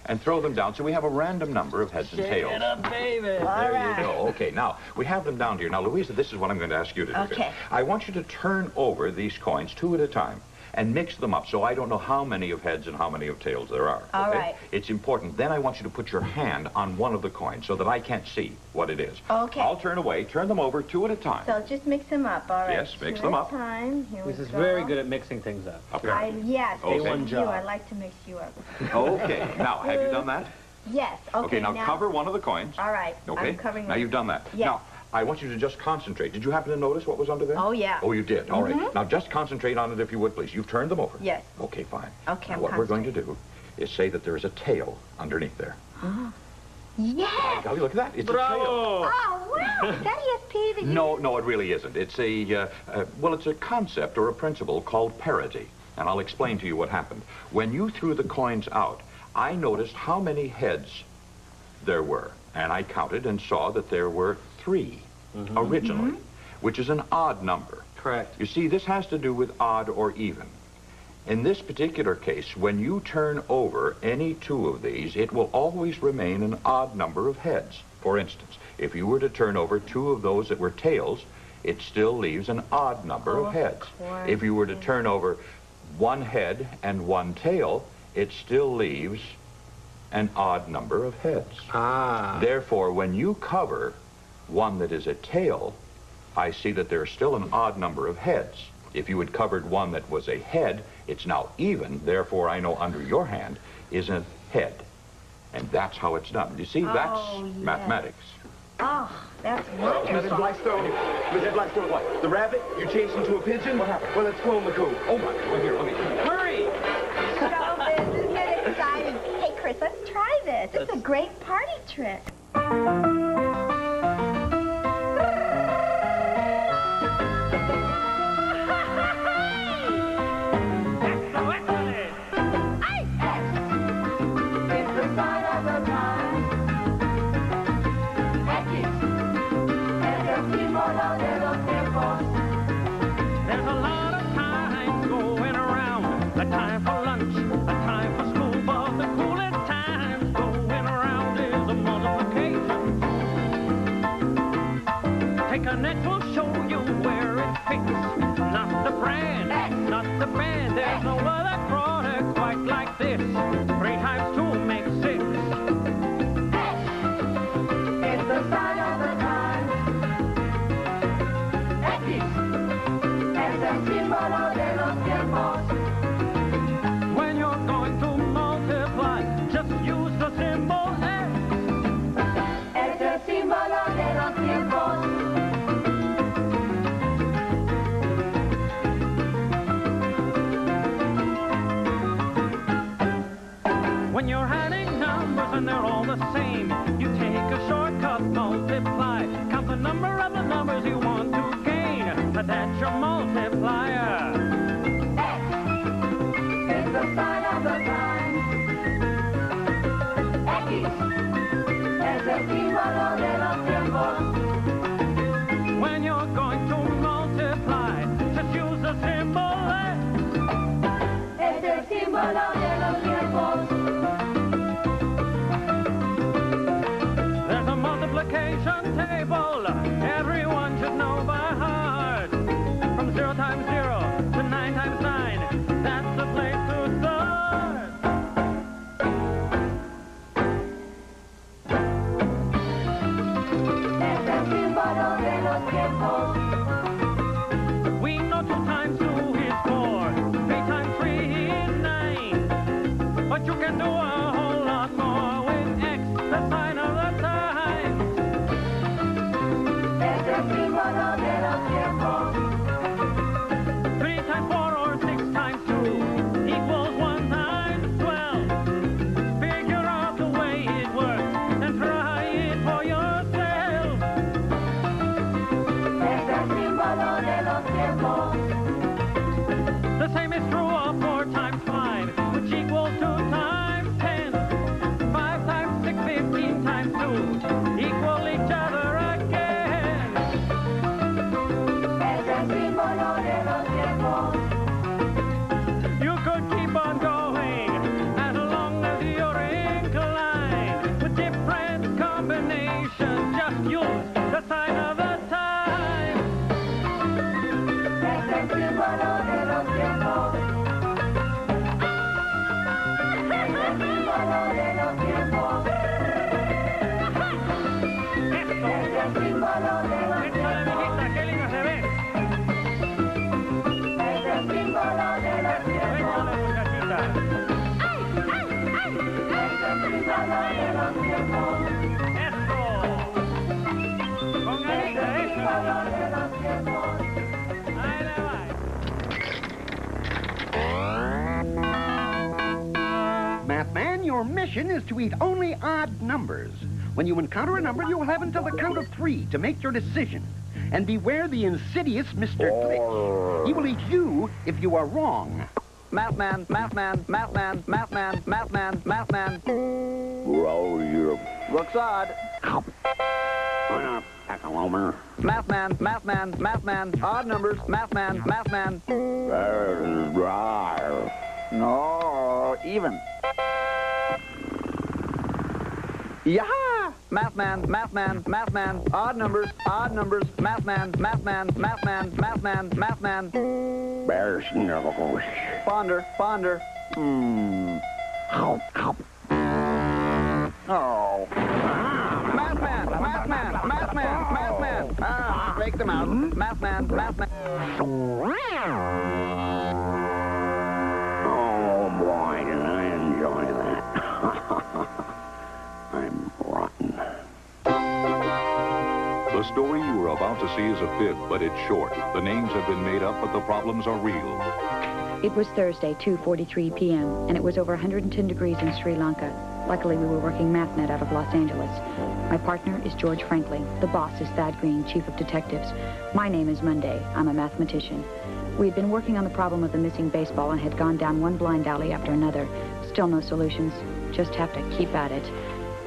and throw them down so we have a random number of heads and tails. Shake it up, baby. There you go. Okay, now, we have them down here. Now, Louisa, this is what I'm going to ask you to do. Okay. I want you to turn over these coins 2 at a time and mix them up so I don't know how many of heads and how many of tails there are. All okay? right. It's important. Then I want you to put your hand on one of the coins so that I can't see what it is. Okay. I'll turn away, turn them over 2 at a time. So just mix them up, all right? Yes, mix 2 them at a up. time. Here This we is go. very good at mixing things up. Yes, Okay. thank One you. job. I like to mix you up. Okay, now, have you done that? Yes, okay. now cover one of the coins. All right, Okay, I'm covering now it. you've done that. Yes. Now, I want you to just concentrate. Did you happen to notice what was under there? Oh, yeah. Oh, you did? All right. Mhm. Now, just concentrate on it if you would, please. You've turned them over. Yes. Okay, fine. Okay, Now, I'm what we're going to do is say that there is a tail underneath there. Yes! Now, look at that. It's a tail. Oh, wow! Is that ESP that you... No, it really isn't. It's well, it's a concept or a principle called parity. And I'll explain to you what happened. When you threw the coins out, I noticed how many heads there were. And I counted and saw that there were 3 originally, which is an odd number. Correct. You see, this has to do with odd or even. In this particular case, when you turn over any 2 of these, it will always remain an odd number of heads. For instance, if you were to turn over 2 of those that were tails, it still leaves an odd number of heads. If you were to turn over 1 head and 1 tail, it still leaves an odd number of heads. Therefore, when you cover one that is a tail, I see that there's still an odd number of heads. If you had covered one that was a head, it's now even. Therefore, I know under your hand is a head. And that's how it's done. You see, that's mathematics. Oh, that's Well, wonderful. Mrs. Blackstone, what? The rabbit? You changed into a pigeon? What happened? Well, it's flown the coop. Oh, my. Well, here, let me. Hurry! So this, isn't it exciting? Hey, Chris, let's try this. It's a great party trick. There's a lot of time going around. A time for lunch, a time for school, but the coolest times going around is a multiplication. Take a net, we'll show you where it fits. Not the brand, not the band. There's no other product quite like this. 3 times 2 makes 6. It's the sign of the time. Es el símbolo de los tiempos. When you're going to multiply, just use the symbol X. Es el símbolo de los tiempos. Es el símbolo de los tiempos. When you're going to multiply, just use the symbol S. Es el símbolo de los tiempos. There's a multiplication table everyone should know by heart. From 0 times 0 to 9 times 9, that's the place to start. Es el símbolo de los tiempos. We know 2 times 2 is 4, 3 times 3 is 9. But you can do a whole lot more with X, the sign of the times. Es el símbolo de los tiempos. 3 times 4 or 6 times 2 equals 1 times 12. Figure out the way it works and try it for yourself. Es el símbolo de los tiempos. The same is true of 4 times 5, which equals 2 times 10. 5 times 6, 15 times 2 equal each other again. Es el símbolo de los tiempos. You could keep on going as long as you're inclined. With different combinations, just use the sign of the time. Es el símbolo de los tiempos. Es el símbolo de los tiempos. Es el símbolo de los tiempos. ¡Qué lindo se ve! Es el símbolo de los tiempos. Es el símbolo de los tiempos. ¡Eso! Con ganitas, eso. Es el símbolo de los tiempos. Ahí le va. Mathman, your mission is to eat only odd numbers. When you encounter a number, you'll have until the count of 3 to make your decision. And beware the insidious Mr. Glitch. He will eat you if you are wrong. Mathman, Mathman, Mathman, Mathman, Mathman, Mathman. Looks odd. Mathman, Mathman, Mathman. Odd numbers, Mathman, Mathman. No, even. Yaha! Mathman, Mathman, Mathman. Odd numbers, Mathman, Mathman, Mathman, Mathman, Mathman. Fonder, Fonder. Oh. Mathman, Mathman, Mathman, Mathman. Ah, fake them out. Mathman, Mathman. Oh, boy, did I enjoy that. I'm rotten. The story you are about to see is a fib, but it's short. The names have been made up, but the problems are real. It was Thursday, 2:43 p.m., and it was over 110 degrees in Sri Lanka. Luckily, we were working MathNet out of Los Angeles. My partner is George Franklin. The boss is Thad Green, chief of detectives. My name is Monday. I'm a mathematician. We had been working on the problem of the missing baseball and had gone down one blind alley after another. Still no solutions. Just have to keep at it.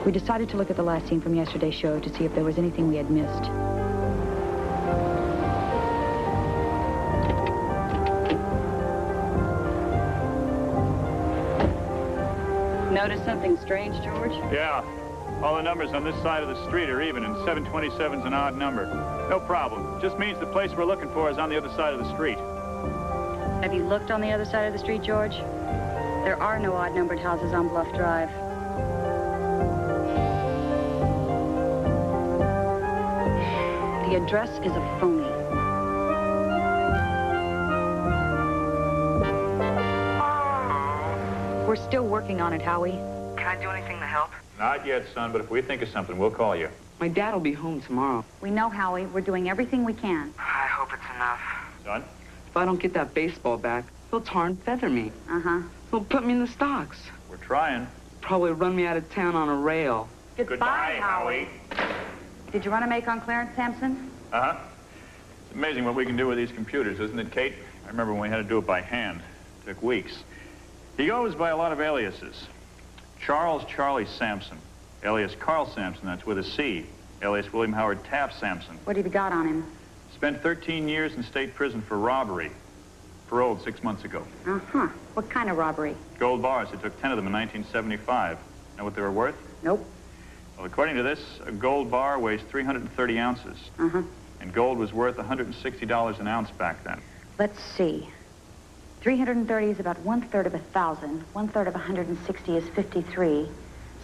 We decided to look at the last scene from yesterday's show to see if there was anything we had missed. Notice something strange, George? Yeah. All the numbers on this side of the street are even, and 727's an odd number. No problem. Just means the place we're looking for is on the other side of the street. Have you looked on the other side of the street, George? There are no odd-numbered houses on Bluff Drive. The address is a phony. We're still working on it, Howie. Can I do anything to help? Not yet, son, but if we think of something, we'll call you. My dad will be home tomorrow. We know, Howie. We're doing everything we can. I hope it's enough. Son? If I don't get that baseball back, they'll tar and feather me. Uh-huh. They'll put me in the stocks. We're trying. Probably run me out of town on a rail. Goodbye, Howie. Did you run a make on Clarence Sampson? Uh-huh. It's amazing what we can do with these computers, isn't it, Kate? I remember when we had to do it by hand. It took weeks. He goes by a lot of aliases. Charles Charlie Sampson. alias Carl Sampson, that's with a C, alias William Howard Taft Sampson. What have you got on him? Spent 13 years in state prison for robbery. Paroled 6 months ago. Uh-huh. What kind of robbery? Gold bars. They took 10 of them in 1975. Know what they were worth? Nope. Well, according to this, a gold bar weighs 330 ounces. Uh-huh. And gold was worth $160 an ounce back then. Let's see. 330 is about 1/3 of 1,000. 1/3 of 160 is 53.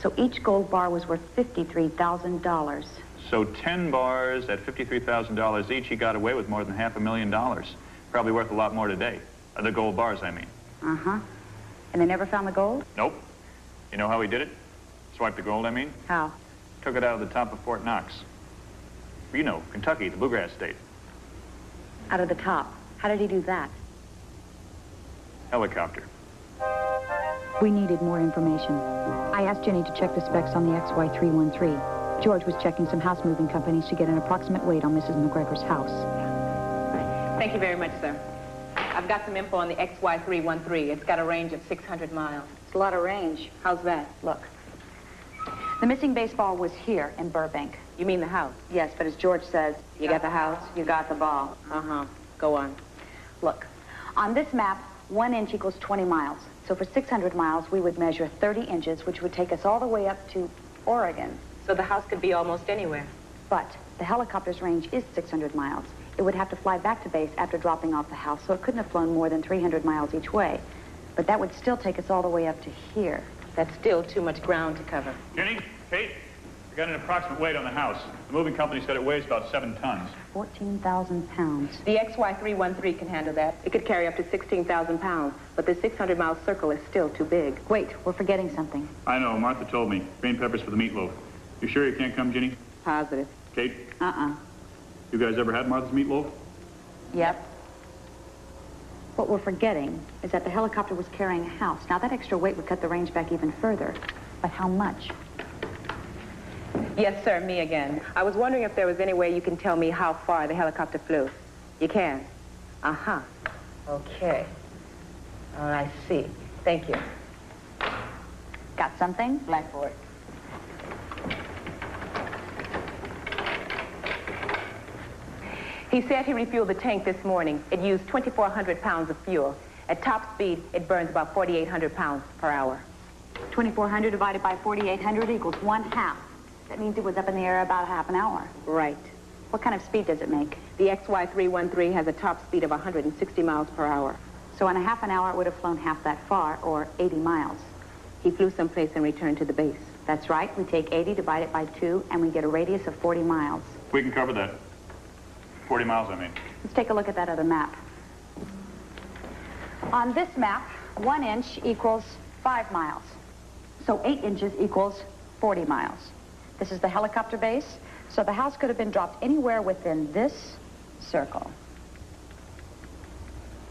So each gold bar was worth $53,000. So 10 bars at $53,000 each, he got away with more than $500,000. Probably worth a lot more today. The gold bars, I mean. Uh-huh. And they never found the gold? Nope. You know how he did it? Swiped the gold, I mean? How? Took it out of the top of Fort Knox. You know, Kentucky, the bluegrass state. Out of the top. How did he do that? Helicopter. We needed more information. I asked Jenny to check the specs on the XY313. George was checking some house moving companies to get an approximate weight on Mrs. McGregor's house. Thank you very much, sir. I've got some info on the XY313. It's got a range of 600 miles. It's a lot of range. How's that? Look. The missing baseball was here in Burbank. You mean the house? Yes, but as George says... You got the house, you got the ball. Uh-huh. Go on. Look, on this map, 1 inch equals 20 miles. So for 600 miles, we would measure 30 inches, which would take us all the way up to Oregon. So the house could be almost anywhere. But the helicopter's range is 600 miles. It would have to fly back to base after dropping off the house, so it couldn't have flown more than 300 miles each way. But that would still take us all the way up to here. That's still too much ground to cover. Jenny, Kate, I got an approximate weight on the house. The moving company said it weighs about 7 tons. 14,000 pounds. The XY313 can handle that. It could carry up to 16,000 pounds, but the 600-mile circle is still too big. Wait, we're forgetting something. I know, Martha told me. Green peppers for the meatloaf. You sure you can't come, Jenny? Positive. Kate? Uh-uh. You guys ever had Martha's meatloaf? Yep. What we're forgetting is that the helicopter was carrying a house. Now, that extra weight would cut the range back even further. But how much? Yes, sir, me again. I was wondering if there was any way you can tell me how far the helicopter flew. You can? Uh-huh. Okay. Oh, I see. Thank you. Got something? Blackboard. He said he refueled the tank this morning. It used 2,400 pounds of fuel. At top speed, it burns about 4,800 pounds per hour. 2,400 divided by 4,800 equals 1/2. That means it was up in the air about half an hour. Right. What kind of speed does it make? The XY313 has a top speed of 160 miles per hour. So in a half an hour, it would have flown half that far, or 80 miles. He flew someplace and returned to the base. That's right. We take 80, divide it by 2, and we get a radius of 40 miles. We can cover that. 40 miles, I mean. Let's take a look at that other map. On this map, 1 inch equals 5 miles. So 8 inches equals 40 miles. This is the helicopter base, so the house could have been dropped anywhere within this circle.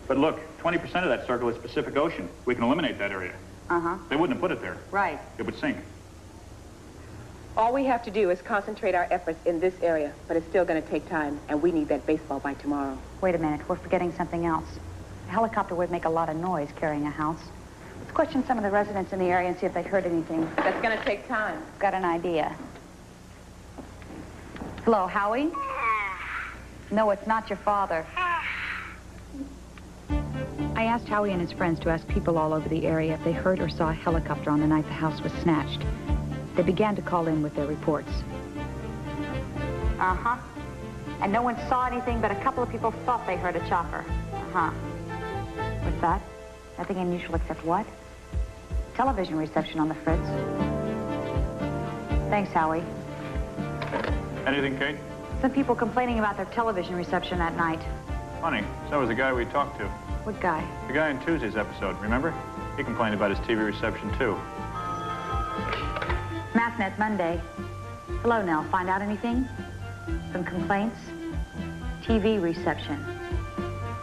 But look, 20% of that circle is Pacific Ocean. We can eliminate that area. Uh-huh. They wouldn't have put it there. Right. It would sink. All we have to do is concentrate our efforts in this area, but it's still going to take time, and we need that baseball by tomorrow. Wait a minute, we're forgetting something else. A helicopter would make a lot of noise carrying a house. Let's question some of the residents in the area and see if they'd heard anything. That's going to take time. Got an idea. Hello, Howie? No, it's not your father. I asked Howie and his friends to ask people all over the area if they heard or saw a helicopter on the night the house was snatched. They began to call in with their reports. Uh-huh. And no one saw anything, but a couple of people thought they heard a chopper. Uh-huh. What's that? Nothing unusual except what? Television reception on the Fritz. Thanks, Howie. Anything, Kate? Some people complaining about their television reception that night. Funny, so was the guy we talked to. What guy? The guy in Tuesday's episode, remember? He complained about his TV reception, too. MathNet Monday. Hello, Nell. Find out anything? Some complaints? TV reception.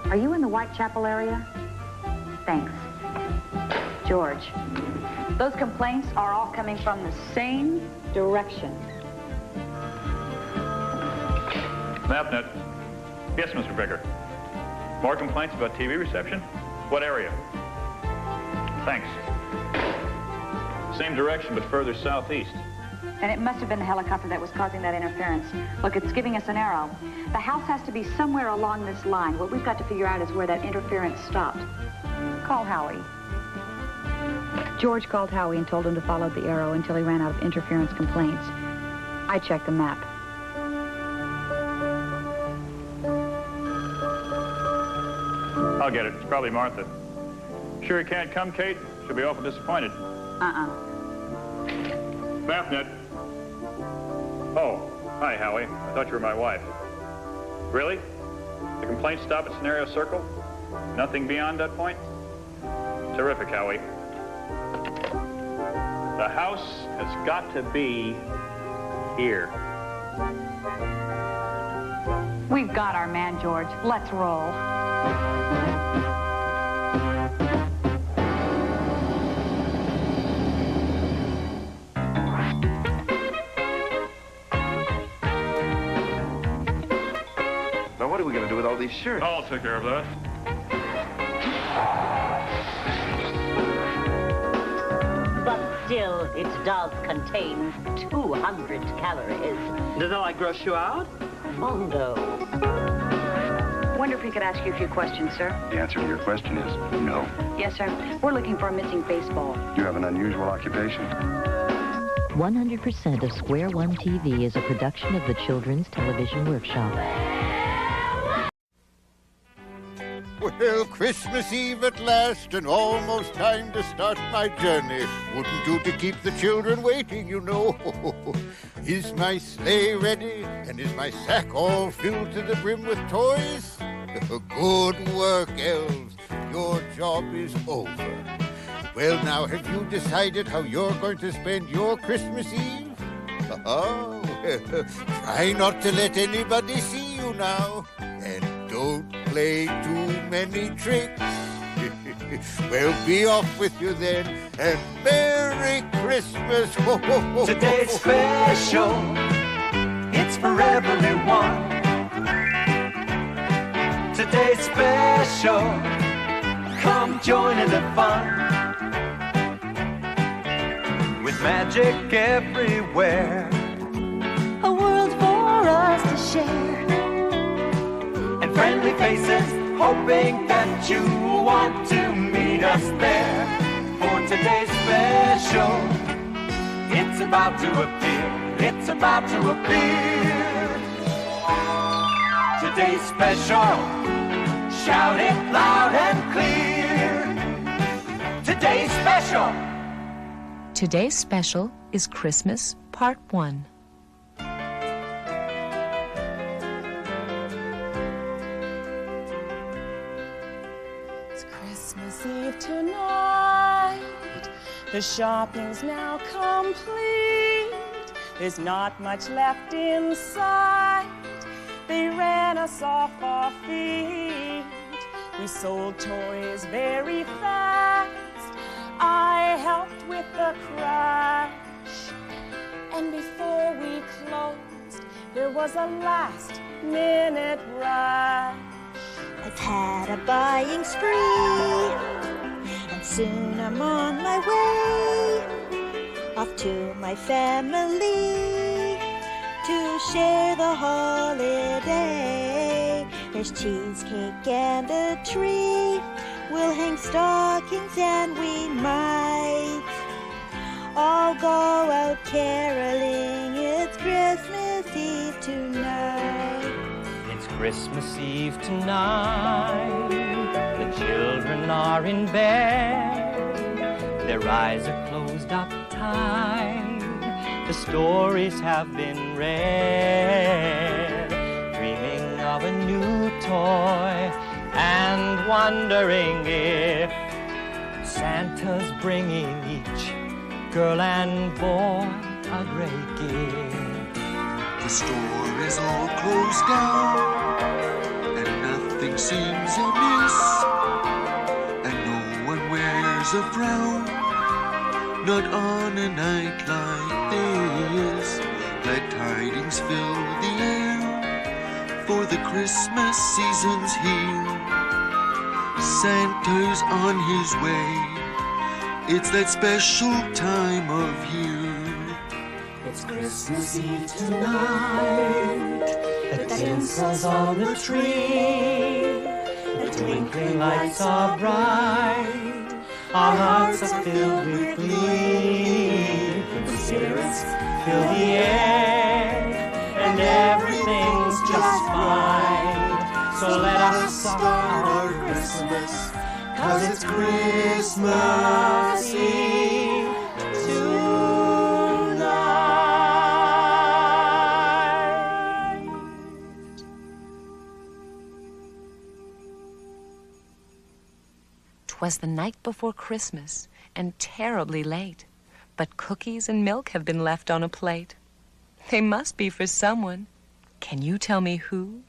Are you in the Whitechapel area? Thanks. George. Those complaints are all coming from the same direction. MapNet. Yes, Mr. Baker. More complaints about TV reception? What area? Thanks. Same direction, but further southeast. And it must have been the helicopter that was causing that interference. Look, it's giving us an arrow. The house has to be somewhere along this line. What we've got to figure out is where that interference stopped. Call Howie. George called Howie and told him to follow the arrow until he ran out of interference complaints. I checked the map. I'll get it. It's probably Martha. Sure you can't come, Kate? She'll be awful disappointed. Mathnet. Oh, hi, Howie. I thought you were my wife. Really? The complaints stop at scenario circle? Nothing beyond that point? Terrific, Howie. The house has got to be here. We've got our man, George. Let's roll. Now, what are we going to do with all these shirts? I'll take care of that. But still, it does contain 200 calories. Does that like gross you out? Mondo. Wonder if we could ask you a few questions, sir. The answer to your question is no. Yes, sir. We're looking for a missing baseball. You have an unusual occupation. 100% of Square One TV is a production of the Children's Television Workshop. Well, Christmas Eve at last, and almost time to start my journey. Wouldn't do to keep the children waiting, you know. Is my sleigh ready, and is my sack all filled to the brim with toys? Good work, elves. Your job is over. Well, now, have you decided how you're going to spend your Christmas Eve? Oh, try not to let anybody see you now. And don't play too many tricks. Well, be off with you then, and Merry Christmas. Today's special, it's for everyone. Today's special, come join in the fun. With magic everywhere, a world for us to share. And friendly faces, hoping that you want to meet us there. For today's special, it's about to appear, it's about to appear. Today's special, shout it loud and clear. Today's special. Today's special is Christmas Part 1. Christmas Eve tonight, the shopping's now complete. There's not much left in sight. They ran us off our feet. We sold toys very fast. I helped with the crash. And before we closed, there was a last-minute rush. I've had a buying spree, and soon I'm on my way off to my family to share the holiday. There's cheesecake and a tree. We'll hang stockings and we might all go out caroling. It's Christmas Eve tonight. It's Christmas Eve tonight. The children are in bed. Their eyes are closed up tight. The stories have been read. Dreaming of a new toy and wondering if Santa's bringing each girl and boy a great gift. The store is all closed down, and nothing seems amiss, and no one wears a frown, not on a night like this. Glad tidings fill the air, for the Christmas season's here. Santa's on his way, it's that special time of year. It's Christmas Eve tonight. The tinsel's on the tree, the twinkling lights are bright, our hearts are filled with glee. The spirits fill the air, and everything's just fine. So let us start our Christmas, 'cause it's Christmas Eve tonight. 'Twas the night before Christmas, and terribly late, but cookies and milk have been left on a plate. They must be for someone. Can you tell me who?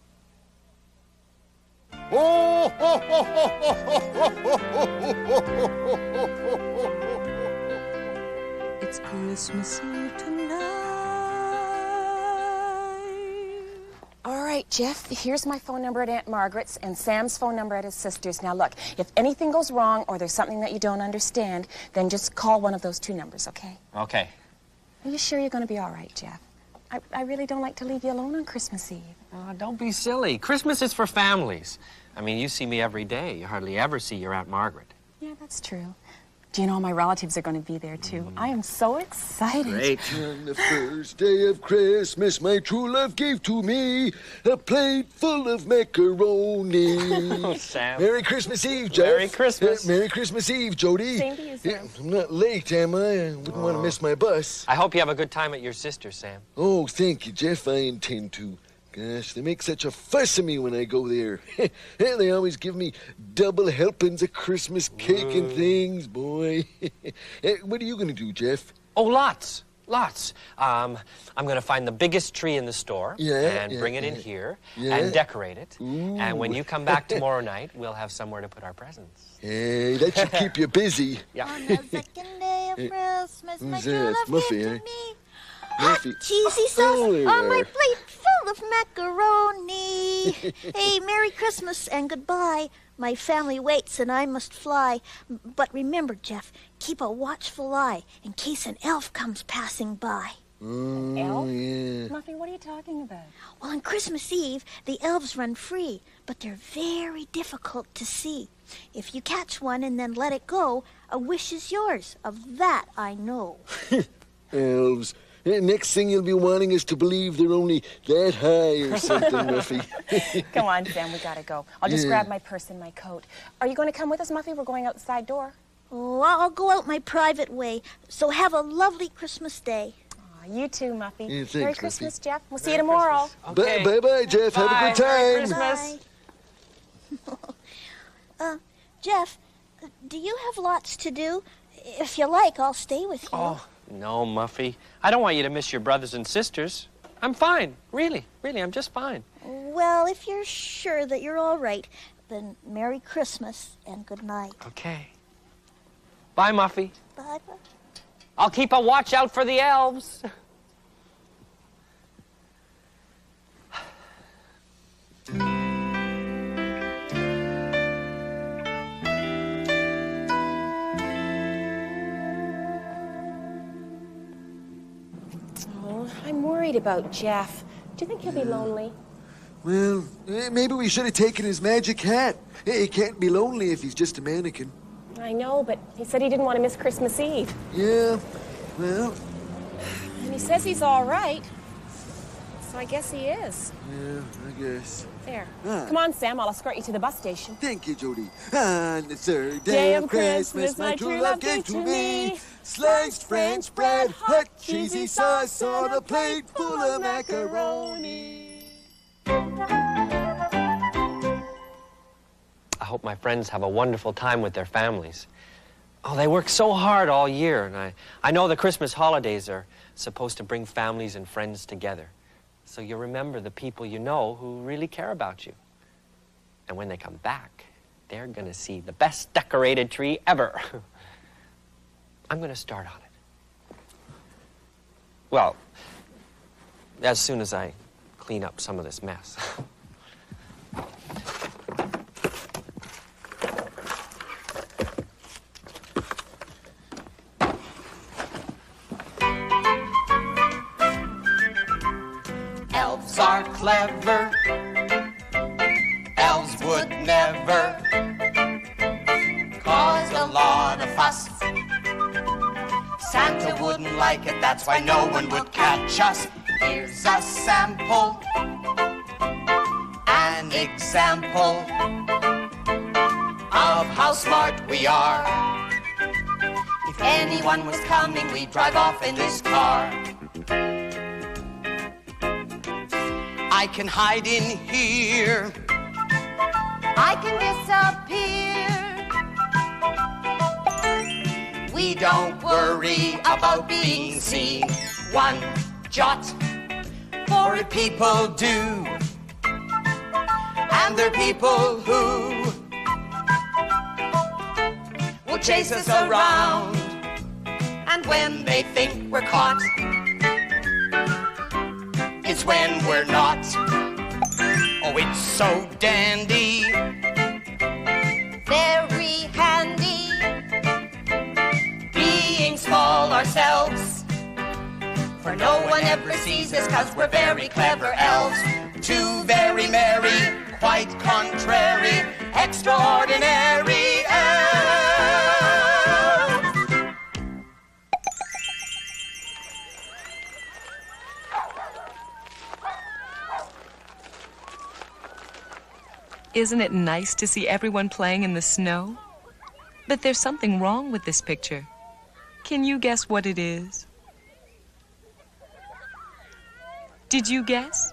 Oh, ho, ho, ho, ho, ho, ho, ho. It's Christmas Eve tonight. All right, Jeff, here's my phone number at Aunt Margaret's and Sam's phone number at his sister's. Now, look, if anything goes wrong or there's something that you don't understand, then just call one of those two numbers, okay? Okay. Are you sure you're going to be all right, Jeff? I really don't like to leave you alone on Christmas Eve. Don't be silly. Christmas is for families. I mean, you see me every day. You hardly ever see your Aunt Margaret. Yeah, that's true. Do you know my relatives are going to be there, too? I am so excited. Great. On the first day of Christmas, my true love gave to me a plate full of macaroni. Oh, Sam. Merry Christmas Eve, Jeff. Merry Christmas. Merry Christmas Eve, Jody. Same to you, Sam. I'm not late, am I? I wouldn't want to miss my bus. I hope you have a good time at your sister's, Sam. Oh, thank you, Jeff. I intend to. Gosh, they make such a fuss of me when I go there. They always give me double helpings of Christmas cake and things, boy. What are you going to do, Jeff? Oh, lots. I'm going to find the biggest tree in the store and bring it in here and decorate it. Ooh. And when you come back tomorrow night, we'll have somewhere to put our presents. Hey, that should keep you busy. Yeah. On the second day of Christmas, my Who's true that? love Muffy, gave eh? to me Muffy. cheesy sauce Oh, on my there. plate full of macaroni. Hey, Merry Christmas and goodbye. My family waits and I must fly. But remember, Jeff, keep a watchful eye in case an elf comes passing by. Oh, Elf? yeah. Muffy, what are you talking about? Well, on Christmas Eve, the elves run free, but they're very difficult to see. If you catch one and then let it go, a wish is yours. Of that I know. Elves. Next thing you'll be wanting us to believe they're only that high or something, Muffy. Come on, Sam, we gotta go. I'll just grab my purse and my coat. Are you going to come with us, Muffy? We're going out the side door. Oh, I'll go out my private way. So have a lovely Christmas day. Aw, you too, Muffy. Yeah, thanks, Merry Muffy. Christmas, Jeff. We'll see you tomorrow. Okay. Bye-bye, Jeff. Have a good time. Merry Christmas. Jeff, do you have lots to do? If you like, I'll stay with you. Oh, no, Muffy. I don't want you to miss your brothers and sisters. I'm fine. Really, I'm just fine. Well, if you're sure that you're all right, then Merry Christmas and good night. Okay. Bye, Muffy. Bye-bye. I'll keep a watch out for the elves. Oh, I'm worried about Jeff. Do you think he'll be lonely? Well, maybe we should have taken his magic hat. He can't be lonely if he's just a mannequin. I know, but he said he didn't want to miss Christmas Eve. Yeah, well, And he says he's all right. So I guess he is. yeah, I guess. There. Ah. Come on, Sam. I'll escort you to the bus station. Thank you, Jody. On the third day of Christmas, my true love gave to me sliced French bread, hot cheesy sauce on a plate full of macaroni. I hope my friends have a wonderful time with their families. Oh, they work so hard all year, and I know the Christmas holidays are supposed to bring families and friends together. So you remember the people you know who really care about you. And when they come back, they're going to see the best decorated tree ever. I'm going to start on it. Well, as soon as I clean up some of this mess. Elves are clever. Elves would never cause a lot of fuss. Santa wouldn't like it, that's why no one would catch us. Here's a sample, an example of how smart we are. If anyone was coming, we'd drive off in this car. I can hide in here. I can disappear. We don't worry about being seen one jot, for if people do, and they're people who will chase us around, and when they think we're caught, it's when we're not. Oh, it's so dandy, Very handy. being small ourselves, for no one ever sees us 'cause we're very clever elves. Too very merry, quite contrary, extraordinary elves. Isn't it nice to see everyone playing in the snow? But there's something wrong with this picture. Can you guess what it is? Did you guess?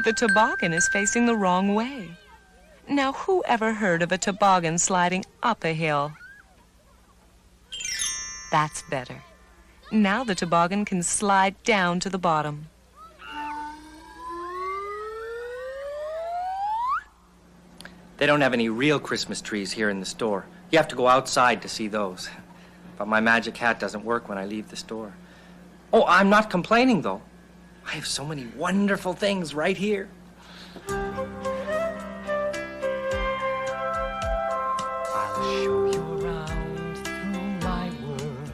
The toboggan is facing the wrong way. Now, who ever heard of a toboggan sliding up a hill? That's better. Now the toboggan can slide down to the bottom. They don't have any real Christmas trees here in the store. You have to go outside to see those. But my magic hat doesn't work when I leave the store. Oh, I'm not complaining, though. I have so many wonderful things right here. I'll show you around through my world.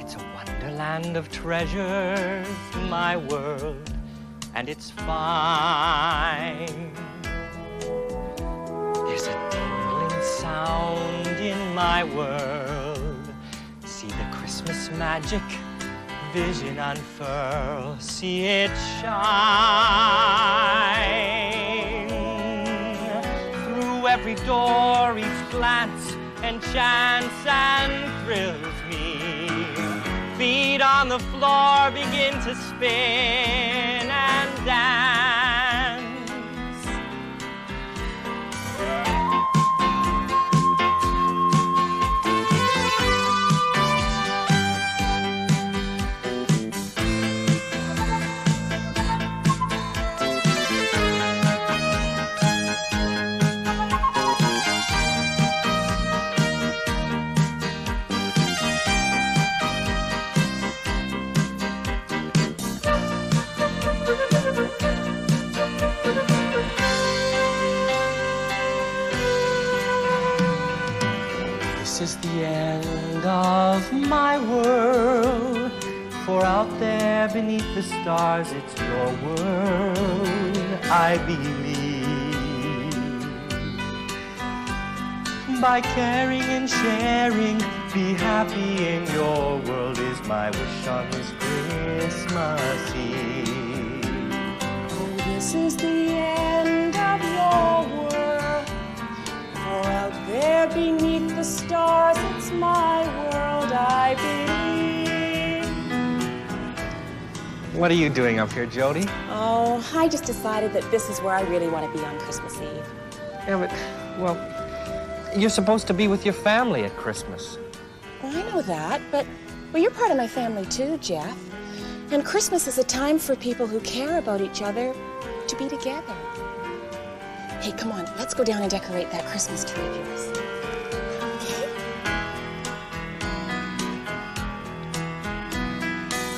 It's a wonderland of treasures, my world, and it's fine. There's a tingling sound in my world. See the Christmas magic vision unfurl. See it shine. Through every door, each glance enchants and thrills me. Feet on the floor begin to spin and dance. This is the end of my world, for out there beneath the stars it's your world, I believe. By caring and sharing, be happy in your world is my wish on this Christmas Eve. Oh, this is the end of your world, for out there beneath the stars, it's my world, I believe. What are you doing up here, Jody? Oh, I just decided that this is where I really want to be on Christmas Eve. Yeah, but, well, you're supposed to be with your family at Christmas. Well, I know that, but, well, you're part of my family too, Jeff. And Christmas is a time for people who care about each other to be together. Hey, come on, let's go down and decorate that Christmas tree of yours. Okay?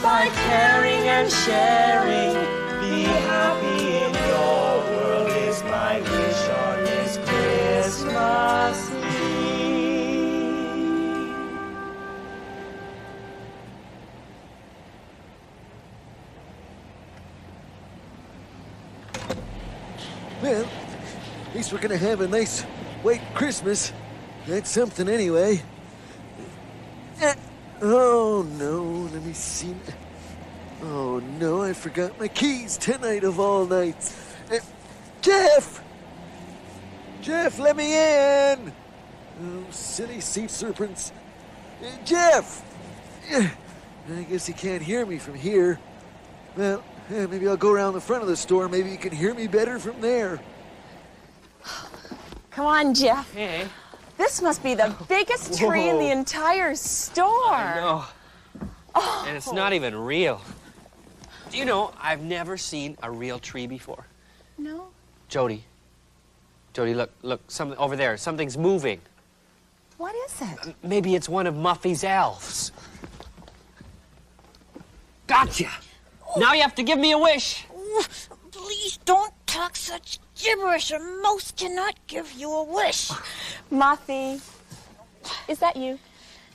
By caring and sharing, be happy in your world is my wish on this Christmas Eve. Well, at least we're gonna have a nice white Christmas. That's something anyway. Oh no, let me see. Oh no, I forgot my keys tonight of all nights. Jeff! Jeff, let me in! Oh, silly sea serpents. Jeff! I guess he can't hear me from here. Well, maybe I'll go around the front of the store. Maybe he can hear me better from there. Come on, Jeff. Hey. This must be the biggest tree in the entire store. I know. Oh. And it's not even real. Do you know, I've never seen a real tree before. No? Jody, look, something over there. Something's moving. What is it? Maybe it's one of Muffy's elves. Gotcha! Now you have to give me a wish. Please don't talk such gibberish, or Mouse cannot give you a wish. Muffy, is that you?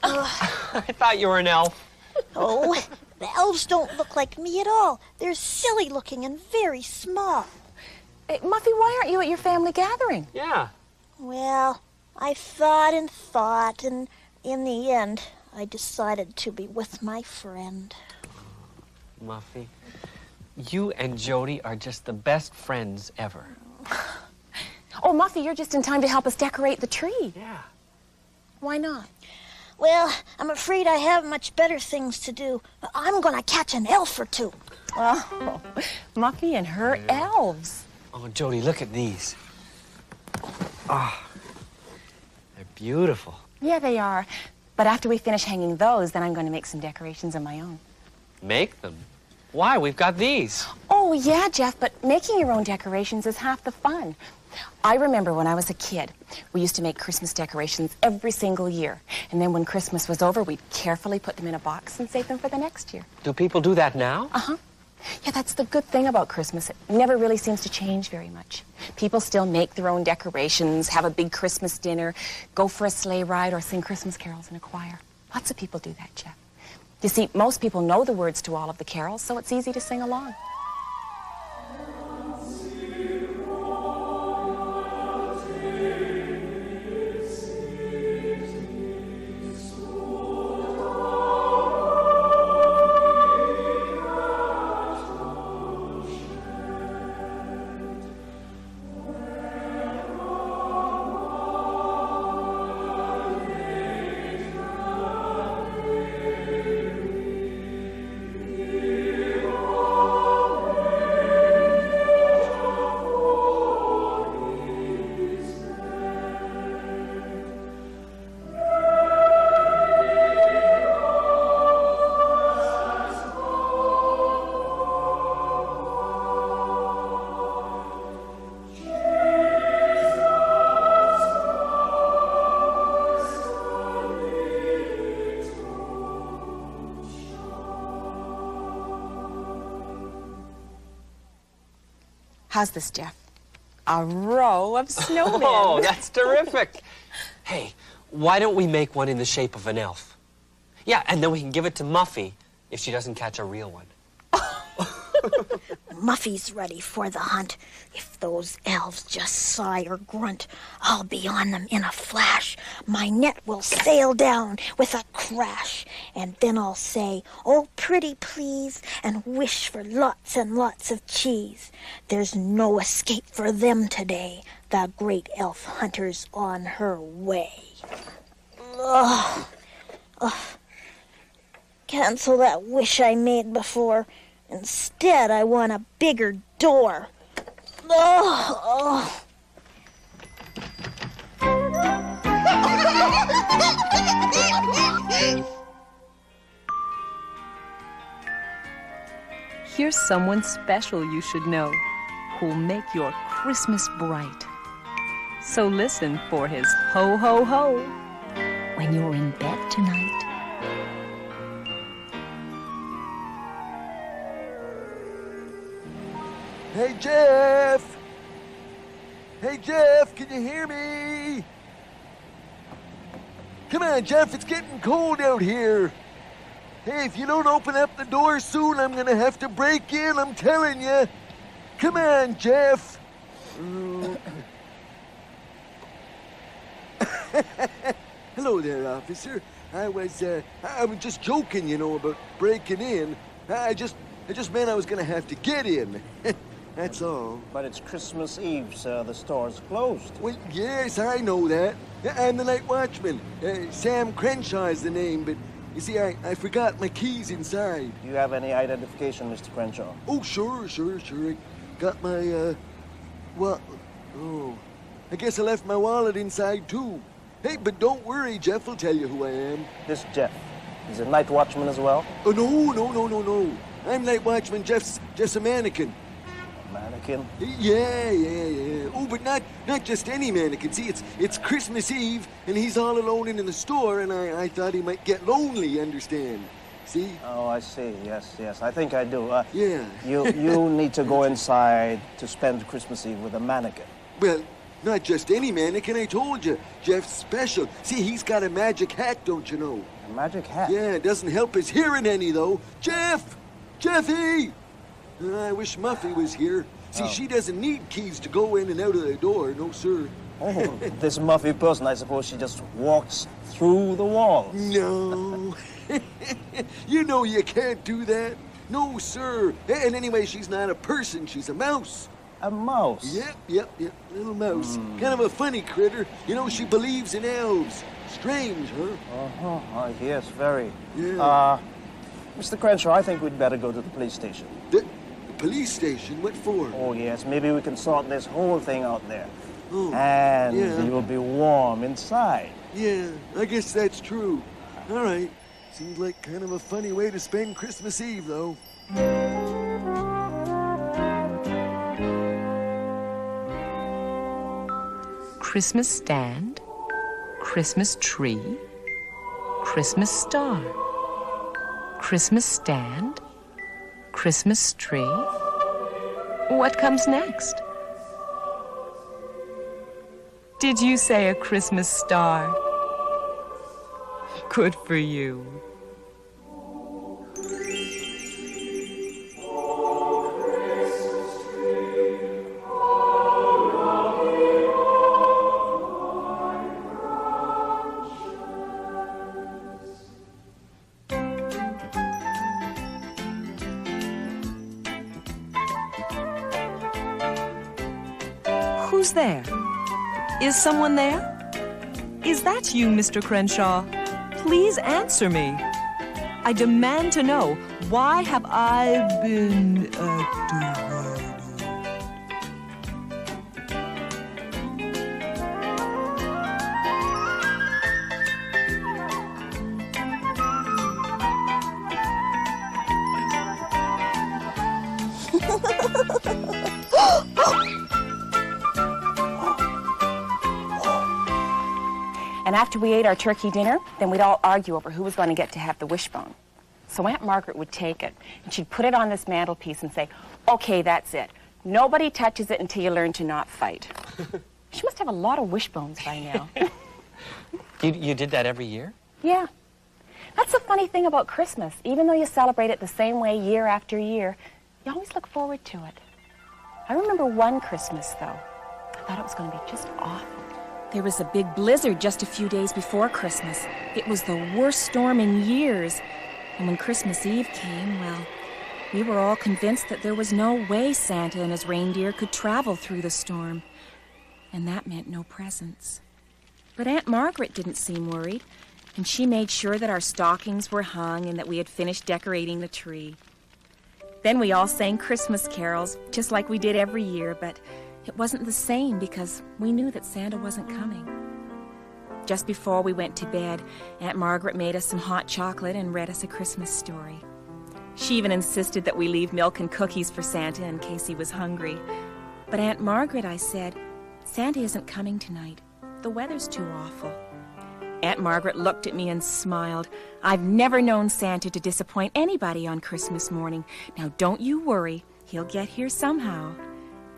I thought you were an elf. Oh, the elves don't look like me at all. They're silly looking and very small. Hey, Muffy, why aren't you at your family gathering? Yeah. Well, I thought and thought, and in the end, I decided to be with my friend. Muffy, you and Jody are just the best friends ever. Oh, Muffy, you're just in time to help us decorate the tree. Yeah. Why not? Well, I'm afraid I have much better things to do. I'm gonna catch an elf or two. Oh, Muffy and her elves. Oh, Jody, look at these. Ah, they're beautiful. Yeah, they are. But after we finish hanging those, then I'm going to make some decorations of my own. Make them? Why? We've got these. Oh, yeah, Jeff, but making your own decorations is half the fun. I remember when I was a kid, we used to make Christmas decorations every single year. And then when Christmas was over, we'd carefully put them in a box and save them for the next year. Do people do that now? Uh-huh. Yeah, that's the good thing about Christmas. It never really seems to change very much. People still make their own decorations, have a big Christmas dinner, go for a sleigh ride, or sing Christmas carols in a choir. Lots of people do that, Jeff. You see, most people know the words to all of the carols, so it's easy to sing along. How's this, Jeff? A row of snowmen. Oh, that's terrific. Hey, why don't we make one in the shape of an elf? Yeah, and then we can give it to Muffy if she doesn't catch a real one. Muffy's ready for the hunt. If those elves just sigh or grunt, I'll be on them in a flash. My net will sail down with a crash. And then I'll say, "Oh, pretty please," and wish for lots and lots of cheese. There's no escape for them today. The great elf hunter's on her way. Ugh. Ugh. Cancel that wish I made before. Instead, I want a bigger door. Oh, Here's someone special you should know, who'll make your Christmas bright. So listen for his ho, ho, ho when you're in bed tonight. Hey, Jeff! Hey, Jeff, can you hear me? Come on, Jeff, it's getting cold out here. Hey, if you don't open up the door soon, I'm gonna have to break in, I'm telling you. Come on, Jeff. Hello there, officer. I was just joking, you know, about breaking in. I just meant I was gonna have to get in. That's all. But it's Christmas Eve, sir. The store's closed. Well, yes, I know that. I'm the night watchman. Sam Crenshaw is the name, but you see, I forgot my keys inside. Do you have any identification, Mr. Crenshaw? Oh, sure. I got my, I guess I left my wallet inside, too. Hey, but don't worry, Jeff will tell you who I am. This Jeff, he's a night watchman as well? Oh, no. I'm night watchman. Jeff's a mannequin. A mannequin? Yeah. Oh, but not just any mannequin. See, it's Christmas Eve, and he's all alone in the store, and I thought he might get lonely, you understand? See? Oh, I see. Yes. I think I do. Yeah. You need to go inside to spend Christmas Eve with a mannequin. Well, not just any mannequin, I told you. Jeff's special. See, he's got a magic hat, don't you know? A magic hat? Yeah, it doesn't help his hearing any, though. Jeffy! I wish Muffy was here. See, she doesn't need keys to go in and out of the door, no, sir. Oh, this Muffy person, I suppose she just walks through the walls. No. You know you can't do that. No, sir. And anyway, she's not a person, she's a mouse. A mouse? Yep. Little mouse. Kind of a funny critter. You know, she believes in elves. Strange, huh? Yes, very. Yeah. Mr. Crenshaw, I think we'd better go to the police station. The police station? What for? Oh, yes. Maybe we can sort this whole thing out there. Oh, and yeah. you'll be warm inside. Yeah, I guess that's true. All right. Seems like kind of a funny way to spend Christmas Eve, though. Christmas stand, Christmas tree, Christmas star. Christmas stand, Christmas tree. What comes next? Did you say a Christmas star? Good for you. Who's there? Is someone there? Is that you, Mr. Crenshaw? Please answer me. I demand to know, why have I been activated? And after we ate our turkey dinner, then we'd all argue over who was going to get to have the wishbone. So Aunt Margaret would take it, and she'd put it on this mantelpiece and say, "Okay, that's it. Nobody touches it until you learn to not fight." She must have a lot of wishbones by now. You did that every year? Yeah. That's the funny thing about Christmas. Even though you celebrate it the same way year after year, you always look forward to it. I remember one Christmas, though. I thought it was going to be just awful. There was a big blizzard just a few days before Christmas. It was the worst storm in years. And when Christmas Eve came, well, we were all convinced that there was no way Santa and his reindeer could travel through the storm. And that meant no presents. But Aunt Margaret didn't seem worried, and she made sure that our stockings were hung and that we had finished decorating the tree. Then we all sang Christmas carols, just like we did every year, but it wasn't the same because we knew that Santa wasn't coming. Just before we went to bed, Aunt Margaret made us some hot chocolate and read us a Christmas story. She even insisted that we leave milk and cookies for Santa in case he was hungry. But Aunt Margaret, I said, Santa isn't coming tonight. The weather's too awful. Aunt Margaret looked at me and smiled. I've never known Santa to disappoint anybody on Christmas morning. Now don't you worry, he'll get here somehow.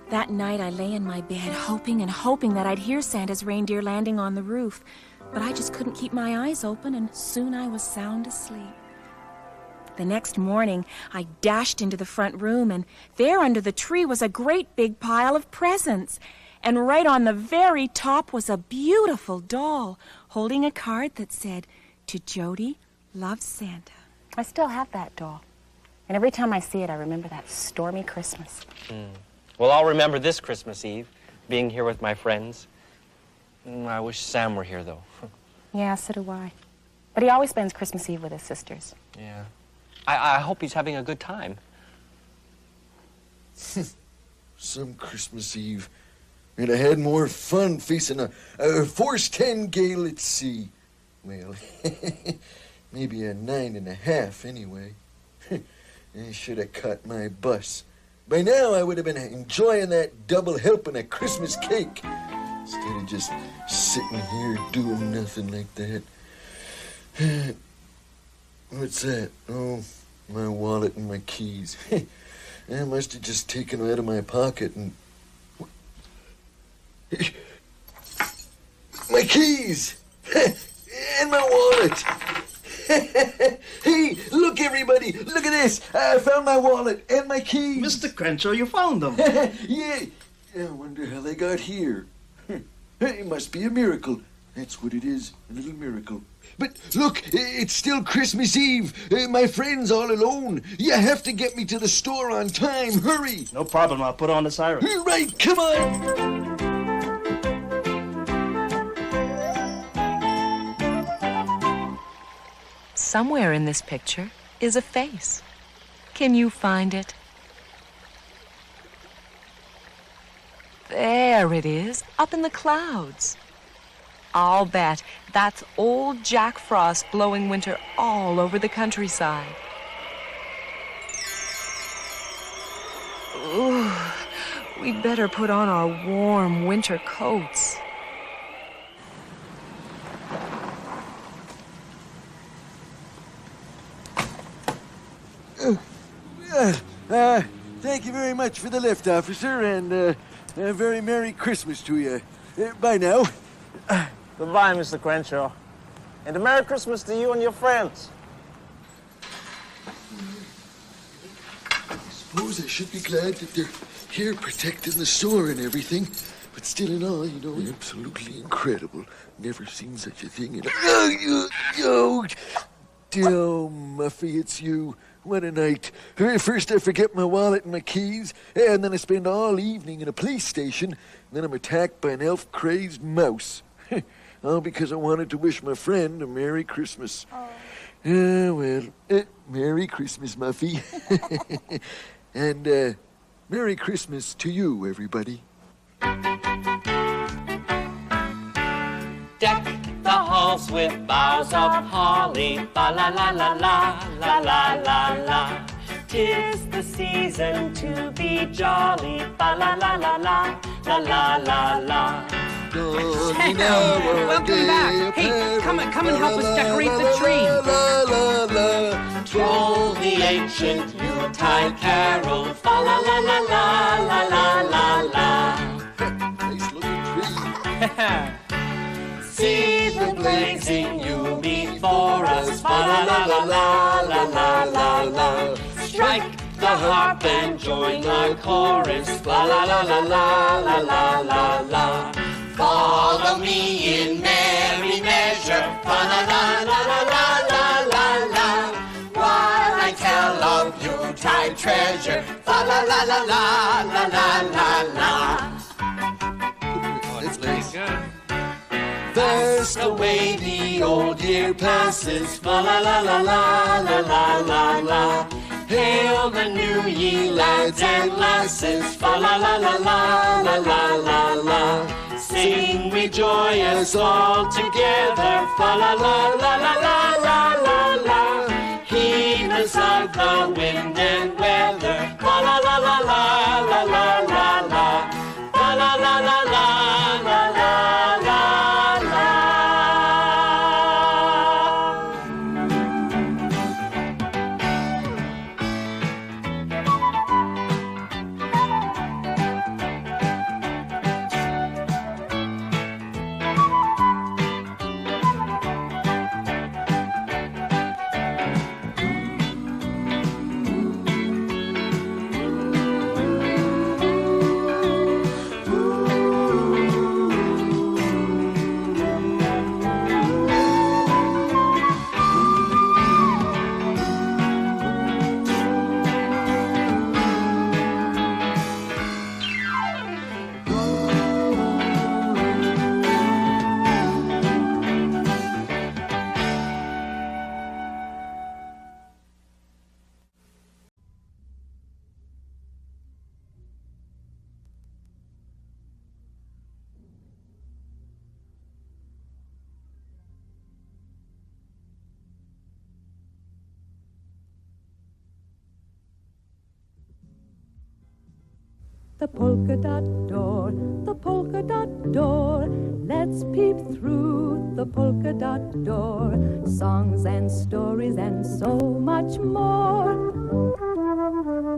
That night I lay in my bed hoping and hoping that I'd hear Santa's reindeer landing on the roof, but I just couldn't keep my eyes open, and soon I was sound asleep. The next morning, I dashed into the front room, and there under the tree was a great big pile of presents. And right on the very top was a beautiful doll holding a card that said, "To Jody, loves Santa." I still have that doll. And every time I see it, I remember that stormy Christmas. Well, I'll remember this Christmas Eve, being here with my friends. I wish Sam were here, though. Yeah, so do I. But he always spends Christmas Eve with his sisters. Yeah. I hope he's having a good time. Some Christmas Eve. And I had more fun facing a Force 10 gale at sea. Well, maybe a 9.5 anyway. I should have caught my bus. By now, I would have been enjoying that double helping of Christmas cake. Instead of just sitting here doing nothing like that. What's that? Oh, my wallet and my keys. I must have just taken them out of my pocket and... My keys! And my wallet! Hey, look, everybody! Look at this! I found my wallet and my keys! Mr. Crenshaw, you found them! Yeah! I wonder how they got here. It must be a miracle. That's what it is, a little miracle. But look, it's still Christmas Eve. My friend's all alone. You have to get me to the store on time. Hurry! No problem, I'll put on the siren. Right, come on! Somewhere in this picture is a face. Can you find it? There it is, up in the clouds. I'll bet that's old Jack Frost blowing winter all over the countryside. Ooh, we'd better put on our warm winter coats. Thank you very much for the lift, officer, and a very Merry Christmas to you. Bye now. Goodbye, Mr. Crenshaw. And a Merry Christmas to you and your friends. I suppose I should be glad that they're here protecting the store and everything. But still in all, you know, absolutely incredible. Never seen such a thing in... Oh, Muffy, it's you. What a night. First I forget my wallet and my keys, and then I spend all evening in a police station, and then I'm attacked by an elf-crazed mouse. All because I wanted to wish my friend a Merry Christmas. Merry Christmas, Muffy. And Merry Christmas to you, everybody. Deck the halls with boughs of holly, ba la la la la, la la la la. 'Tis the season to be jolly, ba la la la la, la la la la. Welcome back. Hey, come and help us decorate the tree. Troll the ancient Yuletide carol, fa la la la la, la la la la. Nice looking tree. See the blazing Yule before us, fa la la la la, la la la la. Strike the harp and join our chorus, fa la la la la, la la la la. Follow me in merry measure, fa la la la la la la la la. While I tell of Yuletide treasure, fa la la la la, la la la la. That's nice. Fast away the old year passes, fa la la la la, la la la la. Hail the new ye lads and lasses, fa la la la la, la la la la. Sing we joyous all together, fa la la la la la la la la. Heedless of the wind and weather, fa la la la la, la la la la. Fa la la la la, la la la. the polka dot door, the polka dot door. Let's peep through the polka dot door. Songs and stories and so much more.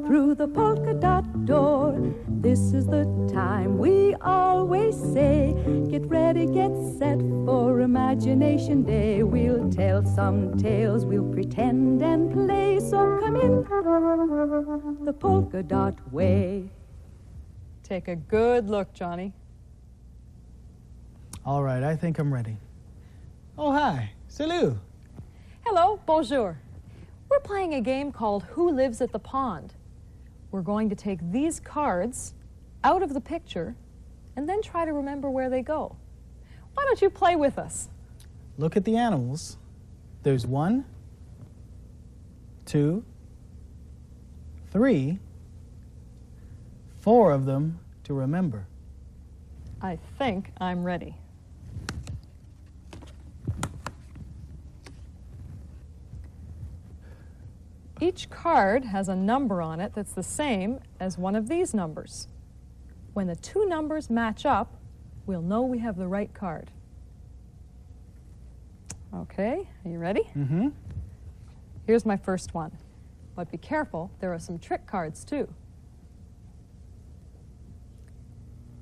Through the polka dot door, this is the time we always say. Get ready, get set for Imagination Day. We'll tell some tales, we'll pretend and play. So come in the polka dot way. Take a good look, Johnny. All right, I think I'm ready. Oh, hi. Salut. Hello, bonjour. We're playing a game called Who Lives at the Pond. We're going to take these cards out of the picture and then try to remember where they go. Why don't you play with us? Look at the animals. There's 1, 2, 3, 4 of them to remember. I think I'm ready. Each card has a number on it that's the same as one of these numbers. When the two numbers match up, we'll know we have the right card. Okay, are you ready? Mm-hmm. Here's my first one. But be careful, there are some trick cards too.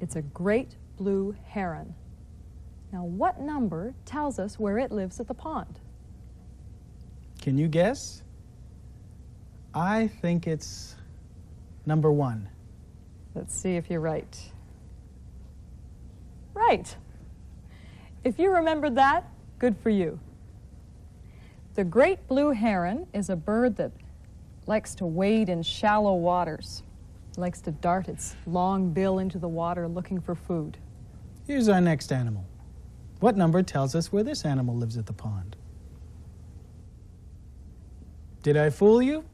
It's a great blue heron. Now, what number tells us where it lives at the pond? Can you guess? I think it's number 1. Let's see if you're right. Right. If you remembered that, good for you. The great blue heron is a bird that likes to wade in shallow waters. It likes to dart its long bill into the water looking for food. Here's our next animal. What number tells us where this animal lives at the pond? Did I fool you?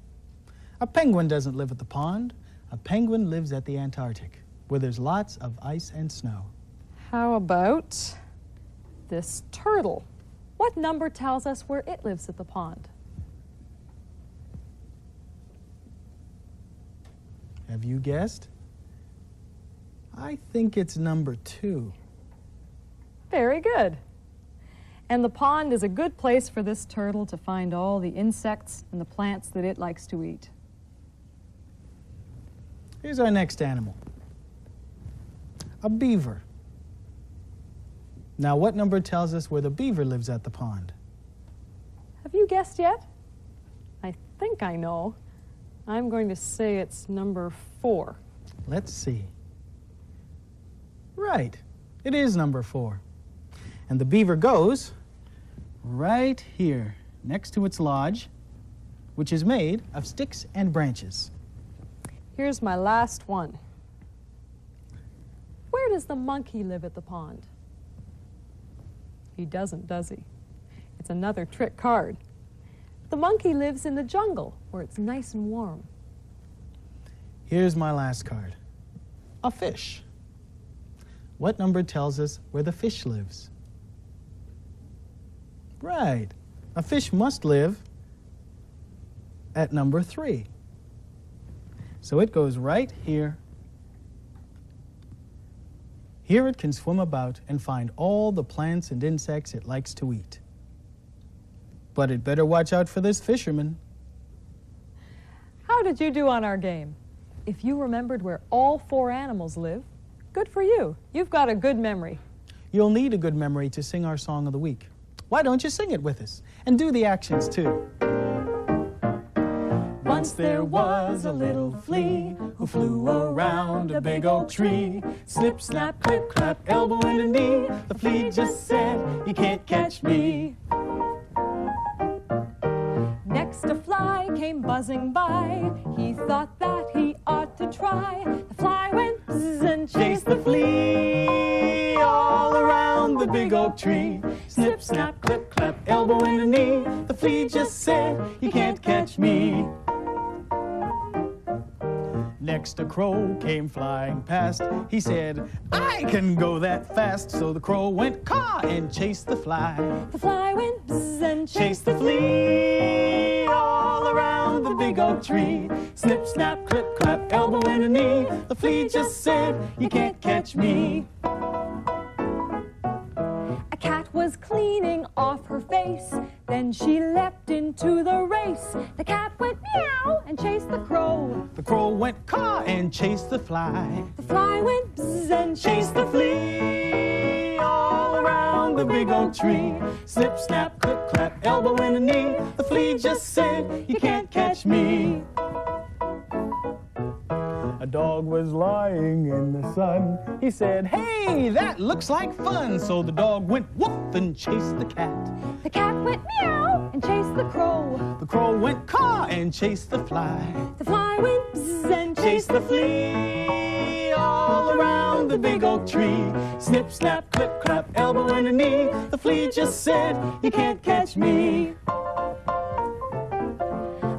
A penguin doesn't live at the pond. A penguin lives at the Antarctic, where there's lots of ice and snow. How about this turtle? What number tells us where it lives at the pond? Have you guessed? I think it's number 2. Very good. And the pond is a good place for this turtle to find all the insects and the plants that it likes to eat. Here's our next animal. A beaver. Now, what number tells us where the beaver lives at the pond? Have you guessed yet? I think I know. I'm going to say it's number 4. Let's see. Right. It is number 4. And the beaver goes right here, next to its lodge, which is made of sticks and branches. Here's my last one. Where does the monkey live at the pond? He doesn't, does he? It's another trick card. The monkey lives in the jungle, where it's nice and warm. Here's my last card. A fish. What number tells us where the fish lives? Right. A fish must live at number 3. So it goes right here. Here it can swim about and find all the plants and insects it likes to eat. But it better watch out for this fisherman. How did you do on our game? If you remembered where all 4 animals live, good for you. You've got a good memory. You'll need a good memory to sing our song of the week. Why don't you sing it with us? And do the actions too. Once there was a little flea who flew around a big oak tree. Snip, snap, clip, clap, elbow and a knee. The flea just said, "You can't catch me." Next a fly came buzzing by. He thought that he ought to try. The fly went buzz and chased the flea all around the big oak tree. Snip, snap, clip, clap, elbow and a knee. The flea just said, "You can't catch me." Next a crow came flying past. He said, I can go that fast. So the crow went caw and chased the fly. The fly went bzz and Chased the flea all around the big oak tree. Snip, snap, clip, clap, elbow and a knee. The flea just said, you can't catch me. A cat was cleaning off her face. Then she leapt into the race. The cat went meow and chased the crow. The crow went caw and chased the fly. The fly went bzz and Chased the flea all around the big oak tree. Snip, snap, clip, clap, elbow and a knee. The flea just said, you can't catch me. A dog was lying in the sun. He said, hey, that looks like fun. So the dog went whoop and chased the cat. The cat went meow and chased the crow. The crow went caw and chased the fly. The fly went bzz and Chased the flea all around the big oak tree. Snip, snap, clip, clap, elbow and a knee. The flea just said, you can't catch me.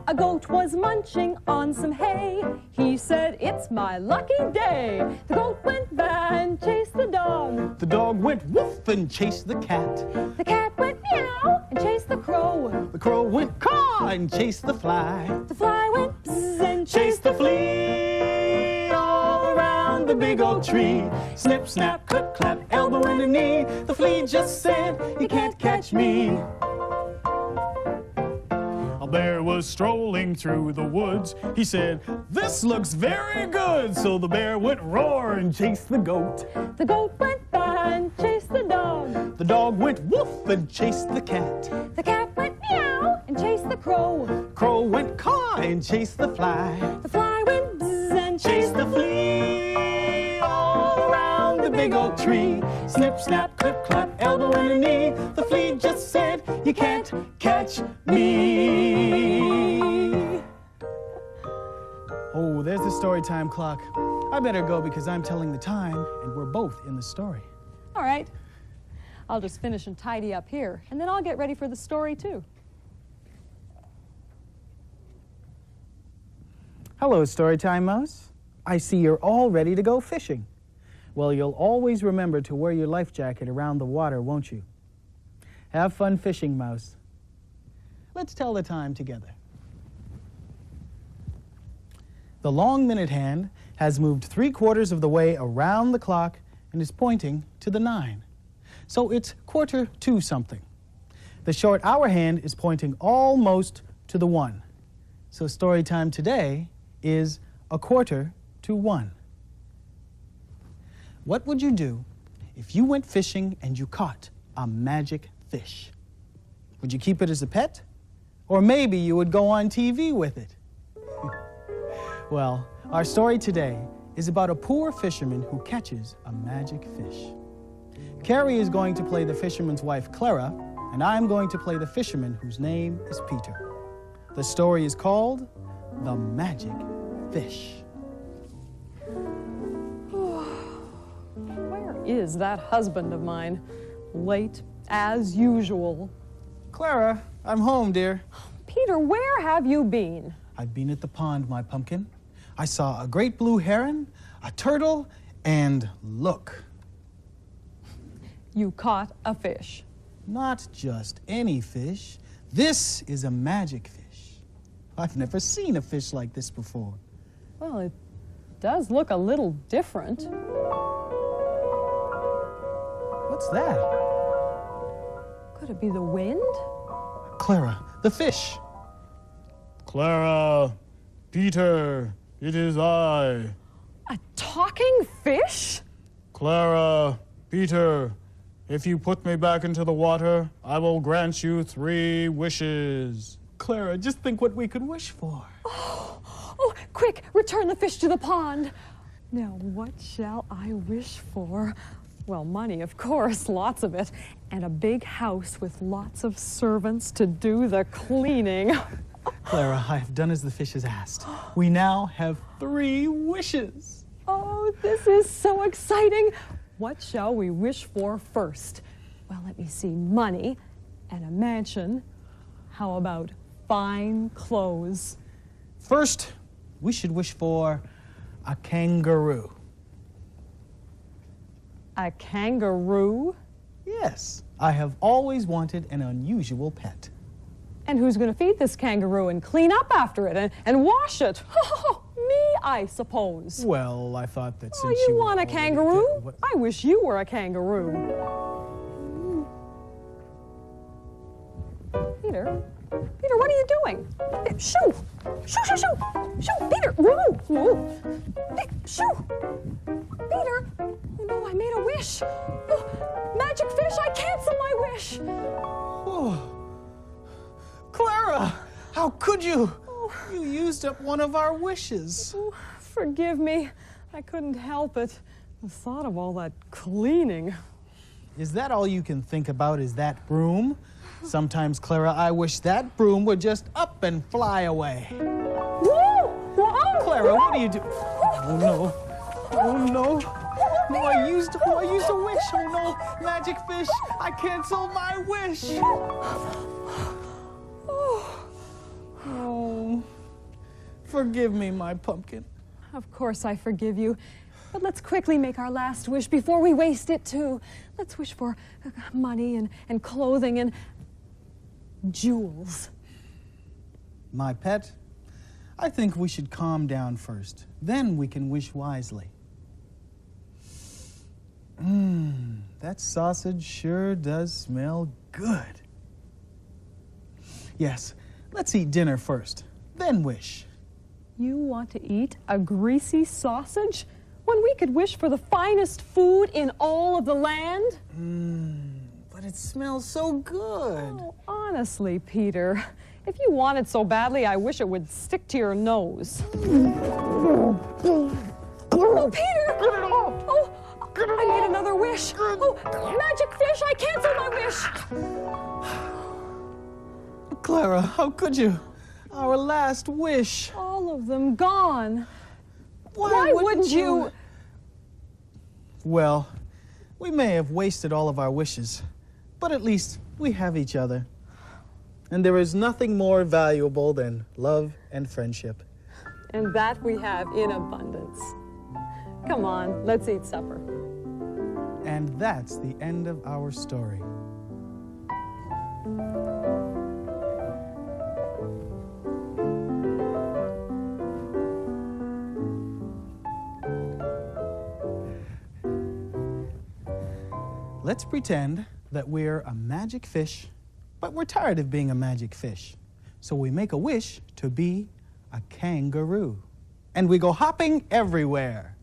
A goat was munching on some hay. He said, it's my lucky day. The goat went baa and chased the dog. The dog went woof and chased the cat. The cat went meow and chased the crow. The crow went caw and chased the fly. The fly went bzz and Chased the flea all around the big oak tree. Snip, snap, clip, clap, elbow and a knee. The flea just said, you can't catch me. A bear was strolling through the woods. He said, this looks very good. So the bear went roar and chased the goat. The goat went baa and chased the dog. The dog went woof and chased the cat. The cat went meow and chased the crow. Crow went caw and chased the fly. The fly went bzz and Chased the flea all around the big oak tree. Snip, snap, clip, clap, elbow and a knee. The flea just said, you can't catch me. Oh, there's the story time clock. I better go because I'm telling the time and we're both in the story. All right. I'll just finish and tidy up here, and then I'll get ready for the story, too. Hello, Storytime Mouse. I see you're all ready to go fishing. Well, you'll always remember to wear your life jacket around the water, won't you? Have fun fishing, Mouse. Let's tell the time together. The long minute hand has moved 3/4 of the way around the clock and is pointing to the 9. So it's 1/4 something. The short hour hand is pointing almost to the 1. So story time today is 1/4 What would you do if you went fishing and you caught a magic fish? Would you keep it as a pet? Or maybe you would go on TV with it? Well, our story today is about a poor fisherman who catches a magic fish. Carrie is going to play the fisherman's wife, Clara, and I'm going to play the fisherman whose name is Peter. The story is called The Magic Fish. Where is that husband of mine? Late, as usual. Clara, I'm home, dear. Peter, where have you been? I've been at the pond, my pumpkin. I saw a great blue heron, a turtle, and look. You caught a fish. Not just any fish. This is a magic fish. I've never seen a fish like this before. Well, it does look a little different. What's that? Could it be the wind? Clara, the fish. Clara, Peter, it is I. A talking fish? Clara, Peter, if you put me back into the water, I will grant you 3 wishes. Clara, just think what we could wish for. Oh, quick, return the fish to the pond. Now, what shall I wish for? Well, money, of course, lots of it. And a big house with lots of servants to do the cleaning. Clara, I have done as the fish has asked. We now have 3 wishes. Oh, this is so exciting. What shall we wish for first? Well, let me see. Money and a mansion. How about fine clothes? First, we should wish for a kangaroo. A kangaroo? Yes, I have always wanted an unusual pet. And who's going to feed this kangaroo and clean up after it and wash it? Me, I suppose. Well, I thought that since you want a kangaroo? I wish you were a kangaroo. Peter, what are you doing? Shoo! Shoo, shoo, shoo! Shoo, Peter! Whoa! Whoa! Shoo! Peter! Oh no, I made a wish! Oh, magic fish, I cancel my wish! Oh. Clara! How could you? Oh. You used up one of our wishes. Oh, forgive me. I couldn't help it. The thought of all that cleaning. Is that all you can think about is that broom? Sometimes, Clara, I wish that broom would just up and fly away. Whoa! Whoa! Clara, what are you doing? Oh, no. Oh, no. No, I used a wish. Oh, no. Magic fish, I cancel my wish. Oh, forgive me, my pumpkin. Of course I forgive you. But let's quickly make our last wish before we waste it, too. Let's wish for money and clothing and jewels. My pet, I think we should calm down first. Then we can wish wisely. That sausage sure does smell good. Yes, let's eat dinner first, then wish. You want to eat a greasy sausage when we could wish for the finest food in all of the land? But it smells so good. Oh, honestly, Peter, if you want it so badly, I wish it would stick to your nose. Oh, Peter! Get it off! Oh, I made another wish. Oh, magic fish, I cancel my wish. Clara, how could you? Our last wish. All of them gone. Why wouldn't you? Well, we may have wasted all of our wishes, but at least we have each other. And there is nothing more valuable than love and friendship. And that we have in abundance. Come on, let's eat supper. And that's the end of our story. Let's pretend that we're a magic fish, but we're tired of being a magic fish. So we make a wish to be a kangaroo. And we go hopping everywhere.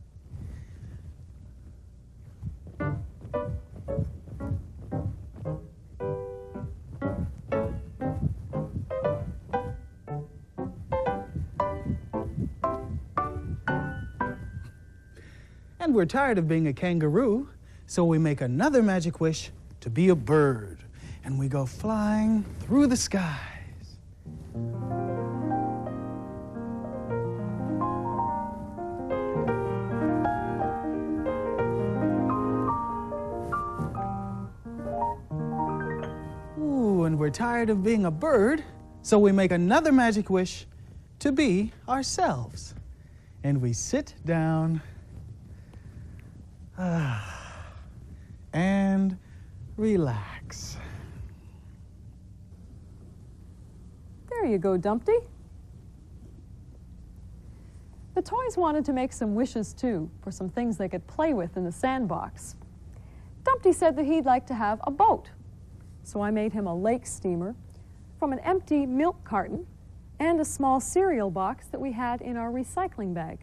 And we're tired of being a kangaroo, so we make another magic wish to be a bird. And we go flying through the skies. Ooh, and we're tired of being a bird, so we make another magic wish to be ourselves. And we sit down and relax. There you go, Dumpty. The toys wanted to make some wishes, too, for some things they could play with in the sandbox. Dumpty said that he'd like to have a boat. So I made him a lake steamer from an empty milk carton and a small cereal box that we had in our recycling bag.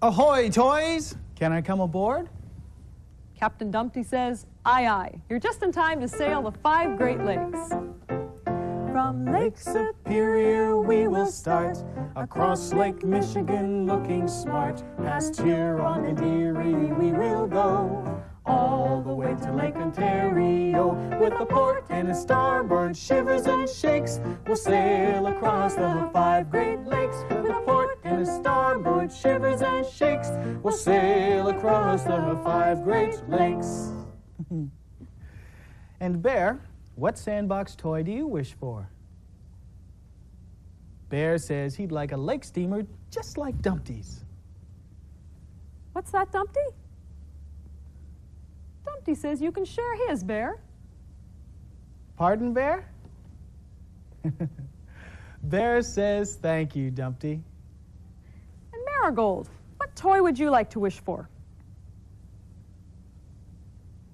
Ahoy, toys! Can I come aboard? Captain Dumpty says, aye, aye. You're just in time to sail the 5 Great Lakes. From Lake Superior we will start, across Lake Michigan looking smart. Past Huron and Erie we will go, all the way to Lake Ontario. With a port and a starboard shivers and shakes, we'll sail across the 5 Great Lakes. With a port and a starboard shivers and shakes, we'll sail across the 5 Great Lakes. And Bear, what sandbox toy do you wish for? Bear says he'd like a lake steamer just like Dumpty's. What's that, Dumpty? Dumpty says you can share his, Bear. Pardon, Bear? Bear says thank you, Dumpty. And Marigold, what toy would you like to wish for?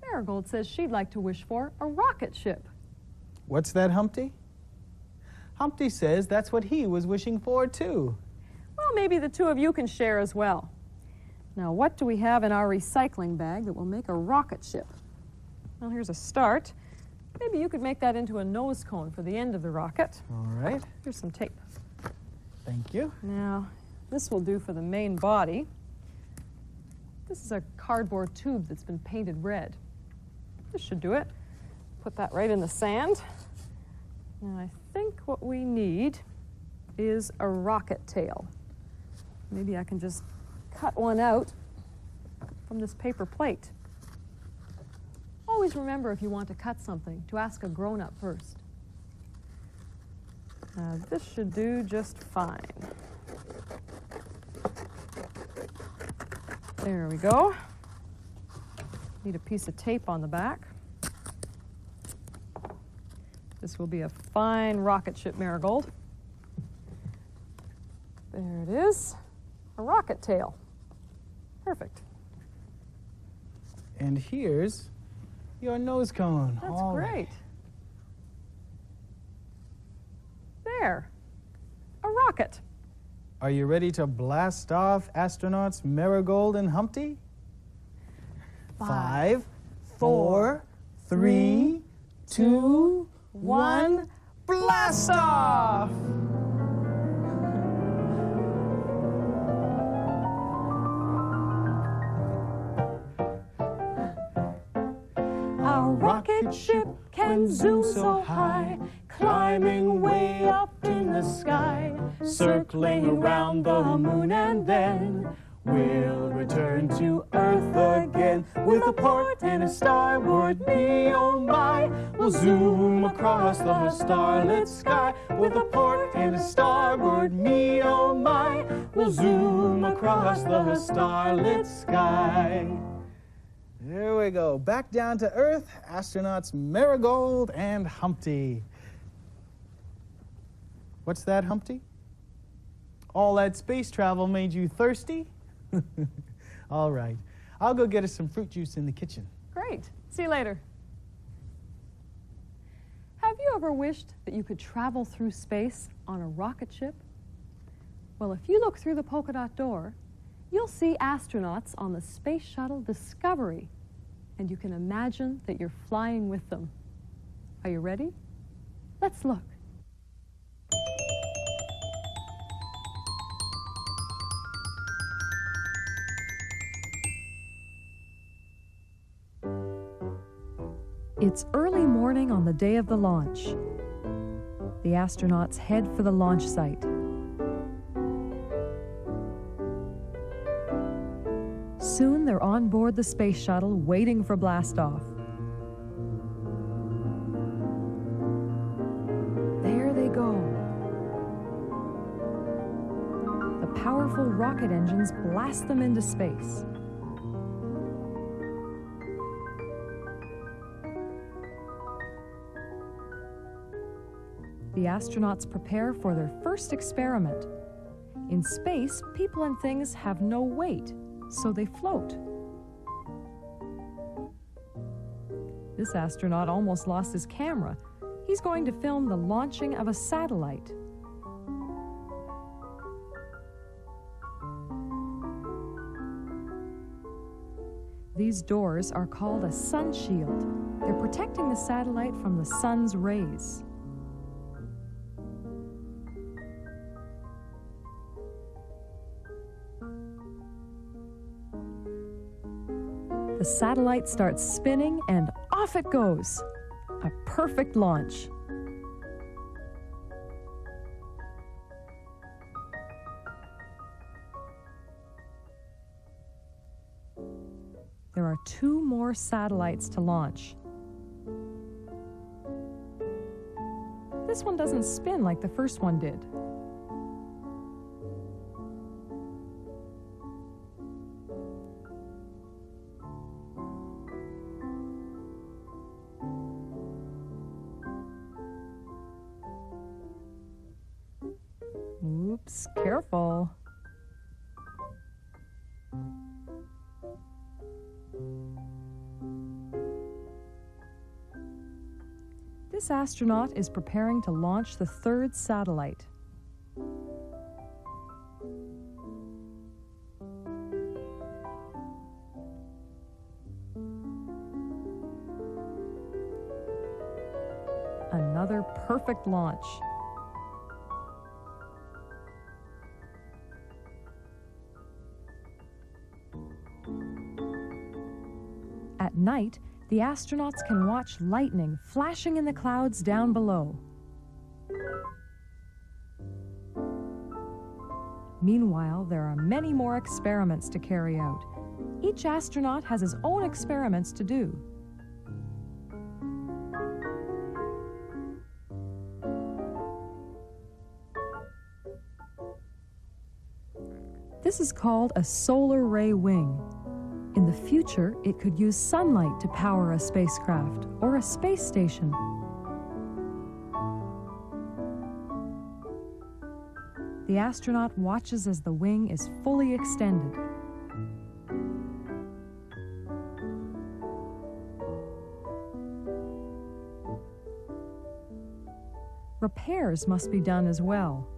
Marigold says she'd like to wish for a rocket ship. What's that, Humpty? Humpty says that's what he was wishing for, too. Well, maybe the two of you can share as well. Now, what do we have in our recycling bag that will make a rocket ship? Well, here's a start. Maybe you could make that into a nose cone for the end of the rocket. All right. Here's some tape. Thank you. Now, this will do for the main body. This is a cardboard tube that's been painted red. This should do it. Put that right in the sand. Now, I think what we need is a rocket tail. Maybe I can just cut one out from this paper plate. Always remember, if you want to cut something, to ask a grown-up first. This should do just fine. There we go. Need a piece of tape on the back. This will be a fine rocket ship, Marigold. There it is. A rocket tail. Perfect. And here's your nose cone. That's All great. right. There. A rocket. Are you ready to blast off, astronauts Marigold and Humpty? 5, 4, 3, 2, 1, blast off! Our rocket ship can zoom so high, climbing way up in the sky, circling around the moon, and then we'll return to Earth again. With a port and a starboard, me oh my, we'll zoom across the starlit sky. With a port and a starboard, me oh my, we'll zoom across the starlit sky. There we go. Back down to Earth, astronauts Marigold and Humpty. What's that, Humpty? All that space travel made you thirsty? All right. I'll go get us some fruit juice in the kitchen. Great. See you later. Have you ever wished that you could travel through space on a rocket ship? Well, if you look through the Polka Dot Door, you'll see astronauts on the Space Shuttle Discovery, and you can imagine that you're flying with them. Are you ready? Let's look. It's early morning on the day of the launch. The astronauts head for the launch site. Soon they're on board the space shuttle waiting for blastoff. There they go. The powerful rocket engines blast them into space. The astronauts prepare for their first experiment. In space, people and things have no weight, so they float. This astronaut almost lost his camera. He's going to film the launching of a satellite. These doors are called a sun shield. They're protecting the satellite from the sun's rays. The satellite starts spinning and off it goes. A perfect launch. There are 2 more satellites to launch. This one doesn't spin like the first one did. Oops, careful. This astronaut is preparing to launch the third satellite. Another perfect launch. At night, the astronauts can watch lightning flashing in the clouds down below. Meanwhile, there are many more experiments to carry out. Each astronaut has his own experiments to do. This is called a solar ray wing. In the future, it could use sunlight to power a spacecraft or a space station. The astronaut watches as the wing is fully extended. Repairs must be done as well.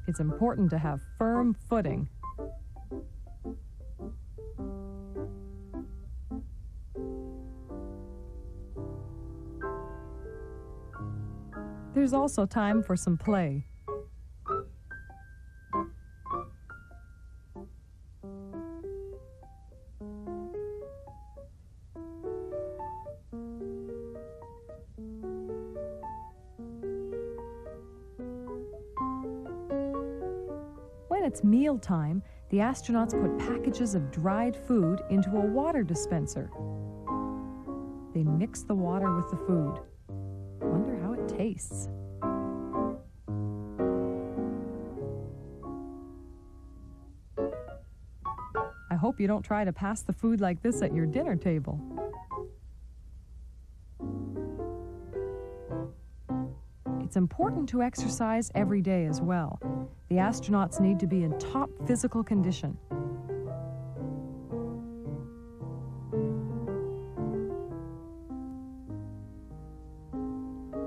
It's important to have firm footing. There's also time for some play. When it's mealtime, the astronauts put packages of dried food into a water dispenser. They mix the water with the food. Wonder how it tastes. I hope you don't try to pass the food like this at your dinner table. It's important to exercise every day as well. The astronauts need to be in top physical condition.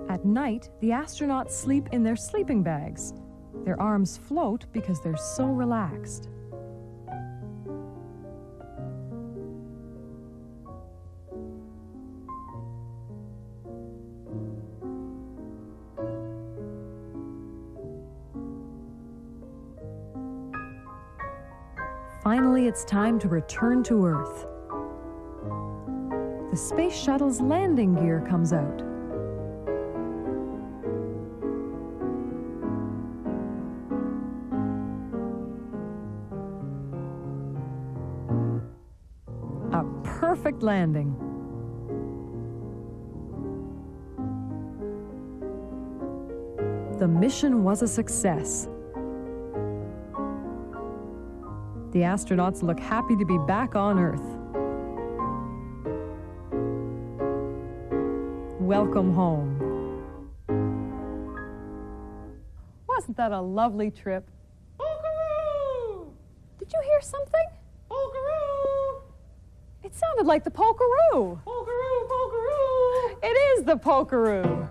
At night, the astronauts sleep in their sleeping bags. Their arms float because they're so relaxed. Finally, it's time to return to Earth. The space shuttle's landing gear comes out. A perfect landing. The mission was a success. The astronauts look happy to be back on Earth. Welcome home. Wasn't that a lovely trip? Polkaroo! Did you hear something? Polkaroo! It sounded like the Polkaroo. Polkaroo, Polkaroo! It is the Polkaroo.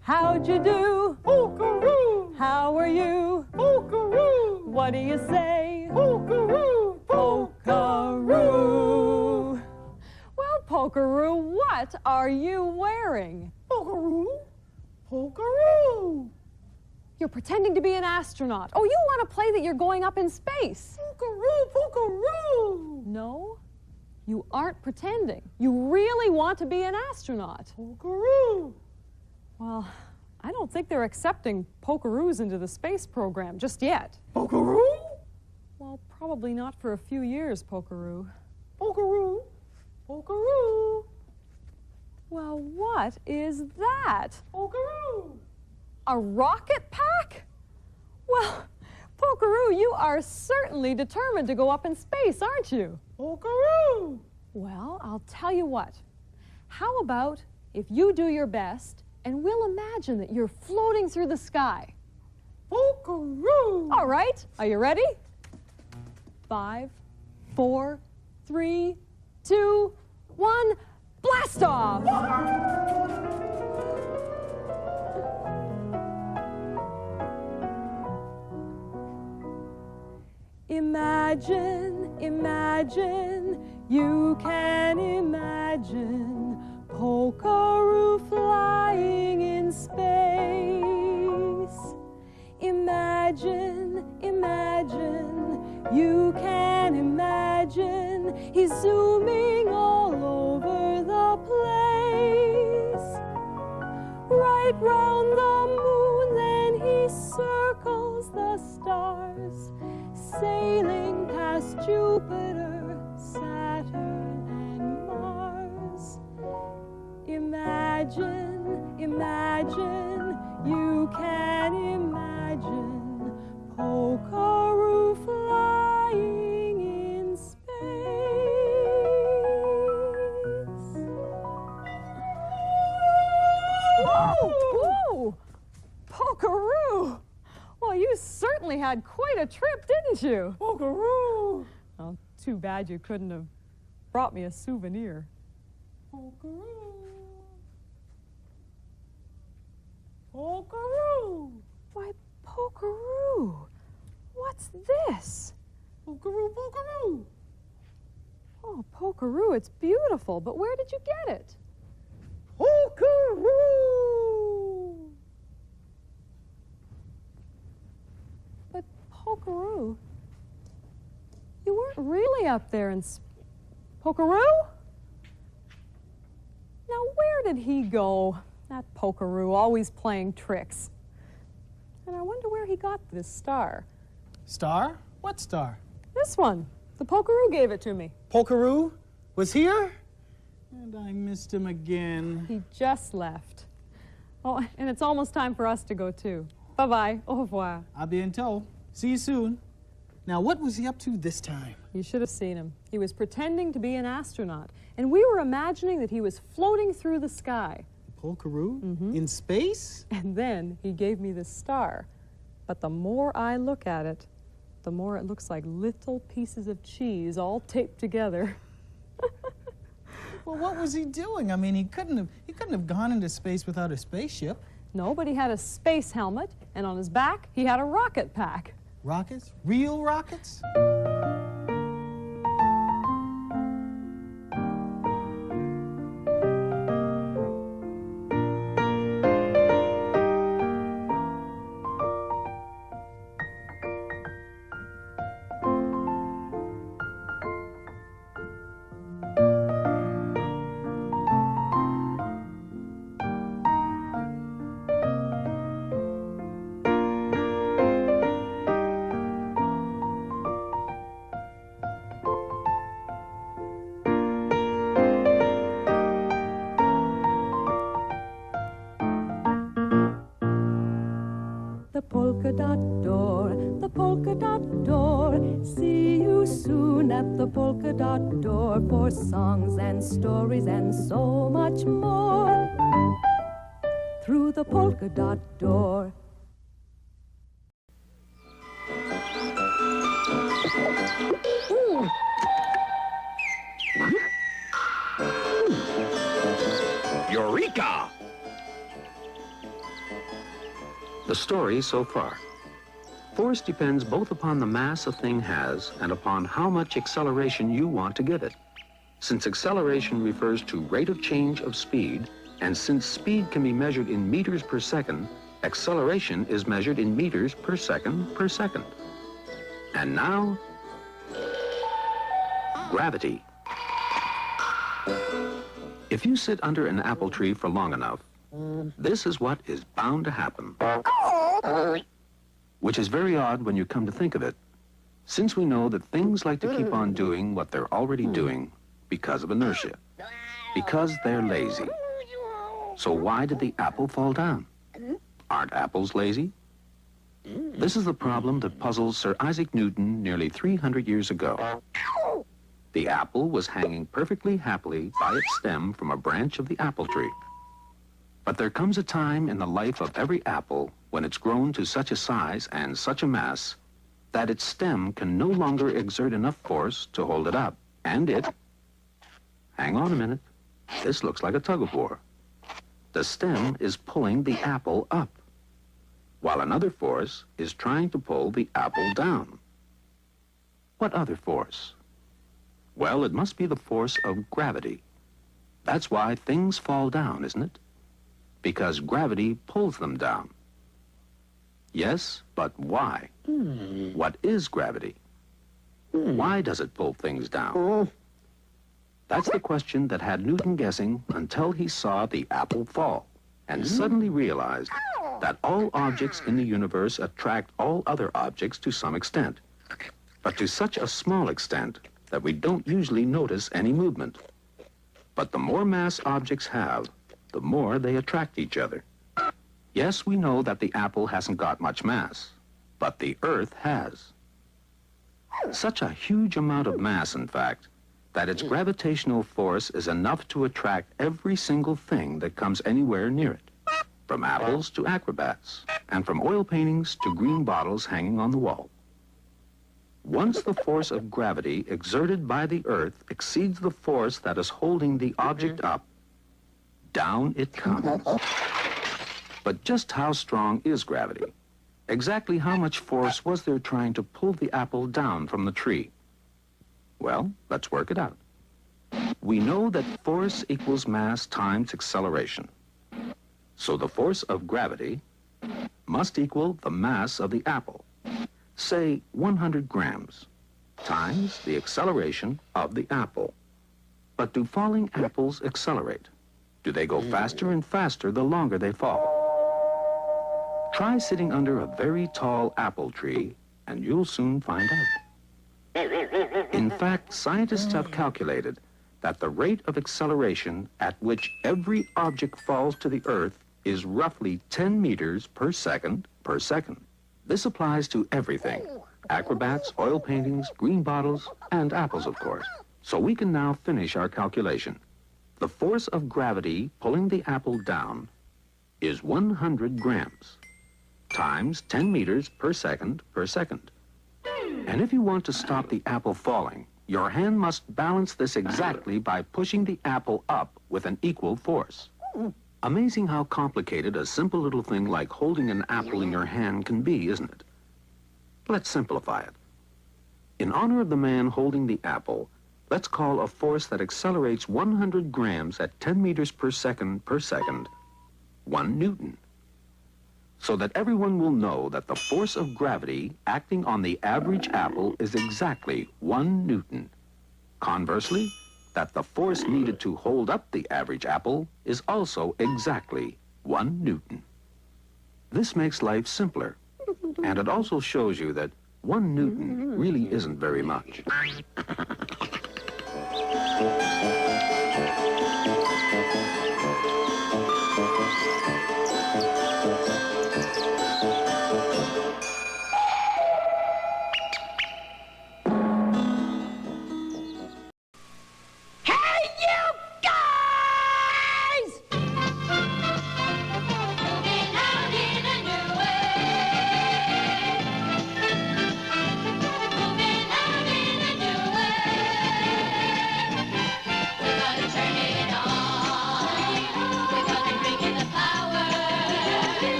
How'd you do? Polkaroo! How are you? Polkaroo! What do you say? Polkaroo! Polkaroo! Well, Polkaroo, what are you wearing? Polkaroo! Polkaroo! You're pretending to be an astronaut. Oh, you want to play that you're going up in space. Polkaroo! Polkaroo! No, you aren't pretending. You really want to be an astronaut. Polkaroo! Well, I don't think they're accepting Polkaroos into the space program just yet. Polkaroo? Well, probably not for a few years, Polkaroo. Polkaroo? Polkaroo? Well, what is that? Polkaroo! A rocket pack? Well, Polkaroo, you are certainly determined to go up in space, aren't you? Polkaroo! Well, I'll tell you what. How about if you do your best and we'll imagine that you're floating through the sky? Polkaroo! All right, are you ready? 5, 4, 3, 2, 1, blast off! Imagine, imagine, you can imagine Polkaroo flying in space. Imagine, imagine, you can imagine he's zooming all over the place. Right round the moon, then he circles the stars, sailing past Jupiter, Saturn, and Mars. Imagine, imagine, you can imagine Polkaroo flying in space. Whoa! Whoa! Polkaroo! Well, you certainly had quite a trip, didn't you? Polkaroo! Oh, too bad you couldn't have brought me a souvenir. Polkaroo! Polkaroo! Why, Polkaroo, what's this? Polkaroo, Polkaroo! Oh, Polkaroo, it's beautiful, but where did you get it? Polkaroo! But Polkaroo, you weren't really up there in Polkaroo? Now, where did he go? That Polkaroo, always playing tricks. And I wonder where he got this star. Star? What star? This one. The Polkaroo gave it to me. Polkaroo was here? And I missed him again. He just left. Oh, and it's almost time for us to go, too. Bye-bye. Au revoir. A bientôt. See you soon. Now, what was he up to this time? You should have seen him. He was pretending to be an astronaut, and we were imagining that he was floating through the sky. Polkaroo? In space? And then he gave me this star. But the more I look at it, the more it looks like little pieces of cheese all taped together. Well, what was he doing? I mean, he couldn't have gone into space without a spaceship. No, but he had a space helmet, and on his back, he had a rocket pack. Rockets? Real rockets? The polka dot door, the polka dot door. See you soon at the polka dot door for songs and stories and so much more. Through the polka dot door. Eureka! The story so far. Force depends both upon the mass a thing has and upon how much acceleration you want to give it. Since acceleration refers to rate of change of speed, and since speed can be measured in meters per second, acceleration is measured in meters per second per second. And now, gravity. If you sit under an apple tree for long enough, this is what is bound to happen. Which is very odd when you come to think of it, since we know that things like to keep on doing what they're already doing because of inertia, because they're lazy. So why did the apple fall down? Aren't apples lazy? This is the problem that puzzled Sir Isaac Newton nearly 300 years ago. The apple was hanging perfectly happily by its stem from a branch of the apple tree. But there comes a time in the life of every apple when it's grown to such a size and such a mass that its stem can no longer exert enough force to hold it up. And it... Hang on a minute. This looks like a tug-of-war. The stem is pulling the apple up, while another force is trying to pull the apple down. What other force? Well, it must be the force of gravity. That's why things fall down, isn't it? Because gravity pulls them down. Yes, but why? What is gravity? Why does it pull things down? That's the question that had Newton guessing until he saw the apple fall and suddenly realized that all objects in the universe attract all other objects to some extent, but to such a small extent that we don't usually notice any movement. But the more mass objects have, the more they attract each other. Yes, we know that the apple hasn't got much mass, but the Earth has. Such a huge amount of mass, in fact, that its gravitational force is enough to attract every single thing that comes anywhere near it, from apples to acrobats, and from oil paintings to green bottles hanging on the wall. Once the force of gravity exerted by the Earth exceeds the force that is holding the object up, down it comes. But just how strong is gravity? Exactly how much force was there trying to pull the apple down from the tree? Well, let's work it out. We know that force equals mass times acceleration. So the force of gravity must equal the mass of the apple, say 100 grams, times the acceleration of the apple. But do falling apples accelerate? Do they go faster and faster the longer they fall? Try sitting under a very tall apple tree, and you'll soon find out. In fact, scientists have calculated that the rate of acceleration at which every object falls to the Earth is roughly 10 meters per second per second. This applies to everything: acrobats, oil paintings, green bottles, and apples, of course. So we can now finish our calculation. The force of gravity pulling the apple down is 100 grams times 10 meters per second per second. And if you want to stop the apple falling, your hand must balance this exactly by pushing the apple up with an equal force. Amazing how complicated a simple little thing like holding an apple in your hand can be, isn't it? Let's simplify it. In honor of the man holding the apple, let's call a force that accelerates 100 grams at 10 meters per second 1 Newton. So that everyone will know that the force of gravity acting on the average apple is exactly 1 Newton. Conversely, that the force needed to hold up the average apple is also exactly 1 Newton. This makes life simpler, and it also shows you that 1 Newton really isn't very much.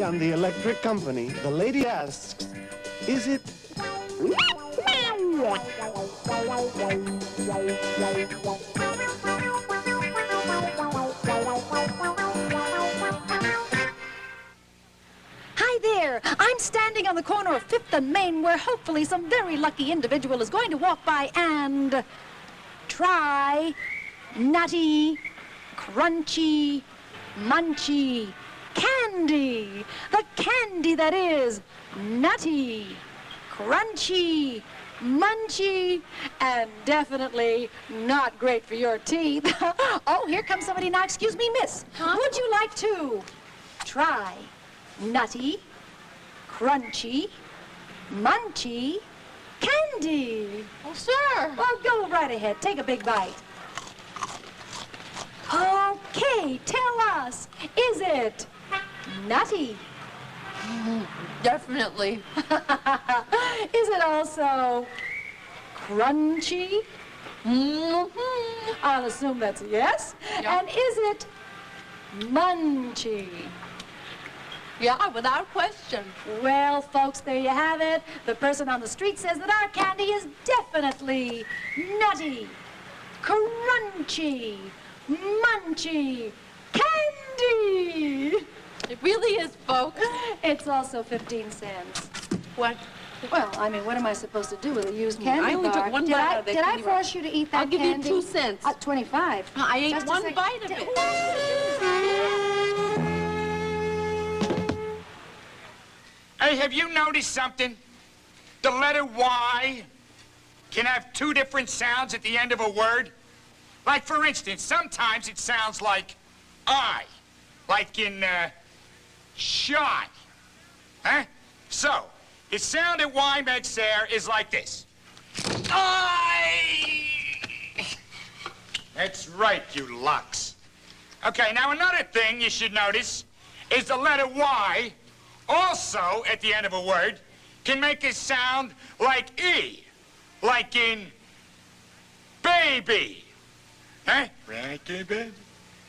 on the electric company, the lady asks, is it... Hi there. I'm standing on the corner of 5th and Main where hopefully some very lucky individual is going to walk by and try nutty, crunchy, munchy candy. The candy that is nutty, crunchy, munchy, and definitely not great for your teeth. Oh, here comes somebody now. Excuse me, miss. Huh? Would you like to try nutty, crunchy, munchy candy? Oh, sure. Well, go right ahead. Take a big bite. Okay, tell us, is it nutty? Definitely. Is it also crunchy? Mm-hmm. I'll assume that's a yes. Yep. And is it munchy? Yeah, without question. Well, folks, there you have it. The person on the street says that our candy is definitely nutty, crunchy, munchy candy. It really is, folks. It's also 15 cents. What? Well, I mean, what am I supposed to do with a used candy I only bar? took one bite out of that Did I candy bar. force you to eat that I'll give candy? you 2 cents. 25. I ate Just a one second. bite of it. Hey, have you noticed something? The letter Y can have 2 different sounds at the end of a word. Like, for instance, sometimes it sounds like I, like in shy. Huh? So, the sound that Y makes there is like this. I. That's right, you lucks. Okay, now another thing you should notice is the letter Y also, at the end of a word, can make a sound like E, like in baby. Huh? Right, baby?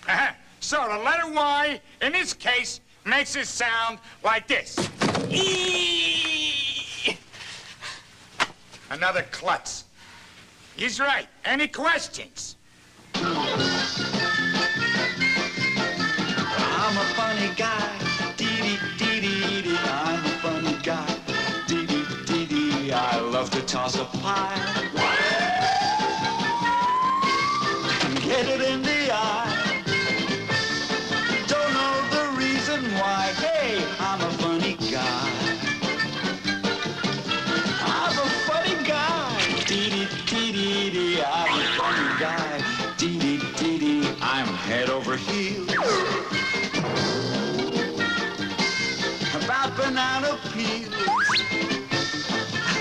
Uh-huh. So the letter Y, in this case, makes it sound like this. E. Another klutz. He's right. Any questions? I'm a funny guy. Dee-dee-dee-dee-dee. I'm a funny guy. Dee-dee-dee-dee. I love to toss a pie. And get it in the eye. Don't know the reason why. Hey, I'm a funny guy. I'm a funny guy. Dee-dee-dee-dee-dee. I'm a funny guy. Dee-dee-dee-dee. I'm head over heels. About banana peels.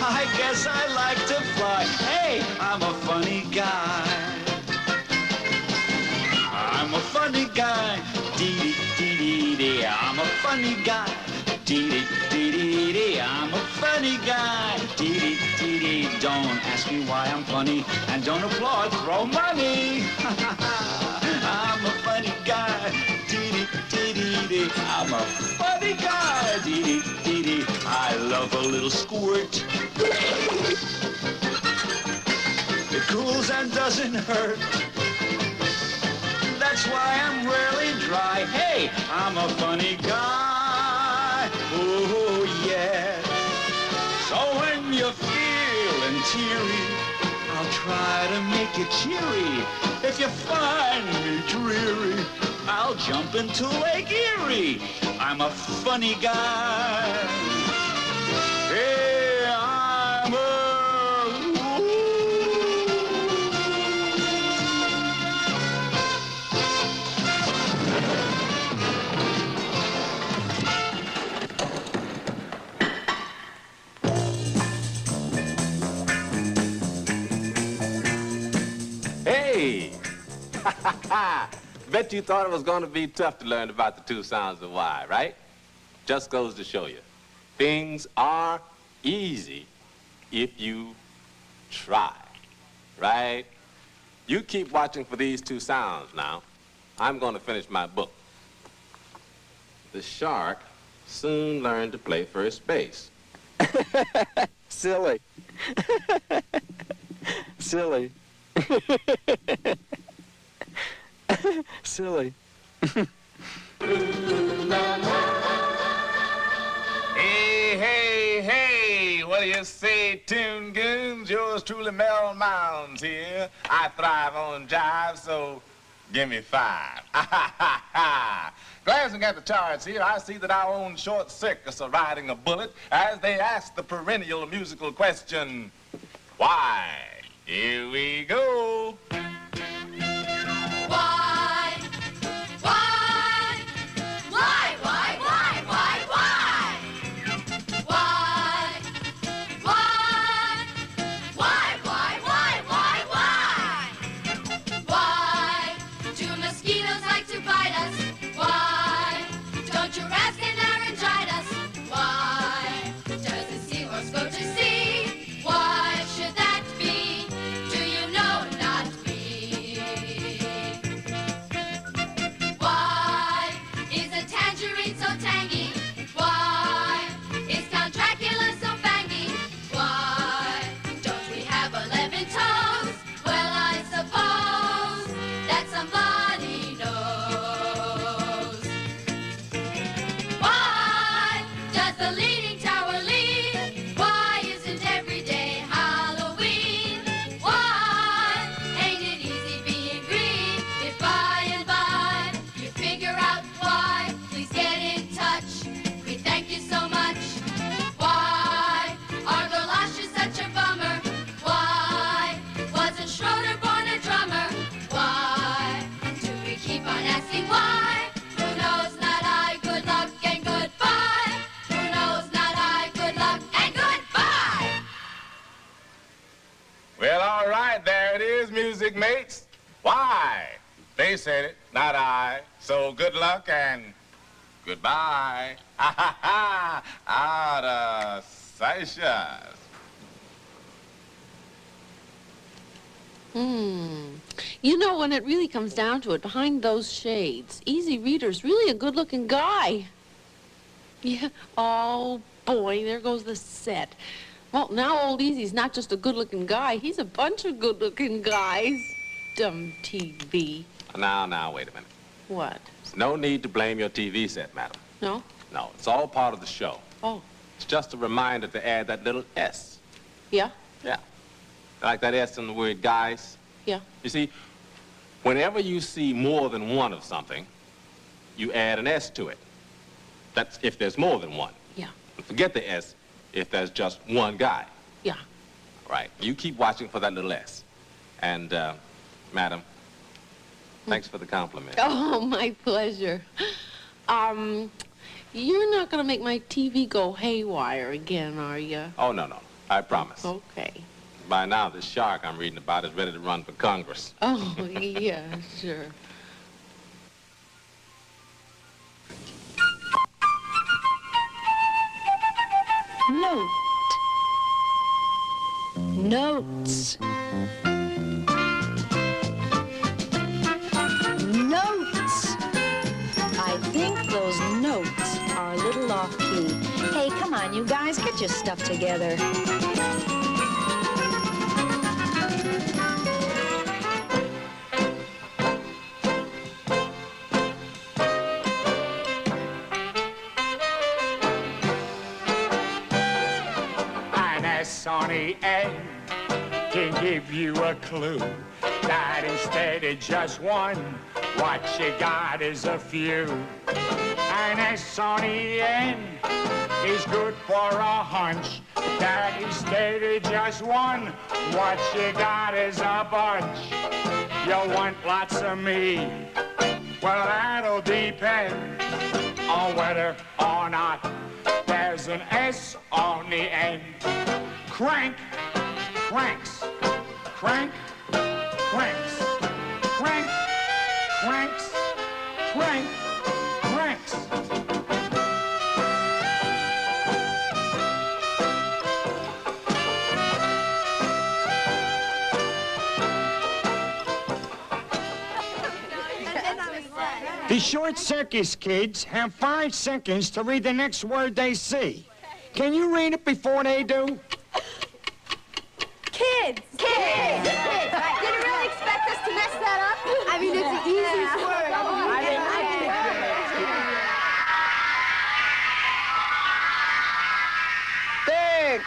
I guess I like to fly. Hey, I'm a funny guy. I'm a funny guy. Dee-dee-dee-dee-dee. I'm a funny guy. Dee-dee-dee-dee-dee. I'm a funny guy. Dee-dee-dee-dee. Don't ask me why I'm funny. And don't applaud, throw money. I'm a funny guy. Dee-dee-dee-dee-dee. I'm a funny guy. Dee-dee-dee-dee. I love a little squirt. It cools and doesn't hurt. That's why I'm rarely dry. Hey, I'm a funny guy. Oh, yeah. So when you're feeling teary, I'll try to make you cheery. If you find me dreary, I'll jump into Lake Erie. I'm a funny guy. Hey, I'm a... Hey! Bet you thought it was going to be tough to learn about the 2 sounds of Y, right? Just goes to show you. Things are easy if you try, right? You keep watching for these 2 sounds now. I'm going to finish my book. The shark soon learned to play first base. Silly. Silly. Silly. Hey, hey, hey, what do you say, Toon Goons? Yours truly, Mel Mounds here. I thrive on jive, so give me 5. Glancing at the charts here, I see that our own short circus are riding a bullet as they ask the perennial musical question, why? Here we go. Why? Why? Why? Why? Why? Why? Why? Why? Why? Why? Why? Why? Why? Why? Do mosquitoes like to bite us? Why? Don't your rats get laryngitis? Why? Does the seahorse go to sea? Why should that be? Do you know not me? Why is a tangerine so tangy? Why is Count Dracula so fangy? Why don't we have 11 toes? Well, I suppose that somebody knows. Why does the Leaning Tower lean? Why isn't every day Halloween? Why ain't it easy being green? If by and by you figure out why, please get in touch. We thank you so much. Why are galoshes such a bummer? Why wasn't Schroeder born a drummer? Why do we keep on asking why? Who knows, not I. Good luck and goodbye. Who knows, not I. Good luck and goodbye. Well, all right, there it is, music mates. Why? They said it, not I. So good luck and goodbye. Ha ha ha! Out of Seychelles. You know, when it really comes down to it, behind those shades, Easy Reader's really a good-looking guy. Yeah. Oh, boy, there goes the set. Well, now old Easy's not just a good-looking guy. He's a bunch of good-looking guys. Dumb TV. Now, wait a minute. What? There's no need to blame your TV set, madam. No? No, it's all part of the show. Oh. It's just a reminder to add that little S. Yeah? Yeah. Like that S in the word guys. Yeah. You see, whenever you see more than one of something, you add an S to it. That's if there's more than one. Yeah. And forget the S if there's just one guy. Yeah. Right. You keep watching for that little S. And, madam, thanks for the compliment. Oh, my pleasure. You're not going to make my TV go haywire again, are you? Oh, no. I promise. Okay. By now, this shark I'm reading about is ready to run for Congress. Oh, yeah, sure. Note. Notes. Notes. I think those notes are a little off-key. Hey, come on, you guys, get your stuff together. On the end can give you a clue that instead of just one, what you got is a few. An S on the end is good for a hunch that instead of just one, what you got is a bunch. You want lots of me? Well, that'll depend on whether or not there's an S on the end. Crank, cranks, crank, cranks, crank, cranks, crank, cranks. The short circus kids have 5 seconds to read the next word they see. Can you read it before they do? Kids! Kids! Kids! Did you really expect us to mess that up? I mean, it's the easiest word. Big!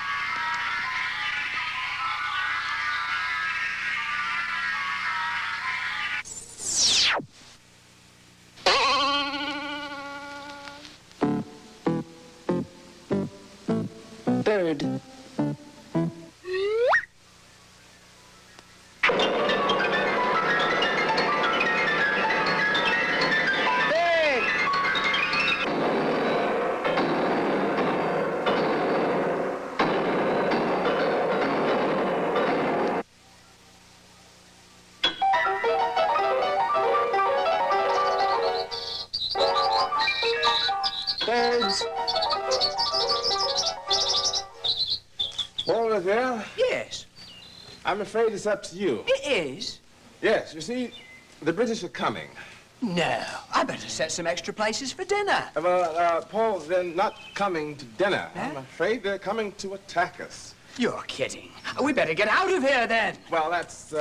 Bird. Birds. Paul, there? Yes. I'm afraid it's up to you. It is? Yes, you see, the British are coming. No, I better set some extra places for dinner. Paul, they're not coming to dinner. Huh? I'm afraid they're coming to attack us. You're kidding. We better get out of here, then. Well, that's,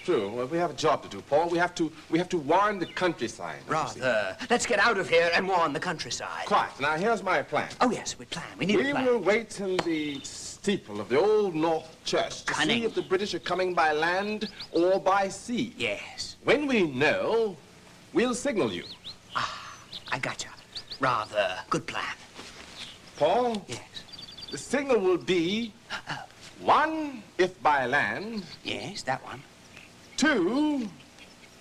true. Well, we have a job to do, Paul. We have to warn the countryside. Rather. Let's get out of here and warn the countryside. Quite. Now, here's my plan. Oh, yes, we plan. We need a plan. We will wait in the steeple of the Old North Church to see if the British are coming by land or by sea. Yes. When we know, we'll signal you. Ah, I gotcha. Rather. Good plan. Paul? Yes. The signal will be 1, if by land. Yes, that one. 2,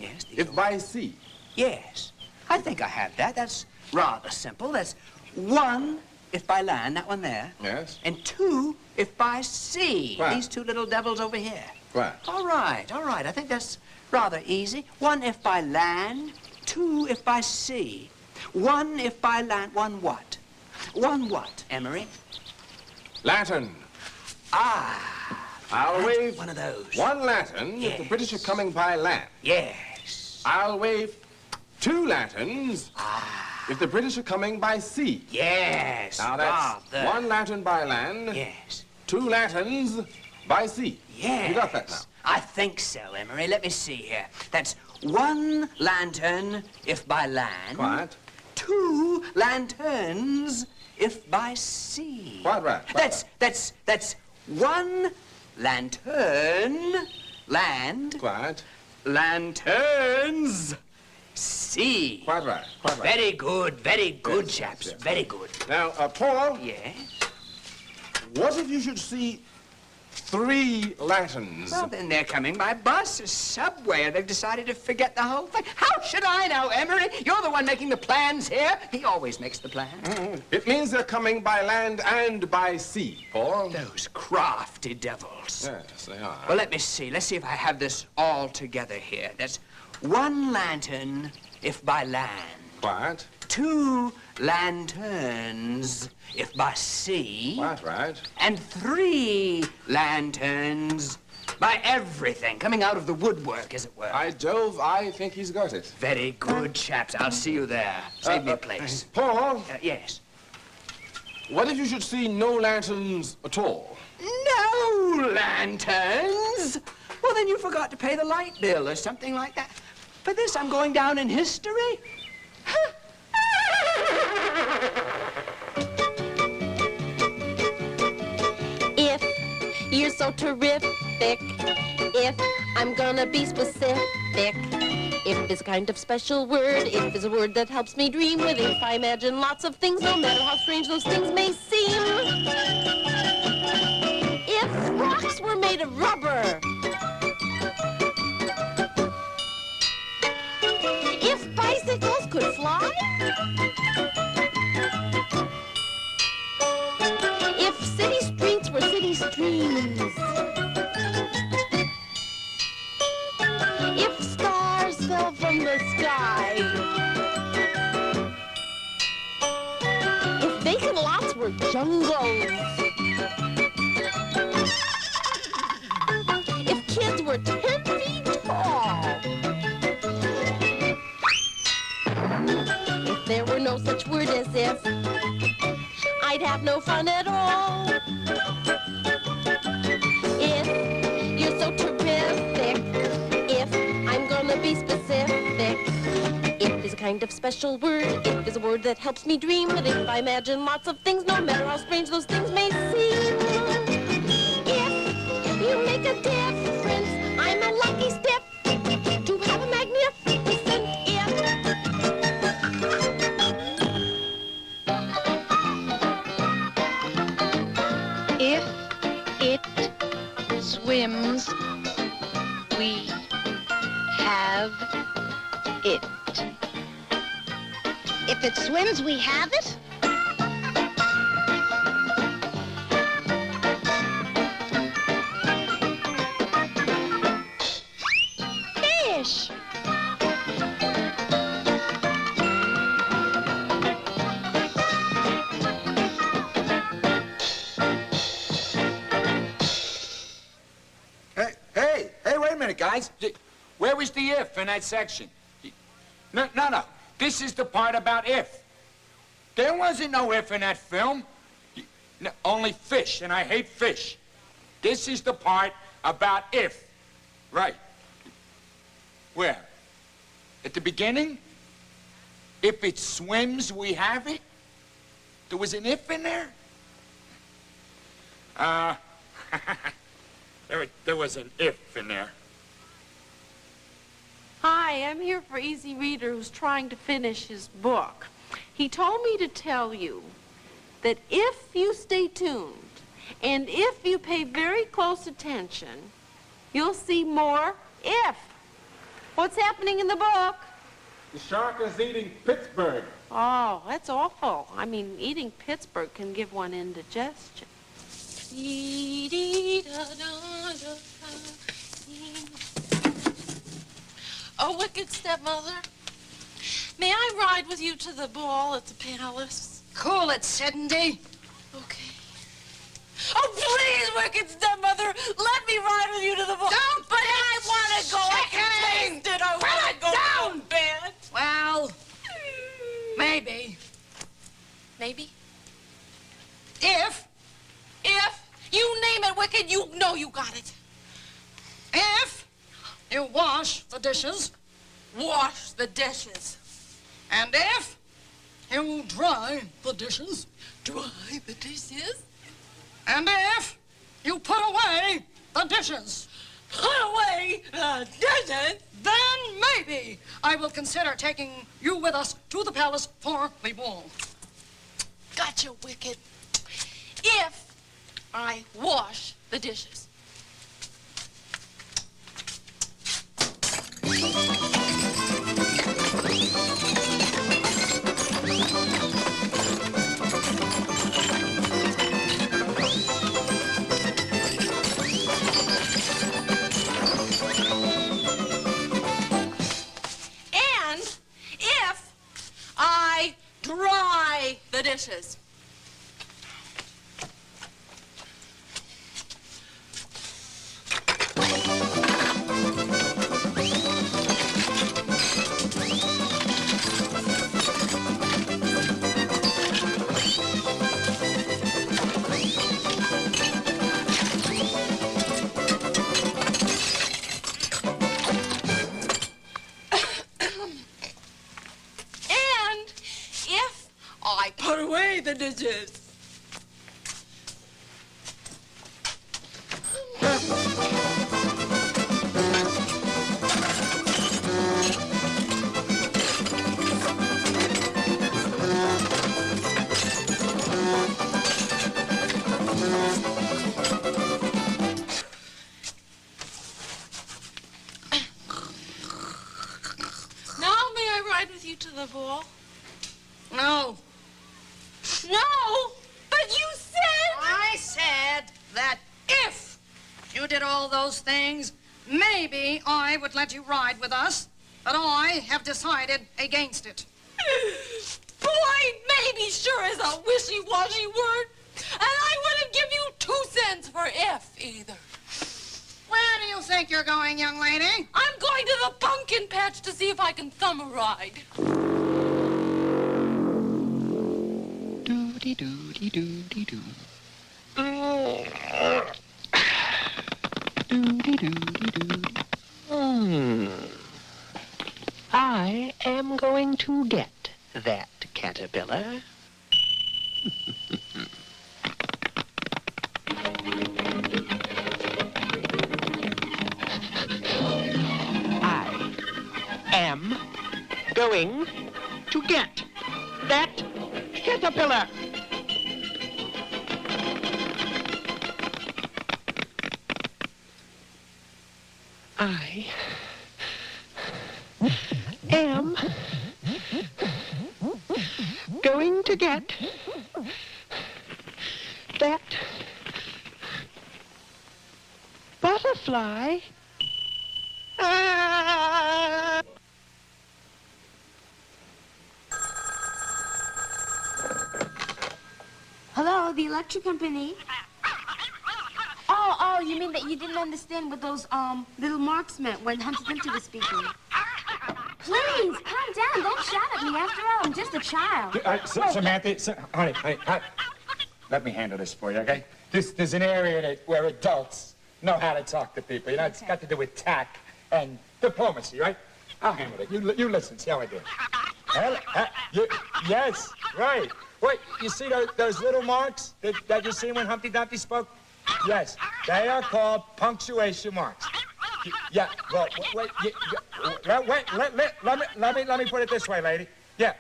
yes, if by sea. Yes. I think I have that. That's rather simple. That's 1, if by land, that one there. Yes. And 2, if by sea. Right. These 2 little devils over here. Right. All right, all right. I think that's rather easy. 1 if by land, 2 if by sea. 1 if by land, 1 what? 1 what, Emery? Lantern. Ah. I'll wave one of those. 1 lantern if the British are coming by land. Yes. I'll wave 2 lanterns if the British are coming by sea. Yes. Now that's rather. 1 lantern by land. Yes. 2 lanterns by sea. Yes. You got that now? I think so, Emery. Let me see here. That's 1 lantern if by land. Quiet. 2 lanterns if by sea. Quite right. That's 1 lantern, land. Quiet. Lanterns, sea. Quite right. Quite right. Very good, Yes, chaps. yes. Very good. Now, Paul. Yes? What if you should see 3 lanterns? Well, then they're coming by bus or subway, or they've decided to forget the whole thing. How should I know, Emery? You're the one making the plans here. He always makes the plans. It means they're coming by land and by sea, Paul. Those crafty devils. Yes, they are. Well, let me see. Let's see if I have this all together here. That's 1 lantern if by land. Quiet. 2 lanterns if by sea. Quite right. And 3 lanterns by everything, coming out of the woodwork, as it were. By Jove, I think he's got it. Very good, chaps. I'll see you there. Save me a place. Paul? Yes? What if you should see no lanterns at all? No lanterns? Well, then you forgot to pay the light bill or something like that. For this, I'm going down in history. If you're so terrific, if I'm gonna be specific, if it's a kind of special word, if it's a word that helps me dream with, if I imagine lots of things, no matter how strange those things may seem. If rocks were made of rubber, if bicycles could fly, if city streets were city streams, if stars fell from the sky, if vacant lots were jungles, if kids were 10 feet tall, if I'd have no fun at all. If you're so terrific, if I'm gonna be specific, if is a kind of special word, if is a word that helps me dream, but if I imagine lots of things, no matter how strange those things may seem, if you make a difference, I'm a lucky stiff to have a magnificent if. If it swims, we have it. If it swims, we have it? Fish! Hey, wait a minute, guys. Where was the if in that section? No. This is the part about if. There wasn't no if in that film. No, only fish, and I hate fish. This is the part about if. Right. Where? At the beginning? If it swims, we have it? There was an if in there? There was an if in there. Hi, I'm here for Easy Reader who's trying to finish his book. He told me to tell you that if you stay tuned and if you pay very close attention, you'll see more if. What's happening in the book? The shark is eating Pittsburgh. Oh, that's awful. I mean, eating Pittsburgh can give one indigestion. Oh, wicked stepmother, may I ride with you to the ball at the palace? Cool it, Cindy. Okay. Oh, please, wicked stepmother, let me ride with you to the ball. Don't, but I want to go. I can taste it. I want to go to bed. Well, maybe. Maybe? If you name it, wicked, you know you got it. If you wash the dishes. Wash the dishes. And if you dry the dishes. Dry the dishes? And if you put away the dishes. Put away the dishes? Then maybe I will consider taking you with us to the palace for the ball. Gotcha, wicked. If I wash the dishes. And if I dry the dishes. Put away the dishes. Now may I ride with you to the ball? No. No, but you said... I said that if you did all those things, maybe I would let you ride with us, but I have decided against it. Boy, maybe sure is a wishy-washy word, and I wouldn't give you 2 cents for if either. Where do you think you're going, young lady? I'm going to the pumpkin patch to see if I can thumb a ride. Doo-dee-doo-dee-doo-dee-doo. I am going to get that caterpillar. I am going to get that caterpillar. I am going to get that butterfly. Hello, the electric company. Oh, you mean that you didn't understand what those, little marks meant when Humpty Dumpty was speaking? Please, calm down. Don't shout at me. After all, I'm just a child. Samantha, honey, let me handle this for you, okay? There's an area where adults know how to talk to people. You know, it's got to do with tact and diplomacy, right? I'll handle it. You listen, see how I do it. Yes, right. Wait, you see those little marks that you see when Humpty Dumpty spoke? Yes, they are called punctuation marks. Yeah, well, wait, let me put it this way, lady. Yeah.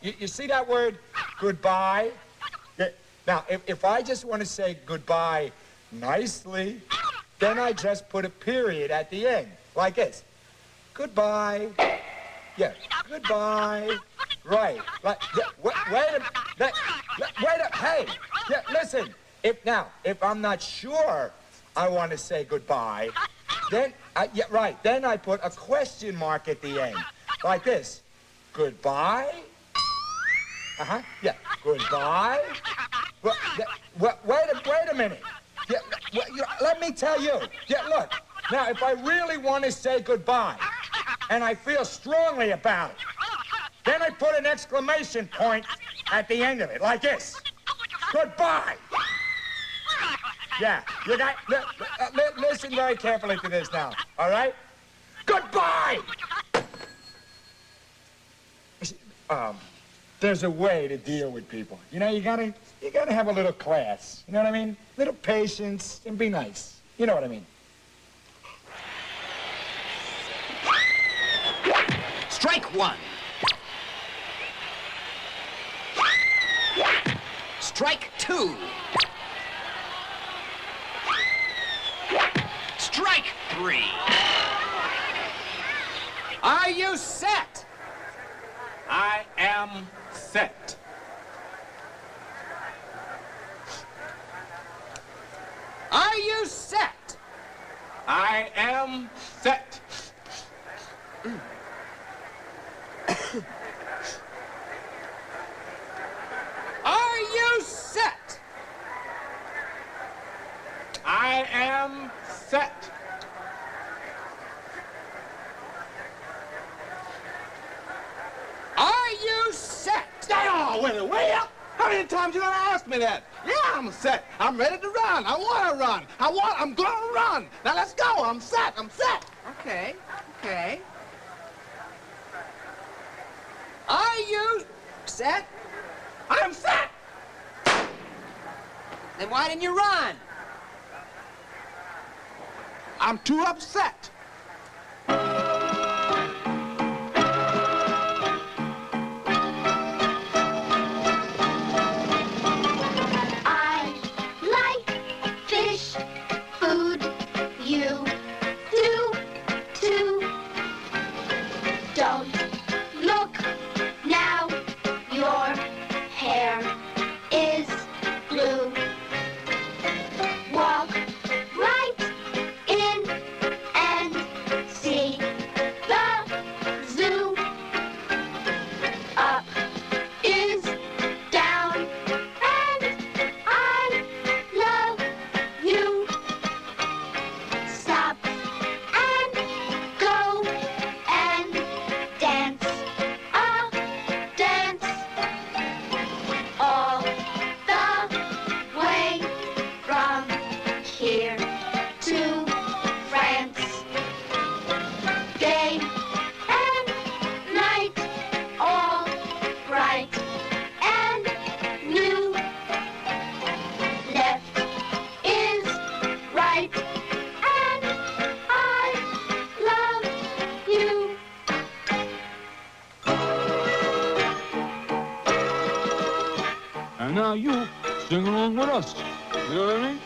You see that word, goodbye? Yeah. Now, if I just want to say goodbye nicely, then I just put a period at the end, like this. Goodbye. Yeah, goodbye. Right. Like, hey, yeah, listen. If I'm not sure I want to say goodbye, then, then I put a question mark at the end, like this. Goodbye? Yeah, goodbye? Wait a minute. Yeah, let me tell you. Yeah, look, now, if I really want to say goodbye, and I feel strongly about it, then I put an exclamation point at the end of it, like this. Goodbye. Yeah, you got, listen very carefully to this now, all right? Goodbye! There's a way to deal with people. You know, you gotta have a little class. You know what I mean? Little patience and be nice. You know what I mean? Strike one. Strike two. Strike three. Are you set? I am set. Are you set? I am set. Are you set? I am set. Are you set? Stay on with it, will ya? How many times you gonna ask me that? Yeah, I'm set. I'm ready to run. I wanna run. I'm gonna run. Now let's go. I'm set. Okay. Are you set? I'm set. Then why didn't you run? I'm too upset. I like fish food. You do too. Don't look now. Your hair is blue. Walk right in and see the zoo. Up is down, and I love you. Stop and go and dance. And now you sing along with us. You know what I mean?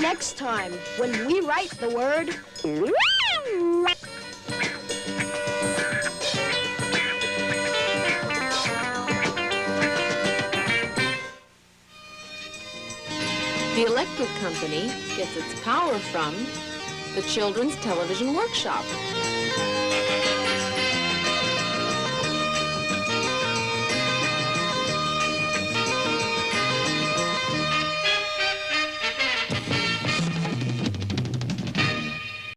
Next time, when we write the word... The electric company gets its power from the Children's Television Workshop.